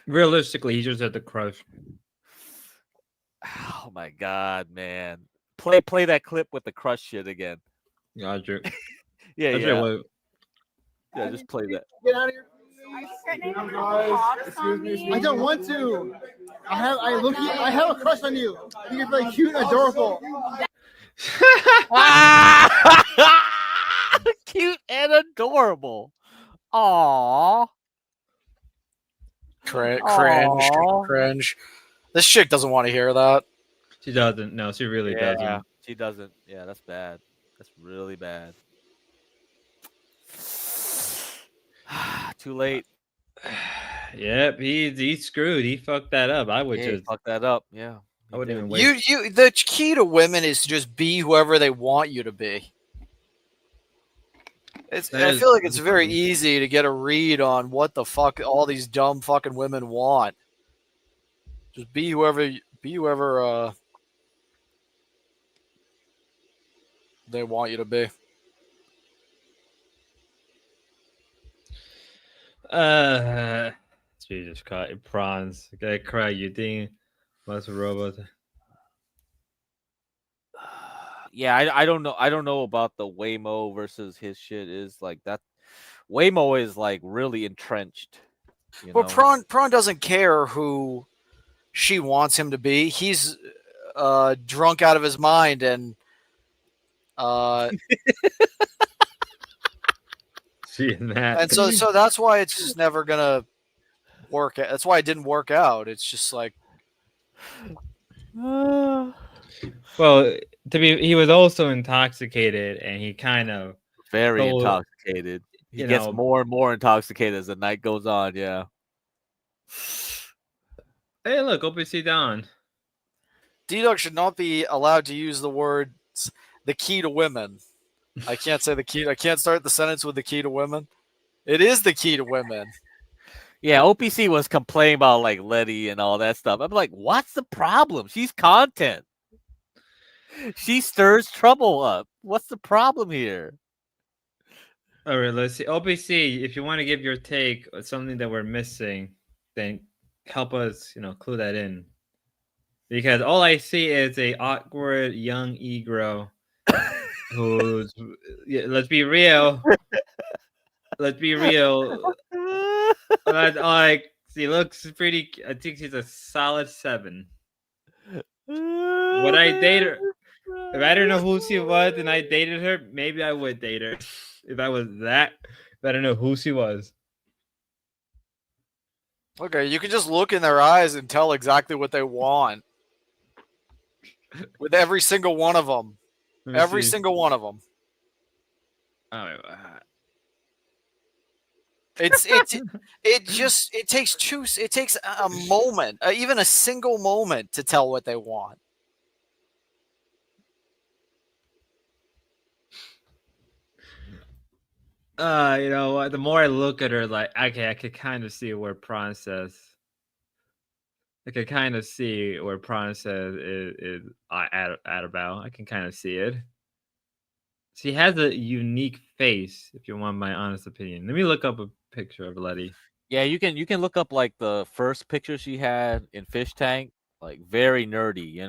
realistically, he just had the crush. Oh my god, man! Play that clip with the crush shit again. Gotcha. Yeah, That's yeah. what- Yeah, just play that. Get out of here. Excuse me. I don't want to. I have a crush on you. You're very cute and adorable. Cute and adorable. Aww. Cringe, Aw. cringe. This chick doesn't want to hear that. She doesn't. No, she really Yeah, doesn't. she doesn't. Yeah, that's bad. That's really bad. Too late. Yep, he's screwed. He fucked that up. I would Yeah, he just fucked that up. Yeah. I wouldn't even wait. The key to women is to just be whoever they want you to be. I feel like it's very easy to get a read on what the fuck all these dumb fucking women want. Just be whoever they want you to be. Jesus Christ, prawns. Gotta cry, you think? What's a robot? Yeah, I don't know. I don't know about the Waymo versus his shit is like that. Waymo is like really entrenched. You Well, know? Prawn doesn't care who she wants him to be. He's drunk out of his mind and Seeing that. and so that's why it's just never gonna work. That's why it didn't work out. It's just like Well, he was also intoxicated, and he kind of Very told- intoxicated. He you gets know- more and more intoxicated as the night goes on. Yeah. Hey, look, OPC down. D-Dog should not be allowed to use the words "the key to women." I can't say the key. I can't start the sentence with the key to women. It is the key to women. Yeah, OPC was complaining about like Letty and all that stuff. I'm like, what's the problem? She's content. She stirs trouble up. What's the problem here? All right, let's see. OPC, if you want to give your take on something that we're missing, then help us, clue that in. Because all I see is a awkward young egro who's, let's be real. Let's be real. She looks pretty. I think she's a solid 7. Would I date her? If I don't know who she was and I dated her, maybe I would date her. If I was that, if I don't know who she was. Okay, you can just look in their eyes and tell exactly what they want. With every single one of them. Let me Every see. single one of them. Oh, it takes a moment, even a single moment to tell what they want. You know what? The more I look at her, like, okay, I could kind of see where Prawn says. I could kind of see where Prawn says is at about. I can kind of see it. She has a unique face, if you want my honest opinion. Let me look up a picture of Letty. Yeah, you can look up like the first picture she had in Fish Tank, like very nerdy, You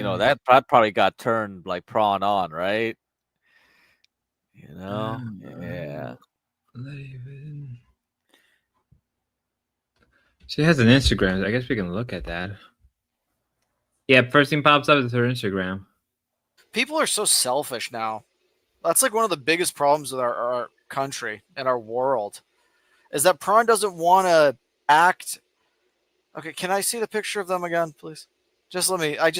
know that probably got turned like Prawn on, right? Yeah. She has an Instagram. I guess we can look at that. Yeah, first thing pops up is her Instagram. People are so selfish now. That's like one of the biggest problems with our country and our world. Is that Prawn doesn't want to act. Okay, can I see the picture of them again, please? Just let me. I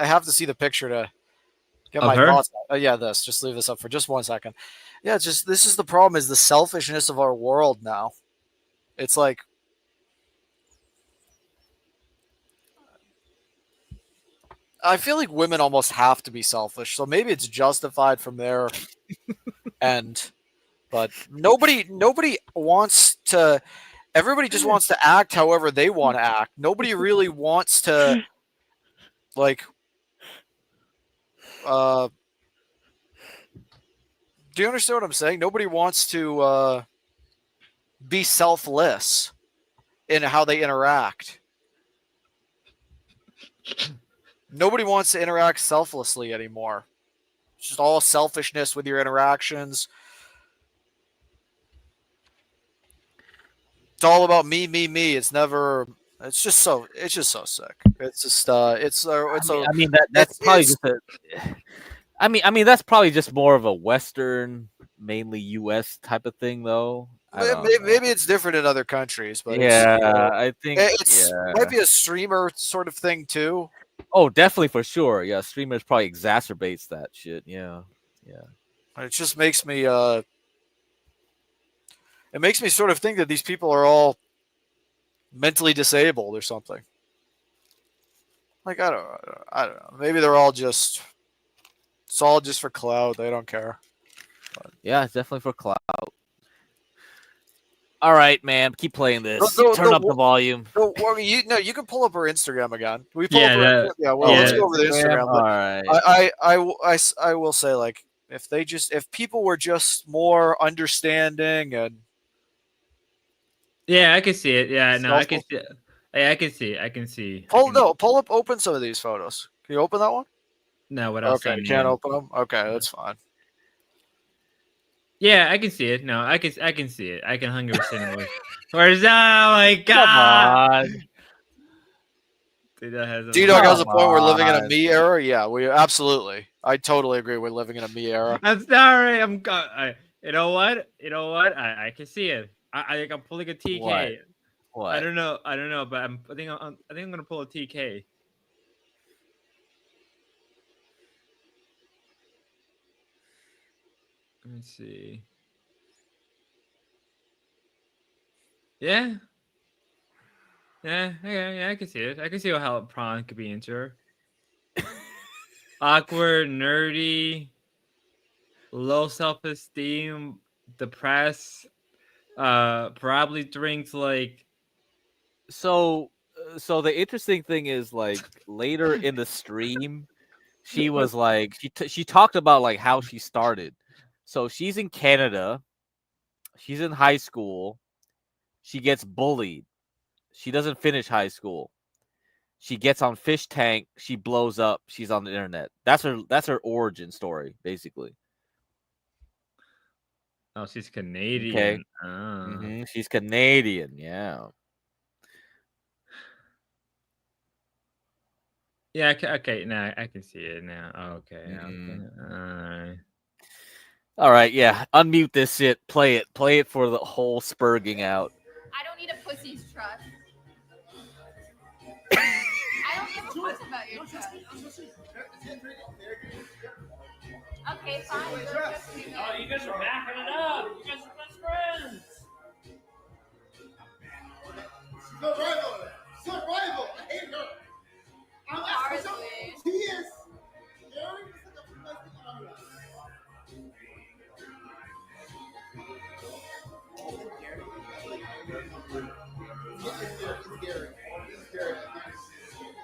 have to see the picture to get Of my her? thoughts. Yeah, this. Just leave this up for just 1 second. Yeah, it's just this is the problem: is the selfishness of our world now. It's like I feel like women almost have to be selfish, so maybe it's justified from their end. But nobody wants to. Everybody just wants to act however they want to act. Nobody really wants to, like, do you understand what I'm saying? Nobody wants to be selfless in how they interact. Nobody wants to interact selflessly anymore. It's just all selfishness with your interactions. It's all about me. It's never. It's just so sick. It's just I mean that's probably just a. I mean that's probably just more of a Western, mainly U.S. type of thing, though. Maybe it's different in other countries, but I think it might be a streamer sort of thing too. Oh, definitely for sure. Yeah, streamers probably exacerbates that shit. Yeah. It just makes me it makes me sort of think that these people are all mentally disabled or something. Like I don't know. Maybe they're all just it's all just for clout. They don't care. But. Yeah, it's definitely for clout. All right, man. Keep playing this. Turn up the volume. You can pull up her Instagram again. Let's go over the Instagram. All right. I will say, like, if people were just more understanding and yeah, I can see it. Yeah, no, I can see it. Yeah, I can see. I can see. Pull up. Open some of these photos. Can you open that one? No, what else? Okay, you can't open them. Okay, that's fine. Yeah, I can see it. No, I can see it. I can 100% Where's oh my god? D-Dog has a point. We're living in a me era. Yeah, we absolutely. I totally agree. We're living in a me era. I'm sorry. You know what? I can see it. I'm pulling a TK. What? I don't know, but I think I'm gonna pull a TK. Let me see. Yeah, I can see it. I can see how Prawn could be into her. Awkward, nerdy, low self-esteem, depressed. Probably drinks like. So So the interesting thing is, like, later in the stream, she was like, she talked about like how she started. So she's in Canada. She's in high school. She gets bullied. She doesn't finish high school. She gets on Fish Tank. She blows up. She's on the internet. That's her origin story, basically. Oh, she's Okay. Canadian. Ah. She's Canadian. Yeah. Yeah. Okay. Now I can see it now. Okay. Mhm. Okay. Alright. All right. Yeah. Unmute this shit. Play it. Play it for the whole spurging out. I don't need a pussy's trust. I don't give a fuck about your trust. Okay, fine. Oh, you guys are backing it up. You guys are best friends. She's a rival. She's a rival. I hate her. I'm asking her. She is. Gary is like the best thing on earth.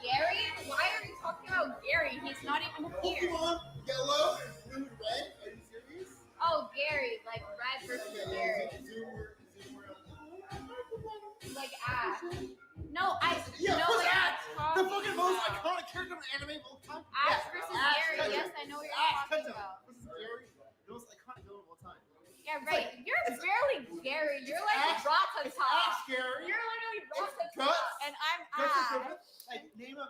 Gary? Why are you talking about Gary? He's not even here. Pokemon yellow and blue red. Are you serious? Oh, Gary, like red versus Gary. Like Ash. No, Yeah, no, who's we're Ash? not The talking fucking most about iconic character in anime of all time. Ash Yeah, versus Ash Gary. Ketchum. Yes, I know what you're Ash talking Ketchum about. versus Gary, the most iconic villain of all time. Yeah, right. You're barely Gary. You're like Ash- Ratata. it's Ash Gary. You're literally Ratata, Guts. and I'm Guts is Ash. the- Like, name a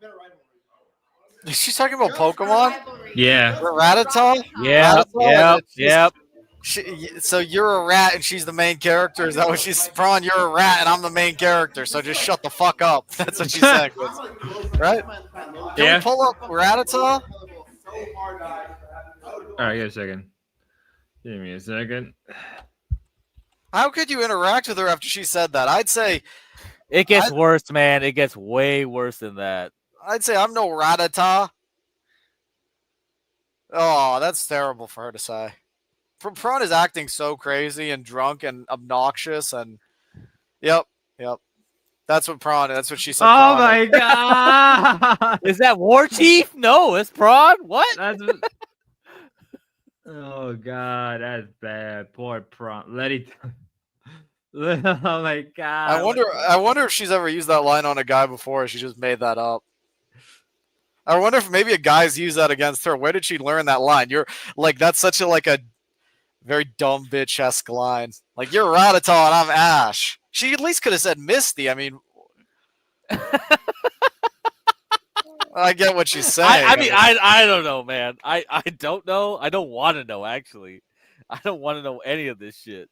better rivalry. She's talking about Pokemon. Yeah. Rattata. Yep. Rattata, Yep. so you're a rat and she's the main character. Is that what she's? Prawn, you're a rat and I'm the main character. So just shut the fuck up. That's what she's saying. Right? Can Yeah. we pull up Rattata? All right. Give me a second. Give me a second. How could you interact with her after she said that? I'd say It gets worse, man. It gets way worse than that. I'm no Rattata. Oh, that's terrible for her to say. Prawn is acting so crazy and drunk and obnoxious and yep. That's what Prawn. That's what she said. Oh Prawn my is. god! Is that War Chief? No, it's Prawn. What? That's. Oh god, that's bad. Poor Prawn. Letty. Oh my god. I wonder if she's ever used that line on a guy before. Or she just made that up. I wonder if maybe a guy's used that against her. Where did she learn that line? You're like that's such a very dumb bitch-esque line. Like you're Rattata and I'm Ash. She at least could have said Misty. I mean, I get what she's saying. I mean, I don't know, man. I don't know. I don't want to know, actually. I don't want to know any of this shit.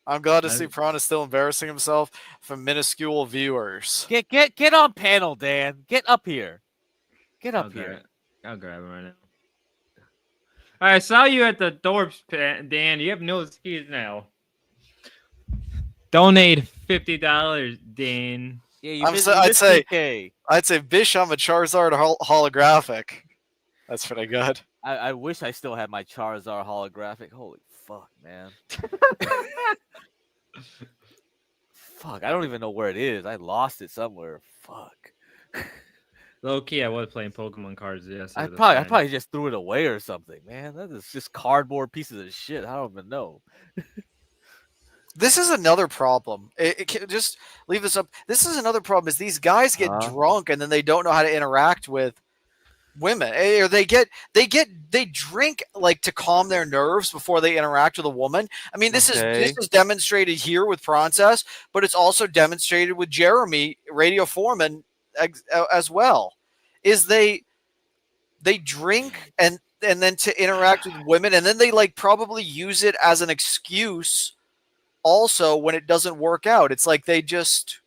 I'm glad to see Prawn is still embarrassing himself for minuscule viewers. Get on panel, Dan. Get up here. Get up here. I'll grab him right now. All right, I saw you at the Thorpe's, Dan. You have no excuse now. Donate $50, Dan. Yeah, I'd say Bish, I'm a Charizard holographic. That's pretty good. I wish I still had my Charizard holographic. Holy fuck, man. Fuck, I don't even know where it is. I lost it somewhere. Fuck. Low key, I was playing Pokemon cards yesterday. I probably just threw it away or something, man. That is just cardboard pieces of shit. I don't even know. This is another problem. Just leave this up. This is another problem. Is these guys get drunk and then they don't know how to interact with women, or they drink like to calm their nerves before they interact with a woman. I mean, this is demonstrated here with Princess, but it's also demonstrated with Jeremy, Radio Foreman, as well. Is they drink and then to interact with women, and then they like probably use it as an excuse. Also, when it doesn't work out, it's like they just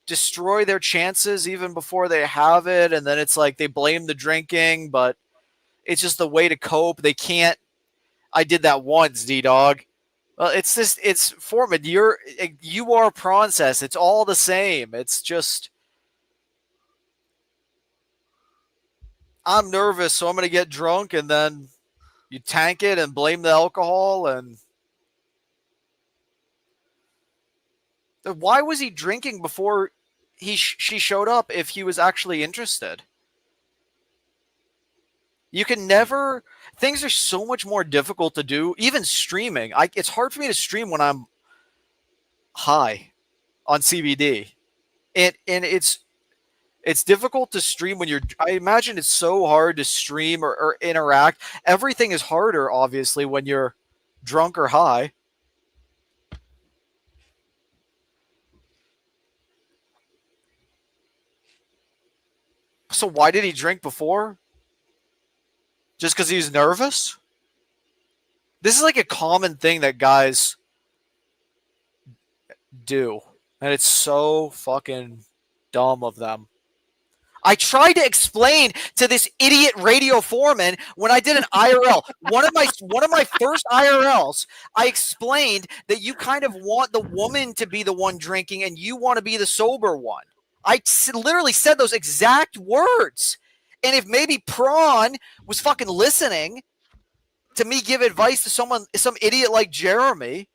destroy their chances even before they have it, and then it's like they blame the drinking, but it's just the way to cope. They can't. I did that once, D-Dog. Well, it's Foreman. You are Princess. It's all the same. It's just I'm nervous, so I'm gonna get drunk, and then you tank it and blame the alcohol and. Why was he drinking before she showed up if he was actually interested? You can never. Things are so much more difficult to do. Even streaming, it's hard for me to stream when I'm high on CBD, and it's difficult to stream when you're. I imagine it's so hard to stream or interact. Everything is harder, obviously, when you're drunk or high. So why did he drink before? Just because he's nervous? This is like a common thing that guys do. And it's so fucking dumb of them. I tried to explain to this idiot radio foreman when I did an IRL. One of my first IRLs, I explained that you kind of want the woman to be the one drinking and you want to be the sober one. I literally said those exact words. And if maybe Prawn was fucking listening to me give advice to some idiot like Jeremy,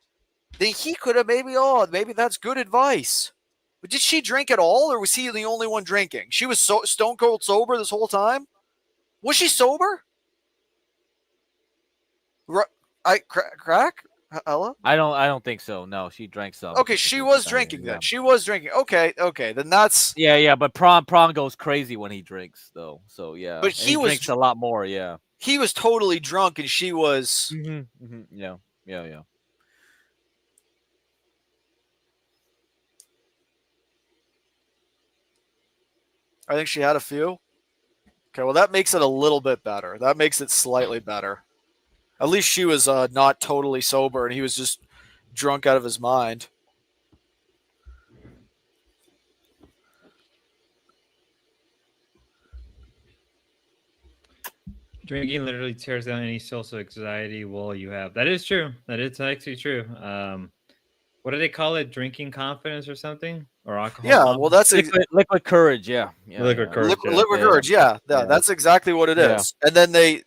then he could have maybe that's good advice. But did she drink at all, or was he the only one drinking? She was so stone cold sober this whole time? Was she sober? Crack? Ella? I don't think so. No, she drank some. Okay, she was drinking then. She was drinking. Okay, then that's yeah. But Prawn goes crazy when he drinks, though. So yeah, but he drinks a lot more. Yeah, he was totally drunk, and she was. Yeah. I think she had a few. Okay, well that makes it a little bit better. That makes it slightly better. At least she was not totally sober, and he was just drunk out of his mind. Drinking literally tears down any social anxiety wall you have. That is true. That is actually true. What do they call it? Drinking confidence or something? Or alcohol? Yeah, well, that's liquid courage. Yeah. Liquid courage. Liquid courage. Yeah, that's exactly what it is. And then they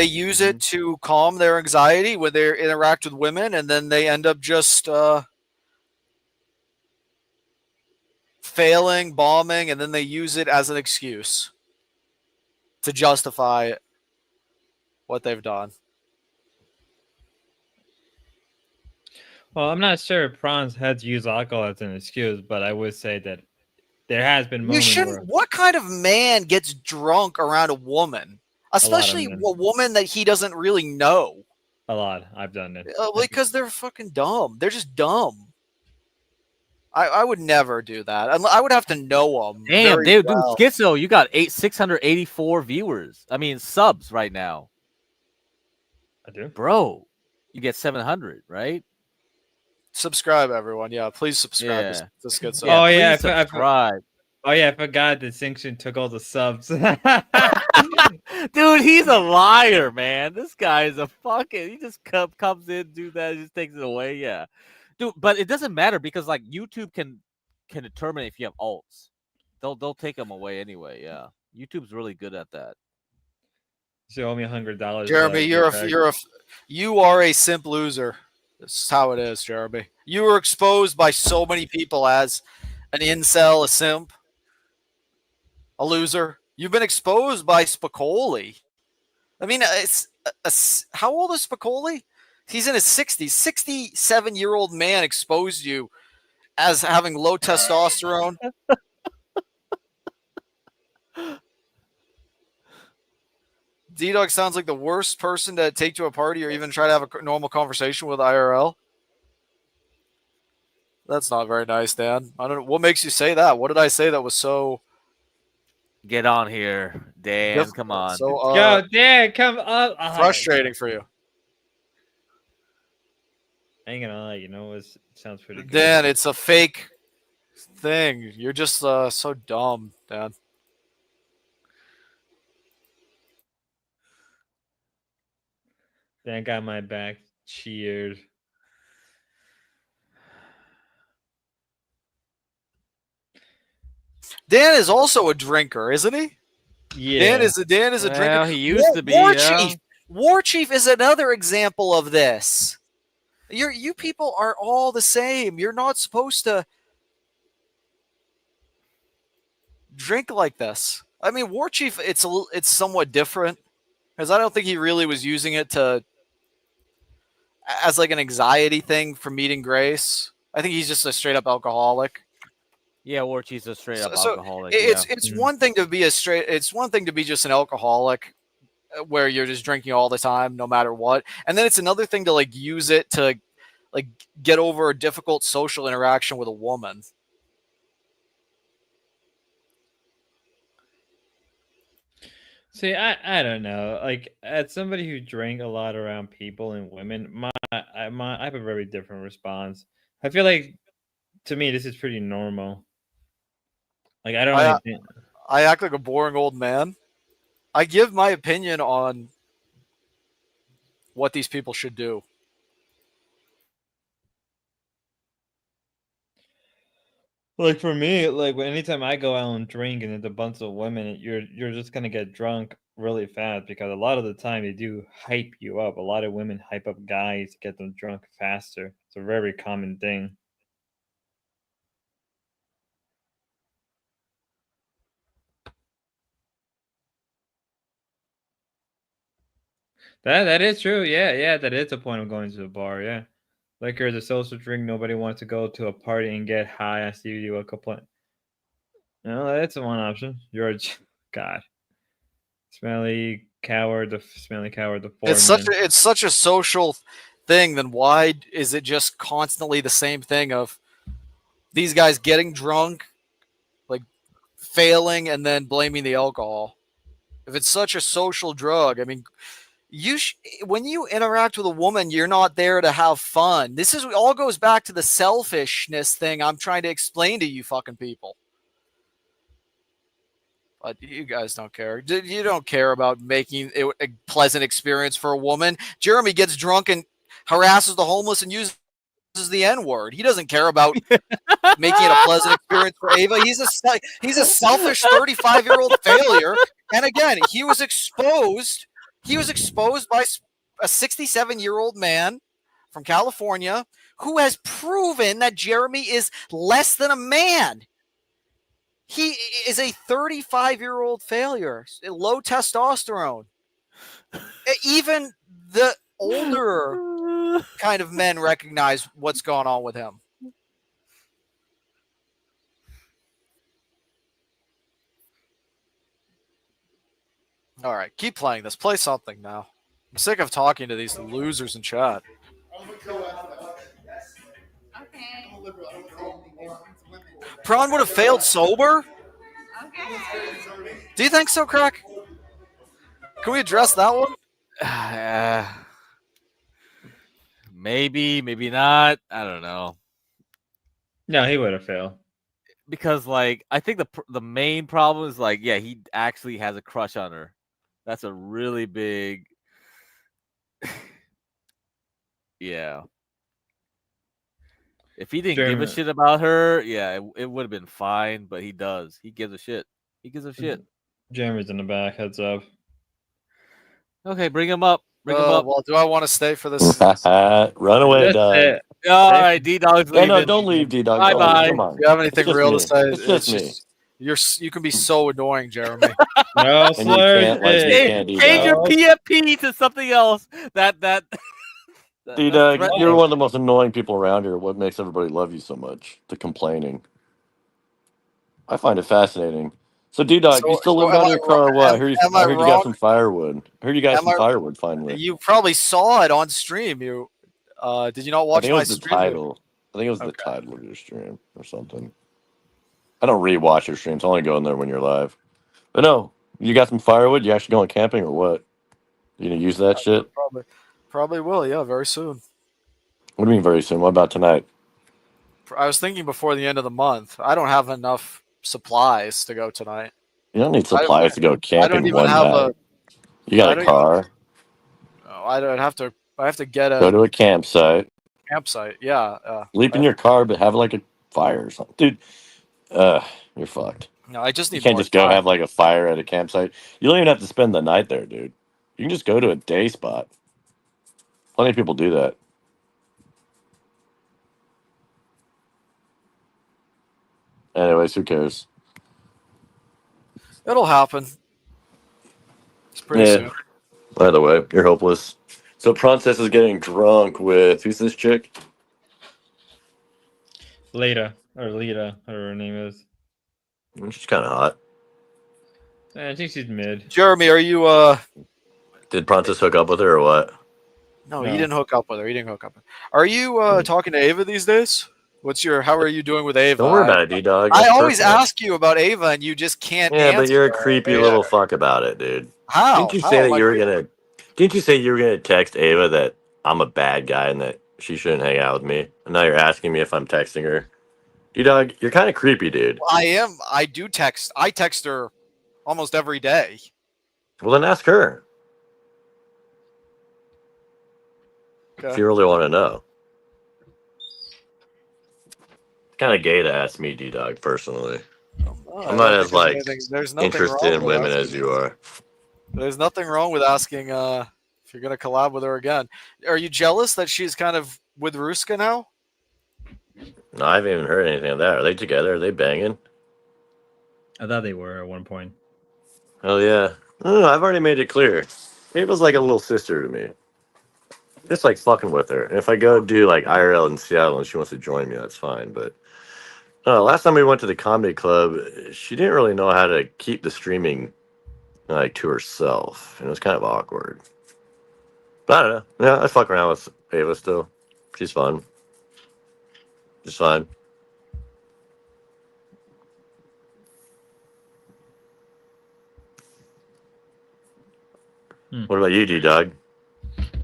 use it to calm their anxiety when they interact with women, and then they end up just failing, bombing, and then they use it as an excuse to justify what they've done. Well, I'm not sure if Prawns had to use alcohol as an excuse, but I would say that there has been moments. You shouldn't. What kind of man gets drunk around a woman, especially a woman that he doesn't really know? A lot. I've done it. Because they're fucking dumb. They're just dumb. I would never do that. I would have to know them. Damn, dude, Schizo, you got 684 viewers. I mean, subs right now. I do, bro. You get 700, right? Subscribe, everyone. Yeah, please subscribe to Schizo. Oh yeah, subscribe. I forgot that Sanction took all the subs. Dude, he's a liar, man. This guy is a fucking. He just comes in, do that, just takes it away. Yeah. Dude, but it doesn't matter because like YouTube can determine if you have alts. They'll take them away anyway. Yeah, YouTube's really good at that. You owe me $100. Jeremy, you are a simp loser. This is how it is, Jeremy. You were exposed by so many people as an incel, a simp, a loser. You've been exposed by Spicoli. I mean, how old is Spicoli? He's in his 60s. 67-year-old man exposed you as having low testosterone. D-Dog sounds like the worst person to take to a party or even try to have a normal conversation with IRL. That's not very nice, Dan. I don't know. What makes you say that? What did I say that was so... Get on here, Dan. Come on. So, Yo, Dan, come up. Frustrating for you. I ain't gonna lie, it sounds pretty good. Dan, it's a fake thing. You're just so dumb, Dan. Dan got my back. Cheered. Dan is also a drinker, isn't he? Yeah. Dan is a drinker. He used to be. War Chief is another example of this. You people are all the same. You're not supposed to drink like this. I mean, War Chief, it's somewhat different because I don't think he really was using it as like an anxiety thing for meeting Grace. I think he's just a straight up alcoholic. Yeah, War Chief's a straight up So alcoholic. it's one thing to be it's one thing to be just an alcoholic where you're just drinking all the time, no matter what. And then it's another thing to like use it to like get over a difficult social interaction with a woman. See, I don't know. Like, as somebody who drank a lot around people and women, I have a very different response. I feel like, to me, this is pretty normal. Like, I don't really think. I act like a boring old man. I give my opinion on what these people should do. Like for me, like anytime I go out and drink and it's a bunch of women, you're just gonna get drunk really fast because a lot of the time they do hype you up. A lot of women hype up guys to get them drunk faster. It's a very common thing. That is true. Yeah, that is a point of going to the bar. Yeah, liquor is a social drink. Nobody wants to go to a party and get high. I see you a complaint. No, that's one option. George, God, smelly coward, the foreman. It's such a social thing. Then why is it just constantly the same thing of these guys getting drunk, like failing, and then blaming the alcohol? If it's such a social drug, I mean, when you interact with a woman, you're not there to have fun. This is all goes back to the selfishness thing I'm trying to explain to you fucking people. But you guys don't care. You don't care about making it a pleasant experience for a woman. Jeremy gets drunk and harasses the homeless and uses the N-word. He doesn't care about making it a pleasant experience for Ava. He's a selfish 35-year-old failure. And again, he was exposed by a 67-year-old man from California who has proven that Jeremy is less than a man. He is a 35-year-old failure, low testosterone. Even the older kind of men recognize what's going on with him. All right, keep playing this. Play something now. I'm sick of talking to these losers in chat. Prawn would have failed sober? Do you think so, Crack? Can we address that one? Maybe, maybe not. I don't know. No, he would have failed. Because, like, I think the main problem is, like, yeah, he actually has a crush on her. That's a really big... yeah. If he didn't give a shit about her, yeah, it would have been fine, but he does. He gives a shit. He gives a shit. Jeremy's in the back. Heads up. Okay, bring him up. Bring him up. Well, do I want to stay for this? Run away, Doug. All right, D-Dog's leaving. No, don't leave, D-Dog. Bye-bye. Come on. Do you have anything real to say? It's just me. You can be so annoying, Jeremy. No, And you can't, like, you can't do Change your that. PFP to something else. That D-Dog, you're one of the most annoying people around here. What makes everybody love you so much? The complaining. I find it fascinating. So, D-Dog, you still live out of your car or what? I heard you got some firewood. I heard you got some firewood finally. You probably saw it on stream. You did you not watch my stream? Title. I think it was the title of your stream or something. I don't rewatch your streams. I only go in there when you're live. But no, you got some firewood? You actually going camping or what? You gonna use that shit? Probably will. Yeah, very soon. What do you mean very soon? What about tonight? I was thinking before the end of the month. I don't have enough supplies to go tonight. You don't need supplies to go camping. I don't even one have night. You got a car. I have to get a Go to a campsite. campsite. Yeah. Sleep in your car, but have like a fire or something, dude. You're fucked. No, I just need. You can't more just go time. have like a fire at a campsite. You don't even have to spend the night there, dude. You can just go to a day spot. Plenty of people do that. Anyways, who cares? It'll happen. It's pretty Yeah. soon. By the way, you're hopeless. So Princess is getting drunk with who's this chick? Lita or Lita, whatever her name is. She's kind of hot. I think she's mid. Jeremy, are you Did Princess hook up with her or what? No, No. he didn't hook up with her. He didn't hook up with her. Are you talking to Ava these days? How are you doing with Ava? Don't worry about it, D-Dog. I That's always personal. ask you about Ava and you just can't Yeah, answer. but you're a creepy Yeah. little fuck about it, dude. How? Didn't you How say am that I you were creepy? gonna? Didn't you say you were gonna text Ava that I'm a bad guy and that she shouldn't hang out with me? And now you're asking me if I'm texting her. D-Dog, you're kind of creepy, dude. I am. I do text. I text her almost every day. Well, then ask her if Okay. you really want to know. Kind of gay to ask me, D-Dog, personally. I'm not as like There's nothing interested wrong in with women asking. as you are. There's nothing wrong with asking if you're gonna collab with her again. Are you jealous that she's kind of with Ruska now? No, I haven't even heard anything of that. Are they together? Are they banging? I thought they were at one point. Hell yeah. No, I've already made it clear. Ava's like a little sister to me. Just like fucking with her. And if I go do like IRL in Seattle and she wants to join me, that's fine. But last time we went to the comedy club, she didn't really know how to keep the streaming like to herself. And it was kind of awkward. But I don't know. Yeah, I fuck around with Ava still. She's fun. She's fine. What about you, D-Dog?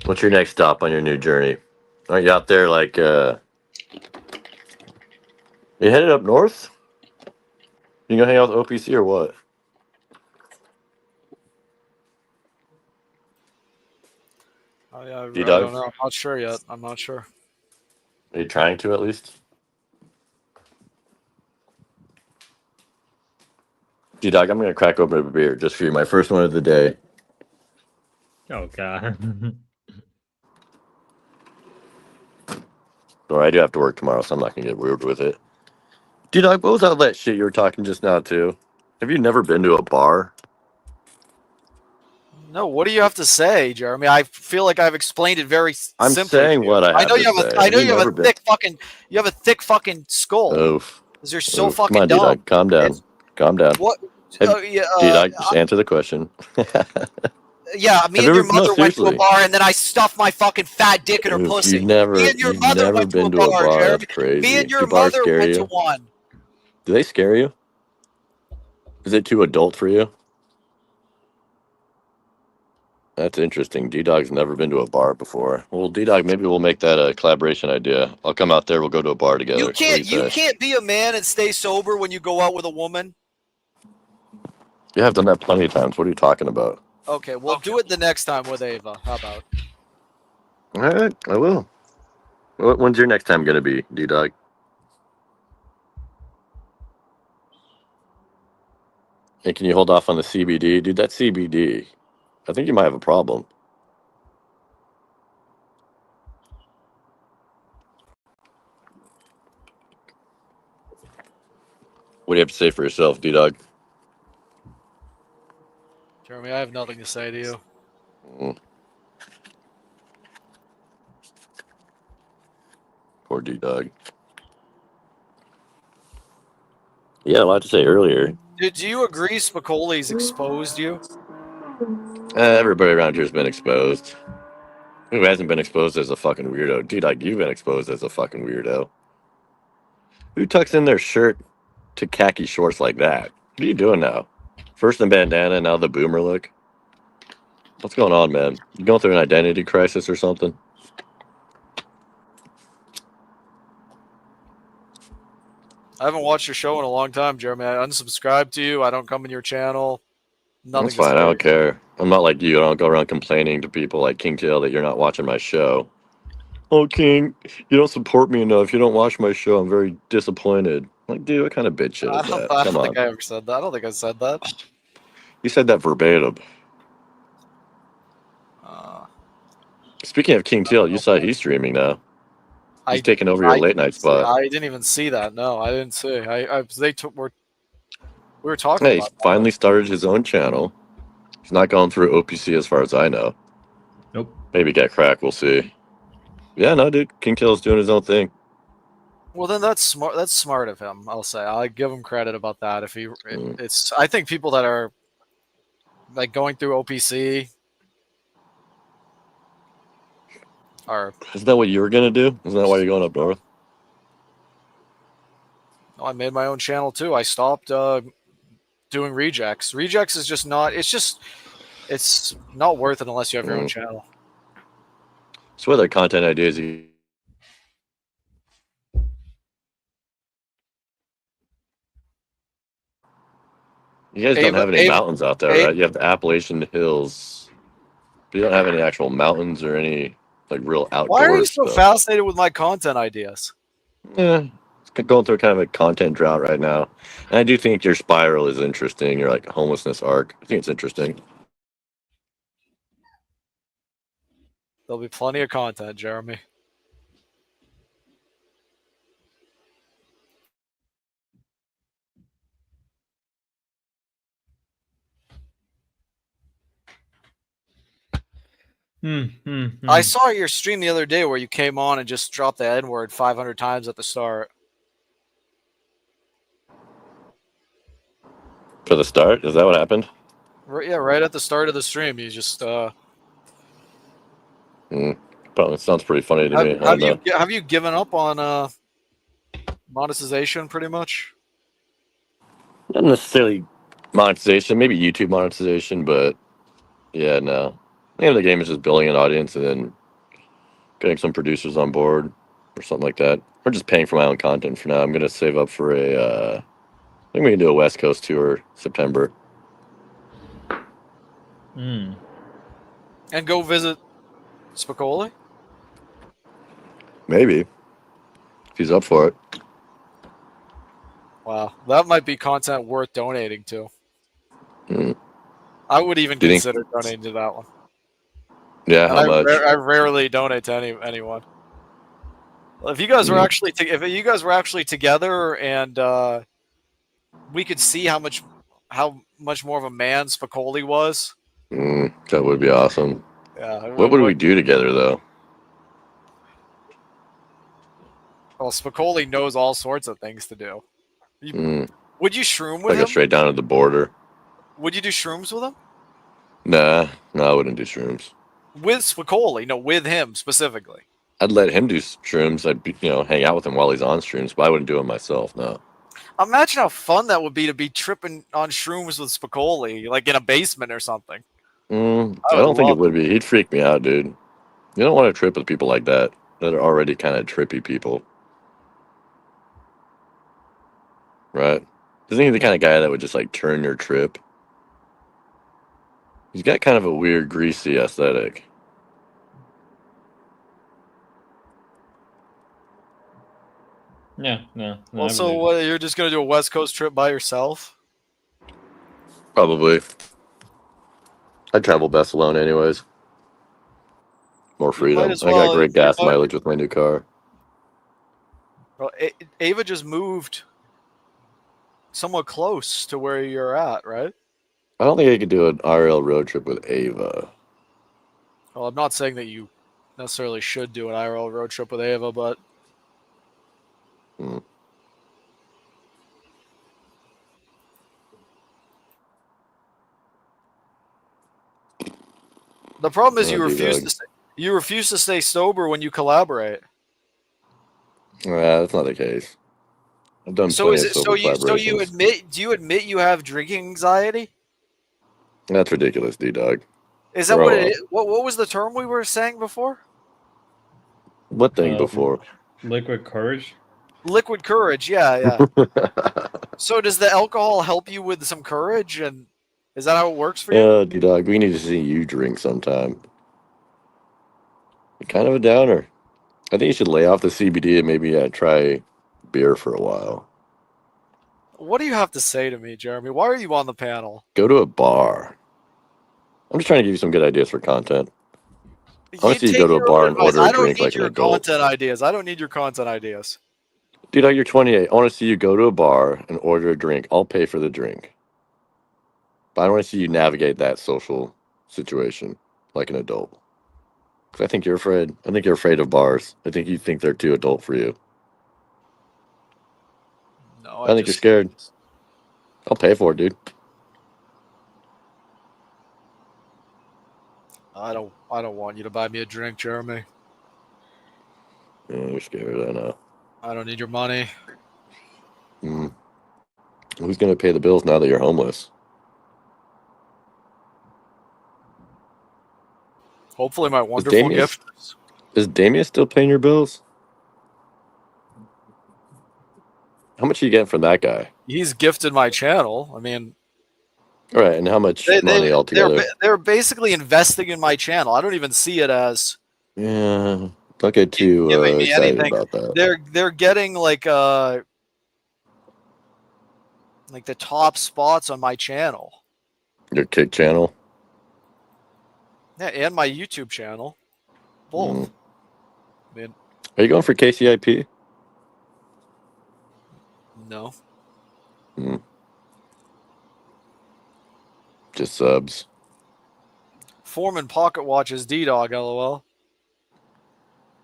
What's your next stop on your new journey? Aren't you out there like you headed up north? You gonna hang out with OPC or what? Oh, yeah, I D-Dog? don't know. I'm not sure yet. I'm not sure. Are you trying to at least? D-Dog, I'm gonna crack open a beer just for you. My first one of the day. Oh god. Or I do have to work tomorrow, so I'm not gonna get weird with it. D-Dog, what was all that shit you were talking just now too? Have you never been to a bar? No, what do you have to say, Jeremy? I feel like I've explained it very I'm simply. saying to you. what I I know have you to have a. say. I know Have you you have never a been- thick fucking. You have a thick fucking skull. Oof. Because you're so Oof. fucking Come on, dumb. D-Dog, calm down. Calm down. What? Yeah, D-Dog, just answer the question. yeah, me Have and you your ever- no, mother went to a seriously. bar, and then I stuffed my fucking fat dick in her Oof, pussy. You've never, Me and your you've mother never went to been to a bar. Jeremy. That's crazy. Me and your Do bars mother scare went you? to one. Do they scare you? Is it too adult for you? That's interesting. D-Dog's never been to a bar before. Well, D-Dog, maybe we'll make that a collaboration idea. I'll come out there. We'll go to a bar together. You What do you say? can't be a man and stay sober when you go out with a woman. Yeah, I've done that plenty of times. What are you talking about? Okay, well, do it the next time with Ava. How about? All right, I will. When's your next time going to be, D-Dog? Hey, can you hold off on the CBD? Dude, that CBD, I think you might have a problem. What do you have to say for yourself, D-Dog? Jeremy, I have nothing to say to you. Poor D-Dog. Yeah, a lot to say earlier. Do you agree Spicoli's exposed you? Everybody around here has been exposed. Who hasn't been exposed as a fucking weirdo? D-Dog, you've been exposed as a fucking weirdo. Who tucks in their shirt to khaki shorts like that? What are you doing now? First the bandana, now the boomer look? What's going on, man? You going through an identity crisis or something? I haven't watched your show in a long time, Jeremy. I unsubscribed to you. I don't come in your channel. Nothing. That's fine. I don't care. I'm not like you. I don't go around complaining to people like King Tail that you're not watching my show. Oh, King, you don't support me enough. You don't watch my show. I'm very disappointed. Like, dude, what kind of bitch shit is that? I Come don't on. think I ever said that. I don't think I said that. You said that verbatim. Speaking of King Tail, you saw he's streaming now. He's taking over your late night spot. I didn't even see that. No, I didn't see. We were talking Hey, about he's finally started his own channel. He's not going through OPC as far as I know. Nope. Maybe get crack. We'll see. Yeah, no, dude. King Kill's doing his own thing. Well, then that's smart. That's smart of him. I'll say. I'll give him credit about that. It's. I think people that are like going through OPC are. Isn't that what you were gonna do? Isn't that why you're going up north? I made my own channel too. I stopped doing rejects. Rejects is just not. It's not worth it unless you have your own channel. So what other content ideas you guys don't have any mountains out there, right? You have the Appalachian Hills. But you don't have any actual mountains or any like real outdoors Why are you so stuff. fascinated with my content ideas? Yeah, it's going through kind of a content drought right now. And I do think your spiral is interesting. Your like homelessness arc. I think it's interesting. There'll be plenty of content, Jeremy. I saw your stream the other day where you came on and just dropped the N-word 500 times at the start. For the start, is that what happened? Yeah, right at the start of the stream, you just. Probably sounds pretty funny to me. I don't know. Have you given up on monetization pretty much? Not necessarily monetization, maybe YouTube monetization, but yeah, no. The name of the game is just building an audience and then getting some producers on board or something like that. Or just paying for my own content for now. I'm gonna save up for I think we can do a West Coast tour September. And go visit Spicoli? Maybe. If he's up for it. Wow, that might be content worth donating to. I would even Do you think- consider donating to that one. Yeah, And how much? I rarely donate to anyone. Well, if you guys were actually together and we could see how much more of a man Spicoli was. That would be awesome. Yeah. What would we do together though? Well, Spicoli knows all sorts of things to do. Would you shroom with Like him? go straight down to the border. Would you do shrooms with him? Nah, I wouldn't do shrooms. With Spicoli? No, with him specifically. I'd let him do shrooms. I'd hang out with him while he's on shrooms, but I wouldn't do them myself. No. Imagine how fun that would be to be tripping on shrooms with Spicoli, like in a basement or something. I don't think it would be. He'd freak me out, dude. You don't want to trip with people like that are already kind of trippy people, right? Isn't he the kind of guy that would just like turn your trip? He's got kind of a weird, greasy aesthetic. Yeah, no. Well, so what, you're just gonna do a West Coast trip by yourself? Probably. I travel best alone, anyways. More freedom. as I got well- great gas you might- mileage with my new car. Well, Ava just moved somewhat close to where you're at, right? I don't think I could do an RL road trip with Ava. Well, I'm not saying that you necessarily should do an IRL road trip with Ava, but the problem is you refuse to stay sober when you collaborate. That's not the case. I've done So plenty is of it sober so you collaborations. do you admit you have drinking anxiety? That's ridiculous, D-Dog. Is that what it is? What was the term we were saying before? What thing before? Liquid courage? Liquid courage, yeah. So does the alcohol help you with some courage, and is that how it works for you? Yeah, D-Dog, we need to see you drink sometime. You're kind of a downer. I think you should lay off the CBD and maybe try beer for a while. What do you have to say to me, Jeremy? Why are you on the panel? Go to a bar. I'm just trying to give you some good ideas for content. I want to see you go to a bar and order I a don't drink need like an your adult. content ideas. I don't need your content ideas. Dude, you're 28. I want to see you go to a bar and order a drink. I'll pay for the drink. But I don't want to see you navigate that social situation like an adult. 'Cause I think you're afraid. I think you're afraid of bars. I think you think they're too adult for you. No, I think you're scared. I'll pay for it, dude. I don't want you to buy me a drink, Jeremy. Yeah, you're scared. I know. I don't need your money. Mm. Who's gonna pay the bills now that you're homeless? Hopefully, my Is wonderful Damien, gift. is Damien still paying your bills? How much are you getting from that guy? He's gifted my channel. I mean, All right, and how much money altogether? they're basically investing in my channel. I don't even see it as Yeah, don't get too giving me excited anything. about that. They're getting like the top spots on my channel. Your kick channel. Yeah, and my YouTube channel. Both. Mm. I mean, Are you going for KCIP? no. Mm. Just subs. Foreman Pocket Watches D-Dog, LOL.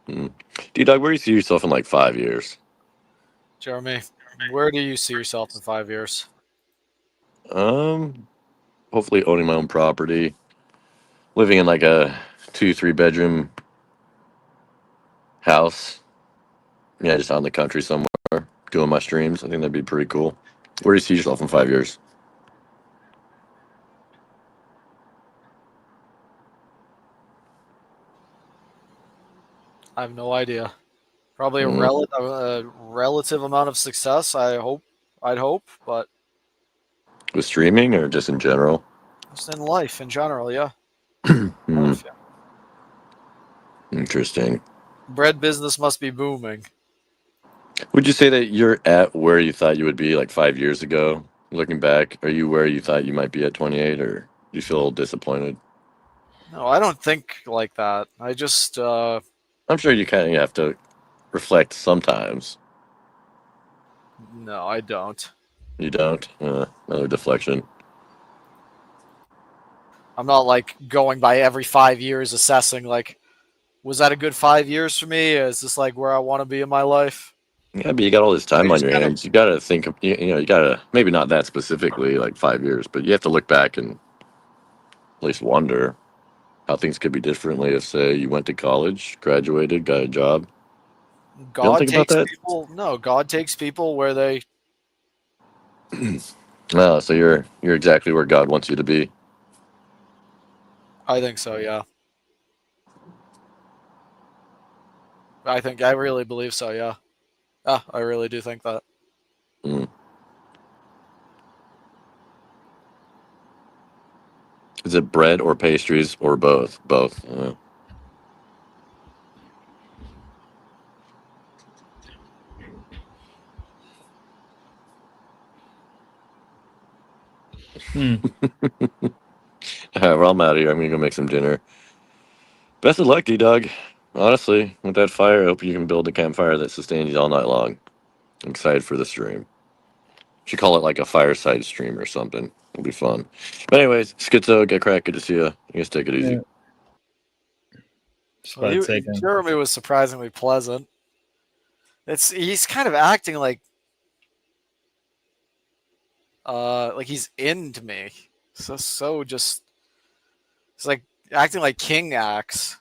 Mm. D-Dog, where do you see yourself in like 5 years? Jeremy, where do you see yourself in 5 years? Hopefully owning my own property, living in like a 2-3 bedroom house. Yeah, just out in the country somewhere, doing my streams. I think that'd be pretty cool. Where do you see yourself in 5 years? I have no idea. Probably a Mm. relative amount of success. I'd hope, but With streaming or just in general? just in life in general, yeah. Mm. Interesting. Bread business must be booming. Would you say that you're at where you thought you would be like 5 years ago? Looking back, are you where you thought you might be at 28, or do you feel a little disappointed? No, I don't think like that. I just I'm sure you kind of have to reflect sometimes. no, I don't. You don't? Another deflection. I'm not like going by every 5 years assessing like, was that a good 5 years for me? Is this like where I want to be in my life? Yeah, but you got all this time I on just your kinda- hands. You got to think of, you got to, maybe not that specifically, like 5 years, but you have to look back and at least wonder how things could be differently if, say, you went to college, graduated, got a job. You don't God think about takes that? people. No, God takes people where they. Oh, so you're exactly where God wants you to be. I think so. Yeah. I really believe so. Yeah. I really do think that. Mm. Is it bread or pastries or both? Both. Hmm. All right, well, I'm out of here. I'm gonna go make some dinner. Best of luck, D-Dog. Honestly, with that fire, I hope you can build a campfire that sustains you all night long. I'm excited for the stream. Should call it like a fireside stream or something. It'll be fun. But anyways, Schizo, get cracked. Good to see you. You guys take it easy. Yeah. Just about taken. Jeremy was surprisingly pleasant. He's kind of acting like he's into me. So just it's like acting like King acts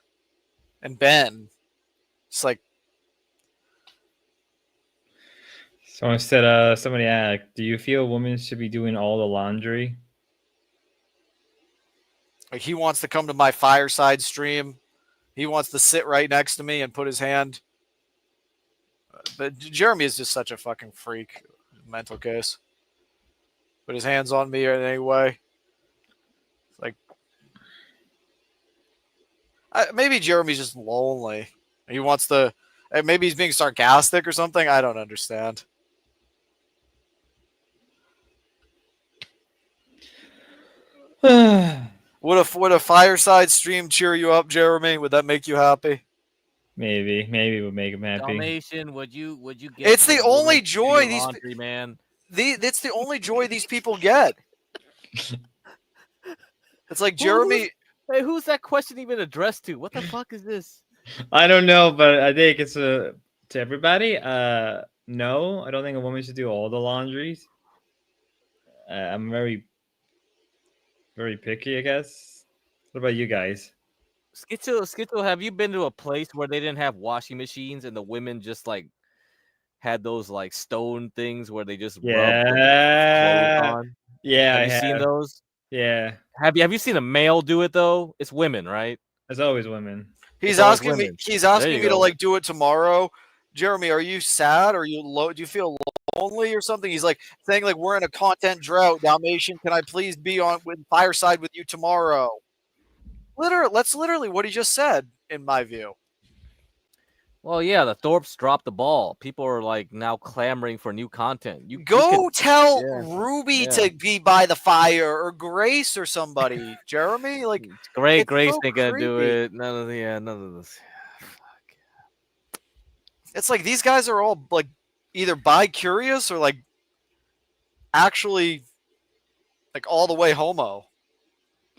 and Ben. It's like Someone said, somebody asked, do you feel women should be doing all the laundry? he wants to come to my fireside stream. He wants to sit right next to me and put his hand. But Jeremy is just such a fucking freak, mental case. Put his hands on me in any way. It's like maybe Jeremy's just lonely. He wants to. Maybe he's being sarcastic or something. I don't understand. Would a fireside stream cheer you up, Jeremy? Would that make you happy? Maybe it would make him happy. Dalmatian, would you get? It's the only women to do joy your these laundry, man. It's the only joy these people get. It's like Who- Jeremy. Hey, who's that question even addressed to? What the fuck is this? I don't know, but I think it's to everybody. No, I don't think a woman should do all the laundries. I'm very picky, I guess. What about you guys? Schizo, have you been to a place where they didn't have washing machines and the women just like had those like stone things where they just rub the clothes on? Yeah, Have you seen those? Yeah, Have you seen a male do it though? It's women, right? it's always women. He's It's always asking me. women. He's There asking you me to go. like do it tomorrow. Jeremy, are you sad? Are you low? Do you feel lonely or something? He's like saying like we're in a content drought. Dalmatian, can I please be on with fireside with you tomorrow? That's literally what he just said, in my view. Well, yeah, the Thorpes dropped the ball. People are like now clamoring for new content. You Go can- tell Yeah. Ruby Yeah. to be by the fire or Grace or somebody. Jeremy, like Grace so ain't gonna do creepy. it. None of this. It's like these guys are all like either bi-curious or like actually like all the way homo.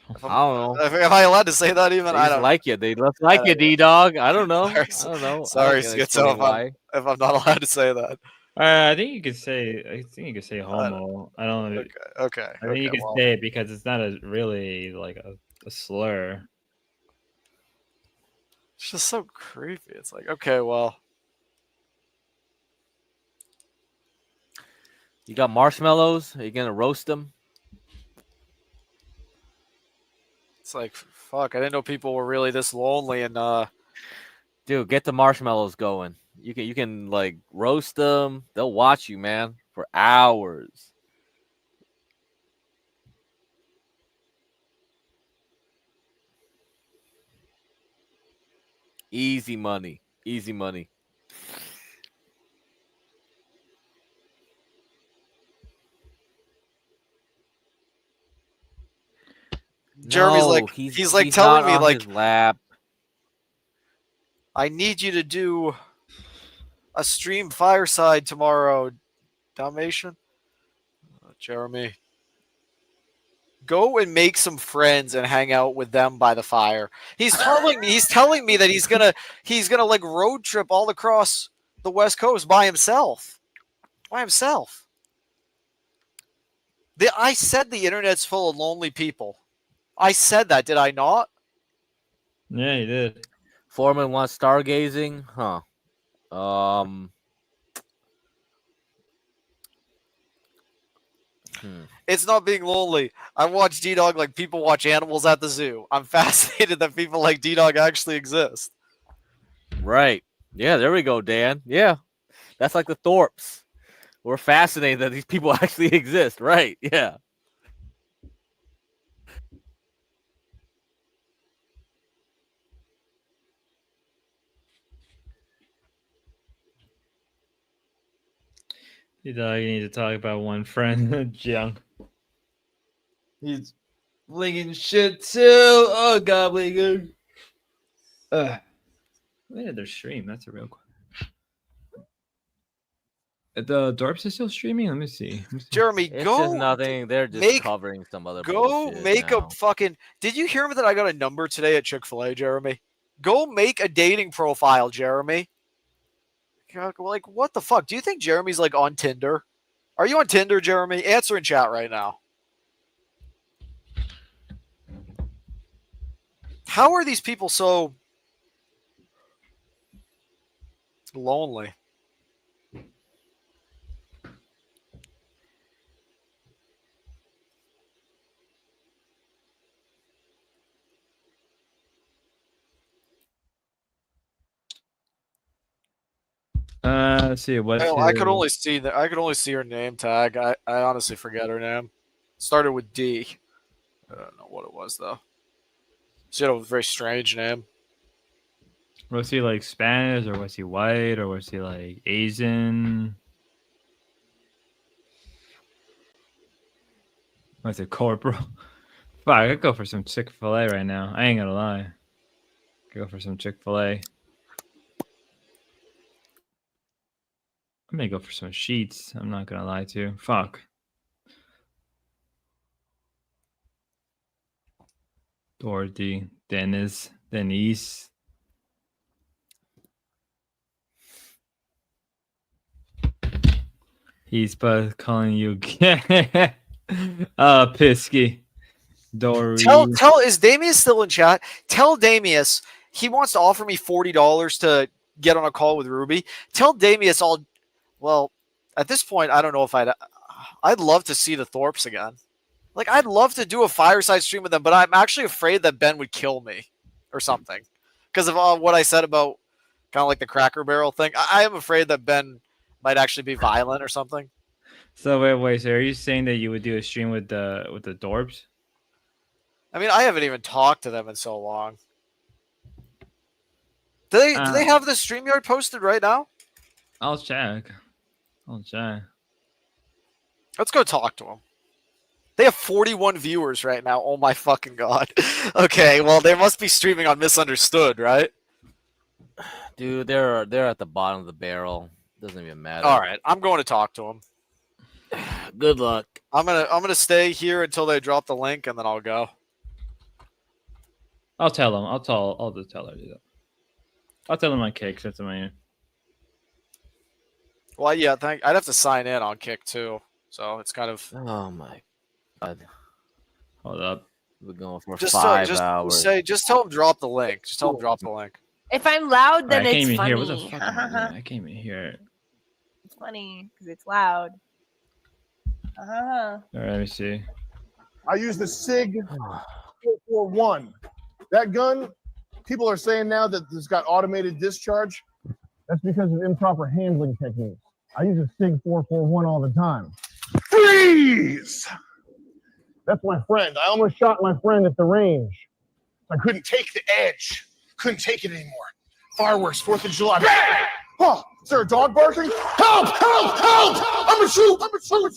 I don't know. Am I allowed to say that even? They I just don't like you. They just like you, D-Dog. I don't know. I don't know. Sorry, I can't Schizo, explain why. if I'm not allowed to say that. I think you could say. I think you could say homo. I don't know. Okay. I think you could well. say it because it's not really like a slur. It's just so creepy. It's like, okay, well. You got marshmallows? Are you gonna roast them? It's like, fuck, I didn't know people were really this lonely and Dude, get the marshmallows going. You can like roast them. They'll watch you, man, for hours. Easy money. Easy money. Jeremy's No, like he's like not telling me on like his lap. I need you to do a stream fireside tomorrow, Dalmatian. Jeremy. Go and make some friends and hang out with them by the fire. He's telling me that he's gonna like road trip all across the West Coast by himself. By himself. I said the internet's full of lonely people. I said that, did I not? Yeah, you did. Foreman wants stargazing, huh? It's not being lonely. I watch D-Dog like people watch animals at the zoo. I'm fascinated that people like D-Dog actually exist. Right. Yeah, there we go, Dan. Yeah. That's like the Thorpes. We're fascinated that these people actually exist. Right. Yeah. You need to talk about one friend, Jiang. He's blinking shit too. Oh god, blinking. When did their stream? That's a real question. The Dorps is still streaming. Let me see. Jeremy, It's go. just nothing. They're just covering some other bullshit make now. a fucking. Did you hear me that I got a number today at Chick-fil-A, Jeremy? Go make a dating profile, Jeremy. Like, what the fuck? Do you think Jeremy's like on Tinder? Are you on Tinder, Jeremy? Answer in chat right now. How are these people so lonely? Let's see. What's I could only see that. I could only see her name tag. I honestly forget her name. Started with D. I don't know what it was though. She had a very strange name. Was he like Spanish or was he white or was he like Asian? Was it corporal? Fuck, I could go for some Chick-fil-A right now. I ain't gonna lie. Could go for some Chick-fil-A. I may go for some sheets. I'm not gonna lie to you. Fuck. Dorothy, Dennis, Denise. He's both calling you Pisky. Dory. Tell is Damius still in chat? Tell Damius he wants to offer me $40 to get on a call with Ruby. Tell Damius well, at this point, I don't know if I'd love to see the Thorpes again. Like, I'd love to do a fireside stream with them, but I'm actually afraid that Ben would kill me or something because of what I said about kind of like the Cracker Barrel thing. I am afraid that Ben might actually be violent or something. So wait. So are you saying that you would do a stream with the Dorps? I mean, I haven't even talked to them in so long. Do they have the StreamYard posted right now? I'll check. Let's go talk to them. They have 41 viewers right now. Oh my fucking god. Okay, well they must be streaming on Misunderstood, right? Dude, they're at the bottom of the barrel. Doesn't even matter. All right, I'm going to talk to them. Good luck. I'm gonna stay here until they drop the link, and then I'll go. I'll tell them. I'll just tell her. I'll tell them on Kick since I'm here. Well, yeah, I'd have to sign in on Kick too, so it's kind of. Oh my god. Hold up. We're going for Just 5 hours. Just tell them drop the link. Just tell them drop the link. If I'm loud, then I can't it's even funny. hear. What the fuck? I can't even hear. It's funny because it's loud. Uh-huh. All right, let me see. I use the SIG 441. That gun, people are saying now that it's got automated discharge. That's because of improper handling techniques. I use a SIG 441 all the time. Freeze! That's my friend. I almost shot my friend at the range. I couldn't take the edge. Couldn't take it anymore. Fireworks, 4th of July. Bang! Oh, is there a dog barking? Help! Help! Help! I'm a shoot! I'm a shoot!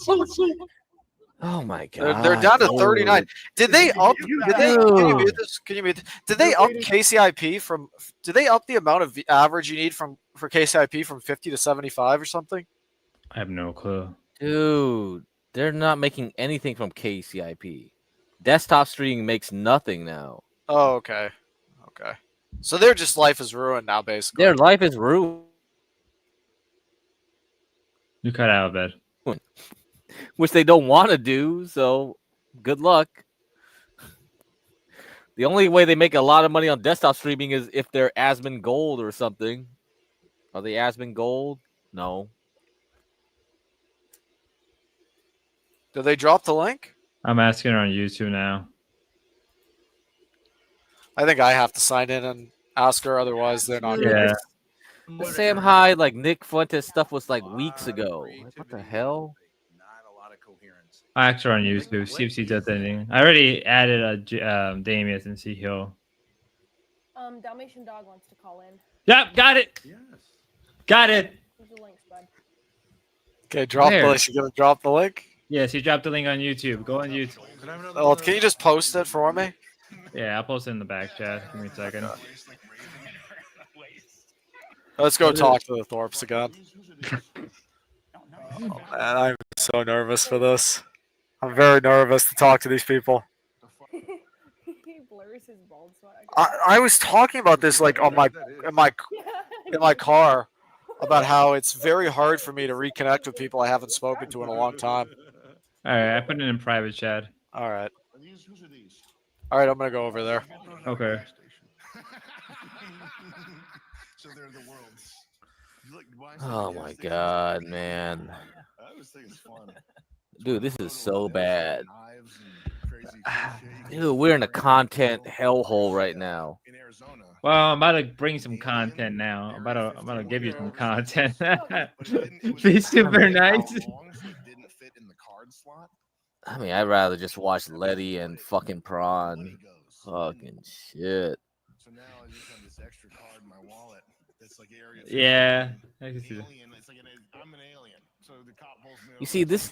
I'm a shoot! Oh my god. They're down to 39. Did they up? Can you mute this? Can you mute this? Did they up KCIP from? Did they up the amount of average you need for KCIP from 50 to 75 or something? I have no clue. Dude, they're not making anything from KCIP. Desktop streaming makes nothing now. Oh, okay. Okay. So their just life is ruined now, basically. Their life is ruined. You cut out of bed. Which they don't want to do, so good luck. The only way they make a lot of money on desktop streaming is if they're Asmon Gold or something. Are they Asmon Gold? No. Did they drop the link? I'm asking her on YouTube now. I think I have to sign in and ask her, otherwise they're not. Yeah. The Sam Hyde, like Nick Fuentes stuff was like weeks ago. Like, what the hell? I asked her on YouTube. See if she does anything. I already added a Damius and see he'll. Dalmatian Dog wants to call in. Yep, got it. Yes. Got it. Here's the links, bud. Okay, drop Where? the link. You gonna drop the link? Yes, he dropped the link on YouTube. Go on YouTube. Oh, can you just post it for me? Yeah, I'll post it in the back chat. Give me a second. Let's go talk to the Thorpes again. Oh, man, I'm so nervous for this. I'm very nervous to talk to these people. He blurs his bald spot. I was talking about this like on in my car about how it's very hard for me to reconnect with people I haven't spoken to in a long time. All right, I put it in private chat. All right. All right, I'm gonna go over there. Okay. Oh my god, man. Dude, this is so bad. Dude, we're in a content hellhole right now. Well, I'm about to bring some content now. I'm about to give you some content. Be super nice. I mean, I'd rather just watch Letty and fucking Prawn. Fucking shit. Yeah. I can see that. You see this?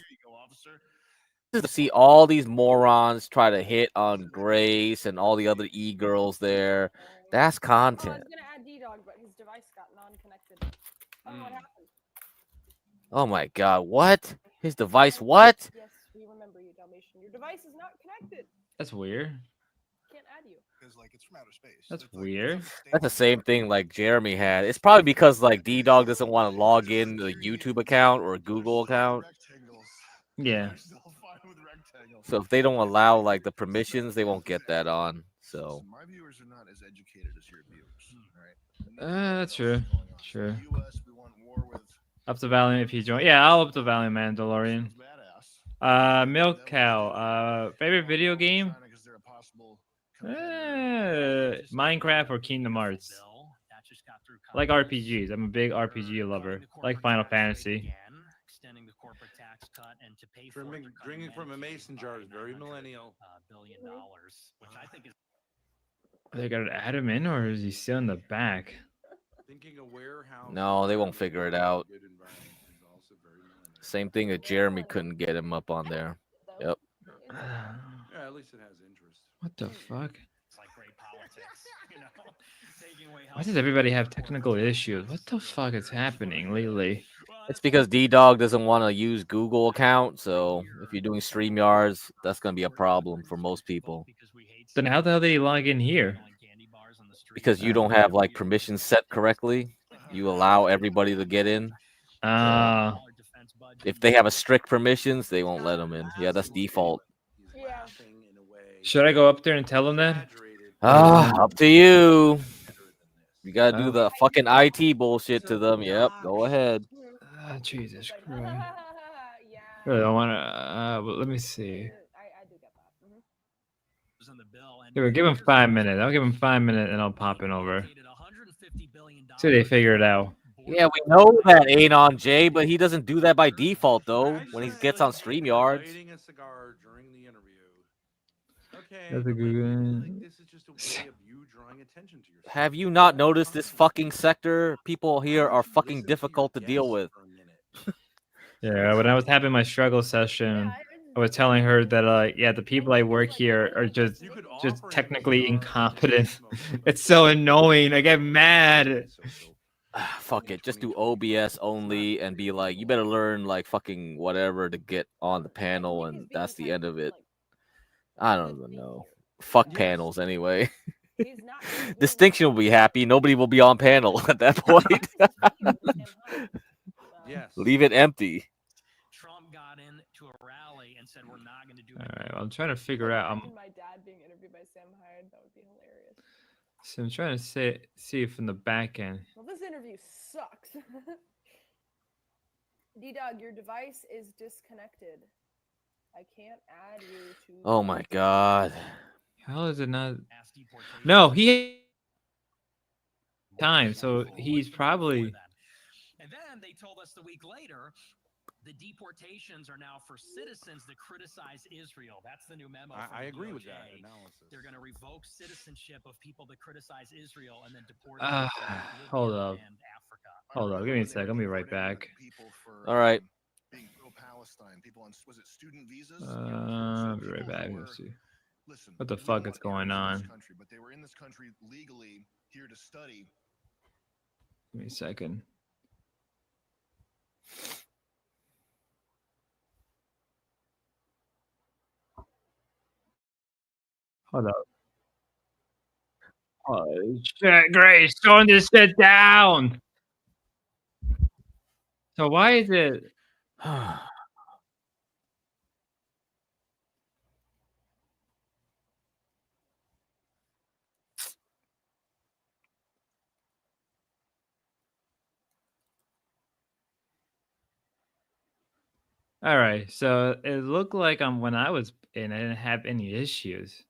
To see all these morons try to hit on Grace and all the other e-girls there. That's I content. was gonna add D-Dog, but his device got non-connected. Oh, what happened? Oh my god, what? His device what? Yes, we remember you, Dalmatian. Your device is not connected. That's weird. Can't add you. That's weird. That's the same thing like Jeremy had. It's probably because like D-Dog doesn't want to log in to a YouTube account or a Google account. Yeah. So if they don't allow like the permissions, they won't get that on. So My viewers are not as educated as your viewers. All right. That's true. Sure. Up the volume if you join. Yeah, I'll up the volume, Mandalorian. Milk Cow. Favorite video game? Minecraft or Kingdom Hearts. I like RPGs. I'm a big RPG lover. I like Final Fantasy. Drinking from a mason jar is very millennial. Which I think is They got to add him in, or is he still in the back? no, they won't figure it out. Same thing that Jeremy couldn't get him up on there. Yep. Yeah, at least it has interest. What the fuck? it's like great politics, you know. Taking away Why does everybody have technical issues? What the fuck is happening lately? It's because D-Dog doesn't want to use Google account, so if you're doing StreamYards, that's gonna be a problem for most people. Then how the hell did he log in here? Because you don't have like permissions set correctly. You allow everybody to get in. If they have a strict permissions, they won't let them in. Yeah, that's default. Should I go up there and tell him that? Up to you. You gotta do the fucking IT bullshit to them. Yep, go ahead. Jesus Christ. Really don't want to. Well, let me see. Give him 5 minutes. I'll give him 5 minutes and I'll pop in over. See if they figure it out. Yeah, we know that ain't on Jay, but he doesn't do that by default though. When he gets on StreamYards. That's a good one. Have you not noticed this fucking sector? People here are fucking difficult to deal with. Yeah, when I was having my struggle session, I was telling her that yeah, the people I work here are just technically incompetent. It's so annoying. I get mad. Fuck it, just do OBS only and be like, you better learn like fucking whatever to get on the panel, and that's the end of it. I don't even know. Fuck panels anyway. Distinction will be happy. Nobody will be on panel at that point. Yes. Leave it empty. Trump got into a rally and said we're not going to do All right, well, I'm trying to figure out. My dad being interviewed by Sam Hyde, that would be hilarious. So I'm trying to see from the back end. Well, this interview sucks. D-Dog, your device is disconnected. I can't add you to. Oh my god. How is it not? No, he time, so he's probably. And then they told us the week later, the deportations are now for citizens that criticize Israel. That's the new memo. I agree with that analysis. They're going to revoke citizenship of people that criticize Israel and then deport them to Hold Libya up. and Africa. Hold up. Give me a sec. I'll be right back. All right. Being pro-Palestine, people on was it student visas? I'll be right back. Let's see. What the fuck is going on? Country, but they were in this country legally here to study. Give me a second. Hold up. Oh shit, Grace, going to sit down. So why is it? All right, so it looked like when I was in, I didn't have any issues.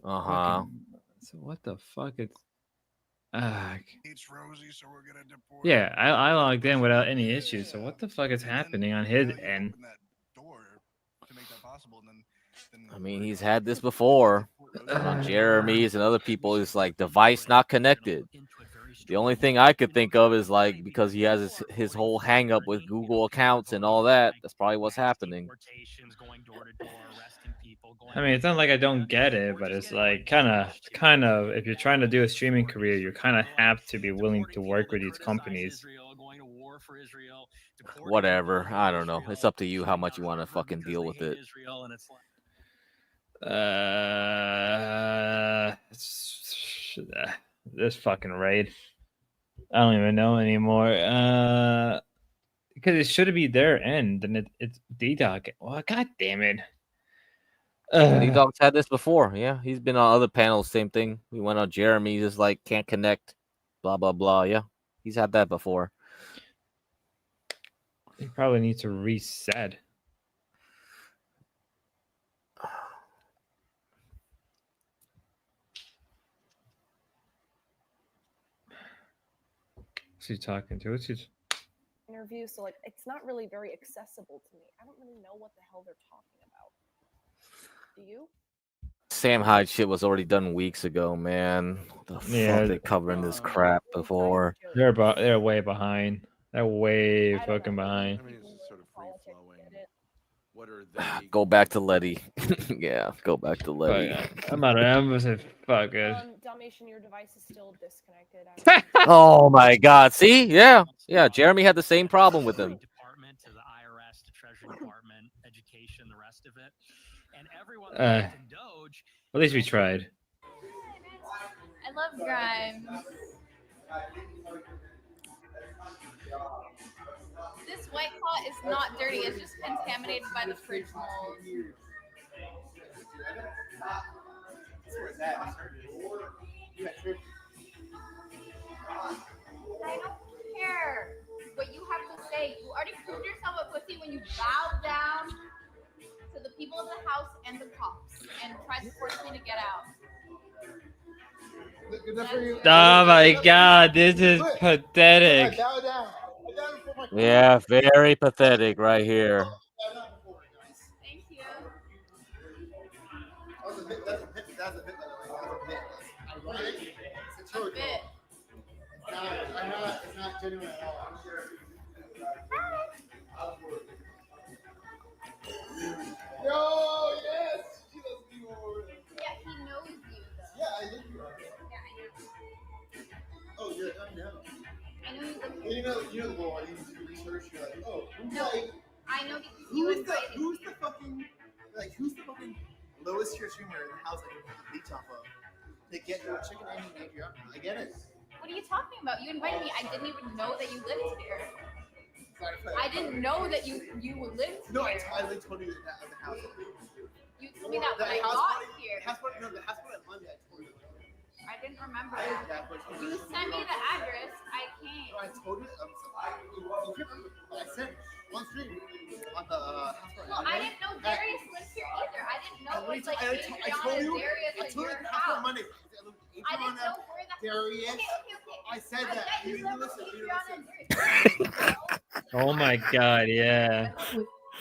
Uh-huh. So what the fuck is? Yeah, I logged in without any issues. So what the fuck is happening on his end? I mean, he's had this before. On Jeremy's and other people, it's like device not connected. The only thing I could think of is like because he has his whole hang up with Google accounts and all that. That's probably what's happening. I mean, it's not like I don't get it, but it's like kind of, if you're trying to do a streaming career, you kind of have to be willing to work with these companies. Whatever. I don't know. It's up to you how much you want to fucking deal with it. This fucking raid. I don't even know anymore. Because it should be their end, and it's D-Dog. Well, god damn it. D-Dog's had this before. Yeah, he's been on other panels. Same thing. We went on Jeremy. Just like can't connect. Blah blah blah. Yeah, he's had that before. He probably needs to reset. Who's he talking to? What's he? Interview, so like it's not really very accessible to me. I don't really know what the hell they're talking about. Do you? Sam Hyde shit was already done weeks ago, man. The fuck they covering this crap before? They're way behind. They're way fucking behind. What are they? Go back to Letty. Yeah, go back to Letty. I'm out of emphasis. Fuck it. Dalmatian, your device is still disconnected. Oh my god. See? Yeah. Yeah. Jeremy had the same problem with him. Department to the IRS to Treasury Department, education, the rest of it. And everyone At least we tried. I love Grimes. This White Claw is not dirty. It's just contaminated by the fridge mold. I don't care what you have to say. You already proved yourself a pussy when you bowed down to the people of the house and the cops and tried to force me to get out. Oh my god, this is pathetic. Yeah, very pathetic right here. Thank you. That's a bit. It's a bit. It's not genuine at all. I'm sure. Yo, yes! She does be more. Yeah, he knows you though. Yeah, I live here. Yeah, I know. Oh, you're done now. I know you live You here. know the law. You do research. You're like, oh, No, I know because you who's invited the fucking lowest tier streamer in the house I can put the bleach off of to get your chicken and Adriana? I get it. What are you talking about? You invited me. I didn't even know that you lived here. I didn't know that you lived No, here. I literally told you that at the house. You told me that when I got here. The house party on Monday. I told you. I didn't remember. You sent me the address. I came. I told you. I said one stream on the house party. Well, I didn't know Darius lived here either. I didn't know it was like I Adriana told you. Darius I at told you your the house house. on Monday. I didn't know where the Darius. Okay. I said I that. bet you You lived listen. with You Adriana listen. Oh my god, yeah.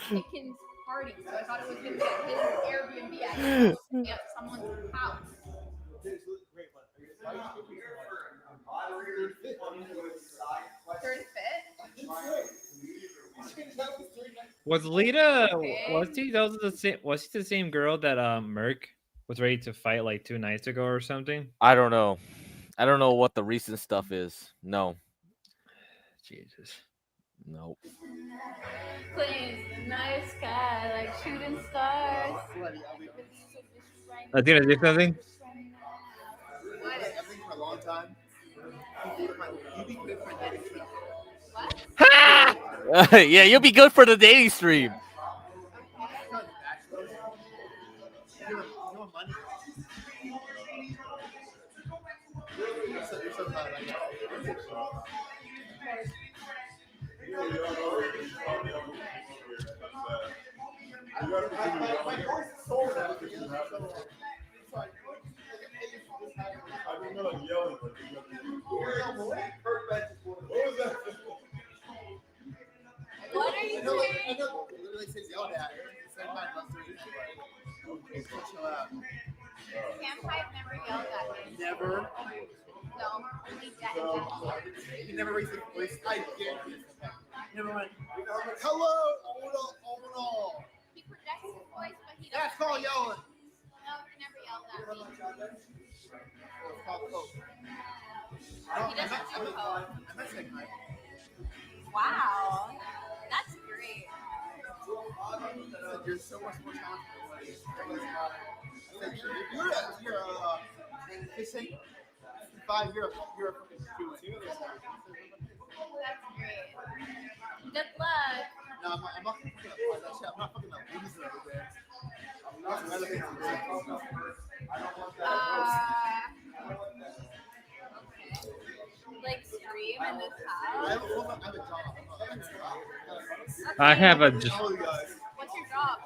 Chicken's party, so I thought it was gonna be at his Airbnb at someone's house. Third fit? Was Lita? Okay. Was he the same girl that Merc was ready to fight like 2 nights ago or something? I don't know. I don't know what the recent stuff is. No. Jesus. Nope. Please, the nice guy, like shooting stars. I think I did something. I've been for a long time. You'd be good for dating stream. What? Yeah, you'll be good for the dating stream. What are you doing? I know. It literally says yelled at. Chill out. Sam Hyde never yelled at me. Never. No. He never raised the voice. I guarantee it. Never mind. Hello, Odo. He projects his voice, but he That's doesn't. called yelling. No, he never yelled at me. He doesn't do code. I'm not saying that. Wow, that's great. You're so much more talented. You're fishing. 5 you're a fucking dude. That's great. Good luck. No, I'm not fucking up that shit. I'm not fucking up loser over there. I'm not relevant to this. Like stream in this house. I have a job. I have a. What's your job?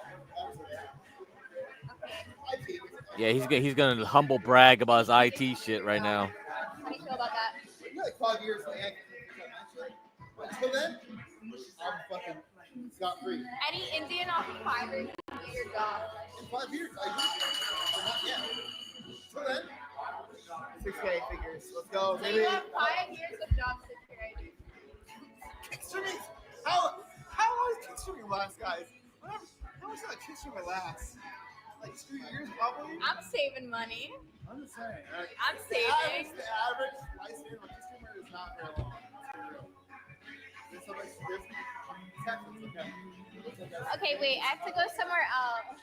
Yeah, he's gonna humble brag about his IT shit right now. How do you feel about that? Like 5 years. Until then, I'm fucking scot free. Any Indian occupier can do your job. In 5 years, I do. But not yet. Until then, 6K figures. Let's go, So baby. you have 5 years of job security. Kickstreaming? How long is kickstreaming last, guys? How much does kickstreaming last? Like 2 years, probably? I'm saving money. I'm just saying. I'm saving. The average lifespan of a kickstreamer is not very long. Okay, wait. I have to go somewhere else.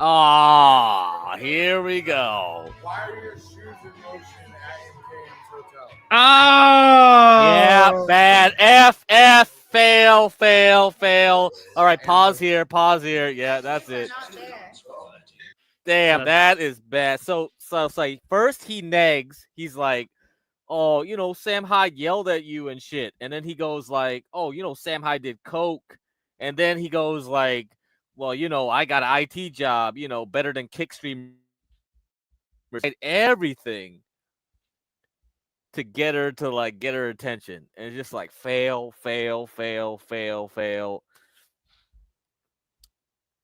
Ah, here we go. Why are your shoes in motion at MK's hotel? Oh! Yeah, bad. F, fail. All right, pause here. Yeah, that's it. Damn, that is bad. So it's like, first he negs. He's like, oh, Sam Hyde yelled at you and shit. And then he goes like, oh, Sam Hyde did coke. And then he goes like, well, I got an IT job, better than Kickstream. Everything to get her attention. And it's just like fail.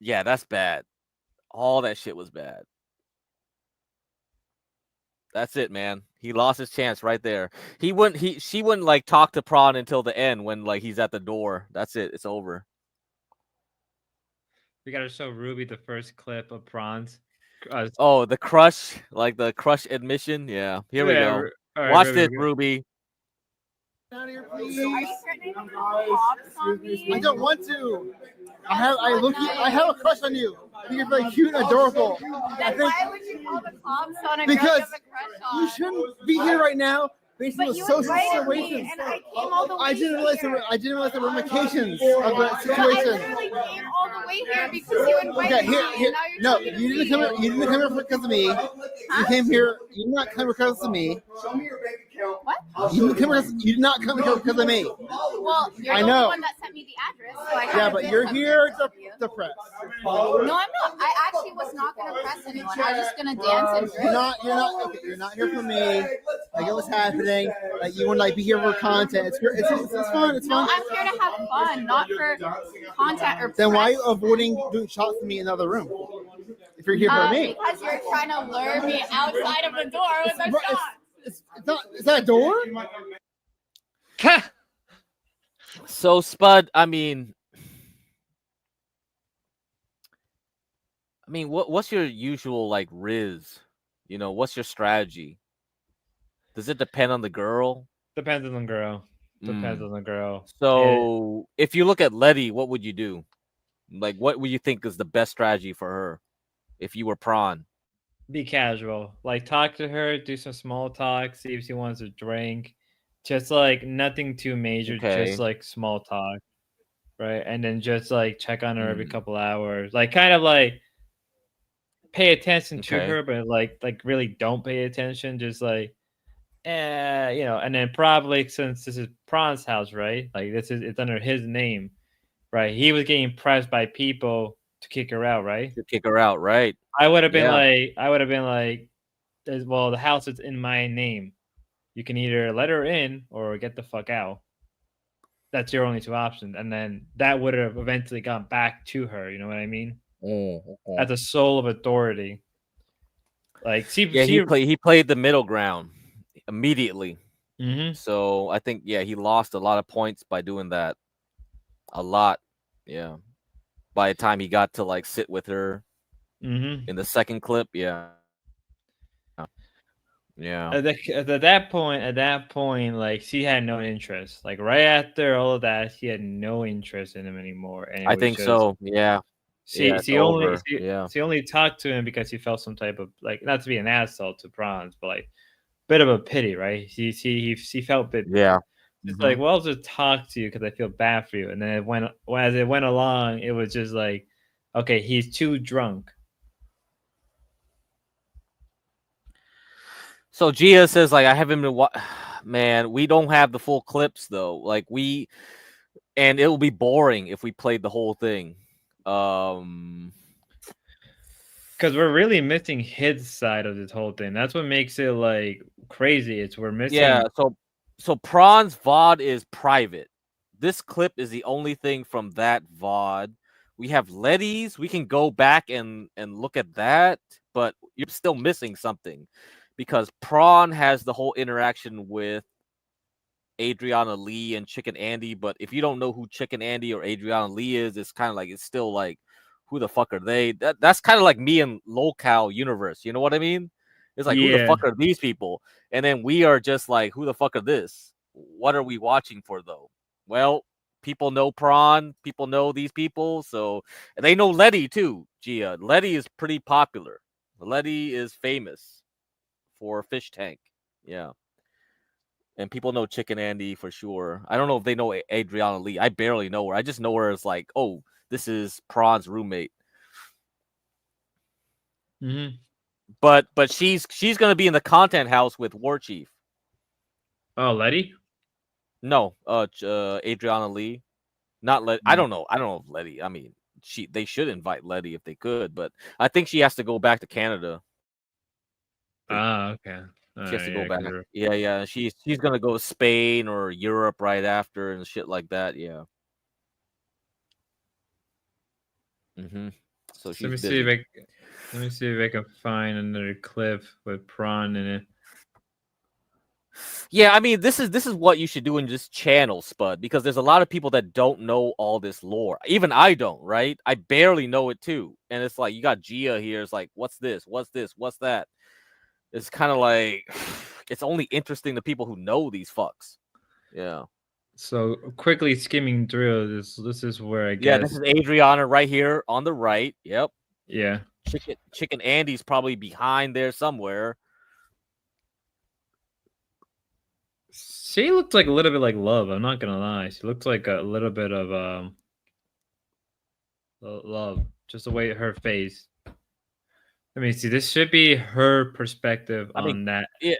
Yeah, that's bad. All that shit was bad. That's it, man. He lost his chance right there. She wouldn't like talk to Prawn until the end when like he's at the door. That's it. It's over. We gotta show Ruby the first clip of Prawns. Oh, the crush, like the crush admission. Yeah, here we go. All right, Watch Ruby, this, Ruby. Out here, Are please. you threatening to call cops on me? I don't want to. I have a crush on you. I think you're very cute and adorable. Then why would you call the cops on a girl Because you have a crush on? you shouldn't be here right now based on But the you social invited situations. me, and I came all the way I didn't realize here. the ramifications of the I situation. literally came all the way here because you invited Okay, me, and now you're no, telling me to you didn't leave. come here because of me. You came here. You did not come because of me. What? You did not come here because of me. Well, you're I the know. one that sent me the address, so I Yeah, haven't but been you're coming here because of you. to press. No, I'm not. I actually was not going to press anyone. I was just going to dance and drink. You're not here for me. Like it was happening. Like you want to be here for content. It's fun. It's No, fun. I'm here to have fun, not for content or Then why are press. you avoiding doing shots with me in another room? If you're here for me. Because you're trying to lure me outside of the door with a shot. It's not. Is that a door? So Spud, I mean, what's your usual like riz? What's your strategy? Does it depend on the girl? Depends on the girl. So if you look at Letty, what would you do? Like, what would you think is the best strategy for her if you were Prawn? Be casual. Like, talk to her, do some small talk, see if she wants a drink. Just like nothing too major, Okay. just like small talk, right? And then just like check on her every couple hours, like kind of like pay attention to Okay. her, but like really don't pay attention. Just like, and then probably since this is Prawn's house, right? Like it's under his name, right? He was getting pressed by people to kick her out, right? To kick her out, right? I would have been Yeah. like, well, the house is in my name. You can either let her in or get the fuck out. That's your only two options. And then that would have eventually gone back to her. You know what I mean? As a soul of authority. Like, Yeah, he played the middle ground immediately. Mm-hmm. So I think he lost a lot of points by doing that. A lot. Yeah. By the time he got to like sit with her Mm-hmm. in the second clip, yeah. Yeah. At that point, like she had no interest. Like right after all of that, she had no interest in him anymore, and it I was think just so. Yeah. Yeah, it's she only over. Yeah. she only talked to him because she felt some type of like, not to be an asshole to Bronze, but like bit of a pity, right? She felt bit. Yeah. It's Mhm. like, well, I'll just talk to you because I feel bad for you, and then as it went along, it was just like, okay, he's too drunk. So Gia says like I haven't been man, we don't have the full clips though. Like and it will be boring if we played the whole thing. Because we're really missing his side of this whole thing. That's what makes it like crazy. It's we're missing. Yeah, so Prawn's VOD is private. This clip is the only thing from that VOD. We have Letty's. We can go back and look at that, but you're still missing something because Prawn has the whole interaction with Adriana Lee and Chicken Andy. But if you don't know who Chicken Andy or Adriana Lee is, it's kind of like it's still like, who the fuck are they? That's kind of like me and Local Universe. You know what I mean? It's like, who the Yeah. fuck are these people? And then we are just like, who the fuck are this? What are we watching for though? Well, people know Prawn. People know these people. So and they know Letty too, Gia. Letty is pretty popular. Letty is famous for Fish Tank. Yeah. And people know Chicken Andy for sure. I don't know if they know Adriana Lee. I barely know her. I just know her as like, oh, this is Prawn's roommate. Mm-hmm. But she's gonna be in the content house with War Chief. Oh, Letty? No, Adriana Lee. Not Letty. I don't know. I don't know if Letty. I mean, they should invite Letty if they could, but I think she has to go back to Canada. Ah, okay. She has to go Yeah, back. 'cause we're- Yeah. She's gonna go to Spain or Europe right after and shit like that. Yeah. Mm-hmm. So she's let me busy. see if I can find another clip with Prawn in it. Yeah, I mean, this is what you should do in this channel, Spud, because there's a lot of people that don't know all this lore. Even I don't, right? I barely know it too. And it's like you got Gia here. It's like, what's this? What's this? What's that? It's kind of like it's only interesting to people who know these fucks. Yeah. So quickly skimming through this is where I Yeah, guess. this is Adriana right here on the right. Yep. Yeah. Chicken Andy's probably behind there somewhere. She looked like a little bit like Love. I'm not gonna lie. She looked like a little bit of Love. Just the way her face. Let me see. This should be her perspective on that. Yeah.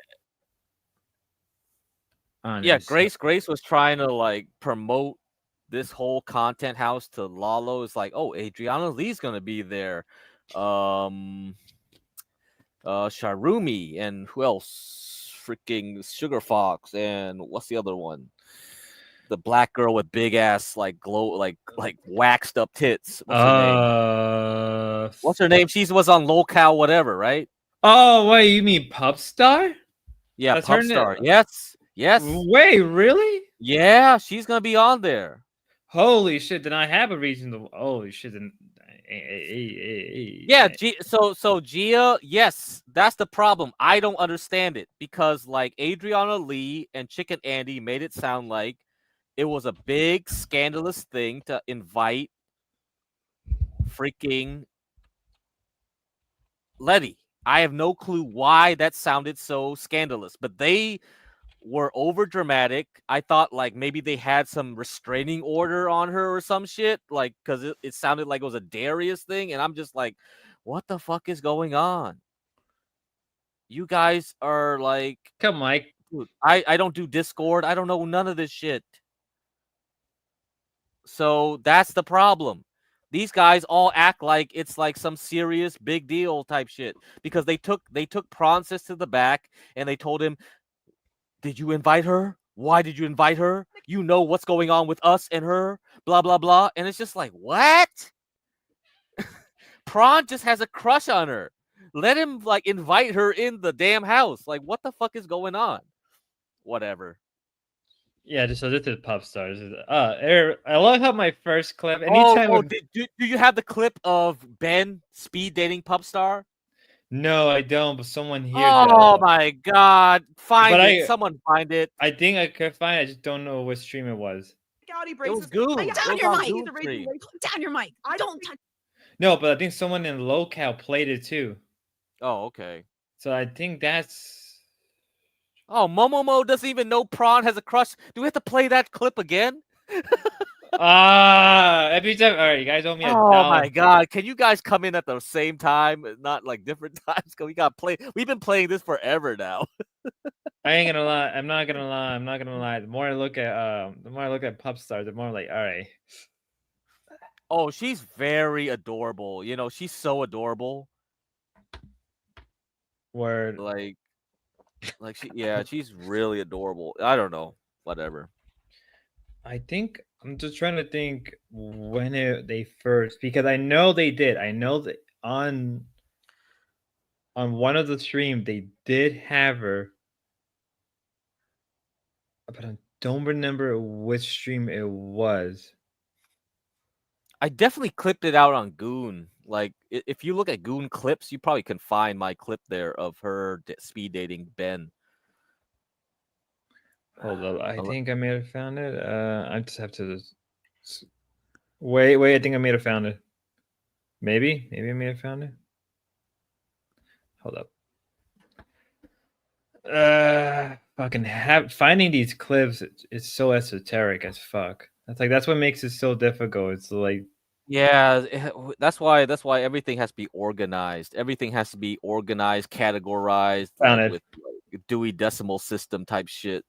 Yeah, Grace was trying to like promote this whole content house to Lalo. It's like, oh, Adriana Lee's gonna be there. Sharumi and who else? Freaking Sugar Fox and what's the other one? The black girl with big ass like glow like waxed up tits. What's her name? What's her name? She was on Local whatever, right? Oh wait, you mean Pup Star? Yeah, That's her Pup Star. name? Yes. Wait, really? Yeah, she's gonna be on there. Holy shit! Then I have a reason to. Holy shit! Then. Yeah, so Gia, yes, that's the problem. I don't understand it because like Adriana Lee and Chicken Andy made it sound like it was a big scandalous thing to invite freaking Letty. I have no clue why that sounded so scandalous, but they were over dramatic. I thought like maybe they had some restraining order on her or some shit, like because it sounded like it was a Darius thing, and I'm just like, what the fuck is going on? You guys are like, come, Mike. Dude, I don't do Discord. I don't know none of this shit. So that's the problem. These guys all act like it's like some serious big deal type shit because they took Pronsis to the back and they told him, did you invite her? Why did you invite her? You know what's going on with us and her, blah, blah, blah. And it's just like, what? Prawn just has a crush on her. Let him like invite her in the damn house. Like, what the fuck is going on? whatever. Yeah, so this is pop stars. I love how my first clip. Anytime. Do you have the clip of Ben speed dating pop star? No, I don't. But someone here. Oh does. my god! Find But it. Someone find it. I think I could find it. I just don't know what stream it was. It was GOOOO. Hey, It down was your on mic. GOOOO stream. Down your mic. I don't touch. No, but I think someone in locale played it too. Oh, okay. So I think that's. Oh, Momomo doesn't even know Prawn has a crush. Do we have to play that clip again? Every time. All right, you guys owe me a Oh dollar. my god! Can you guys come in at the same time, not like different times? Cause we got play. We've been playing this forever now. I ain't gonna lie. I'm not gonna lie. The more I look at pop star, the more like, all right. Oh, she's very adorable. You know, she's so adorable. Word. Like she's really adorable. I don't know. Whatever. I think I'm just trying to think when they first, because I know they did. I know that on one of the streams they did have her, but I don't remember which stream it was. I definitely clipped it out on Goon. Like, if you look at Goon clips, you probably can find my clip there of her speed dating Ben. Hold up, I think I may have found it. I just have to wait. I think I may have found it. Maybe I may have found it. Hold up. Finding these clips. It's so esoteric as fuck. That's what makes it so difficult. It's like. Yeah, that's why everything has to be organized. Everything has to be organized, categorized, with Dewey Decimal System type shit.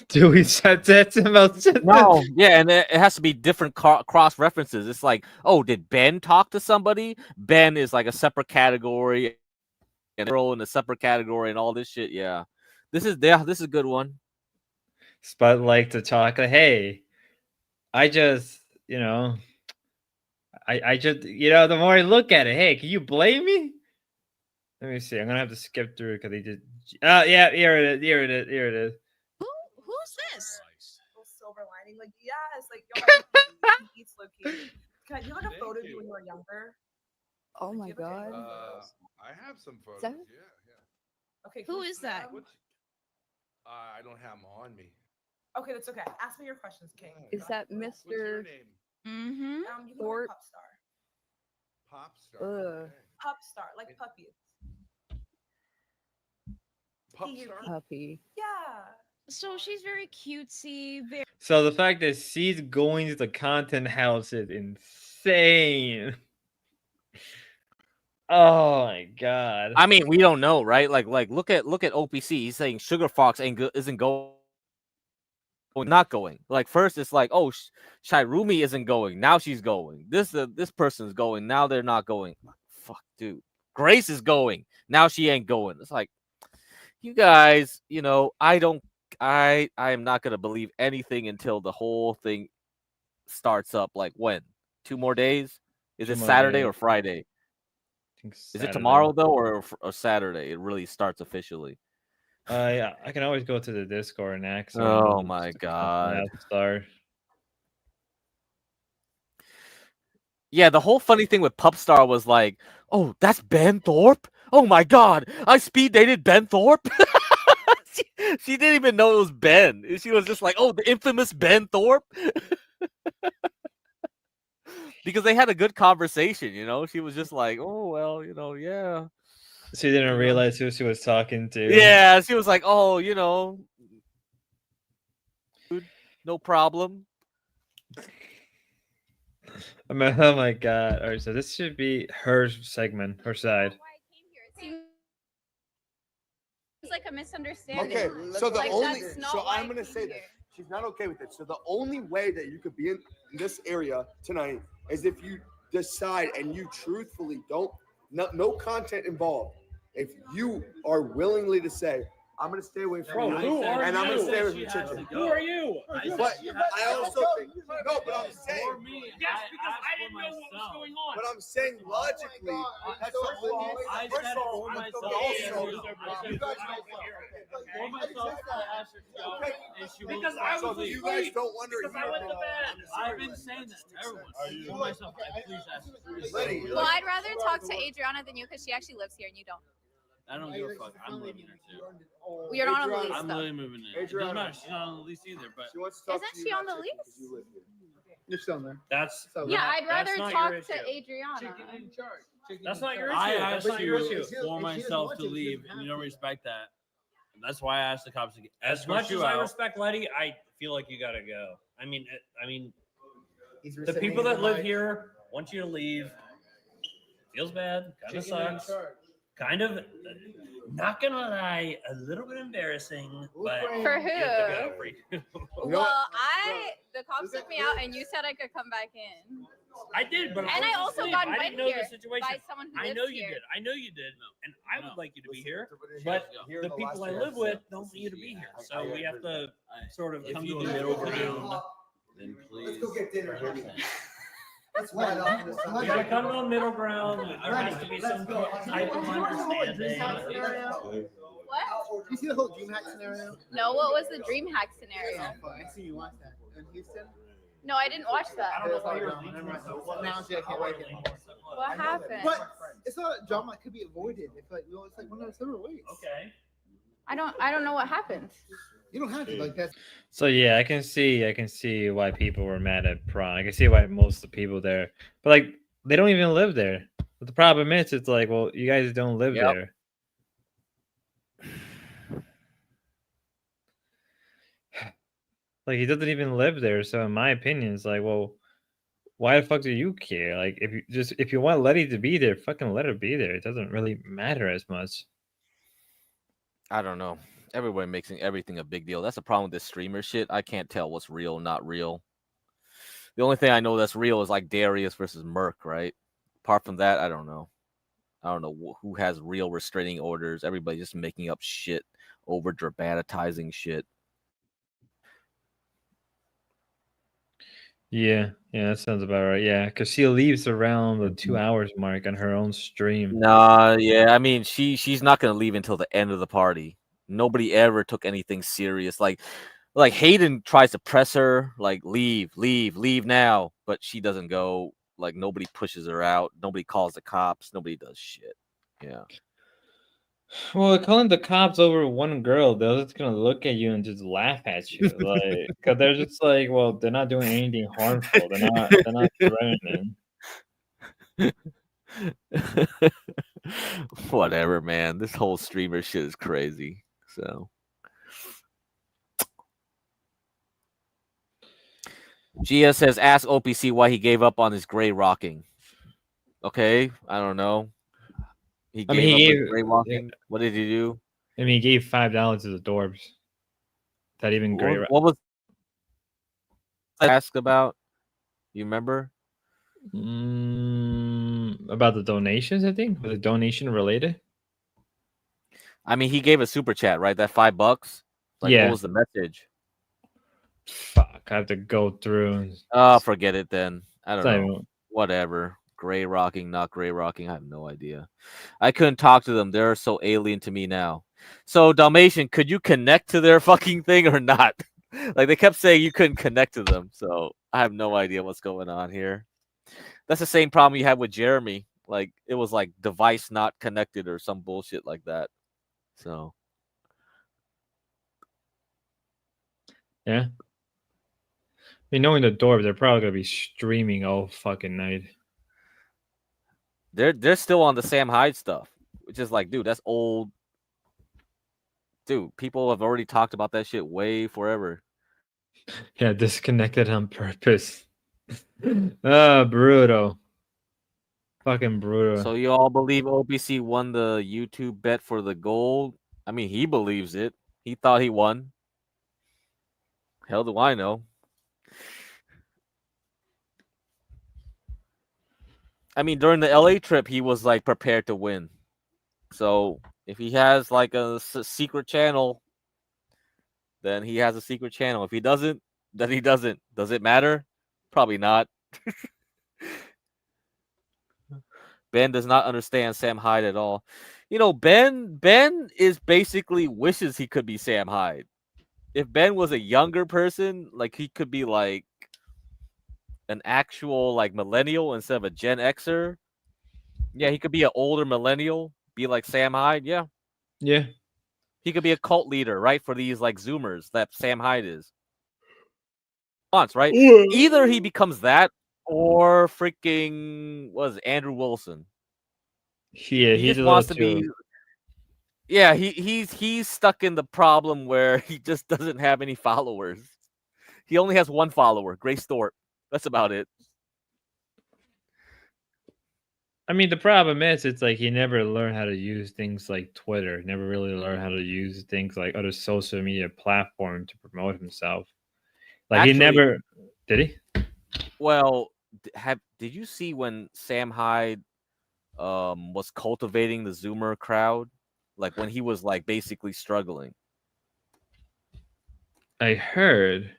Dewey Decimal System. No, yeah, and it has to be different cross references. It's like, oh, did Ben talk to somebody? Ben is like a separate category, and girl in a separate category, and all this shit. Yeah, this is a good one. Spotlight to talk. Hey, I just. I just, the more I look at it, hey, can you blame me? Let me see. I'm gonna have to skip through because they just. Yeah, here it is. Who's this? Silver lining, like yes, like he's Loki. Can you like a photo of you when you were younger? Oh my god. I have some photos. that- Yeah. Okay. Who is that? I don't have them on me. Okay, that's okay. Ask me your questions, King. Is that Mr. What's your name? Mm-hmm. You can go Pop Star. Pop Star. Ugh. Pop Star, like puppies. Pup Star? Puppy. Yeah. So she's very cutesy. Very. So the fact that she's going to the content house is insane. Oh my god. I mean, we don't know, right? Like look at OPC. He's saying Sugar Fox isn't going. Not going. Like first it's like, oh, Shirumi isn't going. Now she's going. This person's going. Now they're not going. Fuck, dude. Grace is going. Now she ain't going. It's like, you guys, I am not gonna believe anything until the whole thing starts up. Like when? 2 more days? Is it Saturday or Friday? Is it tomorrow though, or Saturday? It really starts officially. Yeah, I can always go to the Discord and ask. Oh my god. Yeah, the whole funny thing with Pupstar was like, oh, that's Ben Thorpe? Oh my god, I speed dated Ben Thorpe? she didn't even know it was Ben. She was just like, oh, the infamous Ben Thorpe? Because they had a good conversation, She was just like, oh, well, yeah. She didn't realize who she was talking to. Yeah, she was like, oh, no problem. I mean, oh my god. All right, so this should be her segment, her side. It's like a misunderstanding. Okay, so the Like, only, that's not so why I'm gonna I say came that here. she's not okay with it. So the only way that you could be in this area tonight is if you decide and you truthfully don't, no content involved. If you are willingly to say, I'm gonna stay away from Bro, you. who are and I'm gonna you? stay away She from has to Chicken. go. Who are you? But I also think no, but I'm saying Yes, because I didn't know what was going on. But I'm saying logically, that's First of all, I first said of all, for myself. but also, I said for myself, I asked her to go, and she because won't I was leave. you guys don't wonder. Because I went to bed. I've been saying that to everyone. For myself, I please ask her. Well, I'd rather talk to Adriana than you because she actually lives here and you don't. I don't give a fuck. I'm living here too. Well, you're not on the lease, I'm though. literally moving in. It doesn't matter. She's not on the lease either. But Isn't she on the lease? You're still there. that's Yeah, I'd rather that's not talk your to issue. Adriana. That's not your issue. I asked you for myself to leave, and you don't respect that. And that's why I asked the cops to get. As much as I respect Letty, I feel like you gotta go. I mean, the people that live here want you to leave. Feels bad. Kind of sucks. Kind of, not gonna lie, a little bit embarrassing. But For you have to go. Well, the cops took me out and you said I could come back in. I did, but And I also got I invited didn't know here the situation. by someone who I lives know you here. did. I know you did. And I would like you to be here, but the people I live with don't want you to be here. So we have to sort of come to a middle ground. Then please. Let's go get dinner. Let's ride off in the sun. We gotta come to a middle ground. There has to be some type of understanding. What? You see the whole dream hack scenario? No, what was the dream hack scenario? I see you watch that in Houston. No, I didn't watch that. Now I can't like it. What happened? But it's not a drama that could be avoided. It's like it's like one of those several ways. Okay. I don't know what happened. You don't have to like that. So yeah, I can see why people were mad at Prawn. I can see why most of the people there, but like they don't even live there. But the problem is, it's like, well, you guys don't live there. Like he doesn't even live there. So in my opinion, it's like, well, why the fuck do you care? Like if you want Letty to be there, fucking let her be there. It doesn't really matter as much. I don't know. Everybody makes everything a big deal. That's the problem with this streamer shit. I can't tell what's real, not real. The only thing I know that's real is like Darius versus Merc, right? Apart from that, I don't know. I don't know who has real restraining orders. Everybody just making up shit, over dramatizing shit. Yeah, that sounds about right. Yeah, because she leaves around the 2 hours mark on her own stream. Nah, yeah, I mean she's not gonna leave until the end of the party. Nobody ever took anything serious. Like Hayden tries to press her, like leave now, but she doesn't go. Like nobody pushes her out. Nobody calls the cops. Nobody does shit. Yeah. Well, calling the cops over one girl, they're just gonna look at you and just laugh at you, like, because they're just like, well, they're not doing anything harmful. They're not threatening. Whatever, man. This whole streamer shit is crazy. So, Gia says, ask OPC why he gave up on his gray rocking. Okay, I don't know. He gave gray rocking. What did he do? I mean, he gave $5 to the Dorbs. That even gray. What was I asked about? You remember? About the donations, I think. Was it donation related? I mean, he gave a super chat, right? That $5. Like, Yeah. What was the message? Fuck, I have to go through. Oh, forget it then. I don't Same. know. Whatever. Gray rocking, not gray rocking. I have no idea. I couldn't talk to them. They're so alien to me now. So, Dalmatian, could you connect to their fucking thing or not? Like, they kept saying you couldn't connect to them. So, I have no idea what's going on here. That's the same problem you had with Jeremy. Like, it was like device not connected or some bullshit like that. So, Yeah. I mean, knowing the Dorbs, they're probably gonna be streaming all fucking night. they're still on the Sam Hyde stuff, which is like, dude, that's old. Dude, people have already talked about that shit way forever. Yeah, disconnected on purpose. Brutal. Fucking brutal. So you all believe OPC won the YouTube bet for the gold? I mean, he believes it. He thought he won. Hell do I know? I mean, during the LA trip, he was like prepared to win. So If he has like a secret channel, then he has a secret channel. If he doesn't, then he doesn't. Does it matter? Probably not. Ben does not understand Sam Hyde at all. You know, Ben is basically wishes he could be Sam Hyde. If Ben was a younger person, like he could be like an actual like millennial instead of a Gen Xer. Yeah, he could be an older millennial, be like Sam Hyde. Yeah. Yeah. He could be a cult leader, right? For these like Zoomers that Sam Hyde is. Wants, right? Either he becomes that or freaking Andrew Wilson. Yeah, He he's just a wants to little be. too. Yeah, he's stuck in the problem where he just doesn't have any followers. He only has one follower, Grace Thorpe. That's about it. I mean, the problem is, it's like he never learned how to use things like Twitter. Never really learned how to use things like other social media platform to promote himself. Like he Actually, never did he? Well, did you see when Sam Hyde was cultivating the Zoomer crowd, like when he was like basically struggling? I heard.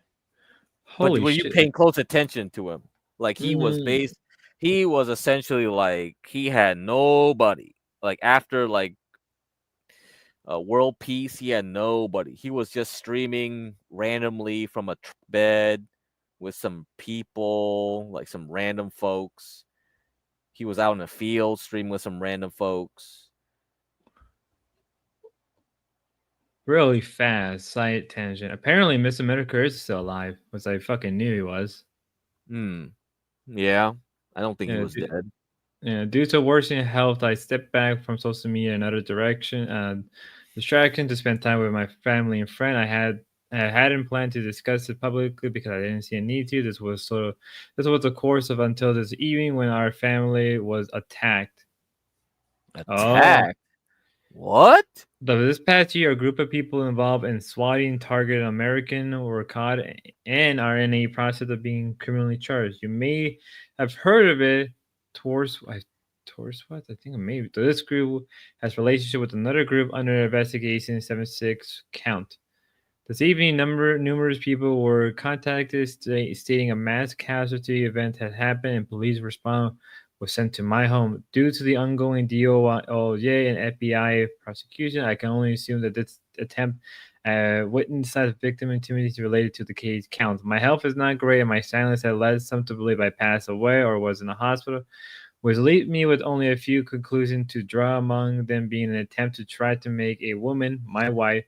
But Holy were you shit! paying close attention to him? Like he was Mm. he was essentially like he had nobody. Like after like world peace, he had nobody. He was just streaming randomly from a bed with some people, like some random folks. He was out in the field streaming with some random folks. Really fast side tangent. Apparently, Mr. Medicare is still alive, which I fucking knew he was. Yeah, I don't think he Yeah, was dead. Yeah, due to worsening health, I stepped back from social media in another direction, distraction to spend time with my family and friend. I hadn't planned to discuss it publicly because I didn't see a need to. This was the course of until this evening when our family was attacked. Attacked? What? This past year, a group of people involved in swatting targeted American were caught and are in a process of being criminally charged. You may have heard of it. Taurus what? I think maybe. So this group has relationship with another group under investigation 76 count. This evening, numerous people were contacted stating a mass casualty event had happened and police response was sent to my home. Due to the ongoing DOJ and FBI prosecution, I can only assume that this attempt witness as victim intimidation related to the case counts. My health is not great, and my silence had led some to believe I passed away or was in the hospital, which leaves me with only a few conclusions to draw, among them being an attempt to try to make a woman, my wife,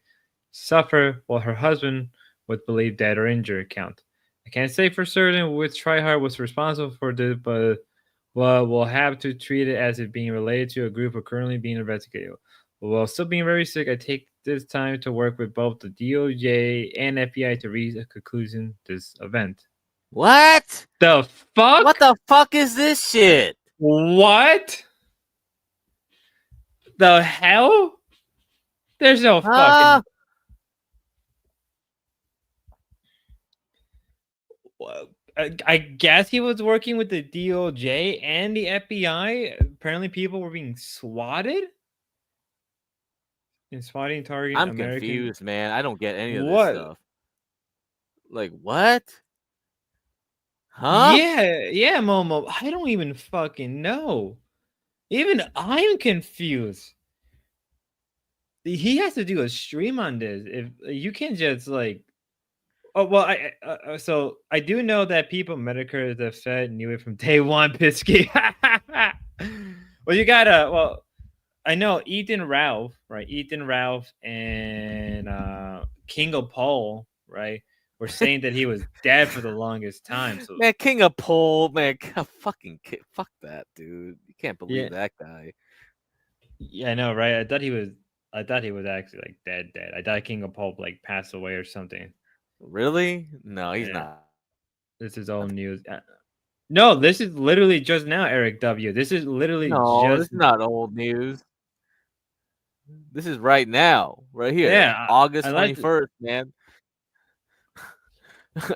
suffer while her husband would believe dead or injured count. I can't say for certain which tryhard was responsible for this, but we'll have to treat it as it being related to a group or currently being investigated. While still being very sick, I take this time to work with both the DOJ and FBI to reach a conclusion this event. What? The fuck? What the fuck is this shit? What? The hell? There's no fucking. I guess he was working with the DOJ and the FBI. Apparently, people were being swatted. In swatting target I'm American. confused, man. I don't get any of this What? stuff. Like what? Huh? Yeah, Momo. I don't even fucking know. Even I'm confused. He has to do a stream on this. If you can't just like, oh well, so I do know that people Medicare the Fed knew it from day one. Pisky. Well, you gotta. Well, I know Ethan Ralph, right? Ethan Ralph and King of Paul, right? Were saying that he was dead for the longest time. So Man, King of Pole, man, fuck that, dude. You can't believe that guy. Yeah, I know, right? I thought he was actually like dead. I thought King of Pulp like passed away or something. Really? No, he's not. This is all news. No, this is literally just now, Eric W. This is literally No, this just is not old news. This is right now, right here. Yeah, August I like 21st, man.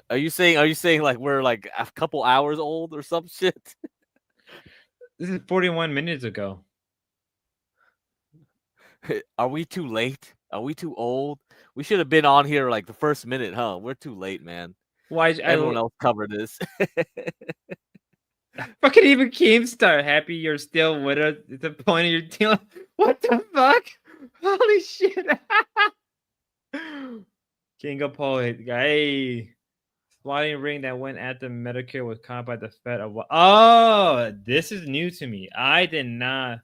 Are you saying like we're like a couple hours old or some shit? This is 41 minutes ago. Are we too late? Are we too old? We should have been on here like the first minute, huh? We're too late, man. Why? Everyone else covered this. Fucking even Keemstar, happy you're still with us. It's the point of your deal. What the fuck? Holy shit! King of Poet, guy. Sliding ring that went at the Medicare was caught by the Fed. Oh, this is new to me. I did not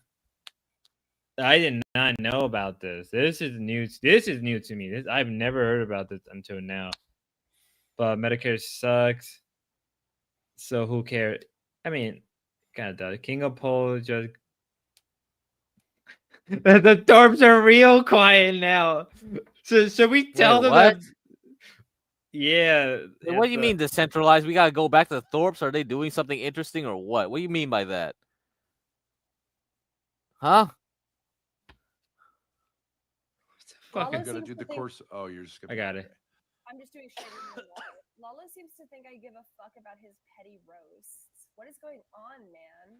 know about this. This is new. This is new to me. I've never heard about this until now. But Medicare sucks. So who cares? I mean, kind of does. King of Pole just the dorms are real quiet now. So should we tell them what? that? Yeah. Hey, what do you mean decentralized? We gotta go back to the Thorpes? Are they doing something interesting or what? What do you mean by that? Huh? Fucking gonna do the course. Oh, you're just gonna. I got it. I'm just doing shit. Lalo seems to think I give a fuck about his petty roasts. What is going on, man?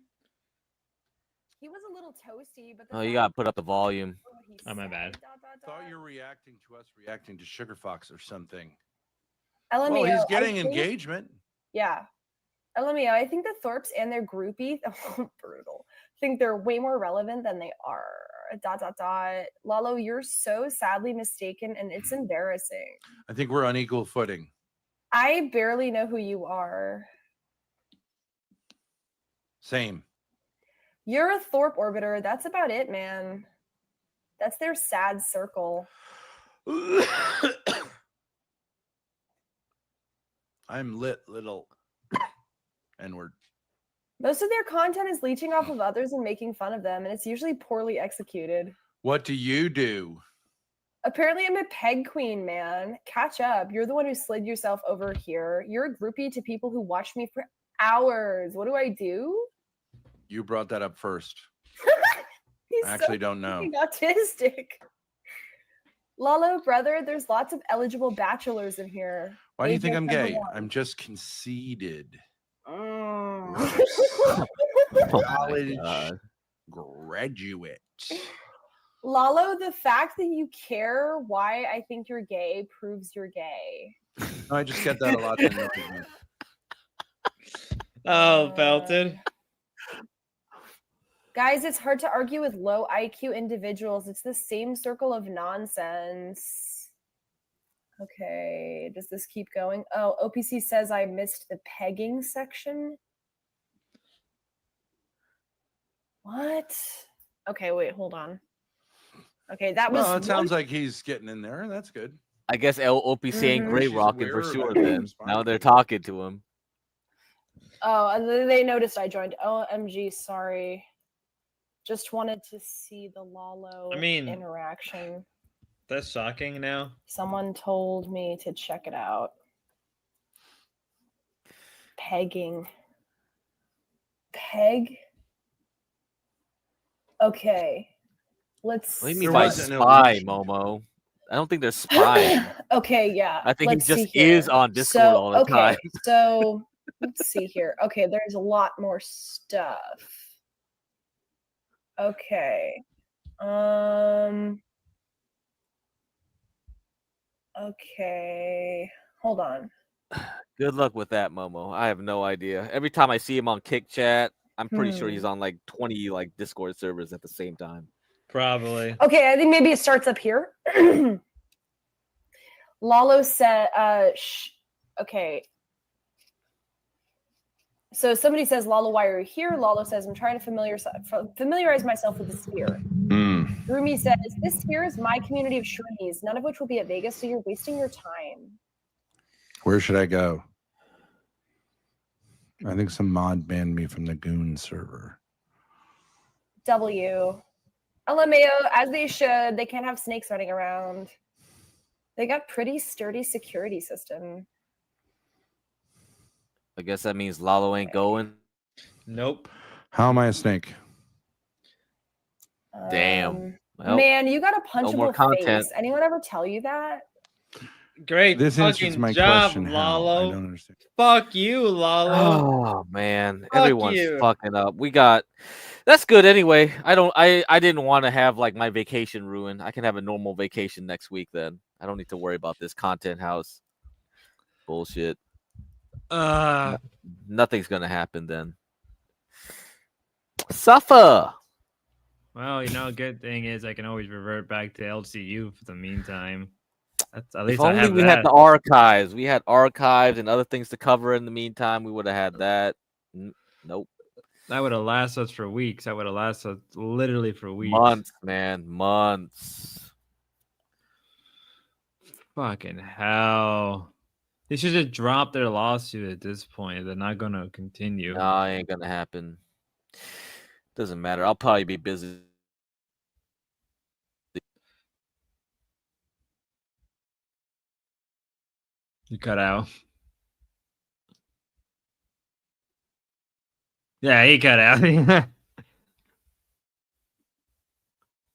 He was a little toasty, but Oh, you gotta put up the volume. Oh, my bad. Thought you're reacting to us reacting to Sugar Fox or something. LMAO, Well, he's getting I think- engagement. Yeah. LMAO, I think the Thorpes and their groupie, brutal, think they're way more relevant than they are. ... Lalo, you're so sadly mistaken, and it's embarrassing. I think we're on equal footing. I barely know who you are. Same. You're a Thorpe orbiter. That's about it, man. That's their sad circle. I'm lit, little N-word. Most of their content is leeching off of others and making fun of them, and it's usually poorly executed. What do you do? Apparently, I'm a peg queen, man. Catch up. You're the one who slid yourself over here. You're a groupie to people who watch me for hours. What do I do? You brought that up first. He's I actually so don't know. fucking autistic. Lalo, brother, there's lots of eligible bachelors in here. Why do you think AJ I'm number gay? 1. I'm just conceited. Oh College graduate. Lalo, the fact that you care why I think you're gay proves you're gay. No, I just get that a lot. Oh, Belton. Guys, it's hard to argue with low IQ individuals. It's the same circle of nonsense. Okay, does this keep going? Oh, OPC says I missed the pegging section. What? Okay, wait, hold on. Okay, that was. Well, it sounds like he's getting in there. That's good. I guess LOPC ain't Mhm. Grey She's Rocking aware for of sure it. then. It's fine. Now they're talking to him. Oh, and then they noticed I joined. OMG, sorry. Just wanted to see the Lalo I mean- interaction. That's shocking now. Someone told me to check it out. Pegging. Peg? Okay. Let's What do you mean There by was an spy, illusion. Momo? I don't think they're spying. Okay, yeah. I think let's he see just is here. on Discord all the time. So let's see here. Okay, there's a lot more stuff. Okay. Okay. Hold on. Good luck with that, Momo. I have no idea. Every time I see him on Kick Chat, I'm pretty sure he's on like 20 like Discord servers at the same time. Probably. Okay, I think maybe it starts up here. Lalo said, okay. So somebody says, Lalo, why are you here? Lalo says, I'm trying to familiarize myself with the sphere. Rumi says, this sphere is my community of shroomies, none of which will be at Vegas, so you're wasting your time. Where should I go? I think some mod banned me from the Goon server. W. LMAO, as they should. They can't have snakes running around. They got pretty sturdy security system. I guess that means Lalo ain't going. Nope. How am I a snake? Damn. Well, Man, you got a no more punchable content. face. Anyone ever tell you that? Great This answers fucking my job, question. How? I Lalo. don't understand. Fuck you, Lalo. Oh man, Fuck everyone's you. fucking up. We got That's good anyway. I didn't want to have like my vacation ruined. I can have a normal vacation next week then. I don't need to worry about this content house bullshit. Nothing's gonna happen then. Suffer. Well, good thing is I can always revert back to LCU for the meantime. That's at least If I only have we that. had the archives. We had archives and other things to cover in the meantime. We would have had that. Nope. That would have lasted us for weeks. That would have lasted us literally for weeks. Months, man. Months. Fucking hell. They should have dropped their lawsuit at this point. They're not going to continue. Nah, ain't gonna happen. Doesn't matter. I'll probably be busy. You cut out. Yeah, he cut out.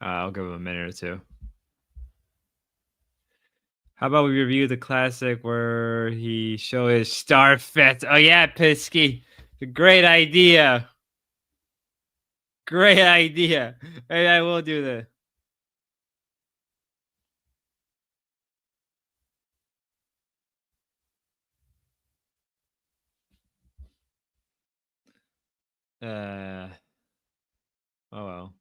I'll give him a minute or two. How about we review the classic where he show his star fit? Oh yeah, Pisky. It's a great idea. Great idea. Hey, I will do that. Oh well.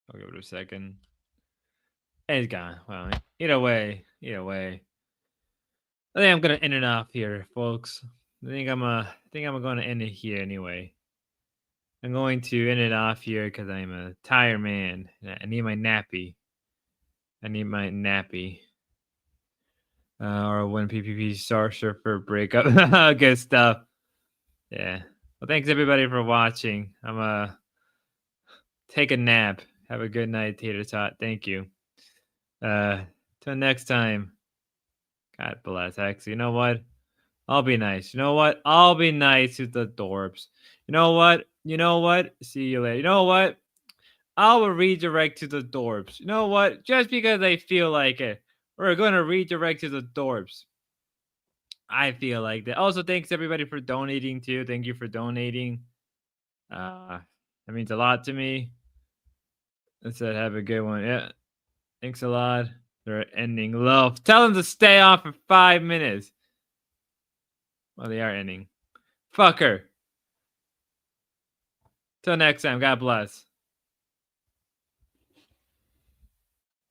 I'll give it a second. And it's gone. Well, either way. I think I'm gonna end it off here, folks. I think I'm going to end it here anyway. I'm going to end it off here because I'm a tired man. I need my nappy. Or when PPP Star Surfer breakup. Good stuff. Yeah. Well, thanks everybody for watching. I'm take a nap. Have a good night, Tater Tot. Thank you. Till next time. God bless. Actually, you know what? I'll be nice. You know what? I'll be nice to the dorps. You know what? See you later. You know what? I will redirect to the dorps. You know what? Just because I feel like it. We're going to redirect to the dorps. I feel like that. Also, thanks everybody for donating too. Thank you for donating. That means a lot to me. Let's have a good one. Yeah. Thanks a lot. They're ending love. Tell them to stay on for 5 minutes. Well, they are ending. Fucker. Till next time. God bless.